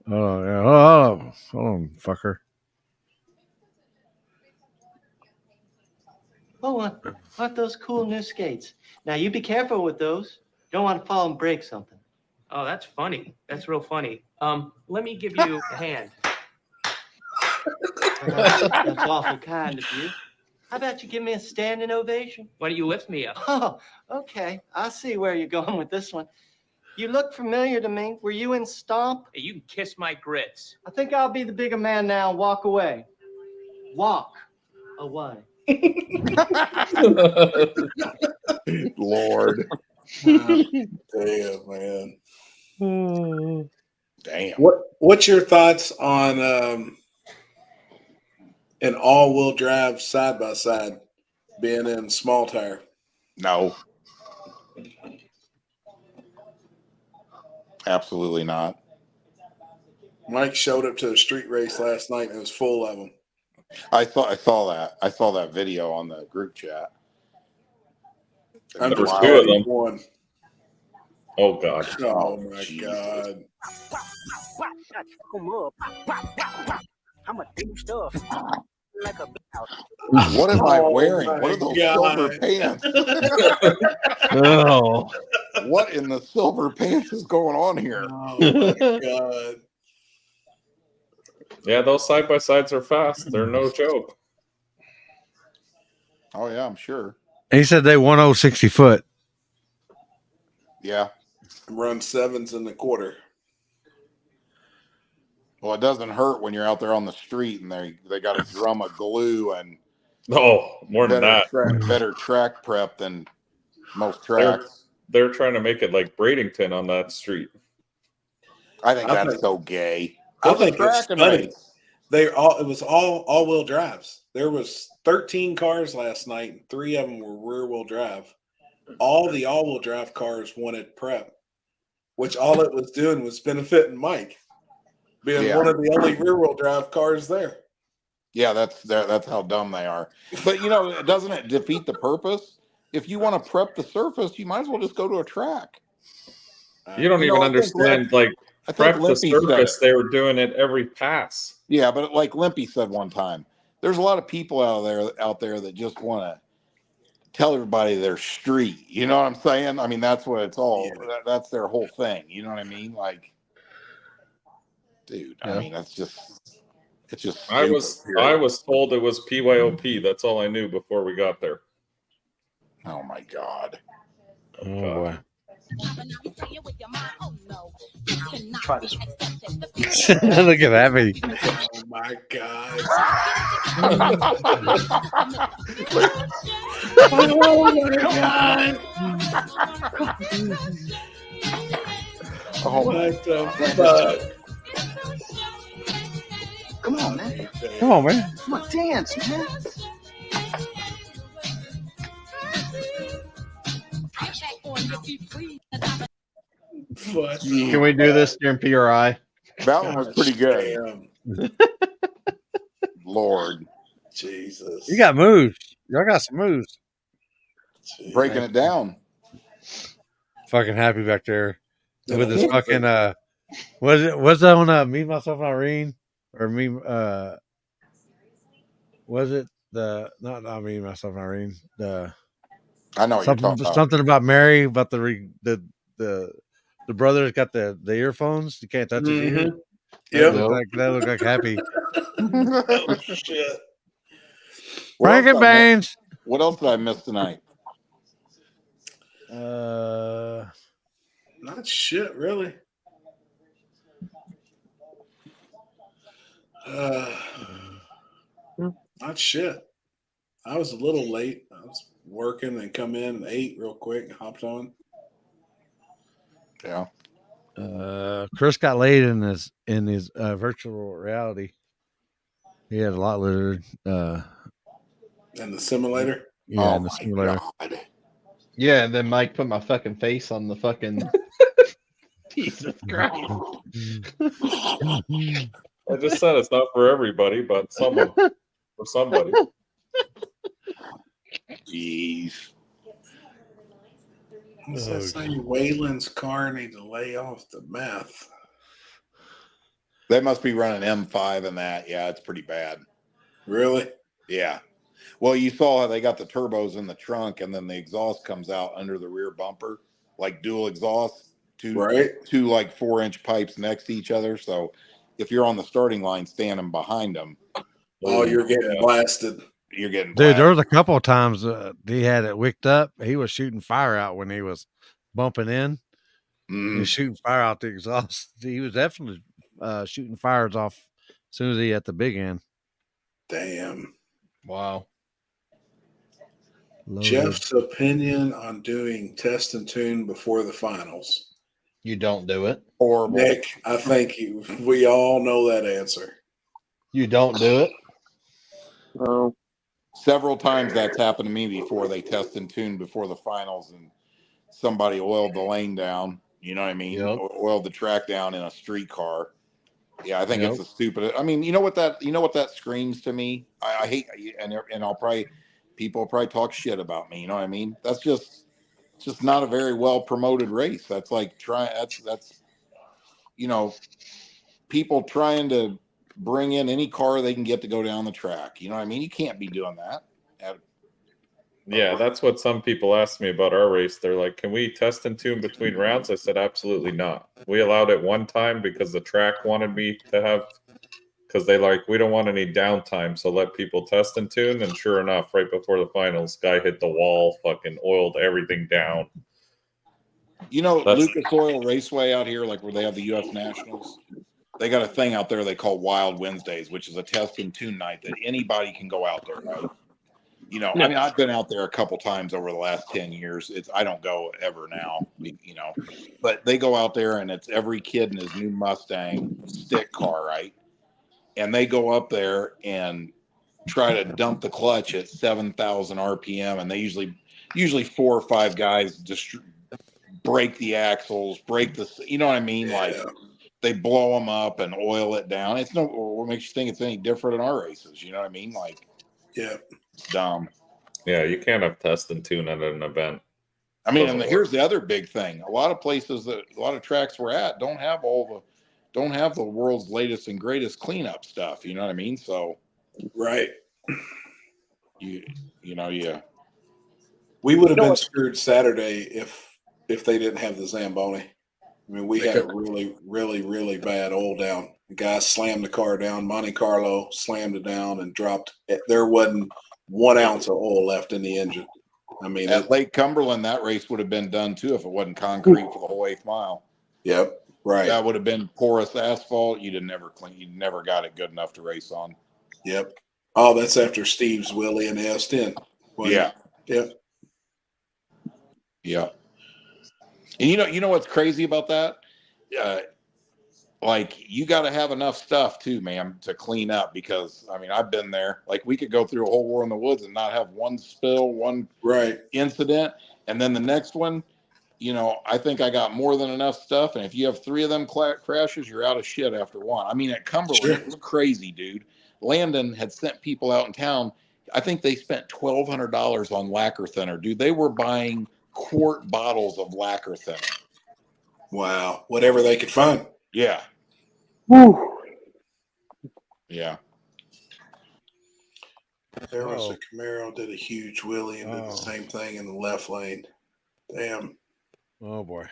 Hold on, fucker. Oh, want those cool new skates. Now, you be careful with those. Don't want to fall and break something. Oh, that's funny. That's real funny. Let me give you a hand. That's awful kind of you. How about you give me a standing ovation? Why don't you lift me up? Oh, okay. I see where you're going with this one. You look familiar to me. Were you in Stomp? Hey, you can kiss my grits. I think I'll be the bigger man now and walk away. Walk away. Lord. Damn, man. Damn. What's your thoughts on an all-wheel drive side by side being in small tire? No. Absolutely not. Mike showed up to a street race last night and it was full of them. I saw that. I saw that video on the group chat. I'm There just was two of them. one. Oh God. Oh my God. I'm a do stuff. Like a What am I Oh wearing? my What are those God. silver pants? Oh. What in the silver pants is going on here? Oh my God. Yeah, those side by sides are fast. They're no joke. Oh yeah, I'm sure. He said they 1060 foot. Yeah. Run 7s in the quarter. Well, it doesn't hurt when you're out there on the street and they got a drum of glue and more than that. Better track prep than most They're, tracks. they're trying to make it like Bradenton on that street. I think that's so gay. I think it's tracking funny. race. It was all wheel drives. There was 13 cars last night, and 3 of them were rear wheel drive. All the all wheel drive cars wanted prep, which all it was doing was benefiting Mike, being one of the only rear wheel drive cars there. Yeah, that's how dumb they are. But doesn't it defeat the purpose? If you want to prep the surface, you might as well just go to a track. You don't even understand, I think prep the Limpy said surface. it. They were doing it every pass. Yeah, but like Limpy said one time, there's a lot of people out there that just want to tell everybody their street. You know what I'm saying? I mean, that's what it's all. That's their whole thing. You know what I mean? Like, dude, I mean, it's just. I was told it was PYOP. That's all I knew before we got there. Oh my God. Oh boy. Try this one. Look at that baby. Oh my God. Oh my God. Oh what the fuck? Come on, man. Come on, man. Come on, dance, man. Can we do this during PRI? That one was pretty good. Lord. Jesus. You got moves. Y'all got some moves. Breaking it down. Fucking happy back there with this fucking was that on Me, Myself, and Irene? Or me was it not Me, Myself, and Irene? I know what you're talking about. Something about Mary, about the brother's got the earphones. You can't touch his ear. Yep. That looked like happy. Oh, shit. Frankenbeans. What else did I miss tonight? Not shit, really. Not shit. I was a little late. I was working and come in and ate real quick and hopped on. Yeah. Chris got laid in his virtual reality. He had a lot lizard. And the simulator? Yeah, in the simulator. God. Yeah, and then Mike put my fucking face on the fucking. Jesus Christ. I just said it's not for everybody, but someone for somebody. Jeez. What's that saying? Waylon's car needs to lay off the meth. They must be running M5 in that. Yeah, it's pretty bad. Really? Yeah. Well, you saw how they got the turbos in the trunk, and then the exhaust comes out under the rear bumper, like dual exhaust, two like 4-inch pipes next to each other. So if you're on the starting line standing behind them, oh, you're getting blasted. you're getting Dude, there blasted. was a couple of times he had it wicked up. He was shooting fire out when he was bumping in. He was shooting fire out the exhaust. He was definitely shooting fires off as soon as he at the big end. Damn. Wow. Jeff's opinion on doing test and tune before the finals. You don't do it. Horrible. Nick, I think we all know that answer. You don't do it. Oh. Several times that's happened to me before. They test and tune before the finals, and somebody oiled the lane down. You know what I mean? Yep. Oiled the track down in a street car. Yeah, I think Yep. it's a stupid. I mean, you know what that screams to me? I hate, and people will probably talk shit about me. You know what I mean? That's just not a very well promoted race. That's like that's people trying to bring in any car they can get to go down the track. You know what I mean? You can't be doing that. Yeah, that's what some people asked me about our race. They're like, can we test and tune between rounds? I said, absolutely not. We allowed it one time because the track wanted me to have, because we don't want any downtime. So let people test and tune. And sure enough, right before the finals, guy hit the wall, fucking oiled everything down. You know, Lucas Oil Raceway out here, like where they have the U.S. Nationals, they got a thing out there they call Wild Wednesdays, which is a test and tune night that anybody can go out there, right? You know, I mean, I've been out there a couple times over the last 10 years. I don't go ever now, you know, but they go out there and it's every kid in his new Mustang stick car, right? And they go up there and try to dump the clutch at 7,000 RPM, and they usually 4 or 5 guys just break the axles, you know what I mean? Like they blow them up and oil it down. What makes you think it's any different in our races? You know what I mean? Like, yeah. It's dumb. Yeah, you can't have test and tune at an event. I mean, and here's the other big thing. A lot of tracks we're at don't have the world's latest and greatest cleanup stuff. You know what I mean? So, right. We would have been screwed Saturday if they didn't have the Zamboni. I mean, we had a really, really, really bad oil down. The guy slammed the car down. Monte Carlo slammed it down and dropped. There wasn't 1 ounce of oil left in the engine. I mean, at Lake Cumberland, that race would have been done too if it wasn't concrete for the whole 8th mile. Yep, right. That would have been porous asphalt. You never got it good enough to race on. Yep. Oh, that's after Steve's Willie and the S10. Yeah. Yep. Yeah. And you know what's crazy about that? Like, you got to have enough stuff too, man, to clean up, because I mean, I've been there. Like, we could go through a whole war in the woods and not have one spill, one incident, and then the next one, you know, I think I got more than enough stuff. And if you have 3 of them crashes, you're out of shit after one. I mean, at Cumberland, it was crazy, dude. Landon had sent people out in town. I think they spent $1,200 on lacquer thinner, dude. They were buying quart bottles of lacquer thinner. Wow. Whatever they could find. Yeah. Woo. Yeah. There was a Camaro did a huge wheelie and did the same thing in the left lane. Damn. Oh boy.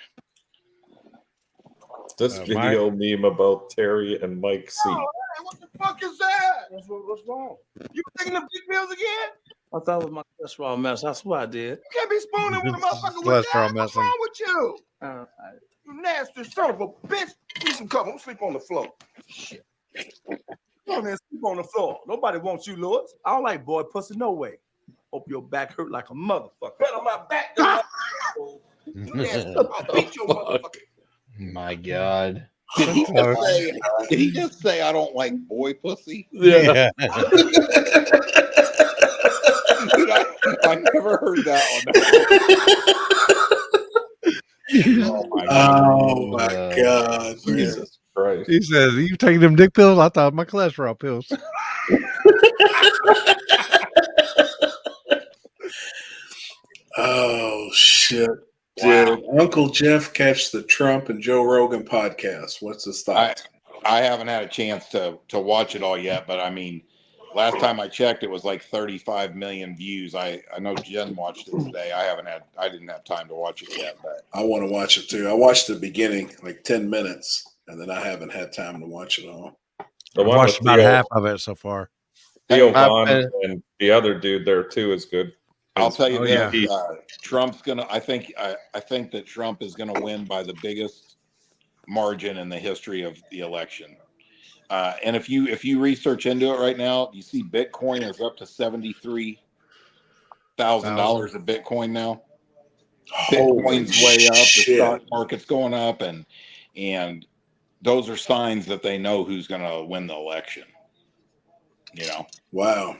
This video meme about Terry and Mike C. What the fuck is that? What's wrong? You taking the big pills again? I thought it was my cholesterol mess. I swear I did. You can't be spooning with a motherfucker with that. What's wrong with you? You nasty son of a bitch. Give me some cover. I'm sleep on the floor. Shit. Come on, man, sleep on the floor. Nobody wants you, Lewis. I don't like boy pussy, no way. Hope your back hurt like a motherfucker. Bet on my back. I'll beat your motherfucker. My God. Did he just say I don't like boy pussy? Yeah. Dude, I never heard that one. Oh my God. Jesus Christ. He says, "You taking them dick pills?" I thought my cholesterol pills. Oh shit. Did Uncle Jeff catch the Trump and Joe Rogan podcast? What's his thoughts? I haven't had a chance to watch it all yet, but I mean, last time I checked, it was like 35 million views. I know Jen watched it today. I didn't have time to watch it yet, but I want to watch it too. I watched the beginning, like 10 minutes, and then I haven't had time to watch it all. I've watched about half of it so far. Theo I've Vaughn been- and the other dude there too is good. I'll tell you this: He- Trump's gonna. I think that Trump is gonna win by the biggest margin in the history of the election. And if you research into it right now, you see Bitcoin is up to $73,000 a Bitcoin now. Bitcoin's way up. The stock market's going up, and those are signs that they know who's going to win the election. You know. Wow.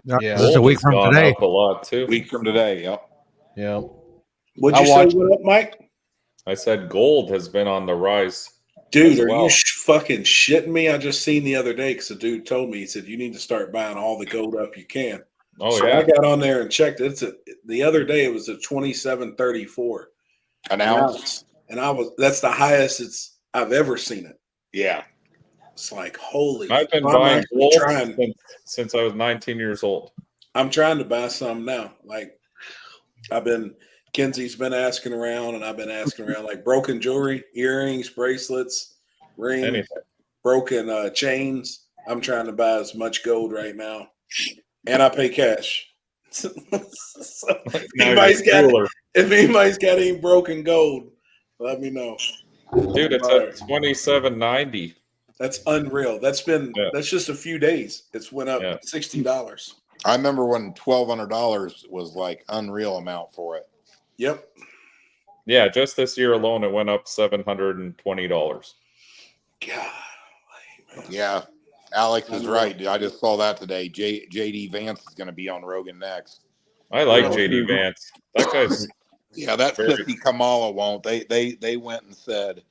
Yeah, Just a week from today. Up a lot too. Week from today. Yep. Yeah. What'd you say went up, Mike? I said gold has been on the rise. Dude, as are well. you fucking shitting me? I just seen the other day because a dude told me, he said, you need to start buying all the gold up you can. Oh, so yeah. I got on there and checked. The other day it was at 27.34 an ounce. And that's the highest I've ever seen it. Yeah. It's like, holy. I've been I'm buying actually gold trying. since I was 19 years old. I'm trying to buy some now. Like Kenzie's been asking around, and I've been asking around, like broken jewelry, earrings, bracelets, rings, Anything. broken chains. I'm trying to buy as much gold right now, and I pay cash. So if anybody's got any broken gold, let me know. Dude, it's at 27.90. That's unreal. That's just a few days. It's went up $60. I remember when $1,200 was like unreal amount for it. Yep. Yeah, just this year alone, it went up $720. Yeah, Alex is right. Dude. I just saw that today. JD Vance is going to be on Rogan next. I like JD Vance. That guy's yeah. That sissy Kamala won't. They went and said,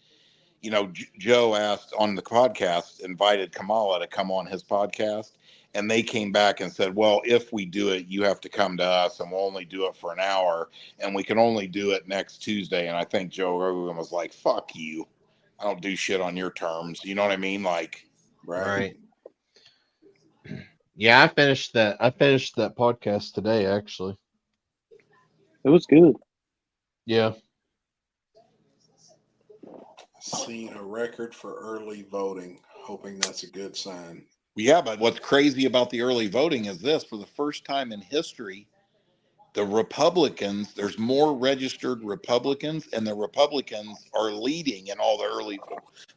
you know, Joe asked on the podcast, invited Kamala to come on his podcast. And they came back and said, well, if we do it, you have to come to us and we'll only do it for an hour and we can only do it next Tuesday. And I think Joe Rogan was like, fuck you. I don't do shit on your terms. You know what I mean? Like, right. Yeah, I finished that podcast today, actually. It was good. Yeah. Seen a record for early voting. Hoping that's a good sign. Yeah, but what's crazy about the early voting is this: for the first time in history, the Republicans, there's more registered Republicans, and the Republicans are leading in all the early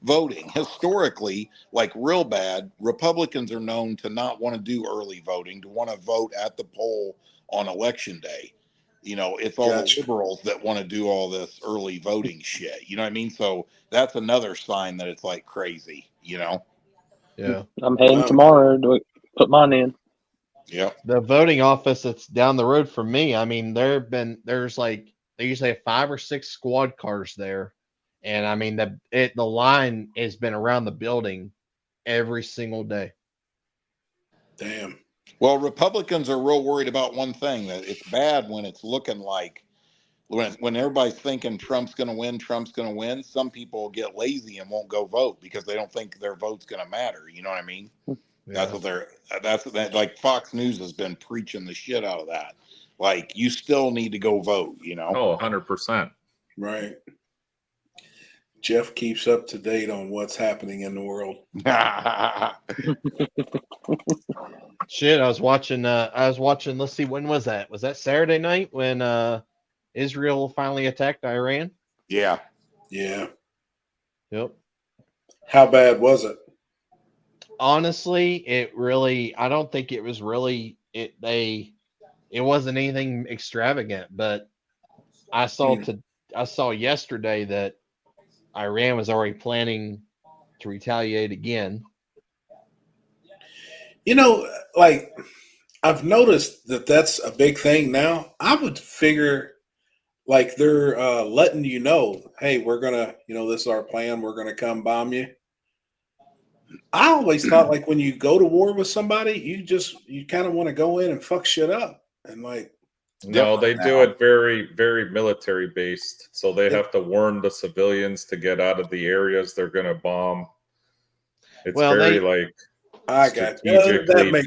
voting. Historically, like real bad, Republicans are known to not want to do early voting, to want to vote at the poll on election day. You know, it's all the liberals that want to do all this early voting shit. You know what I mean? So that's another sign that it's like crazy, you know? Yeah. I'm heading tomorrow to put mine in. Yep. The voting office that's down the road from me, I mean, they usually have 5 or 6 squad cars there. And I mean, the line has been around the building every single day. Damn. Well, Republicans are real worried about one thing, that it's bad when it's looking like when everybody's thinking Trump's going to win, some people get lazy and won't go vote because they don't think their vote's going to matter. You know what I mean? Yeah. That's like Fox News has been preaching the shit out of that. Like, you still need to go vote, you know? Oh, 100%. Right. Jeff keeps up to date on what's happening in the world. Shit, I was watching, let's see, when was that? Was that Saturday night when Israel finally attacked Iran? Yeah. Yeah. Yep. How bad was it? Honestly, I don't think it was really, it wasn't anything extravagant, but I saw yesterday that Iran was already planning to retaliate again. You know, like, I've noticed that that's a big thing now. I would figure like they're letting you know, hey, we're going to, this is our plan. We're going to come bomb you. I always thought, like, when you go to war with somebody, you kind of want to go in and fuck shit up. And like, no, they do it very, very military based. So they have to warn the civilians to get out of the areas they're going to bomb. It's strategically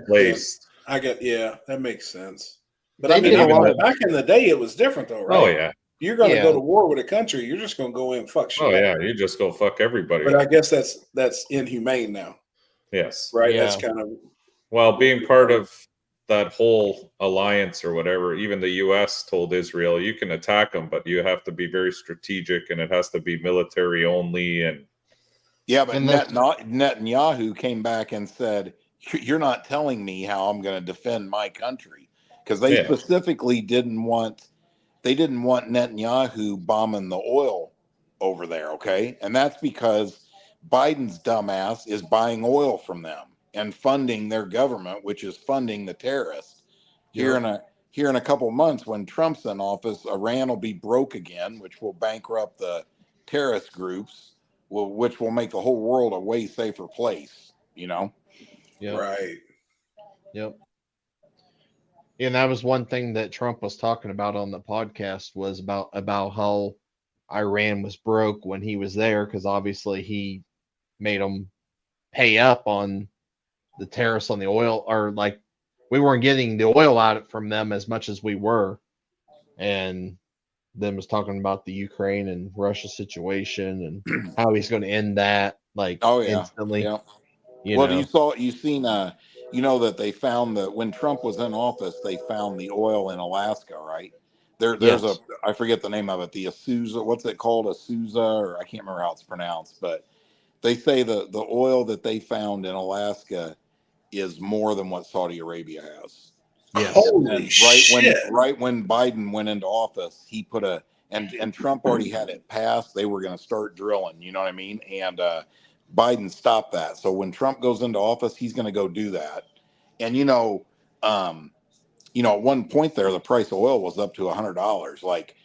placed. That makes sense. But I mean, back in the day, it was different, though, right? Oh yeah. You're going to go to war with a country, you're just going to go in and fuck shit. Oh yeah, you just go fuck everybody. But I guess that's inhumane now. Yes. Right. Yeah. That's kind of. Well, being part of that whole alliance or whatever, even the U.S. told Israel, you can attack them, but you have to be very strategic, and it has to be military only. And yeah, but Netanyahu came back and said, "You're not telling me how I'm going to defend my country," because they specifically didn't want Netanyahu bombing the oil over there. Okay, and that's because Biden's dumbass is buying oil from them and funding their government, which is funding the terrorists. Here in a couple months, when Trump's in office, Iran will be broke again, which will bankrupt the terrorist groups, which will make the whole world a way safer place. You know? Yep. Right. Yep. And that was one thing that Trump was talking about on the podcast, was about how Iran was broke when he was there, because obviously he made them pay up on the tariffs on the oil, or like we weren't getting the oil out from them as much as we were. And then was talking about the Ukraine and Russia situation and how he's going to end that instantly. Yeah. You Well, know. you've seen that they found that when Trump was in office, they found the oil in Alaska, right? There's I forget the name of it, the Azusa, what's it called? Azusa, or I can't remember how it's pronounced, but they say the oil that they found in Alaska is more than what Saudi Arabia has. Yeah. Holy shit. Right when Biden went into office, he put and Trump already had it passed. They were going to start drilling, you know what I mean? And Biden stopped that. So when Trump goes into office, he's going to go do that. And at one point there, the price of oil was up to $100. Like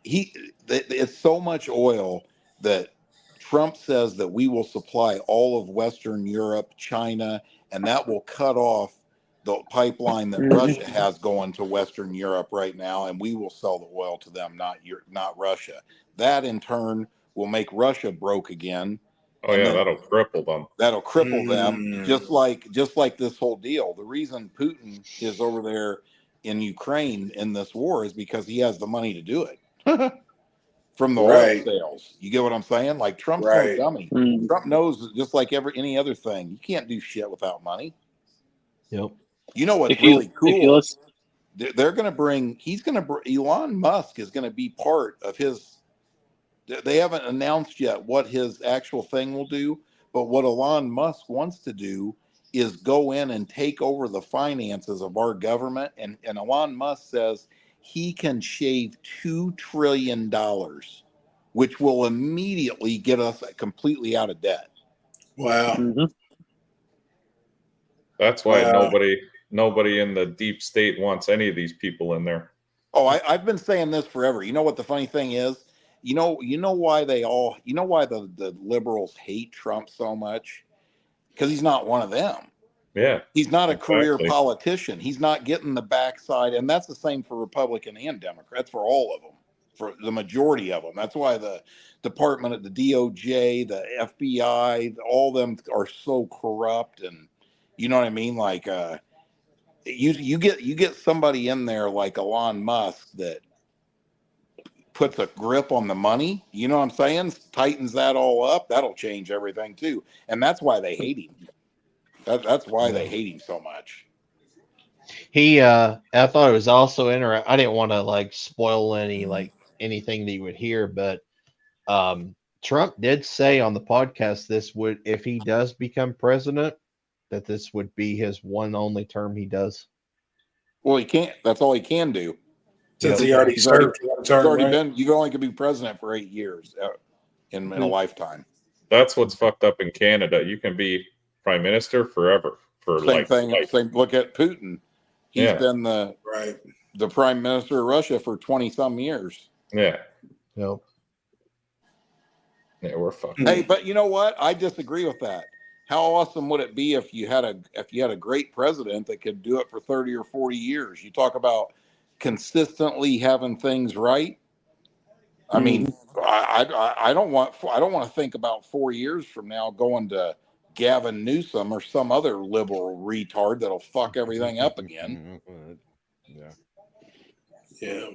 it's so much oil that Trump says that we will supply all of Western Europe, China, and that will cut off the pipeline that Russia has going to Western Europe right now, and we will sell the oil to them, not Russia. That in turn will make Russia broke again. Oh yeah, that'll cripple them. That'll cripple them, just like this whole deal. The reason Putin is over there in Ukraine in this war is because he has the money to do it. From the oil sales. You get what I'm saying? Like Trump's no dummy. Trump knows, just like any other thing, you can't do shit without money. Yep. You know what's really cool? Elon Musk is going to be part of his. They haven't announced yet what his actual thing will do, but what Elon Musk wants to do is go in and take over the finances of our government. And Elon Musk says he can shave $2 trillion, which will immediately get us completely out of debt. Wow. That's why nobody in the deep state wants any of these people in there. Oh, I've been saying this forever. You know what the funny thing is? You know why the liberals hate Trump so much? Because he's not one of them. Yeah. He's not a career politician. He's not getting the backside. And that's the same for Republican and Democrats, for all of them, for the majority of them. That's why the department of the DOJ, the FBI, all of them are so corrupt. And you know what I mean? Like, you get somebody in there like Elon Musk that puts a grip on the money, you know what I'm saying? Tightens that all up. That'll change everything too. And that's why they hate him. That's why they hate him so much. I thought it was also interesting. I didn't want to spoil anything that you would hear, but Trump did say on the podcast if he does become president, that this would be his one only term he does. Well, he can't. That's all he can do. Since he already served one term, you only can be president for 8 years in a lifetime. That's what's fucked up in Canada. You can be prime minister forever for Same thing. Look at Putin. He's been the prime minister of Russia for 20 some years. Yeah. Yep. Yeah, we're fucked. Hey, but you know what? I disagree with that. How awesome would it be if you had a great president that could do it for 30 or 40 years? You talk about consistently having things right. I mean, I don't want to think about 4 years from now going to Gavin Newsom or some other liberal retard that'll fuck everything up again. Yeah,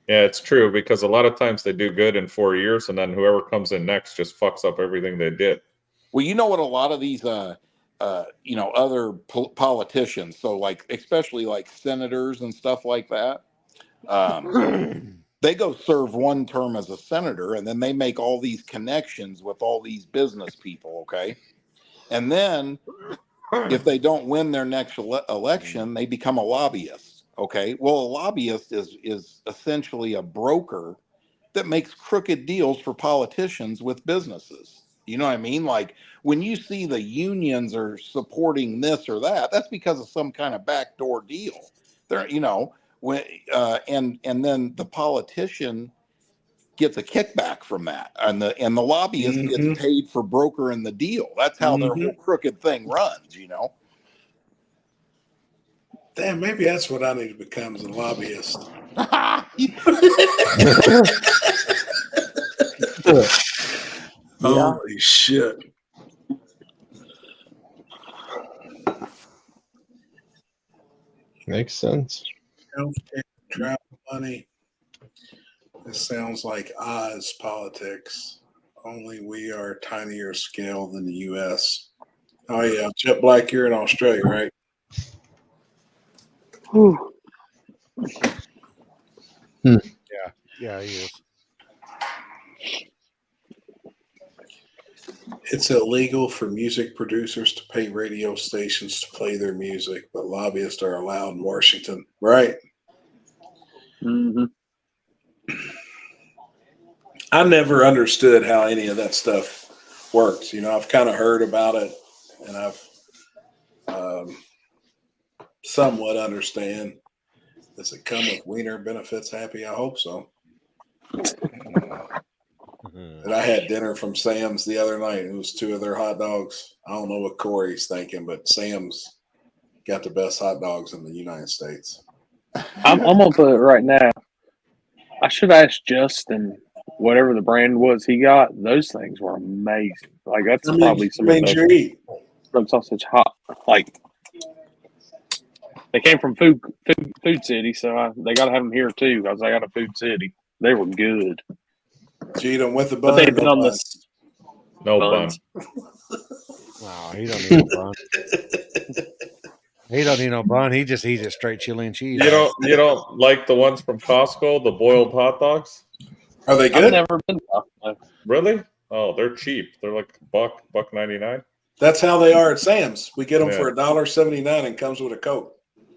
it's true, because a lot of times they do good in 4 years, and then whoever comes in next just fucks up everything they did. Well, you know what a lot of these other politicians. So like, especially like senators and stuff like that. They go serve one term as a senator, and then they make all these connections with all these business people. Okay. And then if they don't win their next election, they become a lobbyist. Okay. Well, a lobbyist is essentially a broker that makes crooked deals for politicians with businesses. You know what I mean? Like when you see the unions are supporting this or that, that's because of some kind of backdoor deal. There, when and then the politician gets a kickback from that, and the lobbyist gets paid for brokering the deal. That's how their whole crooked thing runs. Damn, maybe that's what I need to become as a lobbyist. Holy shit. Makes sense. Healthcare, travel money. This sounds like Oz politics. Only we are tinier scale than the U.S. Oh yeah, Jet Black, you're in Australia, right? Yeah, he is. It's illegal for music producers to pay radio stations to play their music, but lobbyists are allowed in Washington, right? I never understood how any of that stuff works. I've kind of heard about it, and I've somewhat understand. Does it come with wiener benefits? Happy? I hope so. And I had dinner from Sam's the other night. It was 2 of their hot dogs. I don't know what Corey's thinking, but Sam's got the best hot dogs in the United States. I'm gonna put it right now. I should ask Justin whatever the brand was he got. Those things were amazing. Like that's probably some of the rub sausage hot. Like they came from Food City, so they got to have them here too. I got a Food City. They were good. So you don't with the bun? But they've been on this. No bun. Wow, he don't need no bun. He don't need no bun. He just eats it straight chili and cheese. You don't like the ones from Costco, the boiled hot dogs? Are they good? I've never been. Really? Oh, they're cheap. They're like $1.99. That's how they are at Sam's. We get them for $1.79 and comes with a Coke.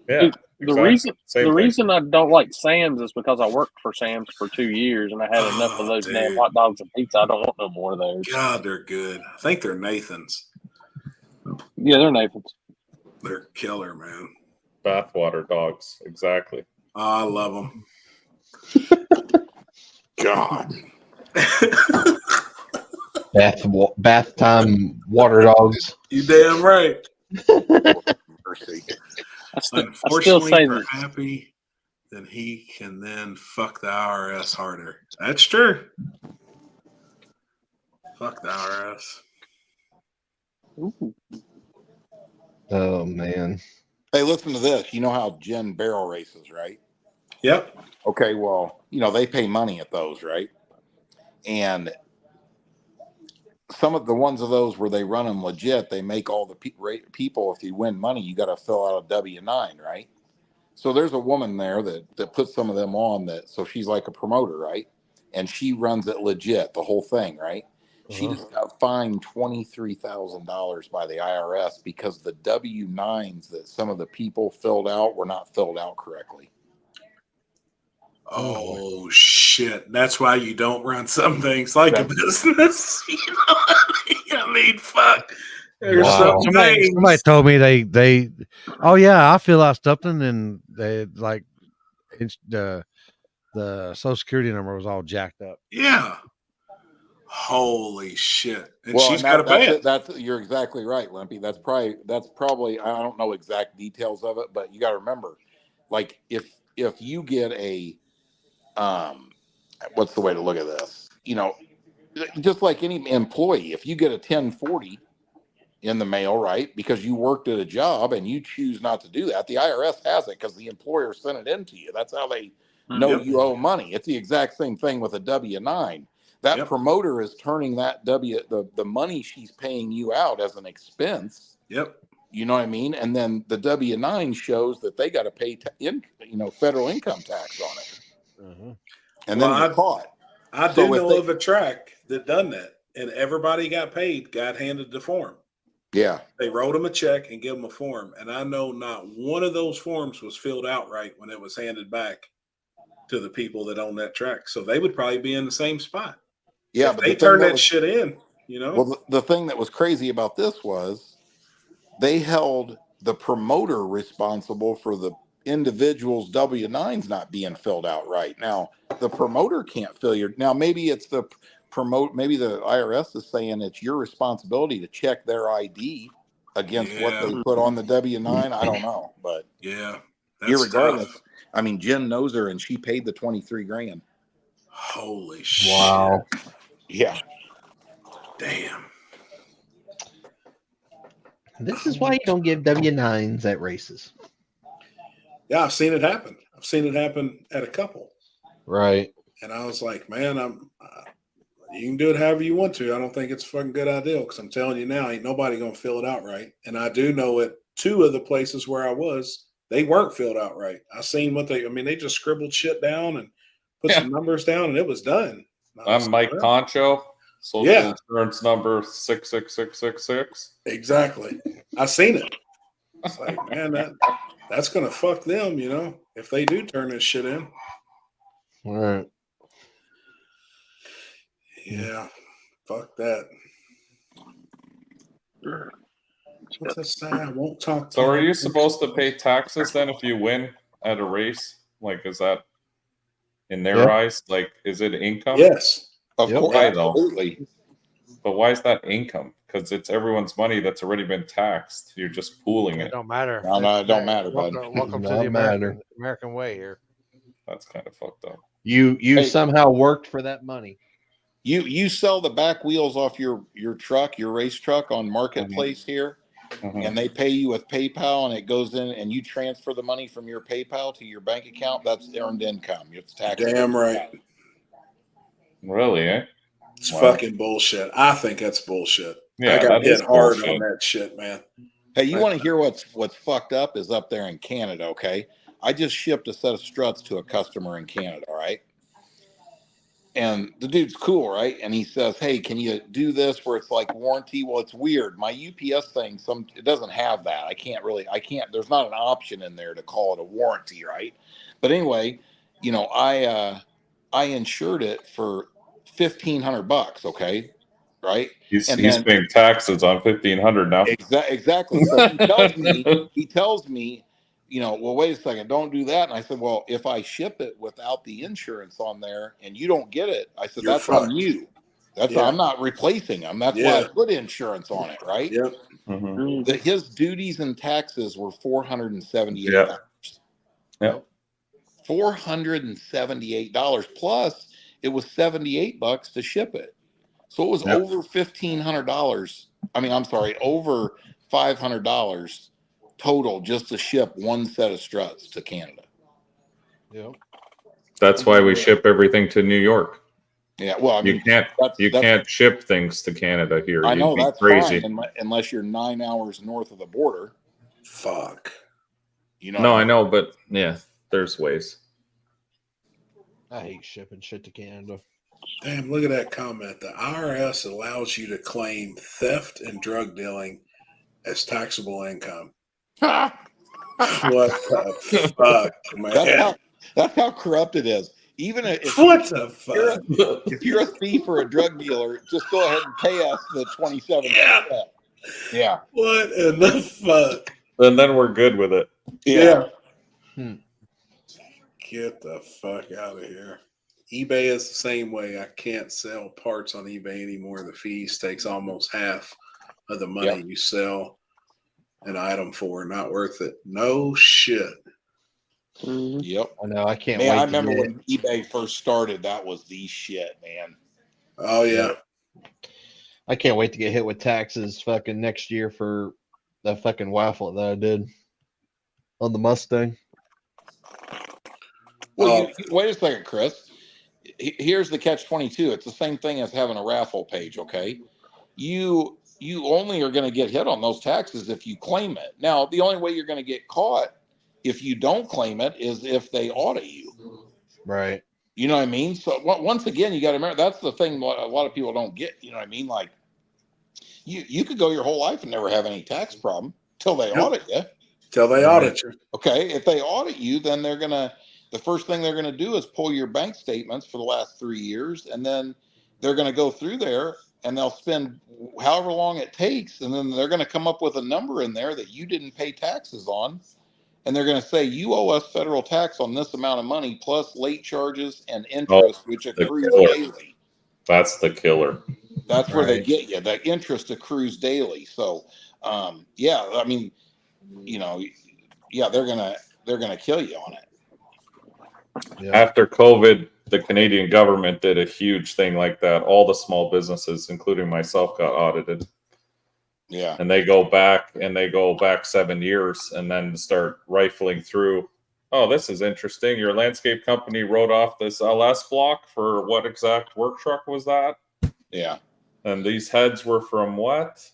Yeah. The reason I don't like Sam's is because I worked for Sam's for 2 years and I had enough of those damn hot dogs and pizza. I don't want no more of those. God, they're good. I think they're Nathan's. Yeah, they're Nathan's. They're killer, man. Bathwater dogs, exactly. I love them. God. Bath time water dogs. You damn right. Mercy. Unfortunately, we're happy that he can then fuck the IRS harder. That's true. Fuck the IRS. Ooh. Oh man. Hey, listen to this. You know how Jen barrel races, right? Yep. Okay, well, they pay money at those, right? And some of the ones of those where they run them legit, they make all the people, if you win money, you got to fill out a W-9, right? So there's a woman there that puts some of them on so she's like a promoter, right? And she runs it legit, the whole thing, right? She just got fined $23,000 by the IRS because the W-9s that some of the people filled out were not filled out correctly. Oh shit! That's why you don't run some things like a business. I mean, fuck. There's some things. Somebody told me they. Oh yeah, I fill out something and they like the Social Security number was all jacked up. Yeah. Holy shit! And Well, she's got to pay it. You're exactly right, Limpy. That's probably I don't know exact details of it, but you got to remember, like if you get a what's the way to look at this? Just like any employee, if you get a 1040 in the mail, right, because you worked at a job and you choose not to do that, the IRS has it because the employer sent it in to you. That's how they know you owe money. It's the exact same thing with a W-9. That promoter is turning that the money she's paying you out as an expense Yep. You know what I mean? And then the W-9 shows that they got to pay federal income tax on it. And then you're caught. I So do if know they- of a track that done that, and everybody got paid, got handed the form. Yeah. They wrote them a check and gave them a form, and I know not one of those forms was filled out right when it was handed back to the people that own that track. So they would probably be in the same spot. Yeah, if but they the thing turned that that was- shit in, you know. Well, the thing that was crazy about this was they held the promoter responsible for the individual's W-9s not being filled out right. Now, the promoter can't fill your. Now, maybe it's the maybe the IRS is saying it's your responsibility to check their ID against what they put on the W-9. I don't know, but yeah, irregardless, I mean, Jen knows her, and she paid the $23,000. Holy shit! Wow. Yeah. Damn. This is why you don't give W-9s at races. Yeah, I've seen it happen. I've seen it happen at a couple. Right. And I was like, man, you can do it however you want to. I don't think it's a fucking good idea because I'm telling you now, ain't nobody going to fill it out right. And I do know at two of the places where I was, they weren't filled out right. I seen they just scribbled shit down and put some numbers down and it was done. I'm Mike Concho, social Yeah. insurance number 66666. Exactly. I seen it. It's like, man, that's going to fuck them, you know, if they do turn this shit in. All right. Yeah. Fuck that. What's that say? I won't talk to So are them. you supposed to pay taxes then if you win at a race? Like, is that in their Yeah. eyes? Like, is it income? Yes. Of course. Why though? Absolutely. But why is that income? Because it's everyone's money that's already been taxed. You're just pooling It it. don't matter. No, it don't matter, bud. Welcome to Not the American way here. That's kind of fucked up. You Hey. somehow worked for that money. You sell the back wheels off your truck, your race truck on Marketplace here, and they pay you with PayPal, and it goes in, and you transfer the money from your PayPal to your bank account. That's earned income. It's tax. Damn right. Really, eh? It's Wow. fucking bullshit. I think that's bullshit. Yeah, I got that is hit hard bullshit. on that shit, man. Hey, you want to hear what's fucked up is up there in Canada, okay? I just shipped a set of struts to a customer in Canada, right? And the dude's cool, right? And he says, "Hey, can you do this where it's like warranty?" Well, it's weird. My UPS thing, it doesn't have that. I can't. There's not an option in there to call it a warranty, right? But anyway, you know, I insured it for $1,500, okay, right? He's And then- paying taxes on $1,500 now. Exactly. So he tells me, you know, well, wait a second, don't do that. And I said, well, if I ship it without the insurance on there and you don't get it, I said, You're that's on fucked. you. That's Yeah. I'm not replacing them. That's why Yeah. I put insurance on it, right? Yep. His duties and taxes were $478. Yeah. $478 plus it was $78 to ship it. So it was Yep. over $1,500. I mean, I'm sorry, over $500 total just to ship one set of struts to Canada. Yep. That's why we ship everything to New York. Yeah, well, I mean, You can't ship things to Canada here. I You'd know be that's crazy. fine unless you're 9 hours north of the border. Fuck. You know, No, I know, but yeah, there's ways. I hate shipping shit to Canada. Damn, look at that comment. The IRS allows you to claim theft and drug dealing as taxable income. What the fuck, man? That's how corrupt it is. Even if What the fuck? if you're a thief or a drug dealer, just go ahead and pay us the 27%. Yeah. What in the fuck? And then we're good with it. Yeah. Get the fuck out of here. eBay is the same way. I can't sell parts on eBay anymore. The fees takes almost half of the money you sell an item for. Not worth it. No shit. Yep. I know. I can't Man, wait. I to remember get when eBay first started, that was the shit, man. Oh yeah. I can't wait to get hit with taxes fucking next year for that fucking waffle that I did on the Mustang. Well, wait a second, Chris. Here's the catch-22. It's the same thing as having a raffle page, okay? You you only are going to get hit on those taxes if you claim it. Now, the only way you're going to get caught if you don't claim it is if they audit you. Right. You know what I mean? So once again, you got to remember, that's the thing a lot of people don't get. You know what I mean? Like you could go your whole life and never have any tax problem till they audit you. Till they audit you. Okay. If they audit you, then the first thing they're going to do is pull your bank statements for the last 3 years. And then they're going to go through there and they'll spend however long it takes. And then they're going to come up with a number in there that you didn't pay taxes on. And they're going to say, you owe us federal tax on this amount of money, plus late charges and interest, which accrues daily. That's the killer. That's where they get you. That interest accrues daily. So, yeah, I mean, you know, yeah, they're gonna kill you on it. Yeah. After COVID, the Canadian government did a huge thing like that. All the small businesses, including myself, got audited. Yeah. And they go back 7 years and then start rifling through. Oh, this is interesting. Your landscape company wrote off this LS block for what exact work truck was that? Yeah. And these heads were from what?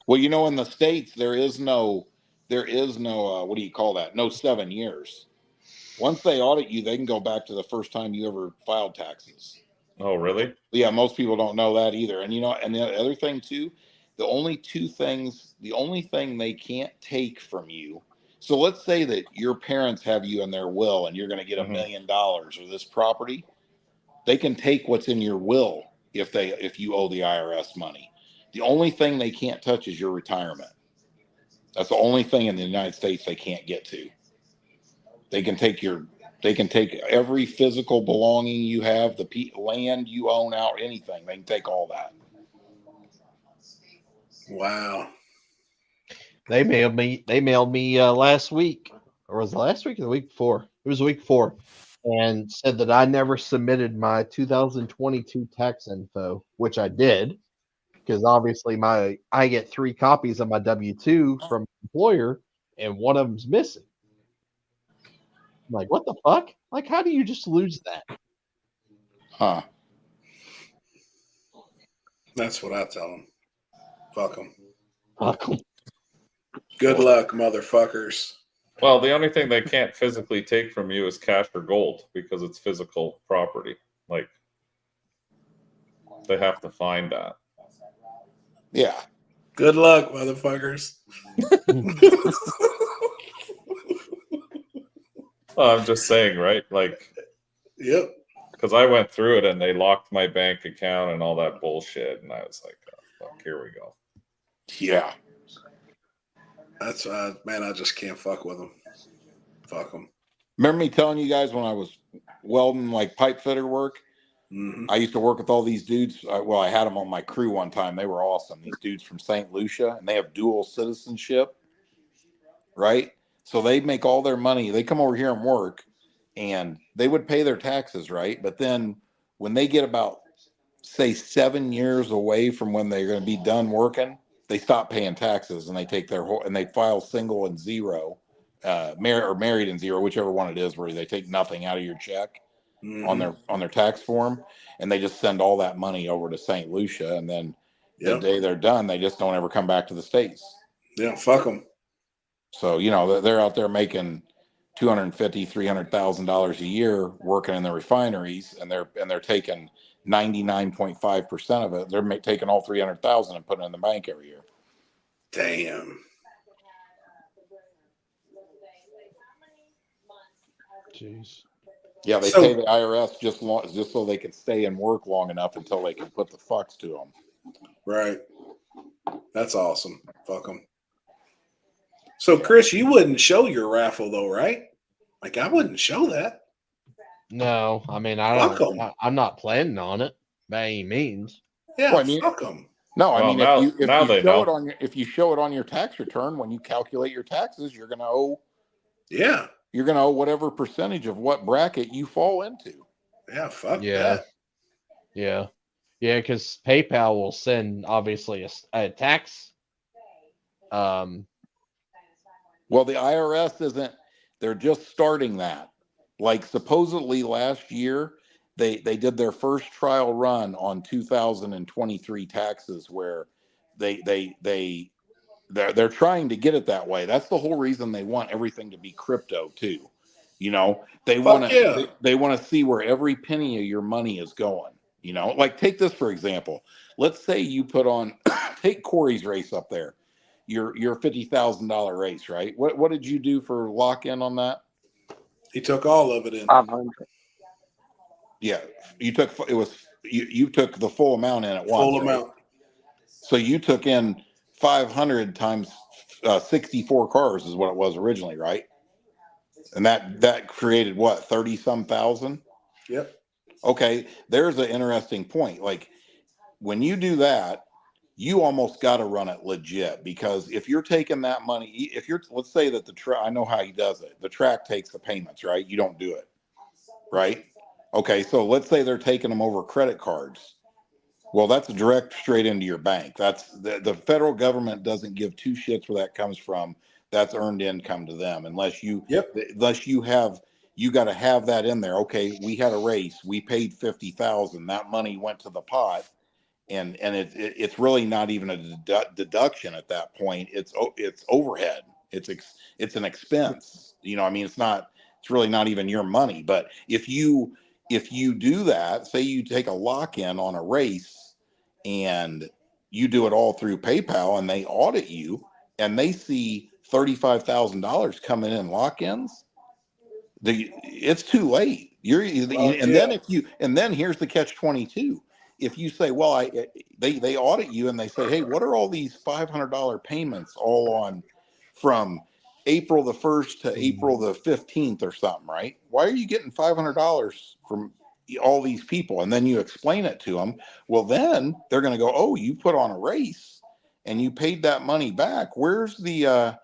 Well, you know, in the States, there is no what do you call that? No 7 years. Once they audit you, they can go back to the first time you ever filed taxes. Oh, really? Yeah, most people don't know that either. And you know, and the other thing too, the only thing they can't take from you. So let's say that your parents have you in their will and you're going to get $1 million or this property. They can take what's in your will if you owe the IRS money. The only thing they can't touch is your retirement. That's the only thing in the United States they can't get to. They can take every physical belonging you have, the land you own out, anything. They can take all that. Wow. They mailed me last week, or was it last week or the week before? It was the week before, and said that I never submitted my 2022 tax info, which I did, because obviously I get 3 copies of my W-2 from the employer, and one of them's missing. I'm like, what the fuck? Like, how do you just lose that? Huh? That's what I tell them. Fuck them. Fuck them. Good luck, motherfuckers. Well, the only thing they can't physically take from you is cash or gold because it's physical property. Like, they have to find that. Yeah. Good luck, motherfuckers. I'm just saying, right? Like, yep. Because I went through it and they locked my bank account and all that bullshit, and I was like, oh, fuck, here we go. Yeah. That's man, I just can't fuck with them. Fuck them. Remember me telling you guys when I was welding like pipe fitter work? Mm-hmm. I used to work with all these dudes. I had them on my crew one time. They were awesome. These dudes from St. Lucia, and they have dual citizenship, right? So they make all their money. They come over here and work, and they would pay their taxes, right? But then when they get about, say, 7 years away from when they're going to be done working, they stop paying taxes, and they take their whole, and they file single and zero, married and zero, whichever one it is, where they take nothing out of your check on their tax form, and they just send all that money over to St. Lucia, and then the day they're done, they just don't ever come back to the States. Yeah, fuck them. So, you know, they're out there making $250,000, $300,000 a year working in the refineries, and they're taking 99.5% of it. They're taking all 300,000 and putting it in the bank every year. Damn. Jeez. Yeah, they pay the IRS just so they can stay and work long enough until they can put the fucks to them. Right. That's awesome. Fuck them. So, Chris, you wouldn't show your raffle though, right? Like, I wouldn't show that. No, I mean, I'm not planning on it by any means. Yeah, Well, I mean, fuck them. No, I Well, mean, now- if now you they show know. it on if you show it on your tax return when you calculate your taxes, you're going to owe. Yeah. You're going to owe whatever percentage of what bracket you fall into. Yeah, fuck Yeah. that. Yeah. Yeah, because PayPal will send, obviously, a tax. Well, the IRS isn't. They're just starting that. Like supposedly last year, they did their first trial run on 2023 taxes, where they're trying to get it that way. That's the whole reason they want everything to be crypto too. You know, they want to yeah. they want to see where every penny of your money is going. You know, like take this for example. Let's say you put on take Corey's race up there, your $50,000 race, right? What did you do for lock in on that? He took all of it in. 500. Yeah, you took you took the full amount in at once. Full right? amount. So you took in 500 times 64 cars is what it was originally, right? And that created what, 30 some thousand? Yep. Okay, there's an interesting point. Like when you do that, you almost got to run it legit, because if you're taking that money, if you're, let's say that the track, I know how he does it. The track takes the payments, right? You don't do it, right? Okay, so let's say they're taking them over credit cards. Well, that's direct straight into your bank. That's the federal government doesn't give two shits where that comes from. That's earned income to them, unless you you got to have that in there. Okay, we had a race, we paid 50,000. That money went to the pot, and it's really not even a deduction at that point. It's overhead. It's an expense. You know, I mean, it's really not even your money. But if you do that, say you take a lock-in on a race and you do it all through PayPal, and they audit you and they see $35,000 coming in lock-ins, it's too late. And then here's the catch-22. If you say, well, they audit you and they say, hey, what are all these $500 payments all on from April the 1st to April the 15th or something, right? Why are you getting $500 from all these people? And then you explain it to them. Well, then they're going to go, oh, you put on a race and you paid that money back. Where's the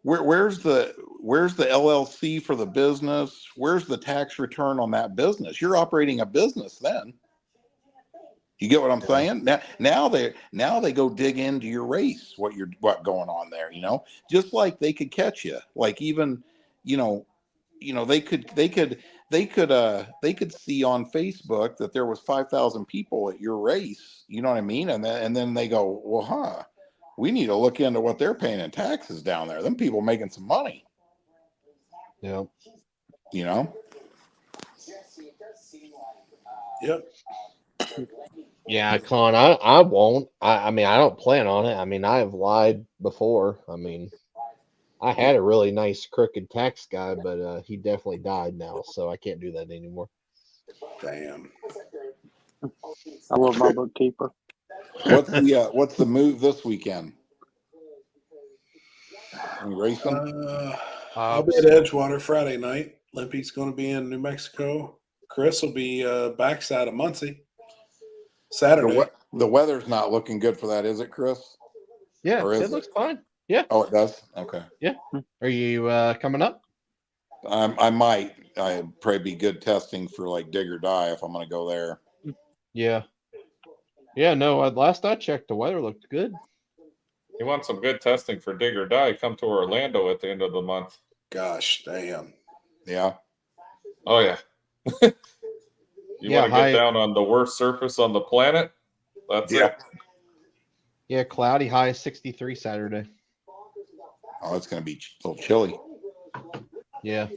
where's the LLC for the business? Where's the tax return on that business? You're operating a business then. You get what I'm saying? Now they go dig into your race, what going on there, you know? Just like they could catch you. Like even, you know, they could see on Facebook that there was 5,000 people at your race, you know what I mean? And then they go, well, we need to look into what they're paying in taxes down there. Them people making some money. Yeah. You know? Yep. Yeah, Con, I won't. I mean, I don't plan on it. I mean, I have lied before. I mean, I had a really nice crooked tax guy, but he definitely died now, so I can't do that anymore. Damn. I love my bookkeeper. What's the move this weekend? Any racing? I'll be at Edgewater Friday night. Limpy's going to be in New Mexico. Chris will be backside of Muncie Saturday. The weather's not looking good for that, is it, Chris? Yeah, Or is it looks fine. Yeah. Oh, it does? Okay. Yeah. Are you coming up? I might. I'd probably be good testing for like dig or die if I'm going to go there. Yeah. Yeah, no, last I checked, the weather looked good. You want some good testing for dig or die? Come to Orlando at the end of the month. Gosh, damn. Yeah. Oh, yeah. You want to get down on the worst surface on the planet? That's it. Yeah, cloudy, high 63 Saturday. Oh, it's going to be a little chilly. Yeah.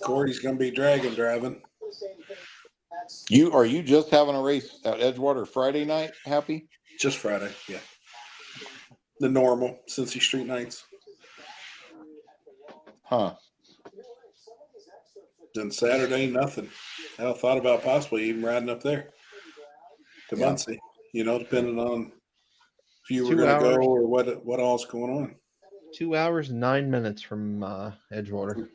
Corey's going to be dragon driving. Are you just having a race at Edgewater Friday night, Happy? Just Friday, yeah. The normal Cincy Street nights. Huh. Then Saturday, nothing. I thought about possibly even riding up there to Muncie, you know, depending on if you were going to go or what all's going on. 2 hours, 9 minutes from Edgewater.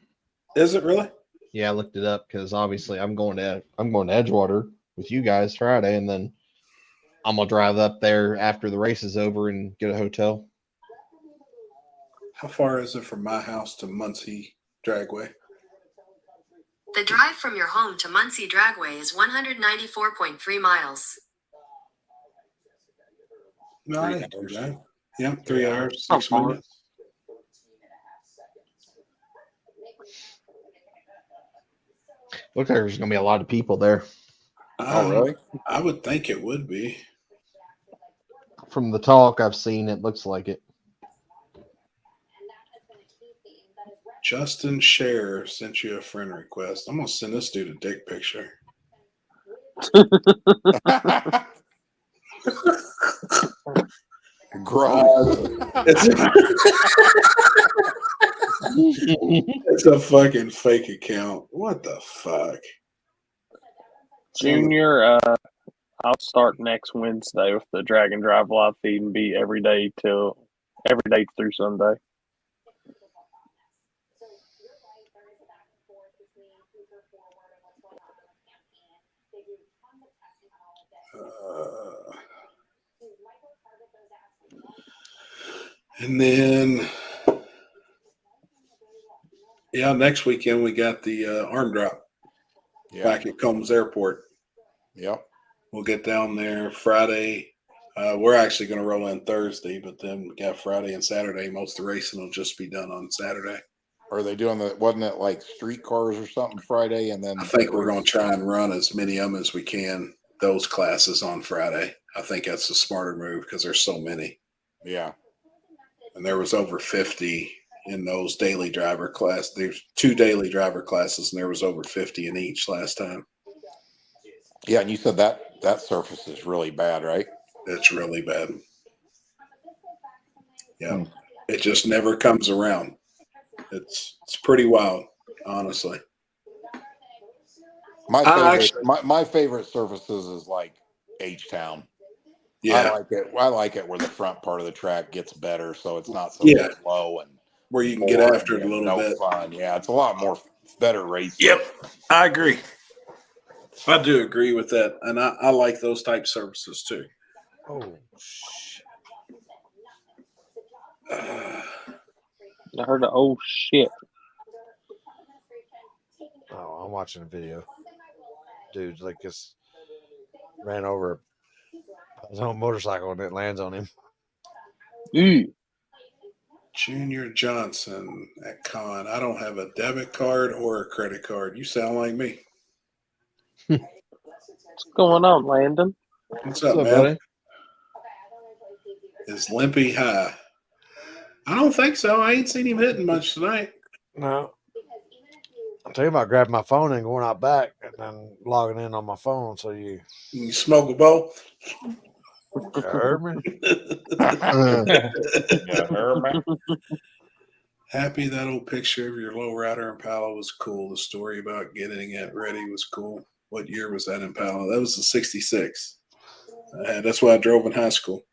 Is it really? Yeah, I looked it up because obviously I'm going to Edgewater with you guys Friday, and then I'm gonna drive up there after the race is over and get a hotel. How far is it from my house to Muncie Dragway? The drive from your home to Muncie Dragway is 194.3 miles. 9 hours. Right? Yeah, 3 hours, 6 minutes. Looks like there's gonna be a lot of people there. Oh, really? I would think it would be. From the talk I've seen, it looks like it. Justin Share sent you a friend request. I'm gonna send this dude a dick picture. Gross. It's a fucking fake account. What the fuck? Junior, I'll start next Wednesday with the Drag and Drive live feed and be every day through Sunday. And then, yeah, next weekend we got the arm drop back at Combs Airport. Yep. We'll get down there Friday. We're actually going to roll in Thursday, but then we got Friday and Saturday. Most of the racing will just be done on Saturday. Are they doing wasn't it like street cars or something Friday? And then I think we're going to try and run as many of them as we can, those classes on Friday. I think that's a smarter move because there's so many. Yeah. And there was over 50 in those daily driver class. There's 2 daily driver classes, and there was over 50 in each last time. Yeah, and you said that surface is really bad, right? It's really bad. Yeah. It just never comes around. It's pretty wild, honestly. My favorite surfaces is like H-Town. Yeah. I like it where the front part of the track gets better, so it's not so low and where you can get after it a little bit. Fun. Yeah, it's a lot more better racing. Yep, I agree. I do agree with that, and I like those type services too. Oh, I heard the oh shit. Oh, I'm watching a video. Dude, like just ran over his own motorcycle and it lands on him. Junior Johnson at Con. I don't have a debit card or a credit card. You sound like me. What's going on, Landon? What's up, man? Buddy? Is Limpy high? I don't think so. I ain't seen him hitting much tonight. No. I'm talking about grabbing my phone and going out back and then logging in on my phone. So you smoke a bowl? You heard me? Happy that old picture of your lowrider Impala was cool. The story about getting it ready was cool. What year was that Impala? That was the 66. That's what I drove in high school.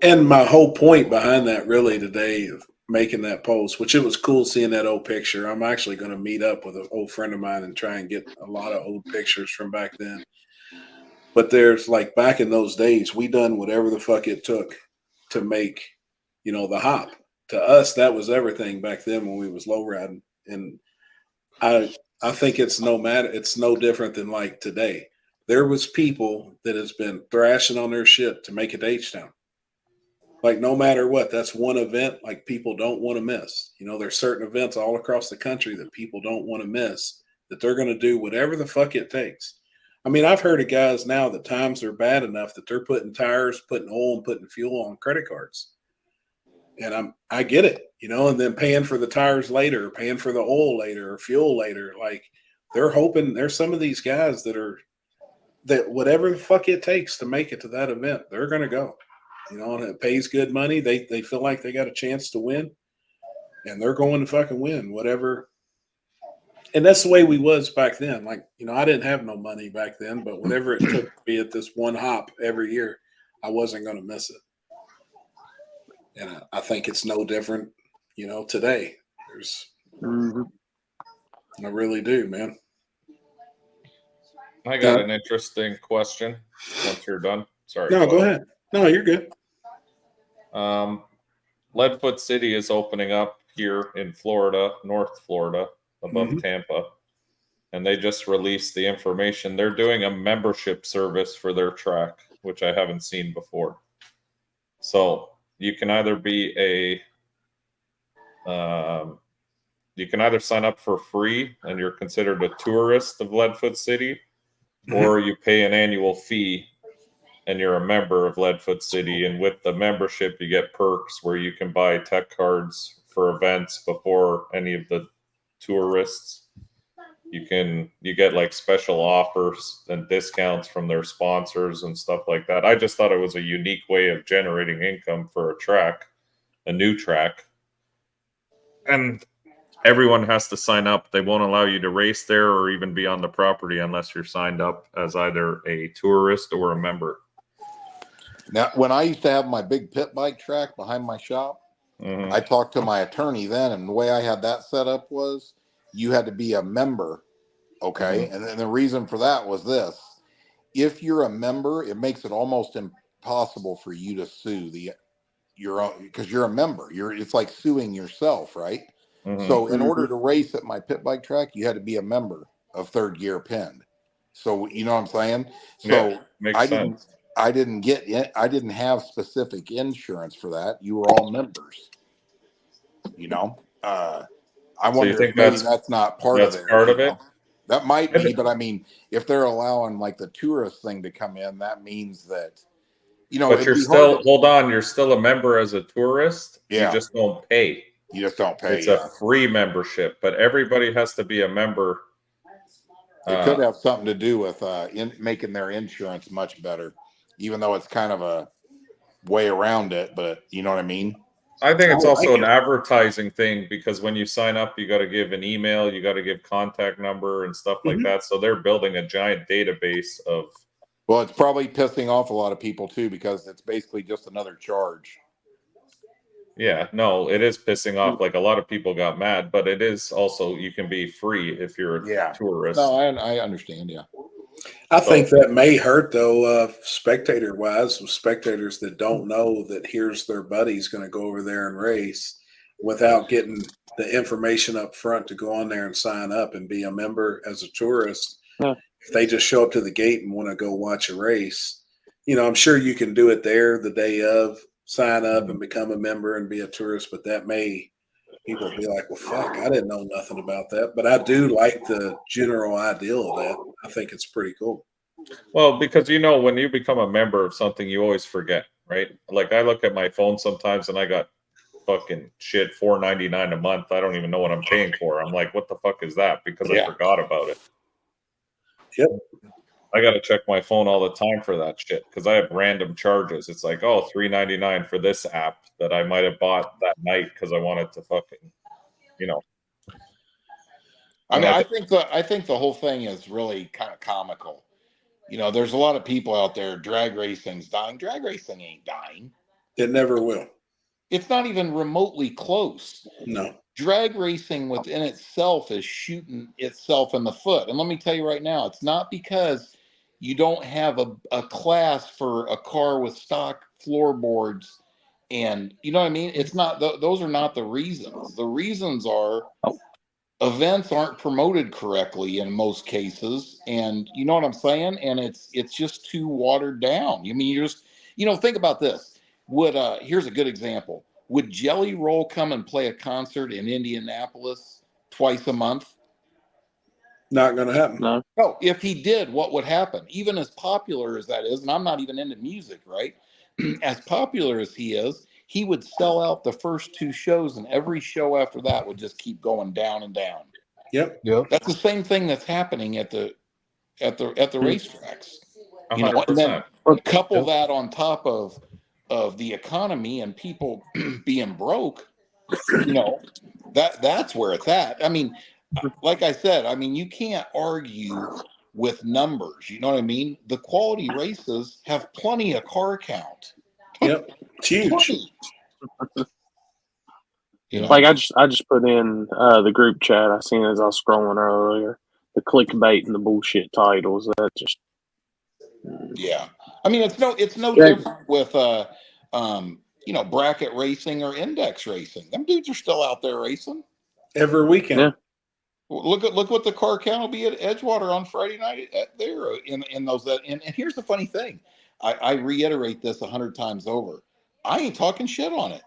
And my whole point behind that really today of making that post, which it was cool seeing that old picture. I'm actually going to meet up with an old friend of mine and try and get a lot of old pictures from back then. But there's like back in those days, we done whatever the fuck it took to make, the hop. To us, that was everything back then when we was low riding. And I think it's no different than like today. There was people that has been thrashing on their shit to make it to H-Town. Like no matter what, that's one event like people don't want to miss. There's certain events all across the country that people don't want to miss, that they're going to do whatever the fuck it takes. I mean, I've heard of guys now that times are bad enough that they're putting tires, putting oil, and putting fuel on credit cards. And I get it, and then paying for the tires later, paying for the oil later or fuel later. Like they're hoping there's some of these guys that whatever the fuck it takes to make it to that event, they're going to go. And it pays good money. They feel like they got a chance to win, and they're going to fucking win whatever. And that's the way we was back then. Like, I didn't have no money back then, but whatever it took to be at this one hop every year, I wasn't going to miss it. And I think it's no different, today. I really do, man. I got an interesting question once you're done. Sorry. No, go ahead. No, you're good. Leadfoot City is opening up here in Florida, North Florida, above Tampa. And they just released the information. They're doing a membership service for their track, which I haven't seen before. So you can either be a you can either sign up for free and you're considered a tourist of Leadfoot City, or you pay an annual fee and you're a member of Leadfoot City. And with the membership, you get perks where you can buy tech cards for events before any of the tourists. You get like special offers and discounts from their sponsors and stuff like that. I just thought it was a unique way of generating income for a new track. And everyone has to sign up. They won't allow you to race there or even be on the property unless you're signed up as either a tourist or a member. Now, when I used to have my big pit bike track behind my shop, I talked to my attorney then, and the way I had that set up was you had to be a member, okay? And then the reason for that was this. If you're a member, it makes it almost impossible for you to sue your own, because you're a member. It's like suing yourself, right? So in order to race at my pit bike track, you had to be a member of Third Gear Pinned. So you know what I'm saying? So yeah, makes sense. I didn't have specific insurance for that. You were all members. You know, I wonder if maybe that's not part of it. Part of it. That might be, but I mean, if they're allowing like the tourist thing to come in, that means that, you know. But you're still you're still a member as a tourist. Yeah. You just don't pay. You just don't pay. It's a free membership, but everybody has to be a member. It could have something to do with making their insurance much better, even though it's kind of a way around it. But you know what I mean? I think it's also an advertising thing, because when you sign up, you got to give an email, you got to give contact number and stuff like that. So they're building a giant database of. Well, it's probably pissing off a lot of people too, because it's basically just another charge. Yeah, no, it is pissing off. Like a lot of people got mad, but it is also, you can be free if you're a tourist. No, I understand. Yeah. I think that may hurt though, spectator wise, with spectators that don't know that here's their buddy's going to go over there and race without getting the information up front to go on there and sign up and be a member as a tourist. Yeah. If they just show up to the gate and want to go watch a race, you know, I'm sure you can do it there the day of, sign up and become a member and be a tourist, but that may, people be like, well, fuck, I didn't know nothing about that. But I do like the general ideal of that. I think it's pretty cool. Well, because, you know, when you become a member of something, you always forget, right? Like I look at my phone sometimes and I got fucking shit, $4.99 a month. I don't even know what I'm paying for. I'm like, what the fuck is that? Because I forgot about it. Yep. I got to check my phone all the time for that shit because I have random charges. It's like, oh, $3.99 for this app that I might have bought that night because I wanted to fucking, you know. I mean, I think the whole thing is really kind of comical. You know, there's a lot of people out there. Drag racing's dying. Drag racing ain't dying. It never will. It's not even remotely close. No. Drag racing within itself is shooting itself in the foot. And let me tell you right now, it's not because you don't have a class for a car with stock floorboards, and you know what I mean? It's not, those are not the reasons. The reasons are events aren't promoted correctly in most cases, and you know what I'm saying? And it's just too watered down. You mean, you're just, you know, think about this. Here's a good example. Would Jelly Roll come and play a concert in Indianapolis twice a month? Not going to happen. No. No, if he did, what would happen? Even as popular as that is, and I'm not even into music, right? As popular as he is, he would sell out the first two shows, and every show after that would just keep going down and down. Yep. That's the same thing that's happening at the racetracks. You know, and then couple that on top of the economy and people being broke, you know, that's where it's at. I mean, like I said, I mean, you can't argue with numbers. You know what I mean? The quality races have plenty of car count. Yep, it's huge. You know? Like I just put in the group chat I seen as I was scrolling earlier, the clickbait and the bullshit titles. That just yeah. I mean, it's no different with you know, bracket racing or index racing. Them dudes are still out there racing every weekend. Yeah. Look what the car count will be at Edgewater on Friday night there in those. And here's the funny thing. I reiterate this 100 times over. I ain't talking shit on it.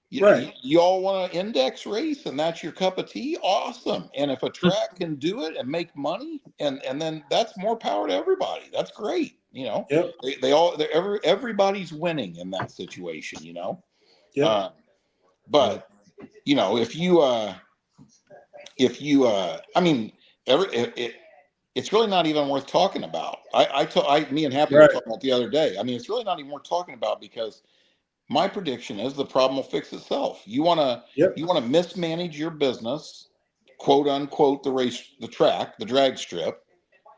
You all want to index race, and that's your cup of tea. Awesome. And if a track can do it and make money, and then that's more power to everybody. That's great. You know, everybody's winning in that situation. You know, but you know, if you I mean, it's really not even worth talking about. Me and Happy were talking about the other day. I mean, it's really not even worth talking about because my prediction is the problem will fix itself. You want to mismanage your business, quote unquote, the track, the drag strip.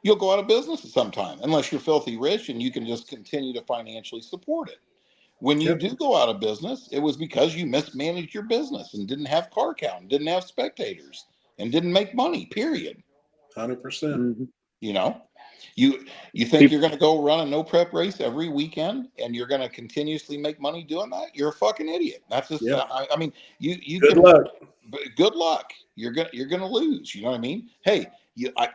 You'll go out of business at some time unless you're filthy rich and you can just continue to financially support it. When you do go out of business, it was because you mismanaged your business and didn't have car count, didn't have spectators, and didn't make money. Period. 100%. You know, you think you're going to go run a no prep race every weekend and you're going to continuously make money doing that? You're a fucking idiot. That's just. I mean, you good luck. Good luck. You're gonna lose. You know what I mean? Hey, I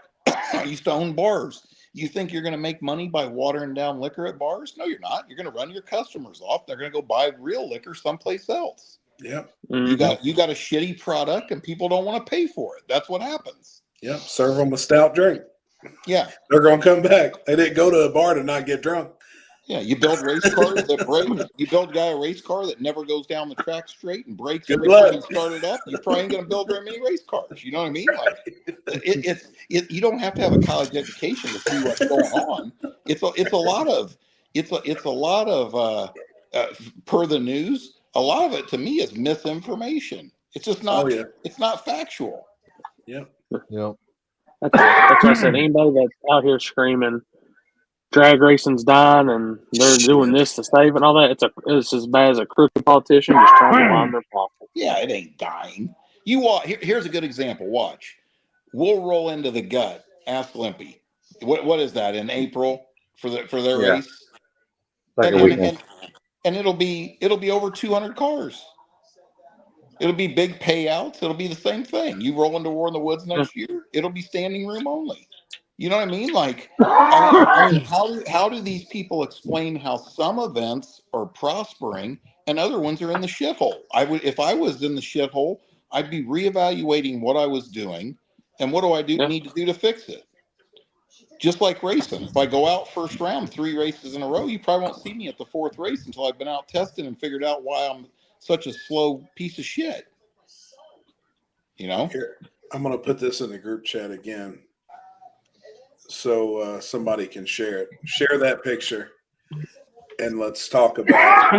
used to own bars. You think you're going to make money by watering down liquor at bars? No, you're not. You're going to run your customers off. They're going to go buy real liquor someplace else. Yep. You got a shitty product and people don't want to pay for it. That's what happens. Yep. Serve them a stout drink. Yeah. They're going to come back. They didn't go to a bar to not get drunk. Yeah. You build race cars that break. You build a guy a race car that never goes down the track straight and breaks every time you start it up. You probably ain't going to build very many race cars. You know what I mean? Like you don't have to have a college education to see what's going on. It's a lot of per the news. A lot of it to me is misinformation. It's just not. It's not factual. Yep. Yep. That's what I said. Anybody that's out here screaming drag racing's dying and they're doing this to save it and all that, it's as bad as a crooked politician just trying to line their pocket. Yeah, it ain't dying. You watch. Here's a good example. Watch. We'll roll into the gut. Ask Limpy. What is that in April for their race? And it'll be over 200 cars. It'll be big payouts. It'll be the same thing. You roll into War in the Woods next year, it'll be standing room only. You know what I mean? Like, I mean, how do these people explain how some events are prospering and other ones are in the shithole? If I was in the shithole, I'd be reevaluating what I was doing and what do I need to do to fix it. Just like racing. If I go out first round 3 races in a row, you probably won't see me at the 4th race until I've been out testing and figured out why I'm such a slow piece of shit. You know? Here, I'm going to put this in the group chat again so somebody can share it. Share that picture and let's talk about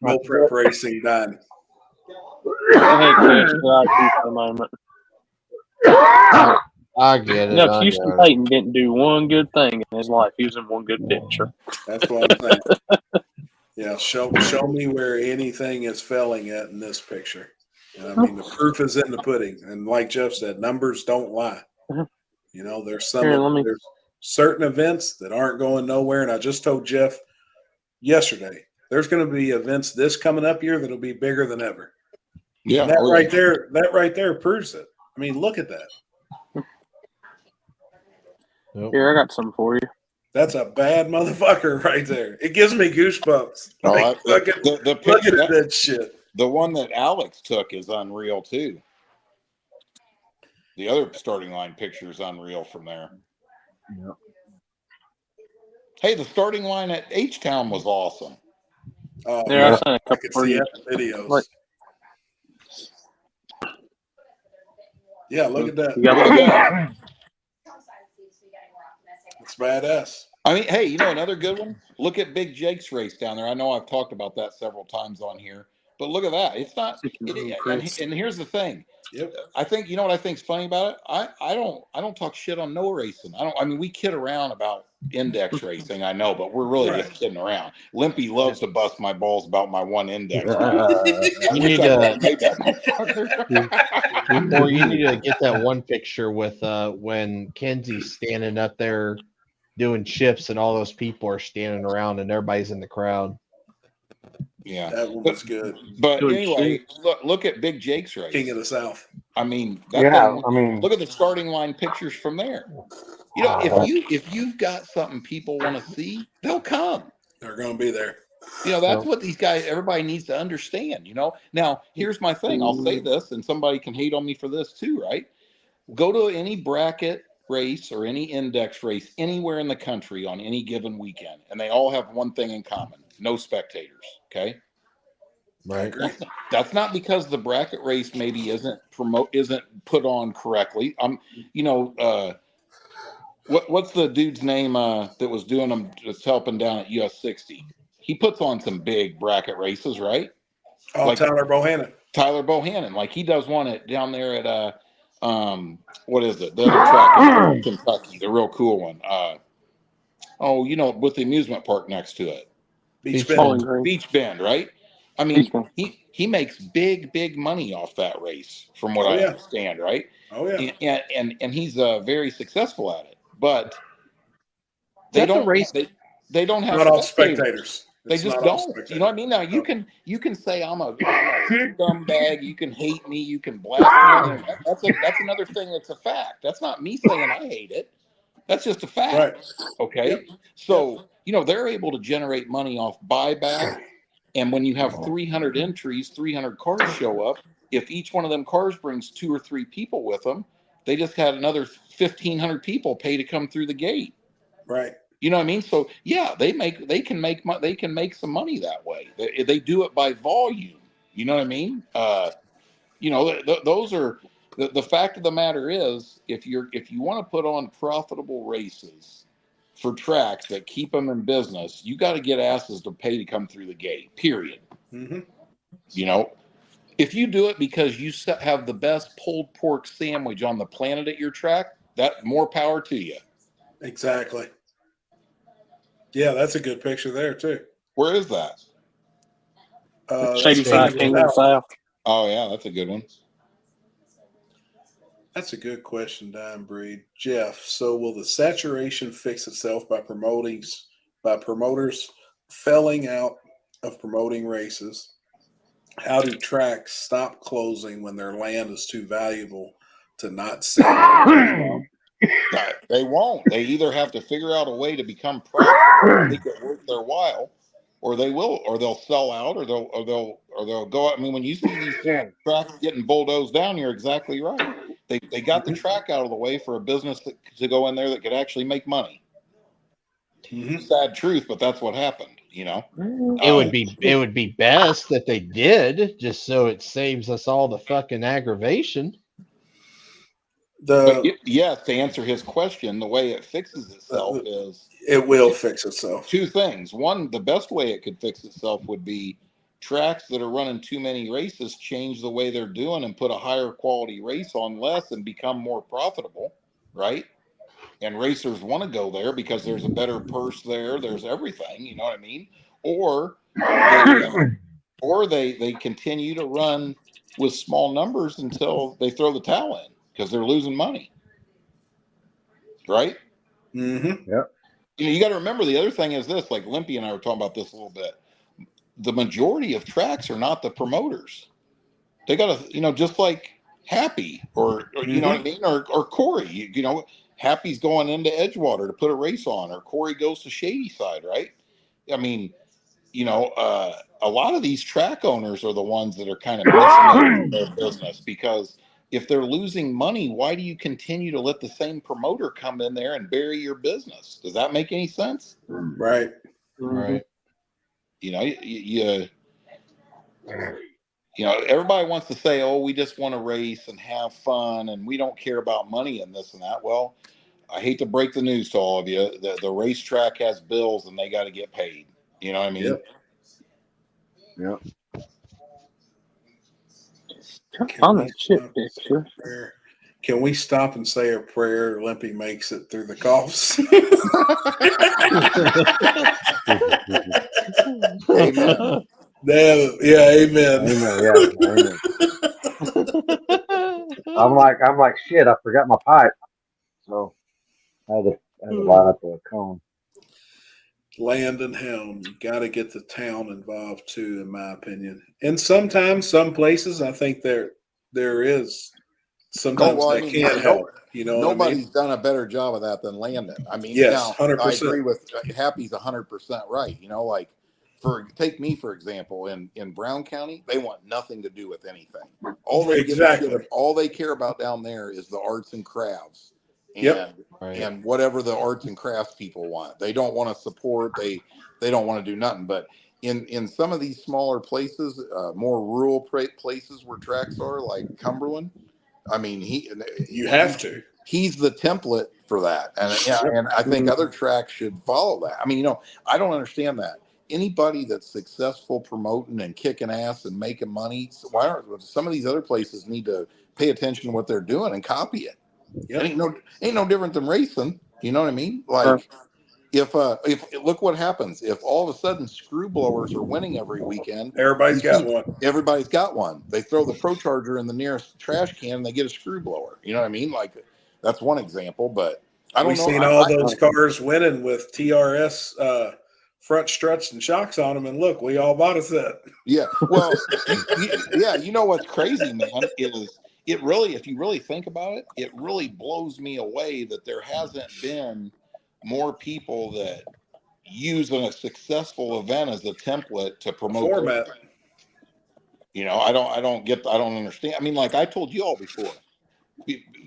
no prep racing done. I hate Chris for a moment. I get it. No, Houston Payton didn't do one good thing in his life. He was in one good picture. That's what I'm saying. Yeah, show me where anything is failing at in this picture. I mean, the proof is in the pudding. And like Jeff said, numbers don't lie. You know, there's there's certain events that aren't going nowhere. And I just told Jeff yesterday, there's going to be events this coming up here that'll be bigger than ever. Yeah, and that right there proves it. I mean, look at that. Here, I got some for you. That's a bad motherfucker right there. It gives me goosebumps. Like, look at that shit. The one that Alex took is unreal too. The other starting line picture is unreal from there. Yep. Hey, the starting line at H-Town was awesome. Oh, yeah, I could see videos. Like, yeah, look at that. It's badass. I mean, hey, you know another good one? Look at Big Jake's race down there. I know I've talked about that several times on here, but look at that. It's not. And here's the thing. Yep. I think you know what I think's funny about it. I don't talk shit on no racing. I mean, we kid around about index racing. I know, but we're really just kidding around. Limpy loves to bust my balls about my one index. You need to get that one picture with when Kenzie's standing up there doing shifts and all those people are standing around and everybody's in the crowd. Yeah, that one was good. But anyway, look at Big Jake's race. King of the South. I mean, look at the starting line pictures from there. You know, if you've got something people want to see, they'll come. They're going to be there. You know, that's what these guys, everybody needs to understand, you know. Now, here's my thing. I'll say this, and somebody can hate on me for this too, right? Go to any bracket race or any index race anywhere in the country on any given weekend, and they all have one thing in common: no spectators. Okay. Right. That's not because the bracket race maybe isn't put on correctly. What's the dude's name that was doing them, just helping down at US 60? He puts on some big bracket races, right? Oh, like Tyler Bohannon. Tyler Bohannon, like he does one down there at what is it? The other track in Kentucky, the real cool one. With the amusement park next to it. Beach Bend. Beach Bend, right? I mean, he makes big money off that race, from what I understand, right? Oh yeah. And he's very successful at it, but they don't have not all spectators. They just don't. You know what I mean? Now you can say I'm a scumbag. You can hate me. You can blast me. That's another thing that's a fact. That's not me saying I hate it. That's just a fact. Right. Okay. Yep. So they're able to generate money off buyback, and when you have 300 entries, 300 cars show up. If each one of them cars brings 2 or 3 people with them, they just had another 1,500 people pay to come through the gate. Right. You know what I mean? So yeah, they can make some money that way. They do it by volume. You know what I mean? Those are the fact of the matter is, if you want to put on profitable races for tracks that keep them in business, you got to get asses to pay to come through the gate. Period. Mm-hmm. If you do it because you have the best pulled pork sandwich on the planet at your track, that more power to you. Exactly. Yeah, that's a good picture there too. Where is that? Shadyside, Kingdom South. Oh yeah, that's a good one. That's a good question, Dime Breed. Jeff, so will the saturation fix itself by promoters felling out of promoting races? How do tracks stop closing when their land is too valuable to not sell? They won't. They either have to figure out a way to become profitable, make it worth their while, or they'll sell out, or they'll go out. I mean, when you see these tracks getting bulldozed down, you're exactly right. They got the track out of the way for a business to go in there that could actually make money. Mm-hmm. Sad truth, but that's what happened. It would be best that they did, just so it saves us all the fucking aggravation. Yes, to answer his question, the way it fixes itself is it will fix itself. 2 things. One, the best way it could fix itself would be tracks that are running too many races change the way they're doing and put a higher quality race on less and become more profitable, right? And racers want to go there because there's a better purse there. There's everything, you know what I mean? Or they continue to run with small numbers until they throw the towel in, because they're losing money, right? Mm-hmm. Yep. You got to remember, the other thing is this, like Limpy and I were talking about this a little bit. The majority of tracks are not the promoters. They got to, just like Happy or you know what I mean? Or Corey, Happy's going into Edgewater to put a race on, or Corey goes to Shadyside, right? I mean, a lot of these track owners are the ones that are kind of messing up their business, because if they're losing money, why do you continue to let the same promoter come in there and bury your business? Does that make any sense? Right. Right. Everybody wants to say, oh, we just want to race and have fun and we don't care about money and this and that. Well, I hate to break the news to all of you. The racetrack has bills and they got to get paid. You know what I mean? Yep. On that shit picture. Can we stop and say a prayer? Limpy makes it through the coughs. Amen. Amen. I'm like shit. I forgot my pipe, so I had to light up a cone. Land and helm. You got to get the town involved too, in my opinion. And sometimes, some places, I think there is. Sometimes they can't help. Nobody's done a better job of that than Landon. I mean, yes, now, 100%. I agree with Happy's 100% right. take me for example, in Brown County, they want nothing to do with anything. All they all they care about down there is the arts and crafts, and and whatever the arts and crafts people want. They don't want to support. They don't want to do nothing. But in some of these smaller places, more rural places where tracks are, like Cumberland, I mean, you have to. He's the template for that, and I think other tracks should follow that. I mean, I don't understand that. Anybody that's successful promoting and kicking ass and making money, why aren't some of these other places need to pay attention to what they're doing and copy it? It ain't no different than racing. You know what I mean? Like if look what happens if all of a sudden screw blowers are winning every weekend. Everybody's got one. Everybody's got one. They throw the Pro Charger in the nearest trash can and they get a screw blower. You know what I mean? Like that's one example, but I don't know. We've seen all those cars winning with TRS front struts and shocks on them, and look, we all bought a set. Yeah, well, yeah, you know what's crazy, man, is it really, if you really think about it, it really blows me away that there hasn't been more people that use a successful event as a template to promote format. I don't understand. I mean, like I told you all before,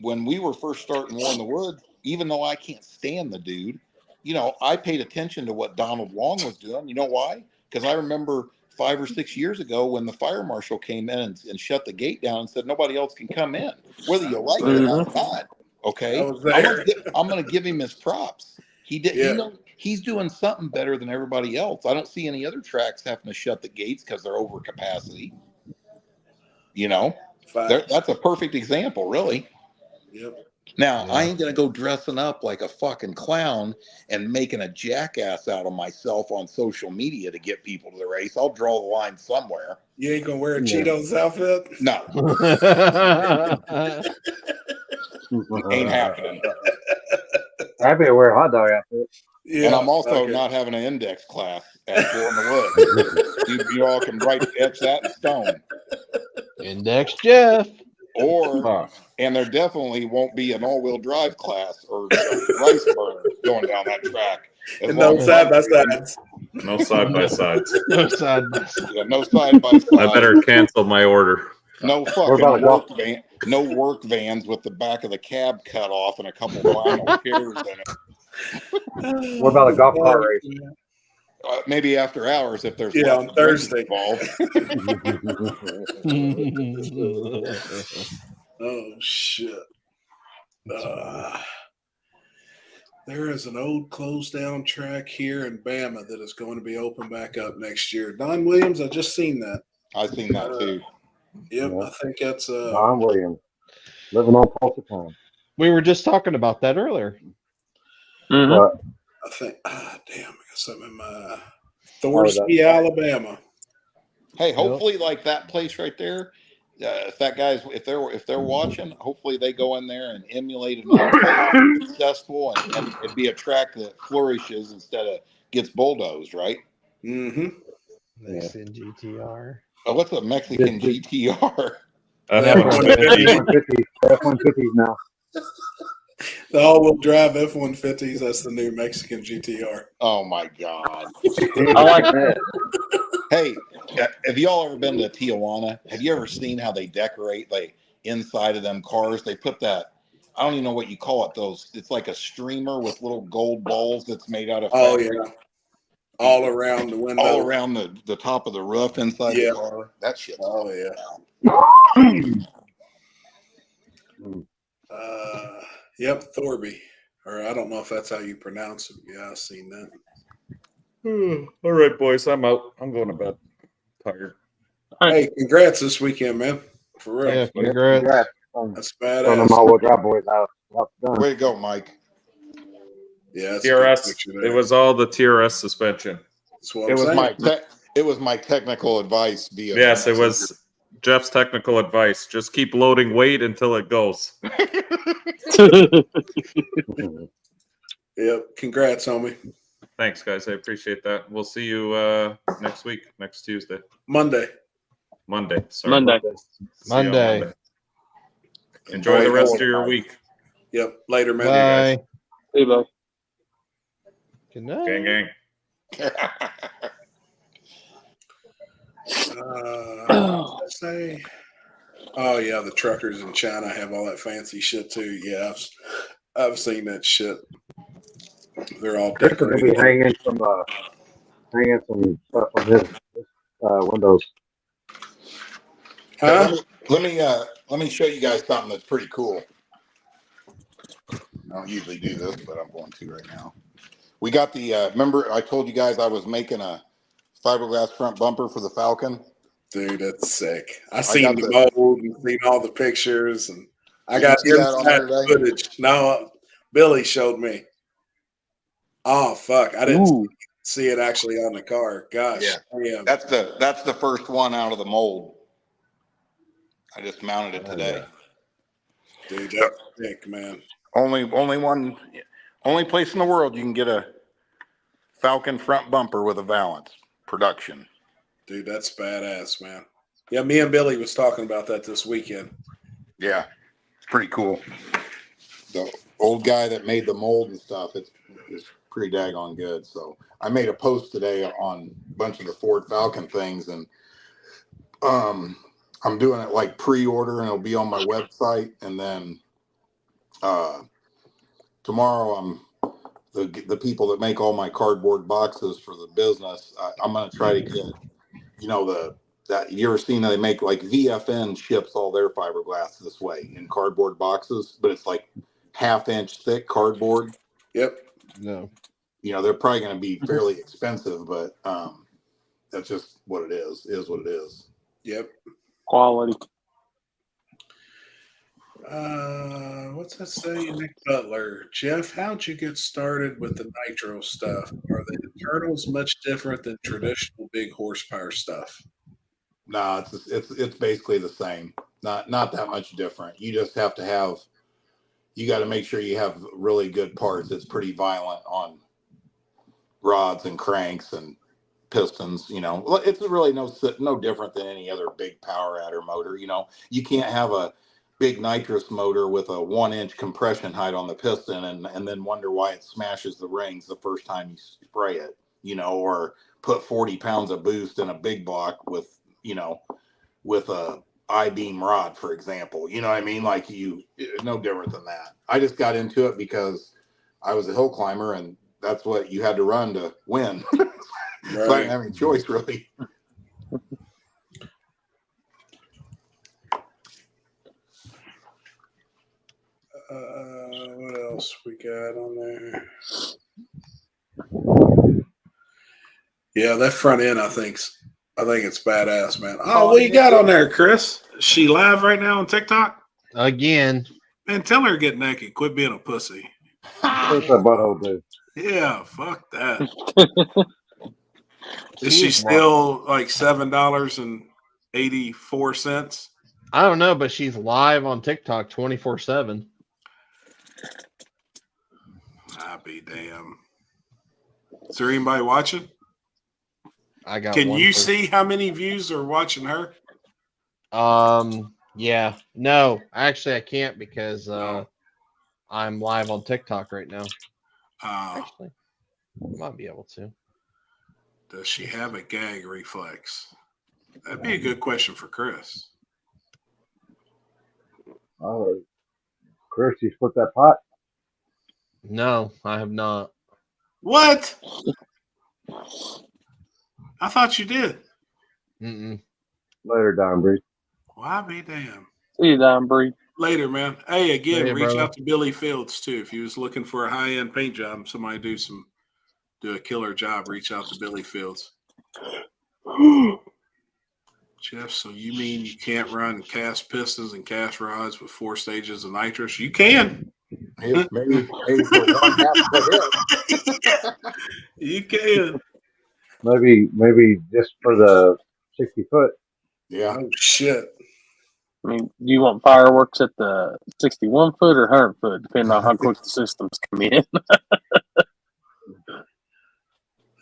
when we were first starting War in the Woods, even though I can't stand the dude, I paid attention to what Donald Long was doing. You know why? Because I remember 5 or 6 years ago when the fire marshal came in and shut the gate down and said nobody else can come in, whether you like it or not. Okay, I'm going to give him his props. He did. He's doing something better than everybody else. I don't see any other tracks having to shut the gates because they're over capacity. That's a perfect example, really. Yep. Now, I ain't going to go dressing up like a fucking clown and making a jackass out of myself on social media to get people to the race. I'll draw the line somewhere. You ain't going to wear a Cheetos outfit? No. Ain't happening. I'd be wear a hot dog outfit. Yeah, and I'm also not having an index class at War in the Woods. you all can etch that in stone. Index Jeff. And there definitely won't be an all-wheel drive class or rice burner going down that track. And no side by sides. No side by sides. No side by sides. Yeah, no side by side. I better cancel my order. No fucking work vans with the back of the cab cut off and a couple vinyl chairs in it. What about a golf cart race? Maybe after hours if there's on Thursday involved. Oh shit! There is an old closed down track here in Bama that is going to be open back up next year. Don Williams, I just seen that. I've seen that too. Yep, I think that's Don Williams living on pulse of time. We were just talking about that earlier. I think. Damn, I got something in my Thorsby, Alabama. Hey, hopefully, like that place right there. If they're watching, hopefully they go in there and emulate it successful and it'd be a track that flourishes instead of gets bulldozed, right? Mm-hmm. Mexican GTR. Oh, what's a Mexican GTR? F-150s now. The all-wheel drive F-150s. That's the new Mexican GTR. Oh my god! I like that. Hey, have y'all ever been to Tijuana? Have you ever seen how they decorate inside of them cars? They put that. I don't even know what you call it. It's like a streamer with little gold balls that's made out of. Oh yeah. All around the window. All around the top of the roof inside the car. That shit. Oh yeah. Yep, Thorby. Or I don't know if that's how you pronounce it. Yeah, I've seen that. All right, boys, I'm out. I'm going to bed. Tired. Hey, congrats this weekend, man. For real. Yeah, congrats. That's badass. Way to go, Mike. Yeah, TRS. It was all the TRS suspension. It was my technical advice. Yes, it was Jeff's technical advice. Just keep loading weight until it goes. Yep. Congrats, homie. Thanks, guys. I appreciate that. We'll see you next week, next Tuesday. Monday. Sorry. Monday. Enjoy the rest of your week. Yep. Later, man. Bye. Hey, bye. Good night. Gang, gang. Let's say, oh yeah, the truckers in China have all that fancy shit too. Yeah, I've seen that shit. They're all Chris is gonna be decorated. hanging some stuff on his windows. Huh? Let me show you guys something that's pretty cool. I don't usually do this, but I'm going to right now. We got the remember I told you guys I was making a fiberglass front bumper for the Falcon. Dude, that's sick. I seen the mold and seen all the pictures, and I Did you got see that on there today? footage. No, Billy showed me. Oh fuck! I didn't see it actually on the car. Gosh, yeah. That's the first one out of the mold. I just mounted it today. Dude, that's sick, man. Only place in the world you can get a Falcon front bumper with a Valance production. Dude, that's badass, man. Yeah, me and Billy was talking about that this weekend. Yeah, it's pretty cool. The old guy that made the mold and stuff, it's pretty daggone good. So I made a post today on a bunch of the Ford Falcon things, and I'm doing it like pre-order, and it'll be on my website. And then tomorrow, the people that make all my cardboard boxes for the business, I'm going to try to get, that you ever seen that they make like VFN ships all their fiberglass this way in cardboard boxes, but it's like 1/2 inch thick cardboard. Yep. No. They're probably going to be fairly expensive, but that's just what it is what it is. Yep. Quality. What's that say? Nick Butler. Jeff, how'd you get started with the nitro stuff? Are the internals much different than traditional big horsepower stuff? No, it's basically the same. Not that much different. You just have to you got to make sure you have really good parts. It's pretty violent on rods and cranks and pistons. It's really no different than any other big power adder motor. You can't have a big nitrous motor with a 1-inch compression height on the piston and then wonder why it smashes the rings the first time you spray it, or put 40 pounds of boost in a big block with a I-beam rod, for example. You know what I mean? Like no different than that. I just got into it because I was a hill climber and that's what you had to run to win. So I didn't have any choice, really. What else we got on there? Yeah, that front end, I think it's badass, man. Oh, what you got on there, Chris? Is she live right now on TikTok? Again. Man, tell her to get naked. Quit being a pussy. What's that butthole do? Yeah, fuck that. Is she still like $7.84? I don't know, but she's live on TikTok 24/7. I'll be damn. Is there anybody watching? I got. Can you see how many views are watching her? Yeah. No, actually, I can't because I'm live on TikTok right now. Actually, I might be able to. Does she have a gag reflex? That'd be a good question for Chris. Oh, Chris, you split that pot? No, I have not. What? I thought you did. Later, Don Breeze. Why be damn. See you, Don Bree. Later, man. Hey, again, Hey, reach brother. out to Billy Fields too. If you was looking for a high-end paint job, somebody do a killer job, reach out to Billy Fields. Jeff, so you mean you can't run cast pistons and cast rods with 4 stages of nitrous? You can. Maybe for 1/2 You can. Maybe just for the 60 foot. Yeah. Oh shit. I mean, do you want fireworks at the 61 foot or 100 foot, depending on how quick the systems come in?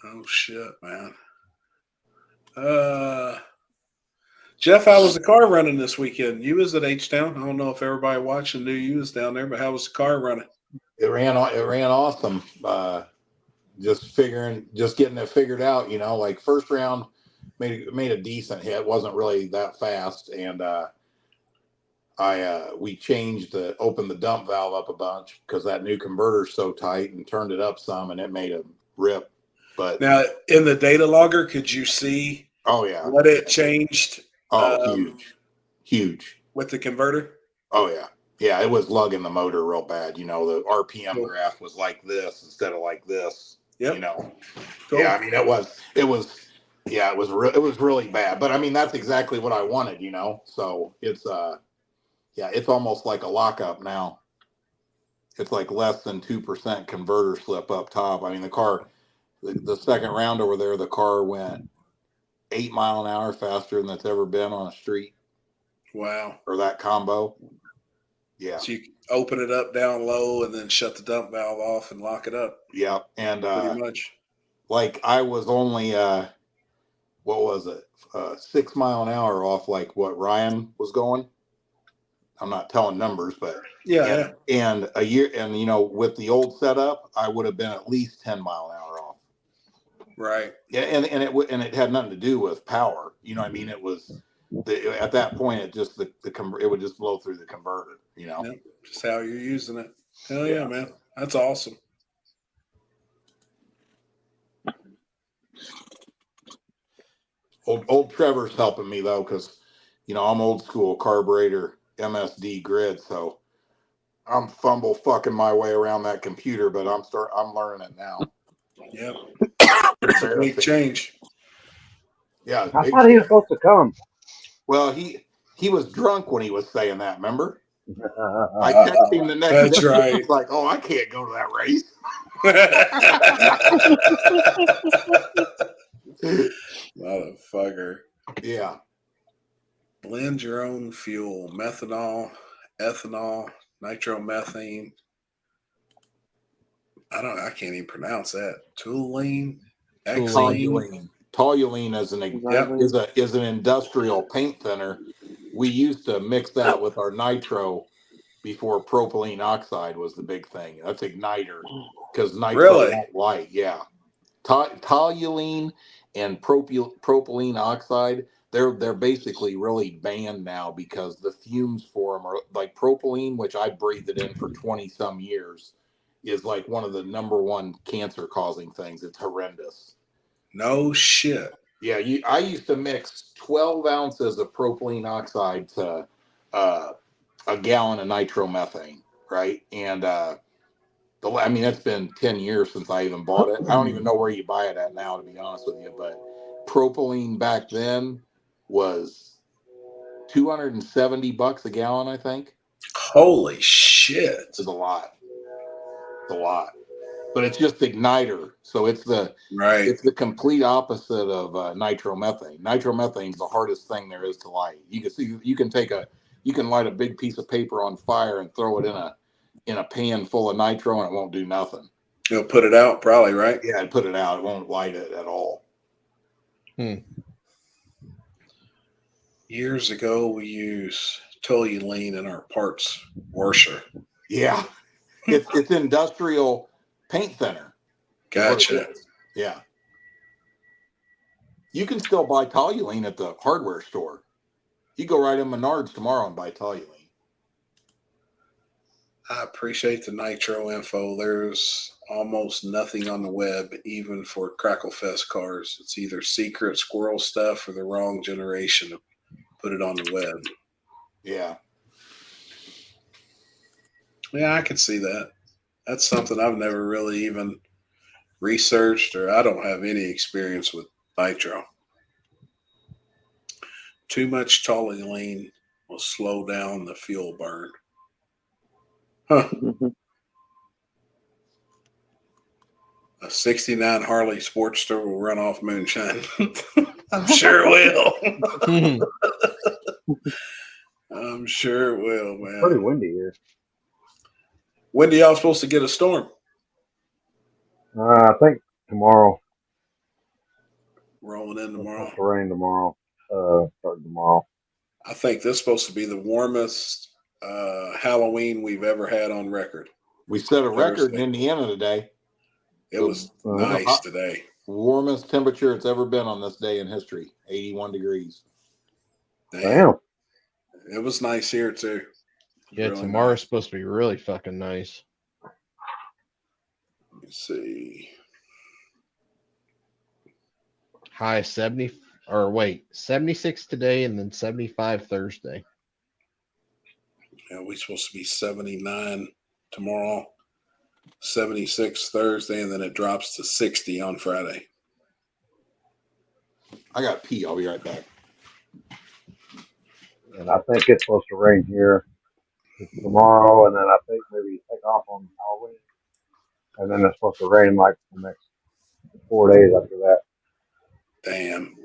Oh shit, man. Jeff, how was the car running this weekend? You was at H-Town. I don't know if everybody watching knew you was down there, but how was the car running? It ran awesome. Just getting it figured out, like first round, made a decent hit. Wasn't really that fast, and we opened the dump valve up a bunch because that new converter's so tight, and turned it up some, and it made a rip. But Now, in the data logger, could you see? Oh yeah, what it changed? Huge with the converter. Oh yeah, it was lugging the motor real bad. You know, the RPM graph was like this instead of like this. Yep. You know, Cool. yeah. I mean, it was really bad. But I mean, that's exactly what I wanted. You know, so it's it's almost like a lockup now. It's like less than 2% converter slip up top. I mean, the car, the second round over there, the car went 8 mile an hour faster than it's ever been on a street. Wow. Or that combo. Yeah. So you open it up down low and then shut the dump valve off and lock it up. Yeah. And pretty much. Like I was only what was it? 6 mile an hour off like what Ryan was going. I'm not telling numbers, but yeah. And a year, and you know, with the old setup, I would have been at least 10 mile an hour off. Right. Yeah, and it had nothing to do with power. You know what I mean? It was at that point, it just it would just blow through the converter. You know, yep. Just how you're using it. Hell yeah, man, that's awesome. Old Trevor's helping me though, because you know I'm old school carburetor MSD grid, so I'm fucking my way around that computer, but I'm learning it now. Yep. It's a big change. Yeah. I thought he was supposed to come. Well, he was drunk when he was saying that, remember? I texted him the next day. That's right. He's like, oh, I can't go to that race. Motherfucker. Yeah. Blend your own fuel, methanol, ethanol, nitromethane. I can't even pronounce that. Toluene, xylene. Toluene is an industrial paint thinner. We used to mix that with our nitro before propylene oxide was the big thing. That's igniter because nitro won't light. Yeah. Toluene and propylene oxide, they're basically really banned now because the fumes for them are like propylene, which I breathed it in for 20 some years, is like one of the #1 cancer causing things. It's horrendous. No shit. Yeah, I used to mix 12 ounces of propylene oxide to a gallon of nitromethane, right? And I mean, it's been 10 years since I even bought it. I don't even know where you buy it at now, to be honest with you. But propylene back then was $270 a gallon, I think. Holy shit! It's a lot. It's a lot. But it's just igniter, so it's the complete opposite of nitromethane. Nitromethane is the hardest thing there is to light. You can light a big piece of paper on fire and throw it in a pan full of nitro and it won't do nothing. You'll put it out, probably, right? Yeah, I'd put it out. It won't light it at all. Years ago, we used toluene in our parts washer. Yeah, it's industrial paint thinner. Gotcha. Yeah. You can still buy toluene at the hardware store. You go right in Menards tomorrow and buy toluene. I appreciate the nitro info. There's almost nothing on the web, even for Cracklefest cars. It's either secret squirrel stuff or the wrong generation to put it on the web. Yeah. Yeah, I can see that. That's something I've never really even researched, or I don't have any experience with nitro. Too much toluene will slow down the fuel burn. Huh. A 69 Harley Sportster will run off moonshine. I'm sure it will. I'm sure it will, man. Pretty windy here. When do y'all supposed to get a storm? I think tomorrow. Rolling in tomorrow. It's rain tomorrow. Starting tomorrow. I think this is supposed to be the warmest Halloween we've ever had on record. We set a record in Indiana today. It was nice today. Warmest temperature it's ever been on this day in history. 81 degrees. Damn. It was nice here too. Yeah, Really tomorrow's supposed to be really fucking nice. Let me see. High 76 today and then 75 Thursday. Yeah, we're supposed to be 79 tomorrow, 76 Thursday, and then it drops to 60 on Friday. I got pee. I'll be right back. And I think it's supposed to rain here tomorrow, and then I think maybe take off on Halloween. And then it's supposed to rain like the next 4 days after that. Damn.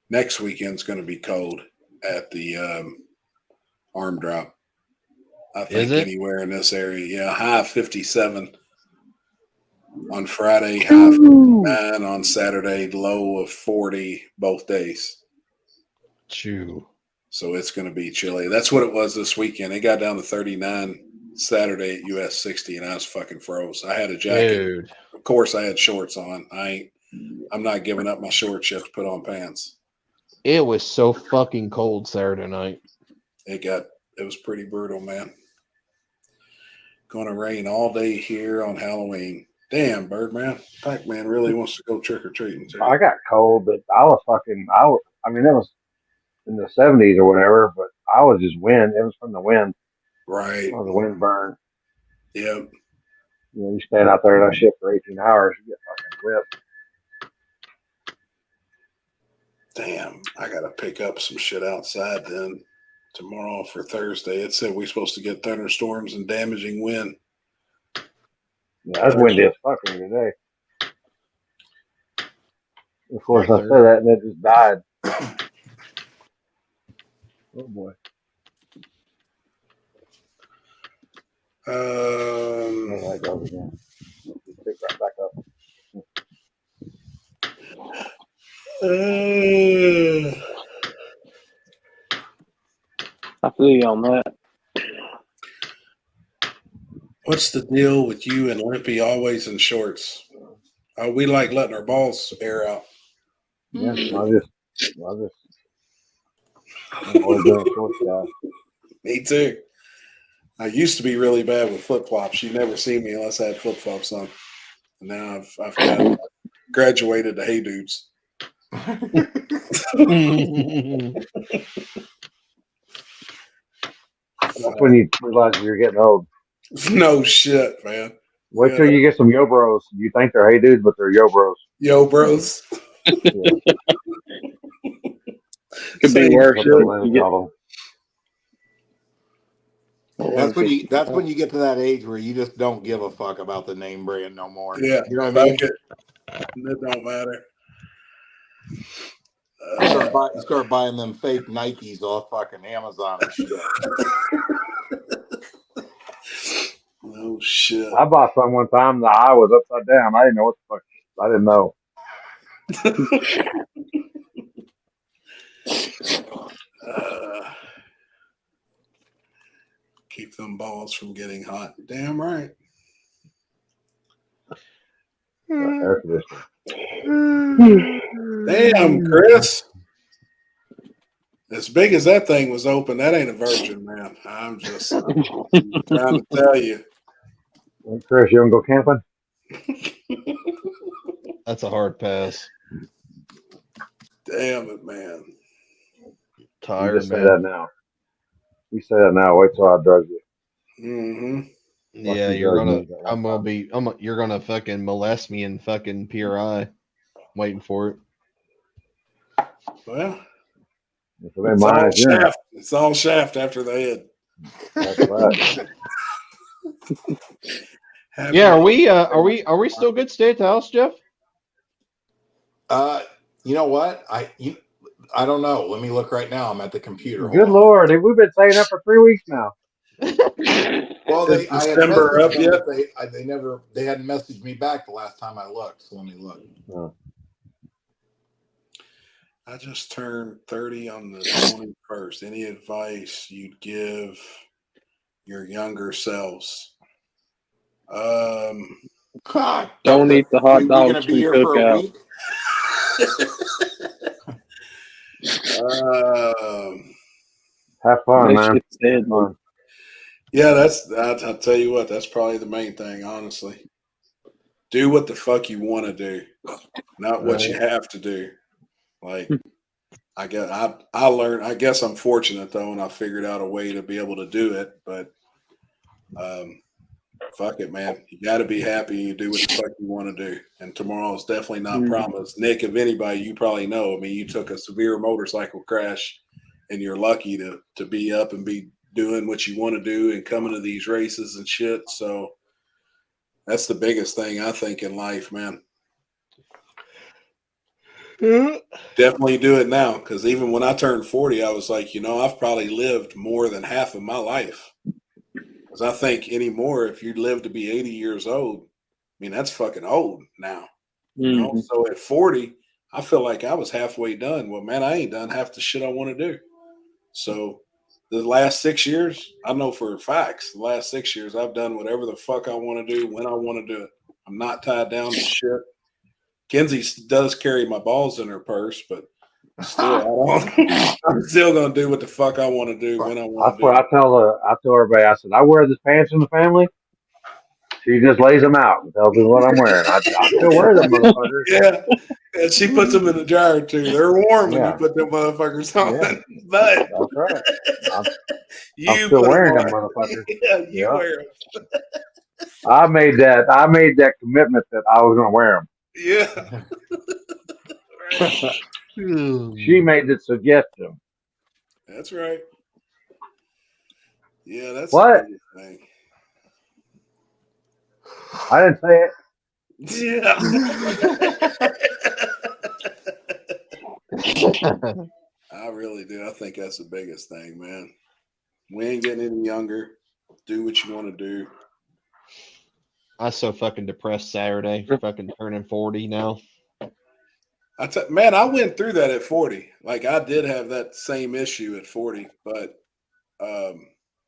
Next weekend's going to be cold at the arm drop. I think anywhere in this area. Yeah, high 57 on Friday, high 59 on Saturday, low of 40 both days. Chew. So it's going to be chilly. That's what it was this weekend. It got down to 39 Saturday at US 60, and I was fucking froze. I had a jacket. Dude. Of course, I had shorts on. I'm not giving up my shorts. You have to put on pants. It was so fucking cold Saturday night. It was pretty brutal, man. Gonna rain all day here on Halloween. Damn, Birdman. Pac-Man really wants to go trick-or-treating too. I got cold, but I mean, it was in the 70s or whatever, but I was just wind. It was from the wind. Right. It was a wind burn. Yep. You know, you stand out there in that shit for 18 hours, you get fucking whipped. Damn, I gotta pick up some shit outside then tomorrow for Thursday. It said we're supposed to get thunderstorms and damaging wind. Yeah, that's windy as fuck here today. Of course, I said that and it just died. Oh boy. There I go again. Pick right back up. I feel you on that. What's the deal with you and Limpy always in shorts? We like letting our balls air out. Yeah, I'm always doing short guys. Me too. I used to be really bad with flip flops. You never see me unless I had flip flops on. And now I've got graduated to hey dudes. That's when you realize you're getting old. No shit, man. Wait till you get some yo bros. You think they're hey dudes, but they're yo bros. Yo bros. Could be worse. That's when you get to that age where you just don't give a fuck about the name brand no more. Yeah, you know what I mean. It don't matter. Start buying them fake Nikes off fucking Amazon and shit. Oh shit! I bought some one time. The eye was upside down. I didn't know what the fuck. I didn't know. Keep them balls from getting hot. Damn right. Air conditioner. Damn, Chris. As big as that thing was open, that ain't a virgin, man. I'm just trying to tell you. Hey, Chris, you want to go camping? That's a hard pass. Damn it, man. Tired, you just man. say that now. You say that now. Wait till I drug you. Mm-hmm. Yeah, you're gonna fucking molest me in fucking PRI. Waiting for it. Well, it's it's all shaft after the head. That's right. Yeah, are we still good? Stay at the house, Jeff? You know what? I don't know. Let me look right now. I'm at the computer. Good Lord, we've been saying that for 3 weeks now. Well, Is December up yet? They hadn't messaged me back the last time I looked. So let me look. Oh. I just turned 30 on the 21st. Any advice you'd give your younger selves? God, Don't eat the hot we're dogs gonna be from here for a Cookout. week. Have fun, That man. shit's dead, Have fun. Yeah, I'll tell you what, that's probably the main thing, honestly. Do what the fuck you want to do, not what you have to do. Like, I learned, I guess I'm fortunate though, and I figured out a way to be able to do it, but fuck it, man. You got to be happy you do what the fuck you want to do. And tomorrow is definitely not promised. Nick, if anybody, you probably know, I mean, you took a severe motorcycle crash and you're lucky to be up and be doing what you want to do and coming to these races and shit. So that's the biggest thing I think in life, man. Definitely do it now, because even when I turned 40, I was like, I've probably lived more than half of my life. Because I think anymore, if you live to be 80 years old, I mean, that's fucking old now. So at 40, I feel like I was halfway done. Well, man, I ain't done half the shit I want to do. So the last 6 years, I know for facts, the last 6 years, I've done whatever the fuck I want to do when I want to do it. I'm not tied down to shit. Kenzie does carry my balls in her purse, but still, I'm still gonna do what the fuck I want to do when I want That's to do what it. I tell everybody. I said I wear the pants in the family. She just lays them out and tells me what I'm wearing. I still wear them, motherfuckers. Yeah, and she puts them in the dryer too. They're warm when you Yeah. put them motherfuckers on. Yeah. But That's right. I'm you still put wearing them them, on. motherfuckers. Yeah, you Yeah. wear them. I made that commitment that I was going to wear them. Yeah. She made the suggestion. That's right. Yeah, that's What? the biggest thing. I didn't say it. Yeah. I really do. I think that's the biggest thing, man. We ain't getting any younger. Do what you want to do. I was so fucking depressed Saturday. Fucking turning 40 now. Man, I went through that at 40. Like, I did have that same issue at 40, but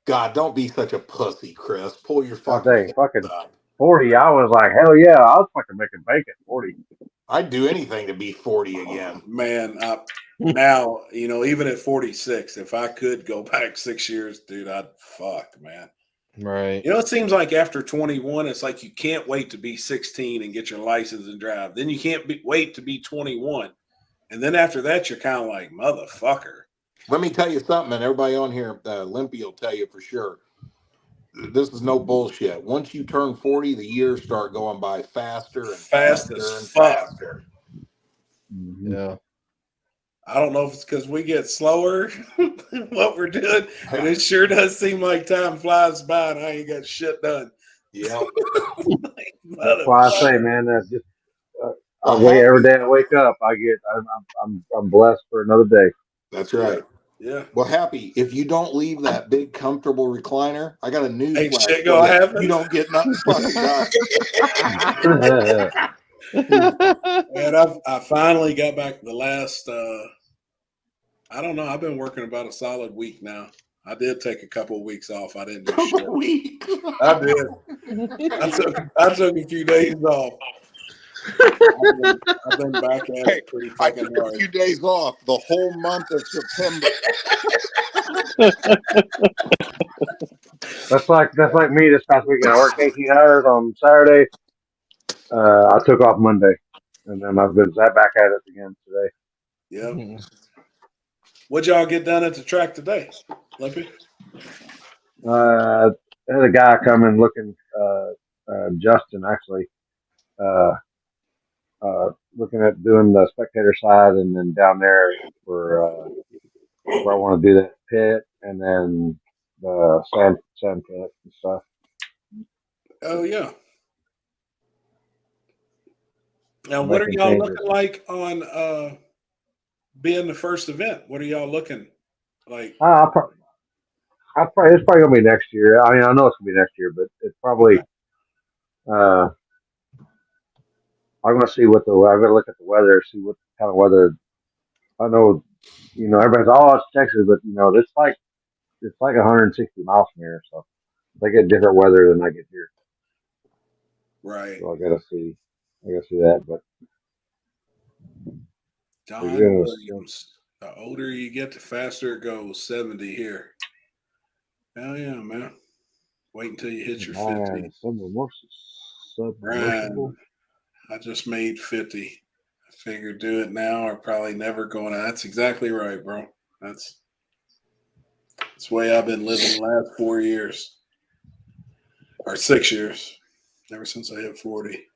God, don't be such a pussy, Chris. Pull your I fucking think shit fucking up. 40. I was like, hell yeah, I was fucking making bacon. 40. I'd do anything to be 40 again. Man, now, even at 46, if I could go back 6 years, dude, I'd fuck, man. Right. It seems like after 21, it's like you can't wait to be 16 and get your license and drive. Then you can't wait to be 21. And then after that, you're kind of like, motherfucker. Let me tell you something, and everybody on here, Limpy will tell you for sure. This is no bullshit. Once you turn 40, the years start going by faster and Fast faster as and fuck. faster. Yeah. I don't know if it's because we get slower what we're doing, and it sure does seem like time flies by and I ain't got shit done. Yeah. That's why I say, man, that just I wait every day I wake up. I'm blessed for another day. That's right. Yeah. Well, Happy, if you don't leave that big comfortable recliner, I got a news Ain't flash. shit gonna happen. You don't get nothing fucking done. And I finally got back the last I don't know, I've been working about a solid week now. I did take a couple of weeks off. I didn't do shit. Week. I did. I took a few days off. I've been back at it pretty I fucking took a hard. few days off the whole month of September. That's like me this past weekend. I worked 18 hours on Saturday. I took off Monday, and then I've been back at it again today. Yeah. What'd y'all get done at the track today, Limpy? I had a guy come in looking, Justin actually, looking at doing the spectator side, and then down there for where I want to do that pit, and then the sand pit and stuff. Oh yeah. Now, what are Making y'all changes. looking like on being the first event? What are y'all looking like? It's probably gonna be next year. I mean, I know it's gonna be next year, but it's probably. I'm gonna see what I gotta look at the weather, see what kind of weather. I know, everybody's it's Texas, but it's like 160 miles from here, so they get different weather than I get here. Right. So I gotta see that. But Don yeah, Williams. The older you get, the faster it goes. 70 here. Hell yeah, man. Wait until you hit your 50. man, submersible. Brian, I just made 50. I figured do it now or probably never going out. That's exactly right, bro. That's the way I've been living the last 4 years. Or 6 years. Ever since I hit 40.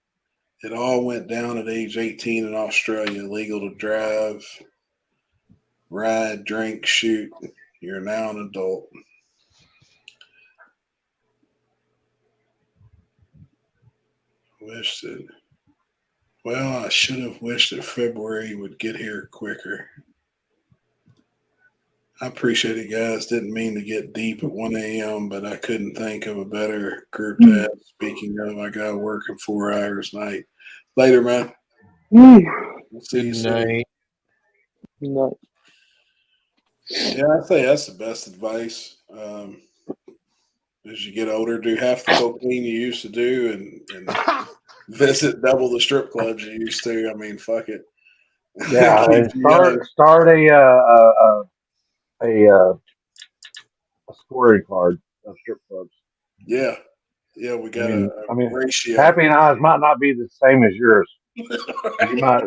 It all went down at age 18 in Australia. Legal to drive, ride, drink, shoot. You're now an adult. Wished it. Well, I should have wished that February would get here quicker. I appreciate it, guys. Didn't mean to get deep at 1 a.m., but I couldn't think of a better group to have. Speaking of, I got working 4 hours night. Later, man. We'll see you soon. No. Yeah, I say that's the best advice. As you get older, do half the cocaine you used to do and visit double the strip clubs you used to. I mean, fuck it. Yeah, and start a scoring card of strip clubs. Yeah, we got I mean, ratio. Happy and I's might not be the same as yours. You might,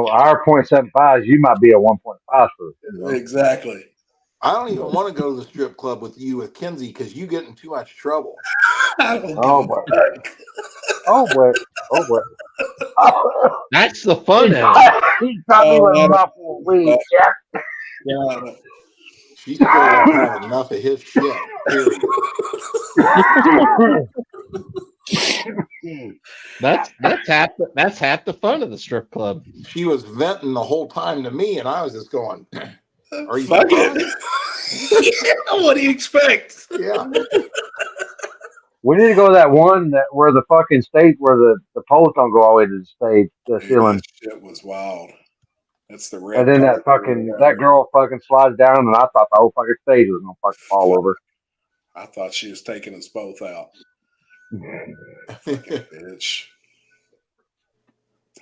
our 0.75s, you might be a 1.5 for. Exactly. I don't even want to go to the strip club with you with Kenzie because you get in too much trouble. Oh boy. That's the fun of it. He probably went off for a week. Yeah. She's still had enough of his shit. That's half the fun of the strip club. She was venting the whole time to me, and I was just going, "Are you fuck it? What do you expect?" Yeah. We need to go to that one where the fucking stage where the poles don't go all the way to the stage, the ceiling. That shit was wild. That's the And then that girl fucking slides down, and I thought the whole fucking stage was gonna fucking fall over. I thought she was taking us both out. Fucking bitch.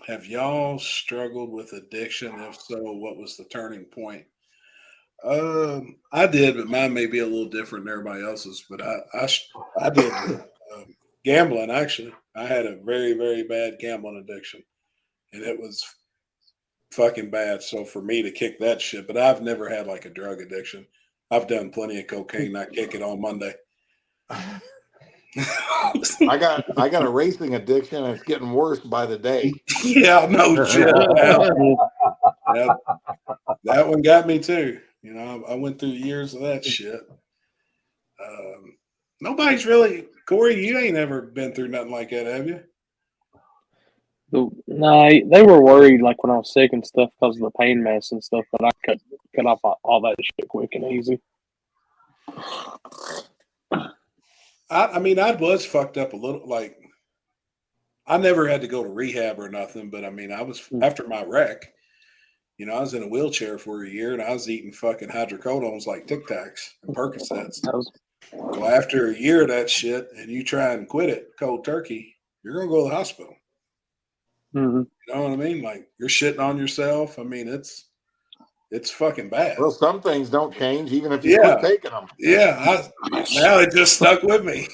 Have y'all struggled with addiction? If so, what was the turning point? I did, but mine may be a little different than everybody else's. But I did gambling. Actually, I had a very, very bad gambling addiction, and it was fucking bad. So for me to kick that shit, but I've never had like a drug addiction. I've done plenty of cocaine. I kick it on Monday. I got a racing addiction, and it's getting worse by the day. Yeah, no shit. That one got me too. I went through years of that shit. Nobody's really, Corey, you ain't ever been through nothing like that, have you? No, they were worried like when I was sick and stuff because of the pain meds and stuff, but I cut off all that shit quick and easy. I mean, I was fucked up a little. Like, I never had to go to rehab or nothing, but I mean, I was after my wreck. I was in a wheelchair for a year, and I was eating fucking hydrocodones like Tic Tacs and Percocets. Well, after a year of that shit, and you try and quit it cold turkey, you're gonna go to the hospital. Mm-hmm. You know what I mean? Like, you're shitting on yourself. I mean, it's fucking bad. Well, some things don't change even if you quit taking them. Yeah, now it just stuck with me.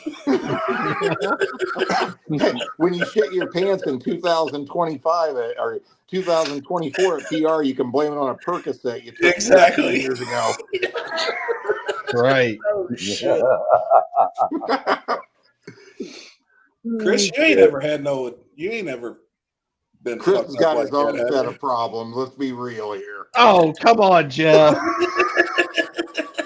When you shit your pants in 2025 or 2024 at PR, you can blame it on a Percocet you took 15 years ago. Right. Shit. Chris, you ain't ever been. Chris fucked has up got like his own that, set of problems. Let's be real here. Oh, come on, Jeff.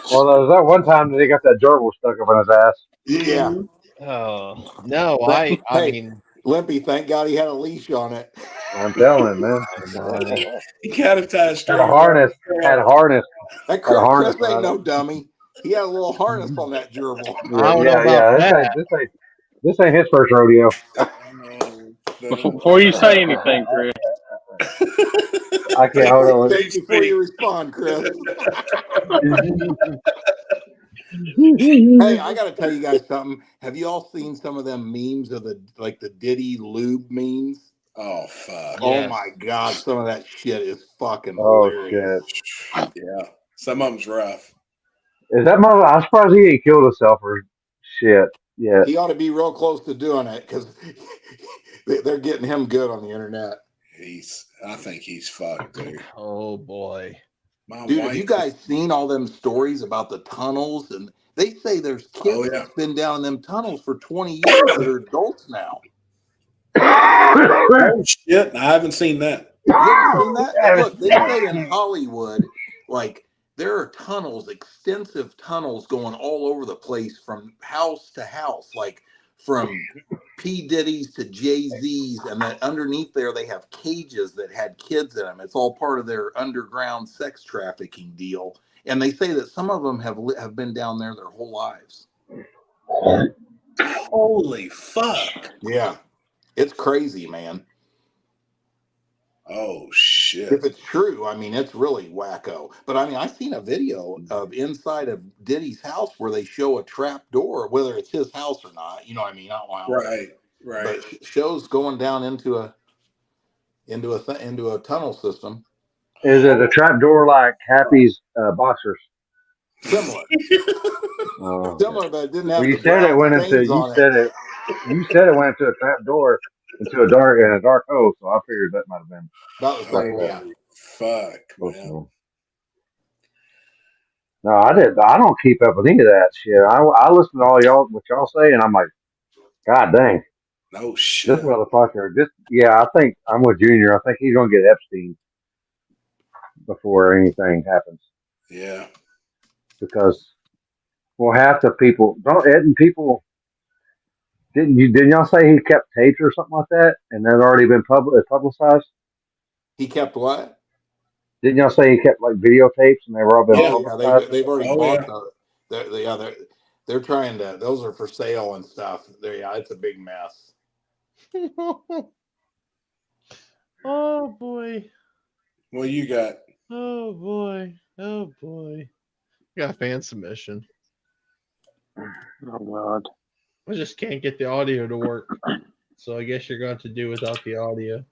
Well, there was that one time that he got that gerbil stuck up in his ass. Yeah. Oh no, Hey, I mean, Limpy, thank God he had a leash on it. I'm telling him, man. He got it tied straight. Had a harness. That Chris ain't no dummy. He had a little harness on that gerbil. Yeah. This ain't his first rodeo. Before you say anything, Chris. I can't hold on. Before you respond, Chris. Hey, I got to tell you guys something. Have you all seen some of them memes of the Diddy lube memes? Oh fuck. Oh my god, some of that shit is fucking Oh hilarious. shit! Yeah, some of them's rough. Is that mother? I'm surprised he ain't killed himself or shit yet. He ought to be real close to doing it because they're getting him good on the internet. I think he's fucked, dude. Oh boy. Dude, have you guys seen all them stories about the tunnels? And they say there's kids that's been down in them tunnels for 20 years that are adults now. Oh shit! I haven't seen that. You haven't seen that? Look, they say in Hollywood, like there are tunnels, extensive tunnels going all over the place from house to house, like from P. Diddy's to Jay-Z's, and that underneath there they have cages that had kids in them. It's all part of their underground sex trafficking deal. And they say that some of them have been down there their whole lives. Holy fuck! Yeah, it's crazy, man. Oh shit! If it's true, I mean, it's really wacko. But I mean, I seen a video of inside of Diddy's house where they show a trap door, whether it's his house or not. You know what I mean? I don't know. Right. But shows going down into a tunnel system. Is it a trap door like Happy's boxers? Similar. Similar, but it didn't have Well, you the said it brown went into. stains You on said it. it. You said it went into a trap door into a dark hole. So I figured that might have been About the same, yeah. Fuck, man. No, I did. I don't keep up with any of that shit. I listen to all y'all what y'all say, and I'm like, God dang, no shit. this motherfucker. I think I'm with Junior. I think he's gonna get Epstein before anything happens. Yeah. Because half the people didn't y'all say he kept tapes or something like that, and that had already been publicized? He kept what? Didn't y'all say he kept like videotapes and they were all been publicized? They've already bought they're trying to. Those are for sale and stuff. It's a big mess. Oh boy. What you got? Oh boy. Oh boy. Got a fan submission. Oh God. I just can't get the audio to work. So I guess you're going to do without the audio.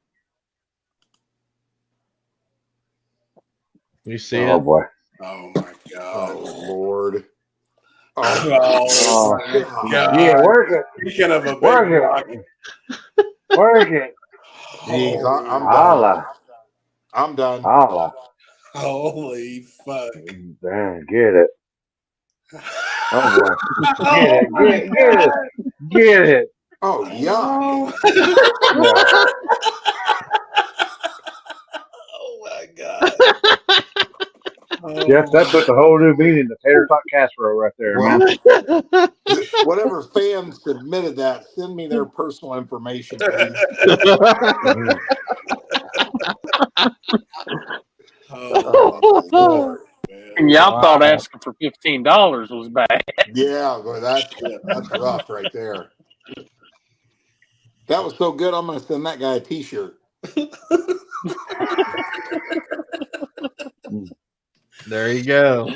You see it? Oh boy. Oh my god. Oh Lord. Oh my god. Yeah, work it. Speaking of a big Work rock. it. Work it. Jeez, I'm Holla. done. I'm done. Holla. Holy fuck. Damn, get it. Oh boy. Get it. Get it. Oh yeah. Oh my god. Jeff, that puts a whole new meaning to tater tot casserole right there, man. Whatever fan submitted that, send me their personal information, please. Oh, and y'all thought asking for $15 was bad. Yeah, but that's rough right there. That was so good. I'm going to send that guy a T-shirt. There you go.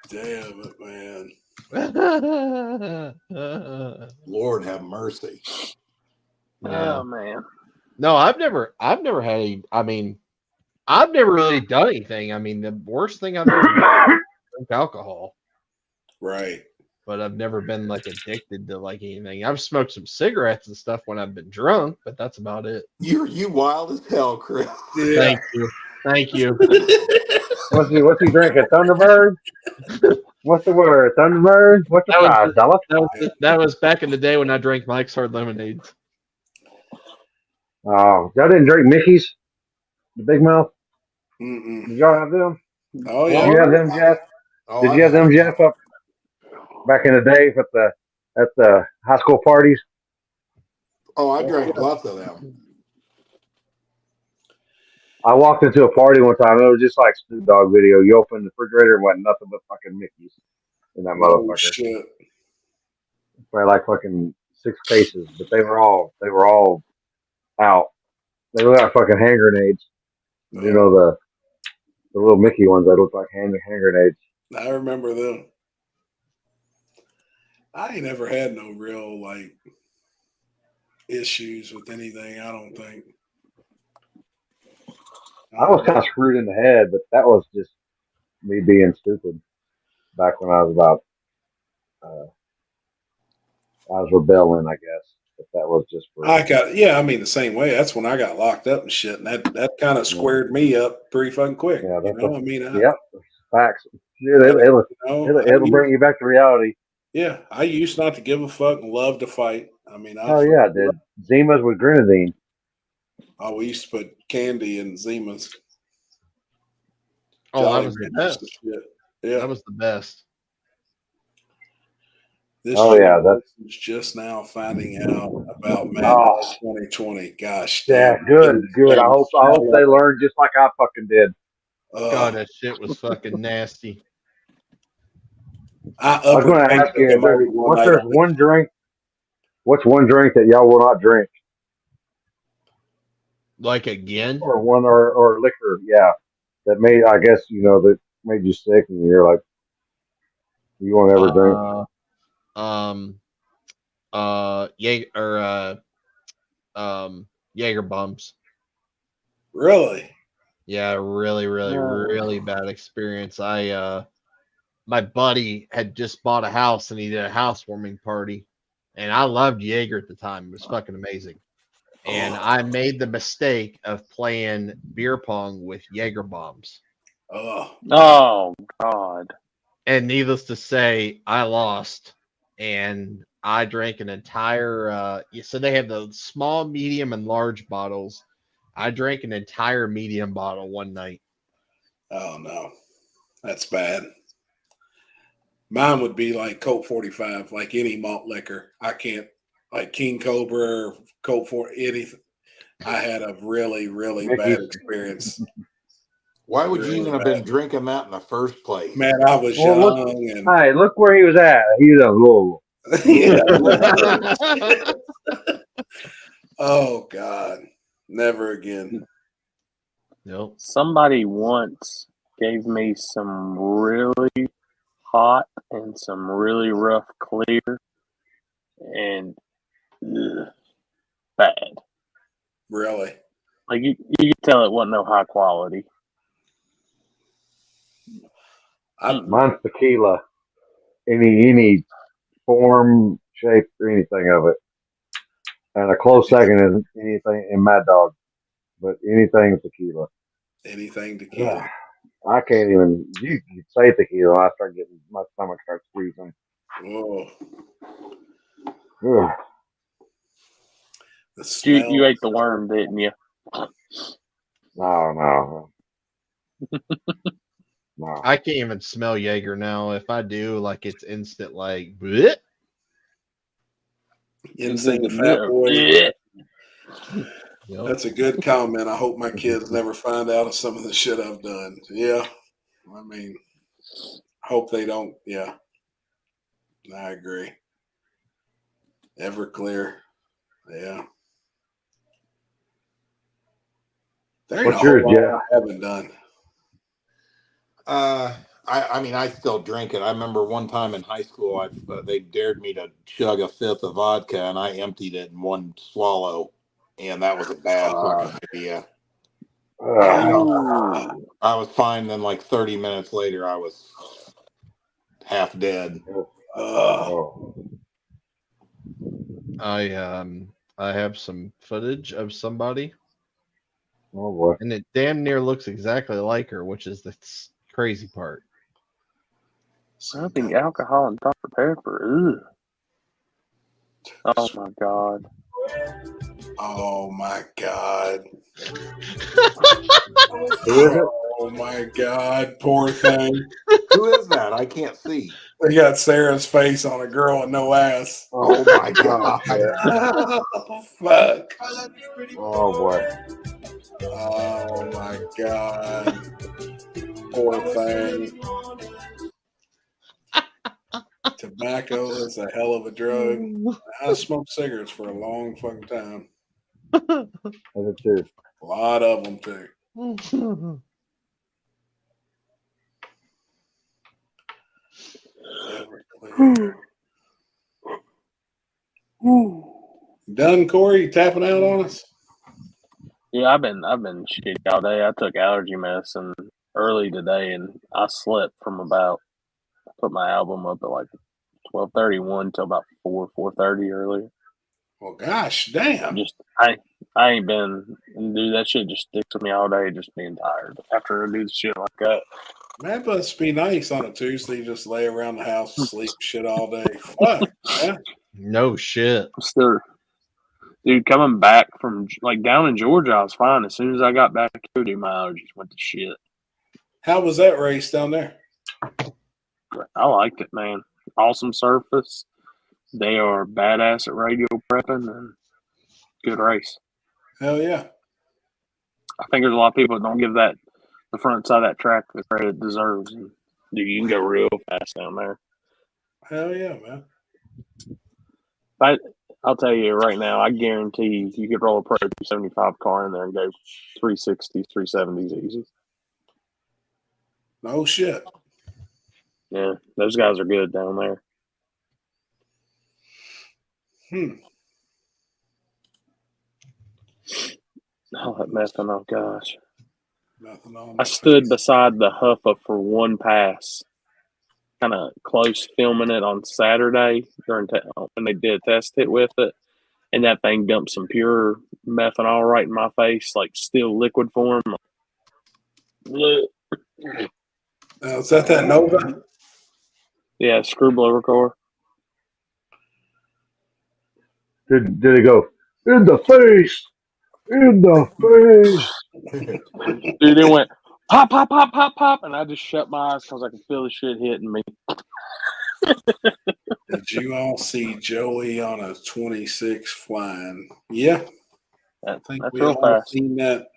Damn it, man. Lord have mercy. Oh man. No, I've never had I've never really done anything. I mean, the worst thing I've ever done is drink alcohol. Right. But I've never been like addicted to like anything. I've smoked some cigarettes and stuff when I've been drunk, but that's about it. You wild as hell, Chris. Yeah. Thank you. Thank you. What's he drinking? Thunderbird? What's the word? Thunderbird? What's the price, Dallas? That was back in the day when I drank Mike's Hard Lemonades. Oh, y'all didn't drink Mickey's? The Big Mouth? Mm-mm. Did y'all have them? Oh yeah. Did you have them, Jeff? Did you have them, Jeff, up back in the day at the high school parties? Oh, I drank lots of them. I walked into a party one time. It was just like Snoop Dogg video. You open the refrigerator and wasn't nothing but fucking Mickey's in that Oh motherfucker. shit. Probably like fucking 6 cases, but they were all out. They look like fucking hand grenades. You know the little Mickey ones that look like hand grenades. I remember them. I ain't never had no real like issues with anything. I don't think. I was kind of screwed in the head, but that was just me being stupid back when I was about, I was rebelling, I guess. But that was just for. I mean the same way. That's when I got locked up and shit, and that kind of squared me up pretty fucking quick. Yeah, that's I mean, yep, facts. Yeah, it'll bring you back to reality. Yeah, I used not to give a fuck and love to fight. I mean, Oh yeah, I did. Zimas with grenadine. Oh, we used to put candy in Zimas. Oh, Jolly that was the Ranchers best. and shit. Yeah, That was the best. This Oh yeah, that's is just now finding out about Madden Oh. 2020. Gosh, yeah, damn. good. I hope they learn just like I fucking did. God, that shit was fucking nasty. I was going to ask you, what's one drink that y'all will not drink, Like again? or liquor? Yeah, that made that made you sick, and you're like, you won't ever drink. Jaeger bombs. Really? Yeah, really bad experience. My buddy had just bought a house and he did a housewarming party, and I loved Jaeger at the time. It was fucking amazing. And I made the mistake of playing beer pong with Jaeger bombs. Oh God. And needless to say, I lost, and I drank an entire so they have the small, medium, and large bottles. I drank an entire medium bottle one night. Oh no, that's bad. Mine would be like Colt 45, like any malt liquor. I can't, like King Cobra or Colt 40, anything. I had a really bad experience. Why would you even have been drinking that in the first place? Man, I was young. And Hey, look where he was at. He was at Louisville. Oh God, never again. Nope. Somebody once gave me some really hot and some really rough clear, and bad. Really? Like you could tell it wasn't no high quality. Mine's tequila. Any form, shape, or anything of it. And a close second is anything in Mad Dog, but anything tequila. Anything tequila. I can't even. You say tequila, I start getting my stomach starts squeezing. Oh. Ugh. You ate the worm, didn't you? No. I can't even smell Jaeger now. If I do, like it's instant, like bleh. Insane fat boy. That's a good comment. I hope my kids never find out of some of the shit I've done. Yeah. I mean, hope they don't. Yeah. I agree. Everclear. Yeah. There ain't What's a whole yours, lot Jeff? I haven't done. I mean, I still drink it. I remember one time in high school, they dared me to chug a fifth of vodka, and I emptied it in one swallow, and that was a bad fucking idea. I was fine. Then, like 30 minutes later, I was half dead. I have some footage of somebody. Oh boy. And it damn near looks exactly like her, which is the crazy part. Rubbing alcohol and Dr. Pepper. Ugh. Oh my God. Oh my God. Who is it? Oh my God, poor thing. Who is that? I can't see. They got Sarah's face on a girl with no ass. Oh my God. Oh, fuck. Oh boy. Oh my God. Poor thing. Tobacco is a hell of a drug. I smoked cigarettes for a long fucking time. I did too. A lot of them too. Done, Corey? You tapping out on us? Yeah, I've been shitty all day. I took allergy medicine early today, and I slept from about. I put my album up at like 12:31 till about 4:30 earlier. Well, gosh, damn. Just I ain't been, dude. That shit just sticks with me all day. Just being tired after I do shit like that. Man, but it's be nice on a Tuesday. You just lay around the house, sleep shit all day. Fuck, yeah. No shit. Still, dude, coming back from like down in Georgia, I was fine. As soon as I got back here, dude, my allergies went to shit. How was that race down there? I liked it, man. Awesome surface. They are badass at radio prepping and good race. Hell yeah. I think there's a lot of people that don't give that the front side of that track the credit it deserves. And, dude, you can go real fast down there. Hell yeah, man. I'll tell you right now, I guarantee you could roll a Pro 275 car in there and go 360s, 370s easy. No shit. Yeah, those guys are good down there. Oh, that methanol, gosh. I stood beside the Huffa for one pass, kind of close filming it on Saturday during when they did a test hit with it, and that thing dumped some pure methanol right in my face, like still liquid form. Is that Nova? Yeah, screw blower car. Did it go in the face? In the face. Dude, it went pop, pop, pop, pop, pop, and I just shut my eyes because I could feel the shit hitting me. Did you all see Joey on a 26 flying? Yeah. I think That's we real all fast. seen that.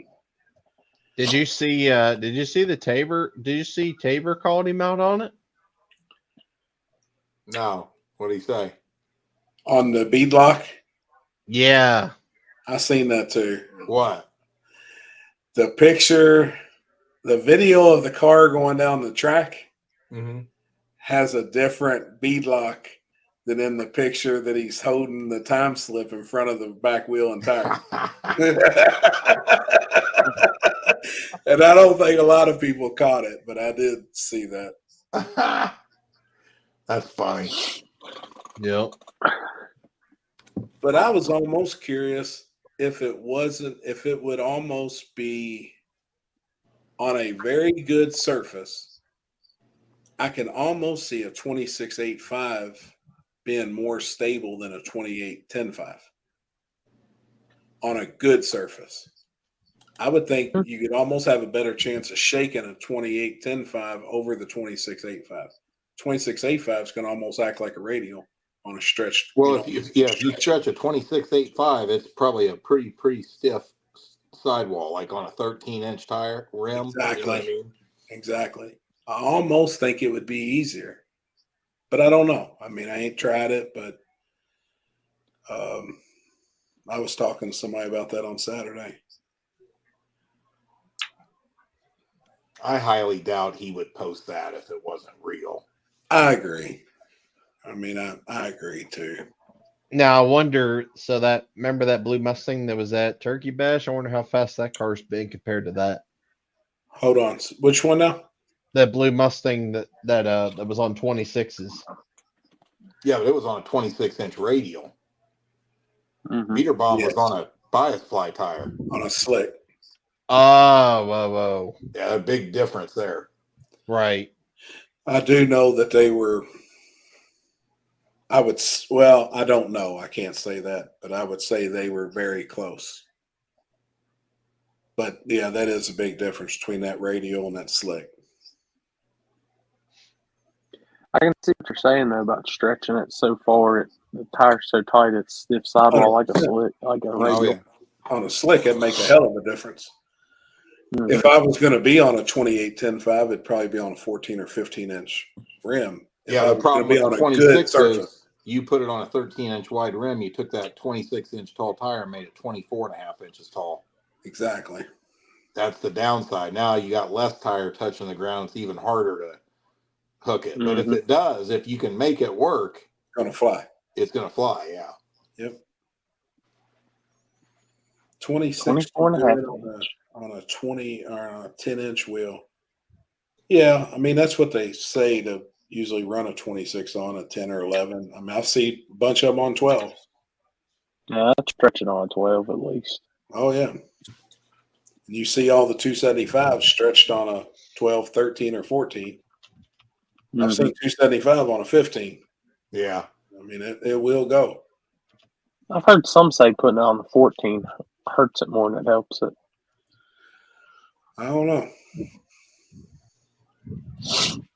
Did you see the Tabor? Did you see Tabor called him out on it? No. What did he say? On the beadlock? Yeah. I seen that too. What? The picture, the video of the car going down the track has a different beadlock than in the picture that he's holding the time slip in front of the back wheel and tire. And I don't think a lot of people caught it, but I did see that. That's funny. Yep. But I was almost curious if it would almost be on a very good surface. I can almost see a 26.85 being more stable than a 28.105 on a good surface. I would think you could almost have a better chance of shaking a 28.105 over the 26.85. 26.85 is going to almost act like a radial on a stretch. Well, if you stretch a 26.85, it's probably a pretty stiff sidewall, like on a 13-inch tire rim. Exactly. You know what I mean? Exactly. I almost think it would be easier, but I don't know. I mean, I ain't tried it, but I was talking to somebody about that on Saturday. I highly doubt he would post that if it wasn't real. I agree. I mean, I agree too. Now I wonder. So remember that blue Mustang that was at Turkey Bash? I wonder how fast that car's been compared to that. Hold on, which one now? That blue Mustang that was on 26s. Yeah, but it was on a 26-inch radial. Meter bomb was on a bias fly tire on a slick. Oh, whoa. Yeah, a big difference there. Right. I do know that they were. I don't know. I can't say that, but I would say they were very close. But yeah, that is a big difference between that radial and that slick. I can see what you're saying though about stretching it so far. The tire's so tight, it's stiff sidewall like a slick, like a radial. On a slick, it'd make a hell of a difference. If I was going to be on a 28.105, it'd probably be on a 14 or 15-inch rim. Yeah, the problem with the 26 is you put it on a 13-inch wide rim. You took that 26-inch tall tire and made it 24.5 inches tall. Exactly. That's the downside. Now you got less tire touching the ground. It's even harder to hook it. But if you can make it work, it's going to fly. It's going to fly, yeah. Yep. 26 24 and a half on a 20 or a 10-inch wheel. Yeah, I mean that's what they say to usually run a 26 on a 10 or 11. I mean I see a bunch of them on 12. Yeah, I'd stretch it on a 12 at least. Oh yeah. You see all the 275s stretched on a 12, 13, or 14. I've seen 275 on a 15. Yeah. I mean, it will go. I've heard some say putting it on the 14 hurts it more than it helps it. I don't know.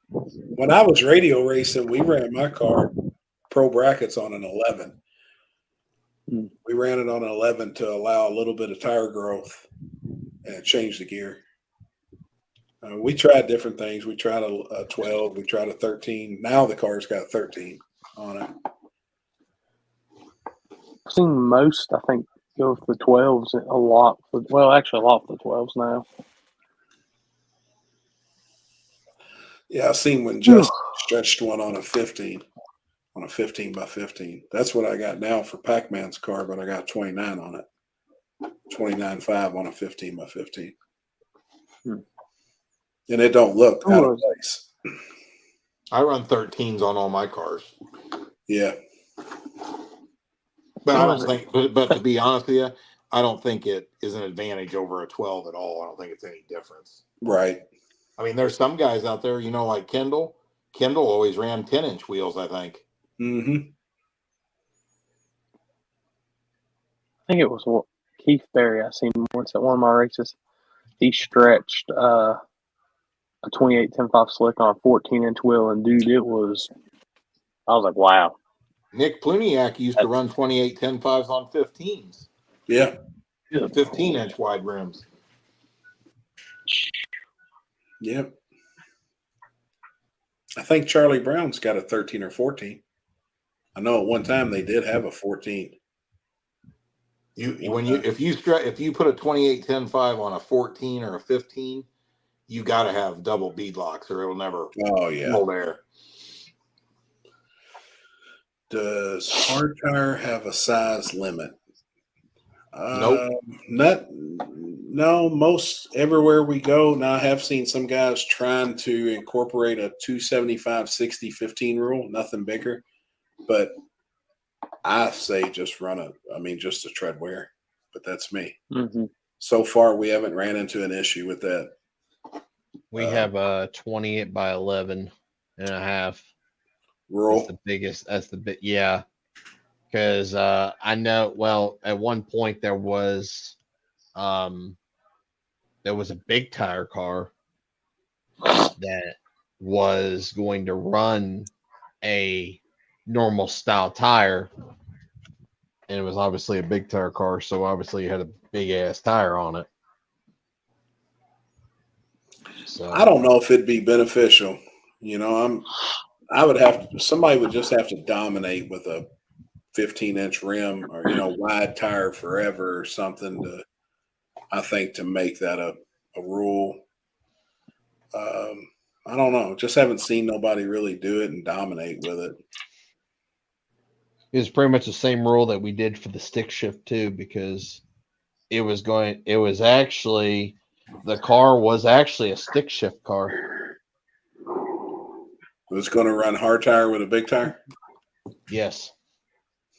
When I was radio racing, we ran my car pro brackets on an 11. We ran it on an 11 to allow a little bit of tire growth and change the gear. We tried different things. We tried a 12. We tried a 13. Now the car's got 13 on it. I've seen most, I think, go with the 12s a lot. Well, actually, a lot for the 12s now. Yeah, I've seen when Justin stretched one on a 15 by 15. That's what I got now for Pac-Man's car, but I got 29 on it. 29.5 on a 15 by 15. And it don't look out of place. I run 13s on all my cars. Yeah. But I don't think, but to be honest with you, I don't think it is an advantage over a 12 at all. I don't think it's any difference. Right. I mean, there's some guys out there, you know, like Kendall. Kendall always ran 10-inch wheels, I think. Mm-hmm. I think it was Keith Berry I seen once at one of my races. He stretched a 28 10.5 slick on a 14-inch wheel, and dude, I was like, wow. Nick Pluniak used to run 28 10.5s on 15s. Yeah. 15-inch wide rims. Yep. I think Charlie Brown's got a 13 or 14. I know at one time they did have a 14. If you put a 28 10.5 on a 14 or a 15, you got to have double bead locks or it'll never hold air. Does hard tire have a size limit? Nope. No, most everywhere we go. Now I have seen some guys trying to incorporate a 275/60/15 rule, nothing bigger. But I say just just a tread wear. But that's me. Mm-hmm. So far, we haven't ran into an issue with that. We have a 28 by 11 and a half. Rule. That's the biggest. That's the big. Yeah. Because I know, well, at one point there was a big tire car that was going to run a normal style tire, and it was obviously a big tire car, so obviously it had a big ass tire on it. So I don't know if it'd be beneficial. Somebody would just have to dominate with a 15-inch rim or wide tire forever or something to make that a rule. I don't know. Just haven't seen nobody really do it and dominate with it. it was pretty much the same rule that we did for the stick shift too, because the car was actually a stick shift car. It was going to run hard tire with a big tire? Yes.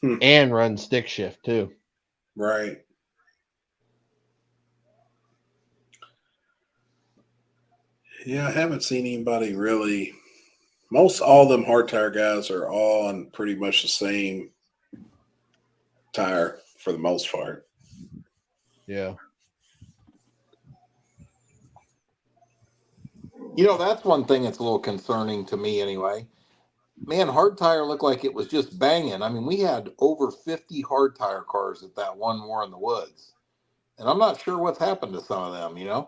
And run stick shift too. Right. Yeah, I haven't seen anybody really. All of them hard tire guys are all on pretty much the same tire for the most part. Yeah. That's one thing that's a little concerning to me anyway. Man, hard tire looked like it was just banging. I mean, we had over 50 hard tire cars at that one War in the Woods. And I'm not sure what's happened to some of them,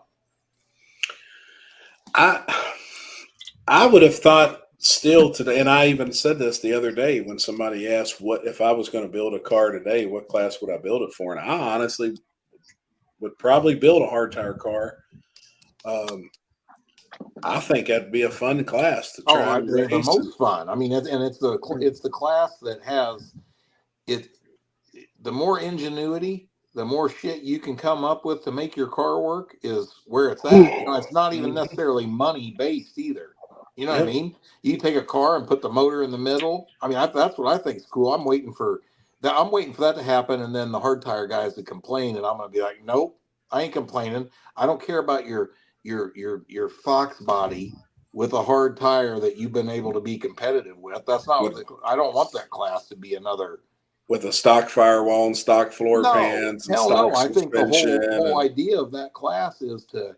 I would have thought still today, and I even said this the other day when somebody asked what if I was going to build a car today, what class would I build it for? And I honestly would probably build a hard tire car. I think that'd be a fun class to try. The most fun. I mean, it's the class that has it. The more ingenuity the more shit you can come up with to make your car work is where it's at. You know, it's not even necessarily money based either. You know what I mean? You take a car and put the motor in the middle. I mean, that's what I think is cool. I'm waiting for that. I'm waiting for that to happen, and then the hard tire guys to complain, and I'm gonna be like, nope, I ain't complaining. I don't care about your Fox body with a hard tire that you've been able to be competitive with. That's not what I don't want that class to be another. With a stock firewall and stock floor pans and Hell stock no. I think the suspension whole and idea of that class is to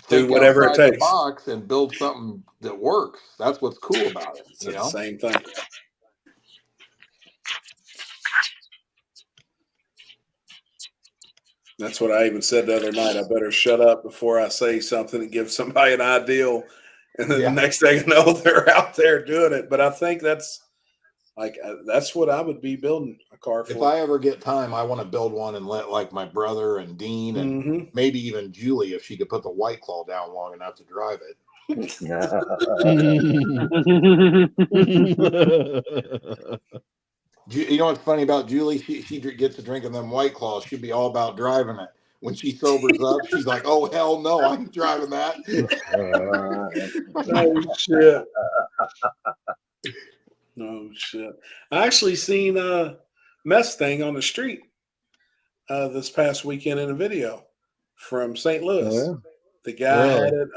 do think whatever it outside the takes. box and build something that works. That's what's cool about it. It's You the know? same thing. That's what I even said the other night. I better shut up before I say something and give somebody an ideal. And then the next thing I know, they're out there doing it. But I think that's what I would be building a car for. If I ever get time, I want to build one and let like my brother and Dean and maybe even Julie, if she could put the White Claw down long enough to drive it. You know what's funny about Julie? She gets to drinking them White Claws. She'd be all about driving it. When she sobers up, she's like, "Oh hell no, I'm driving that." Oh shit! Oh shit! I actually seen Mustang on the street this past weekend in a video from St. Louis. Oh, yeah. The guy had it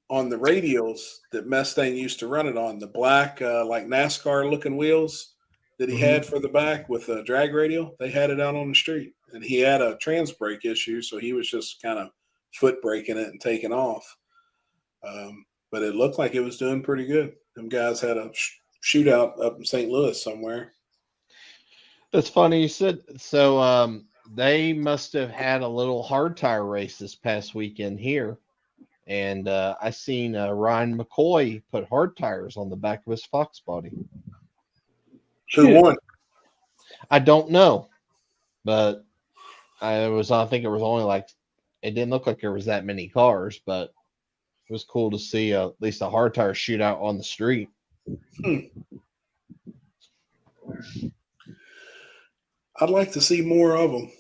on the radials that Mustang used to run it on, the black like NASCAR looking wheels that he had for the back with a drag radial. They had it out on the street, and he had a trans brake issue, so he was just kind of foot braking it and taking off. But it looked like it was doing pretty good. Them guys had a shootout up in St. Louis somewhere. That's funny you said. So they must have had a little hard tire race this past weekend here. And I seen Ryan McCoy put hard tires on the back of his Fox body. Who won? I don't know, but I think it was only like, it didn't look like there was that many cars, but it was cool to see at least a hard tire shootout on the street. I'd like to see more of them.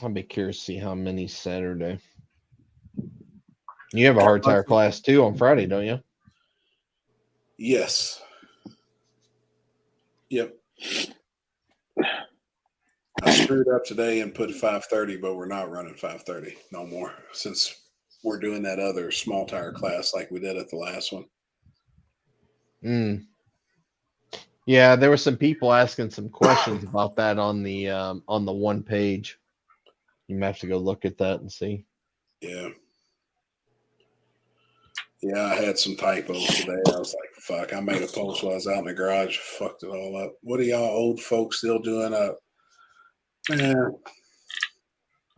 I'll be curious to see how many Saturday. You have a hard tire class too on Friday, don't you? Yes. Yep. I screwed up today and put 530, but we're not running 530 no more since we're doing that other small tire class like we did at the last one. Yeah, there were some people asking some questions about that on the one page. You might have to go look at that and see. Yeah. Yeah, I had some typos today. I was like, fuck, I made a post while I was out in the garage. Fucked it all up. What are y'all old folks still doing up? Man.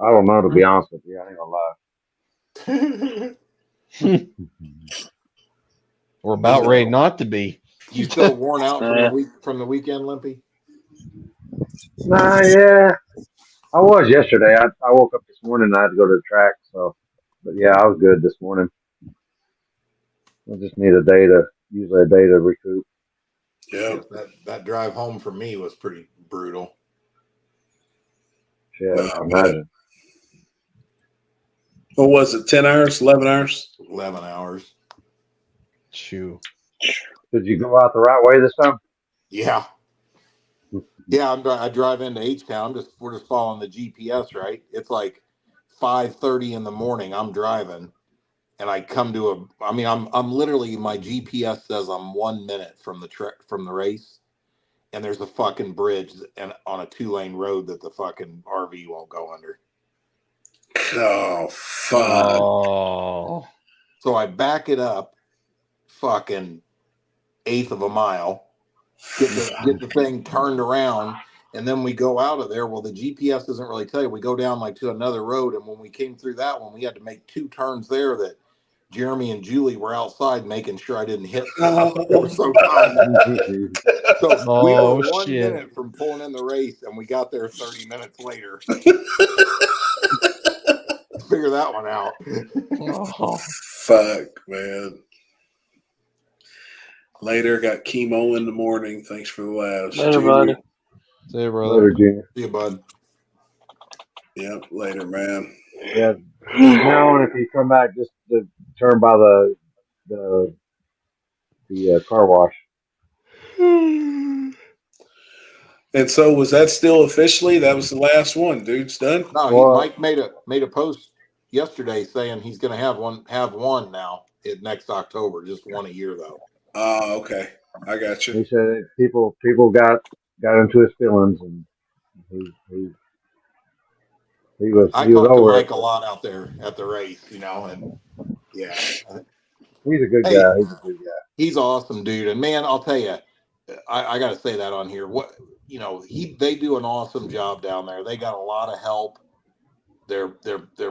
I don't know, to be honest with you. I ain't gonna lie. We're about ready not to be. You still worn out from the weekend, Limpy? Nah, yeah. I was yesterday. I woke up this morning and I had to go to the track. So, but yeah, I was good this morning. I just need usually a day to recoup. Yeah. That drive home for me was pretty brutal. Yeah, I imagine. What was it? 10 hours? 11 hours? 11 hours. Shoo. Did you go out the right way this time? Yeah. Yeah, I drive into H-Town. We're just following the GPS, right? It's like 5:30 in the morning. I'm driving, and I come to I'm literally, my GPS says I'm 1 minute from the race, and there's a fucking bridge and on a 2-lane road that the fucking RV won't go under. Oh, fuck. Oh. So I back it up, fucking 1/8 of a mile. Get the thing turned around, and then we go out of there. Well, the GPS doesn't really tell you. We go down like to another road, and when we came through that one, we had to make 2 turns there that Jeremy and Julie were outside making sure I didn't hit stuff. They were so tired. So we were 1 minute from pulling in the race, and we got there 30 minutes later. Figure that one out. Oh, fuck, man. Later, got chemo in the morning. Thanks for the laughs. Later, buddy. See you, brother. Later, Junior. See you, bud. Yep. Later, man. Yeah. From now on, if you come back, just to turn by the car wash. And so, was that still officially? That was the last one. Dude's done. No, Mike made a post yesterday saying he's going to have one now next October. Just one a year though. Oh, okay. I got you. He said people got into his feelings, and he was I talked to over Mike it. a lot out there at the race, and yeah, He's a good Hey, guy. He's a good guy. he's awesome, dude. And man, I'll tell you, I got to say that on here. They do an awesome job down there. They got a lot of help. They're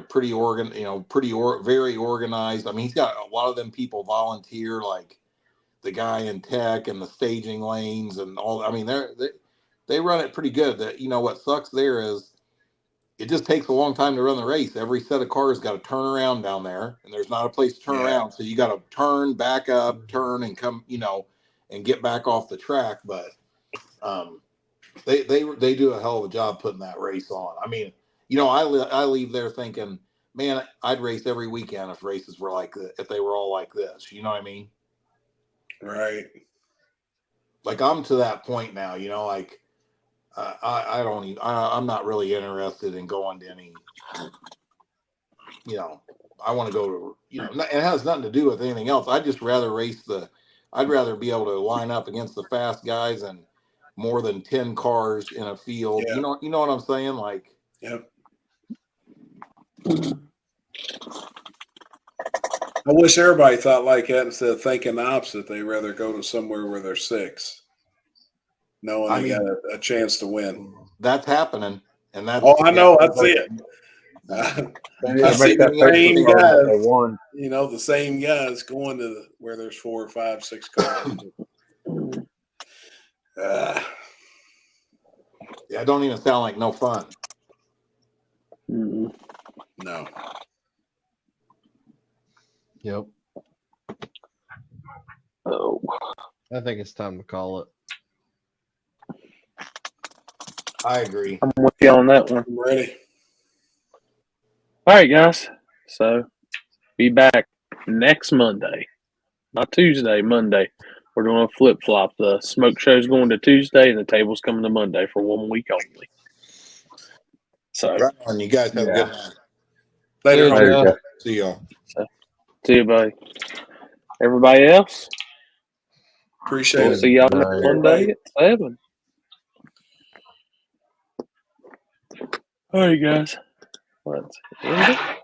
pretty very organized. I mean, he's got a lot of them people volunteer, like the guy in tech and the staging lanes and all. I mean, they run it pretty good. That what sucks there is it just takes a long time to run the race. Every set of cars got to turn around down there, and there's not a place to turn around. So you got to turn, back up, turn, and come, and get back off the track. But they do a hell of a job putting that race on. I mean, I leave there thinking, man, I'd race every weekend if races were if they were all like this. You know what I mean? Right. Like I'm to that point now. I'm not really interested in going to any, I want to go to, it has nothing to do with anything else. I'd just rather I'd rather be able to line up against the fast guys and more than 10 cars in a field. Yeah. You know what I'm saying? Yep. I wish everybody thought like that instead of thinking the opposite. They'd rather go to somewhere where they're 6. Knowing they got a chance to win. That's happening. And that's I know, I see it. I see the same guys, the same guys going to where there's 4 or 5, 6 cars. Yeah, it don't even sound like no fun. No. Yep. Oh, I think it's time to call it. I agree. I'm with you on that one. I'm ready. All right, guys. So be back next Monday, not Tuesday, Monday. We're doing a flip flop. The smoke show's going to Tuesday, and the table's coming to Monday for 1 week only. So, right on. You guys have a good night. Later. See y'all. See you, buddy. Everybody else. Appreciate We'll it. see y'all next Monday at 7. All right, guys. Let's end it.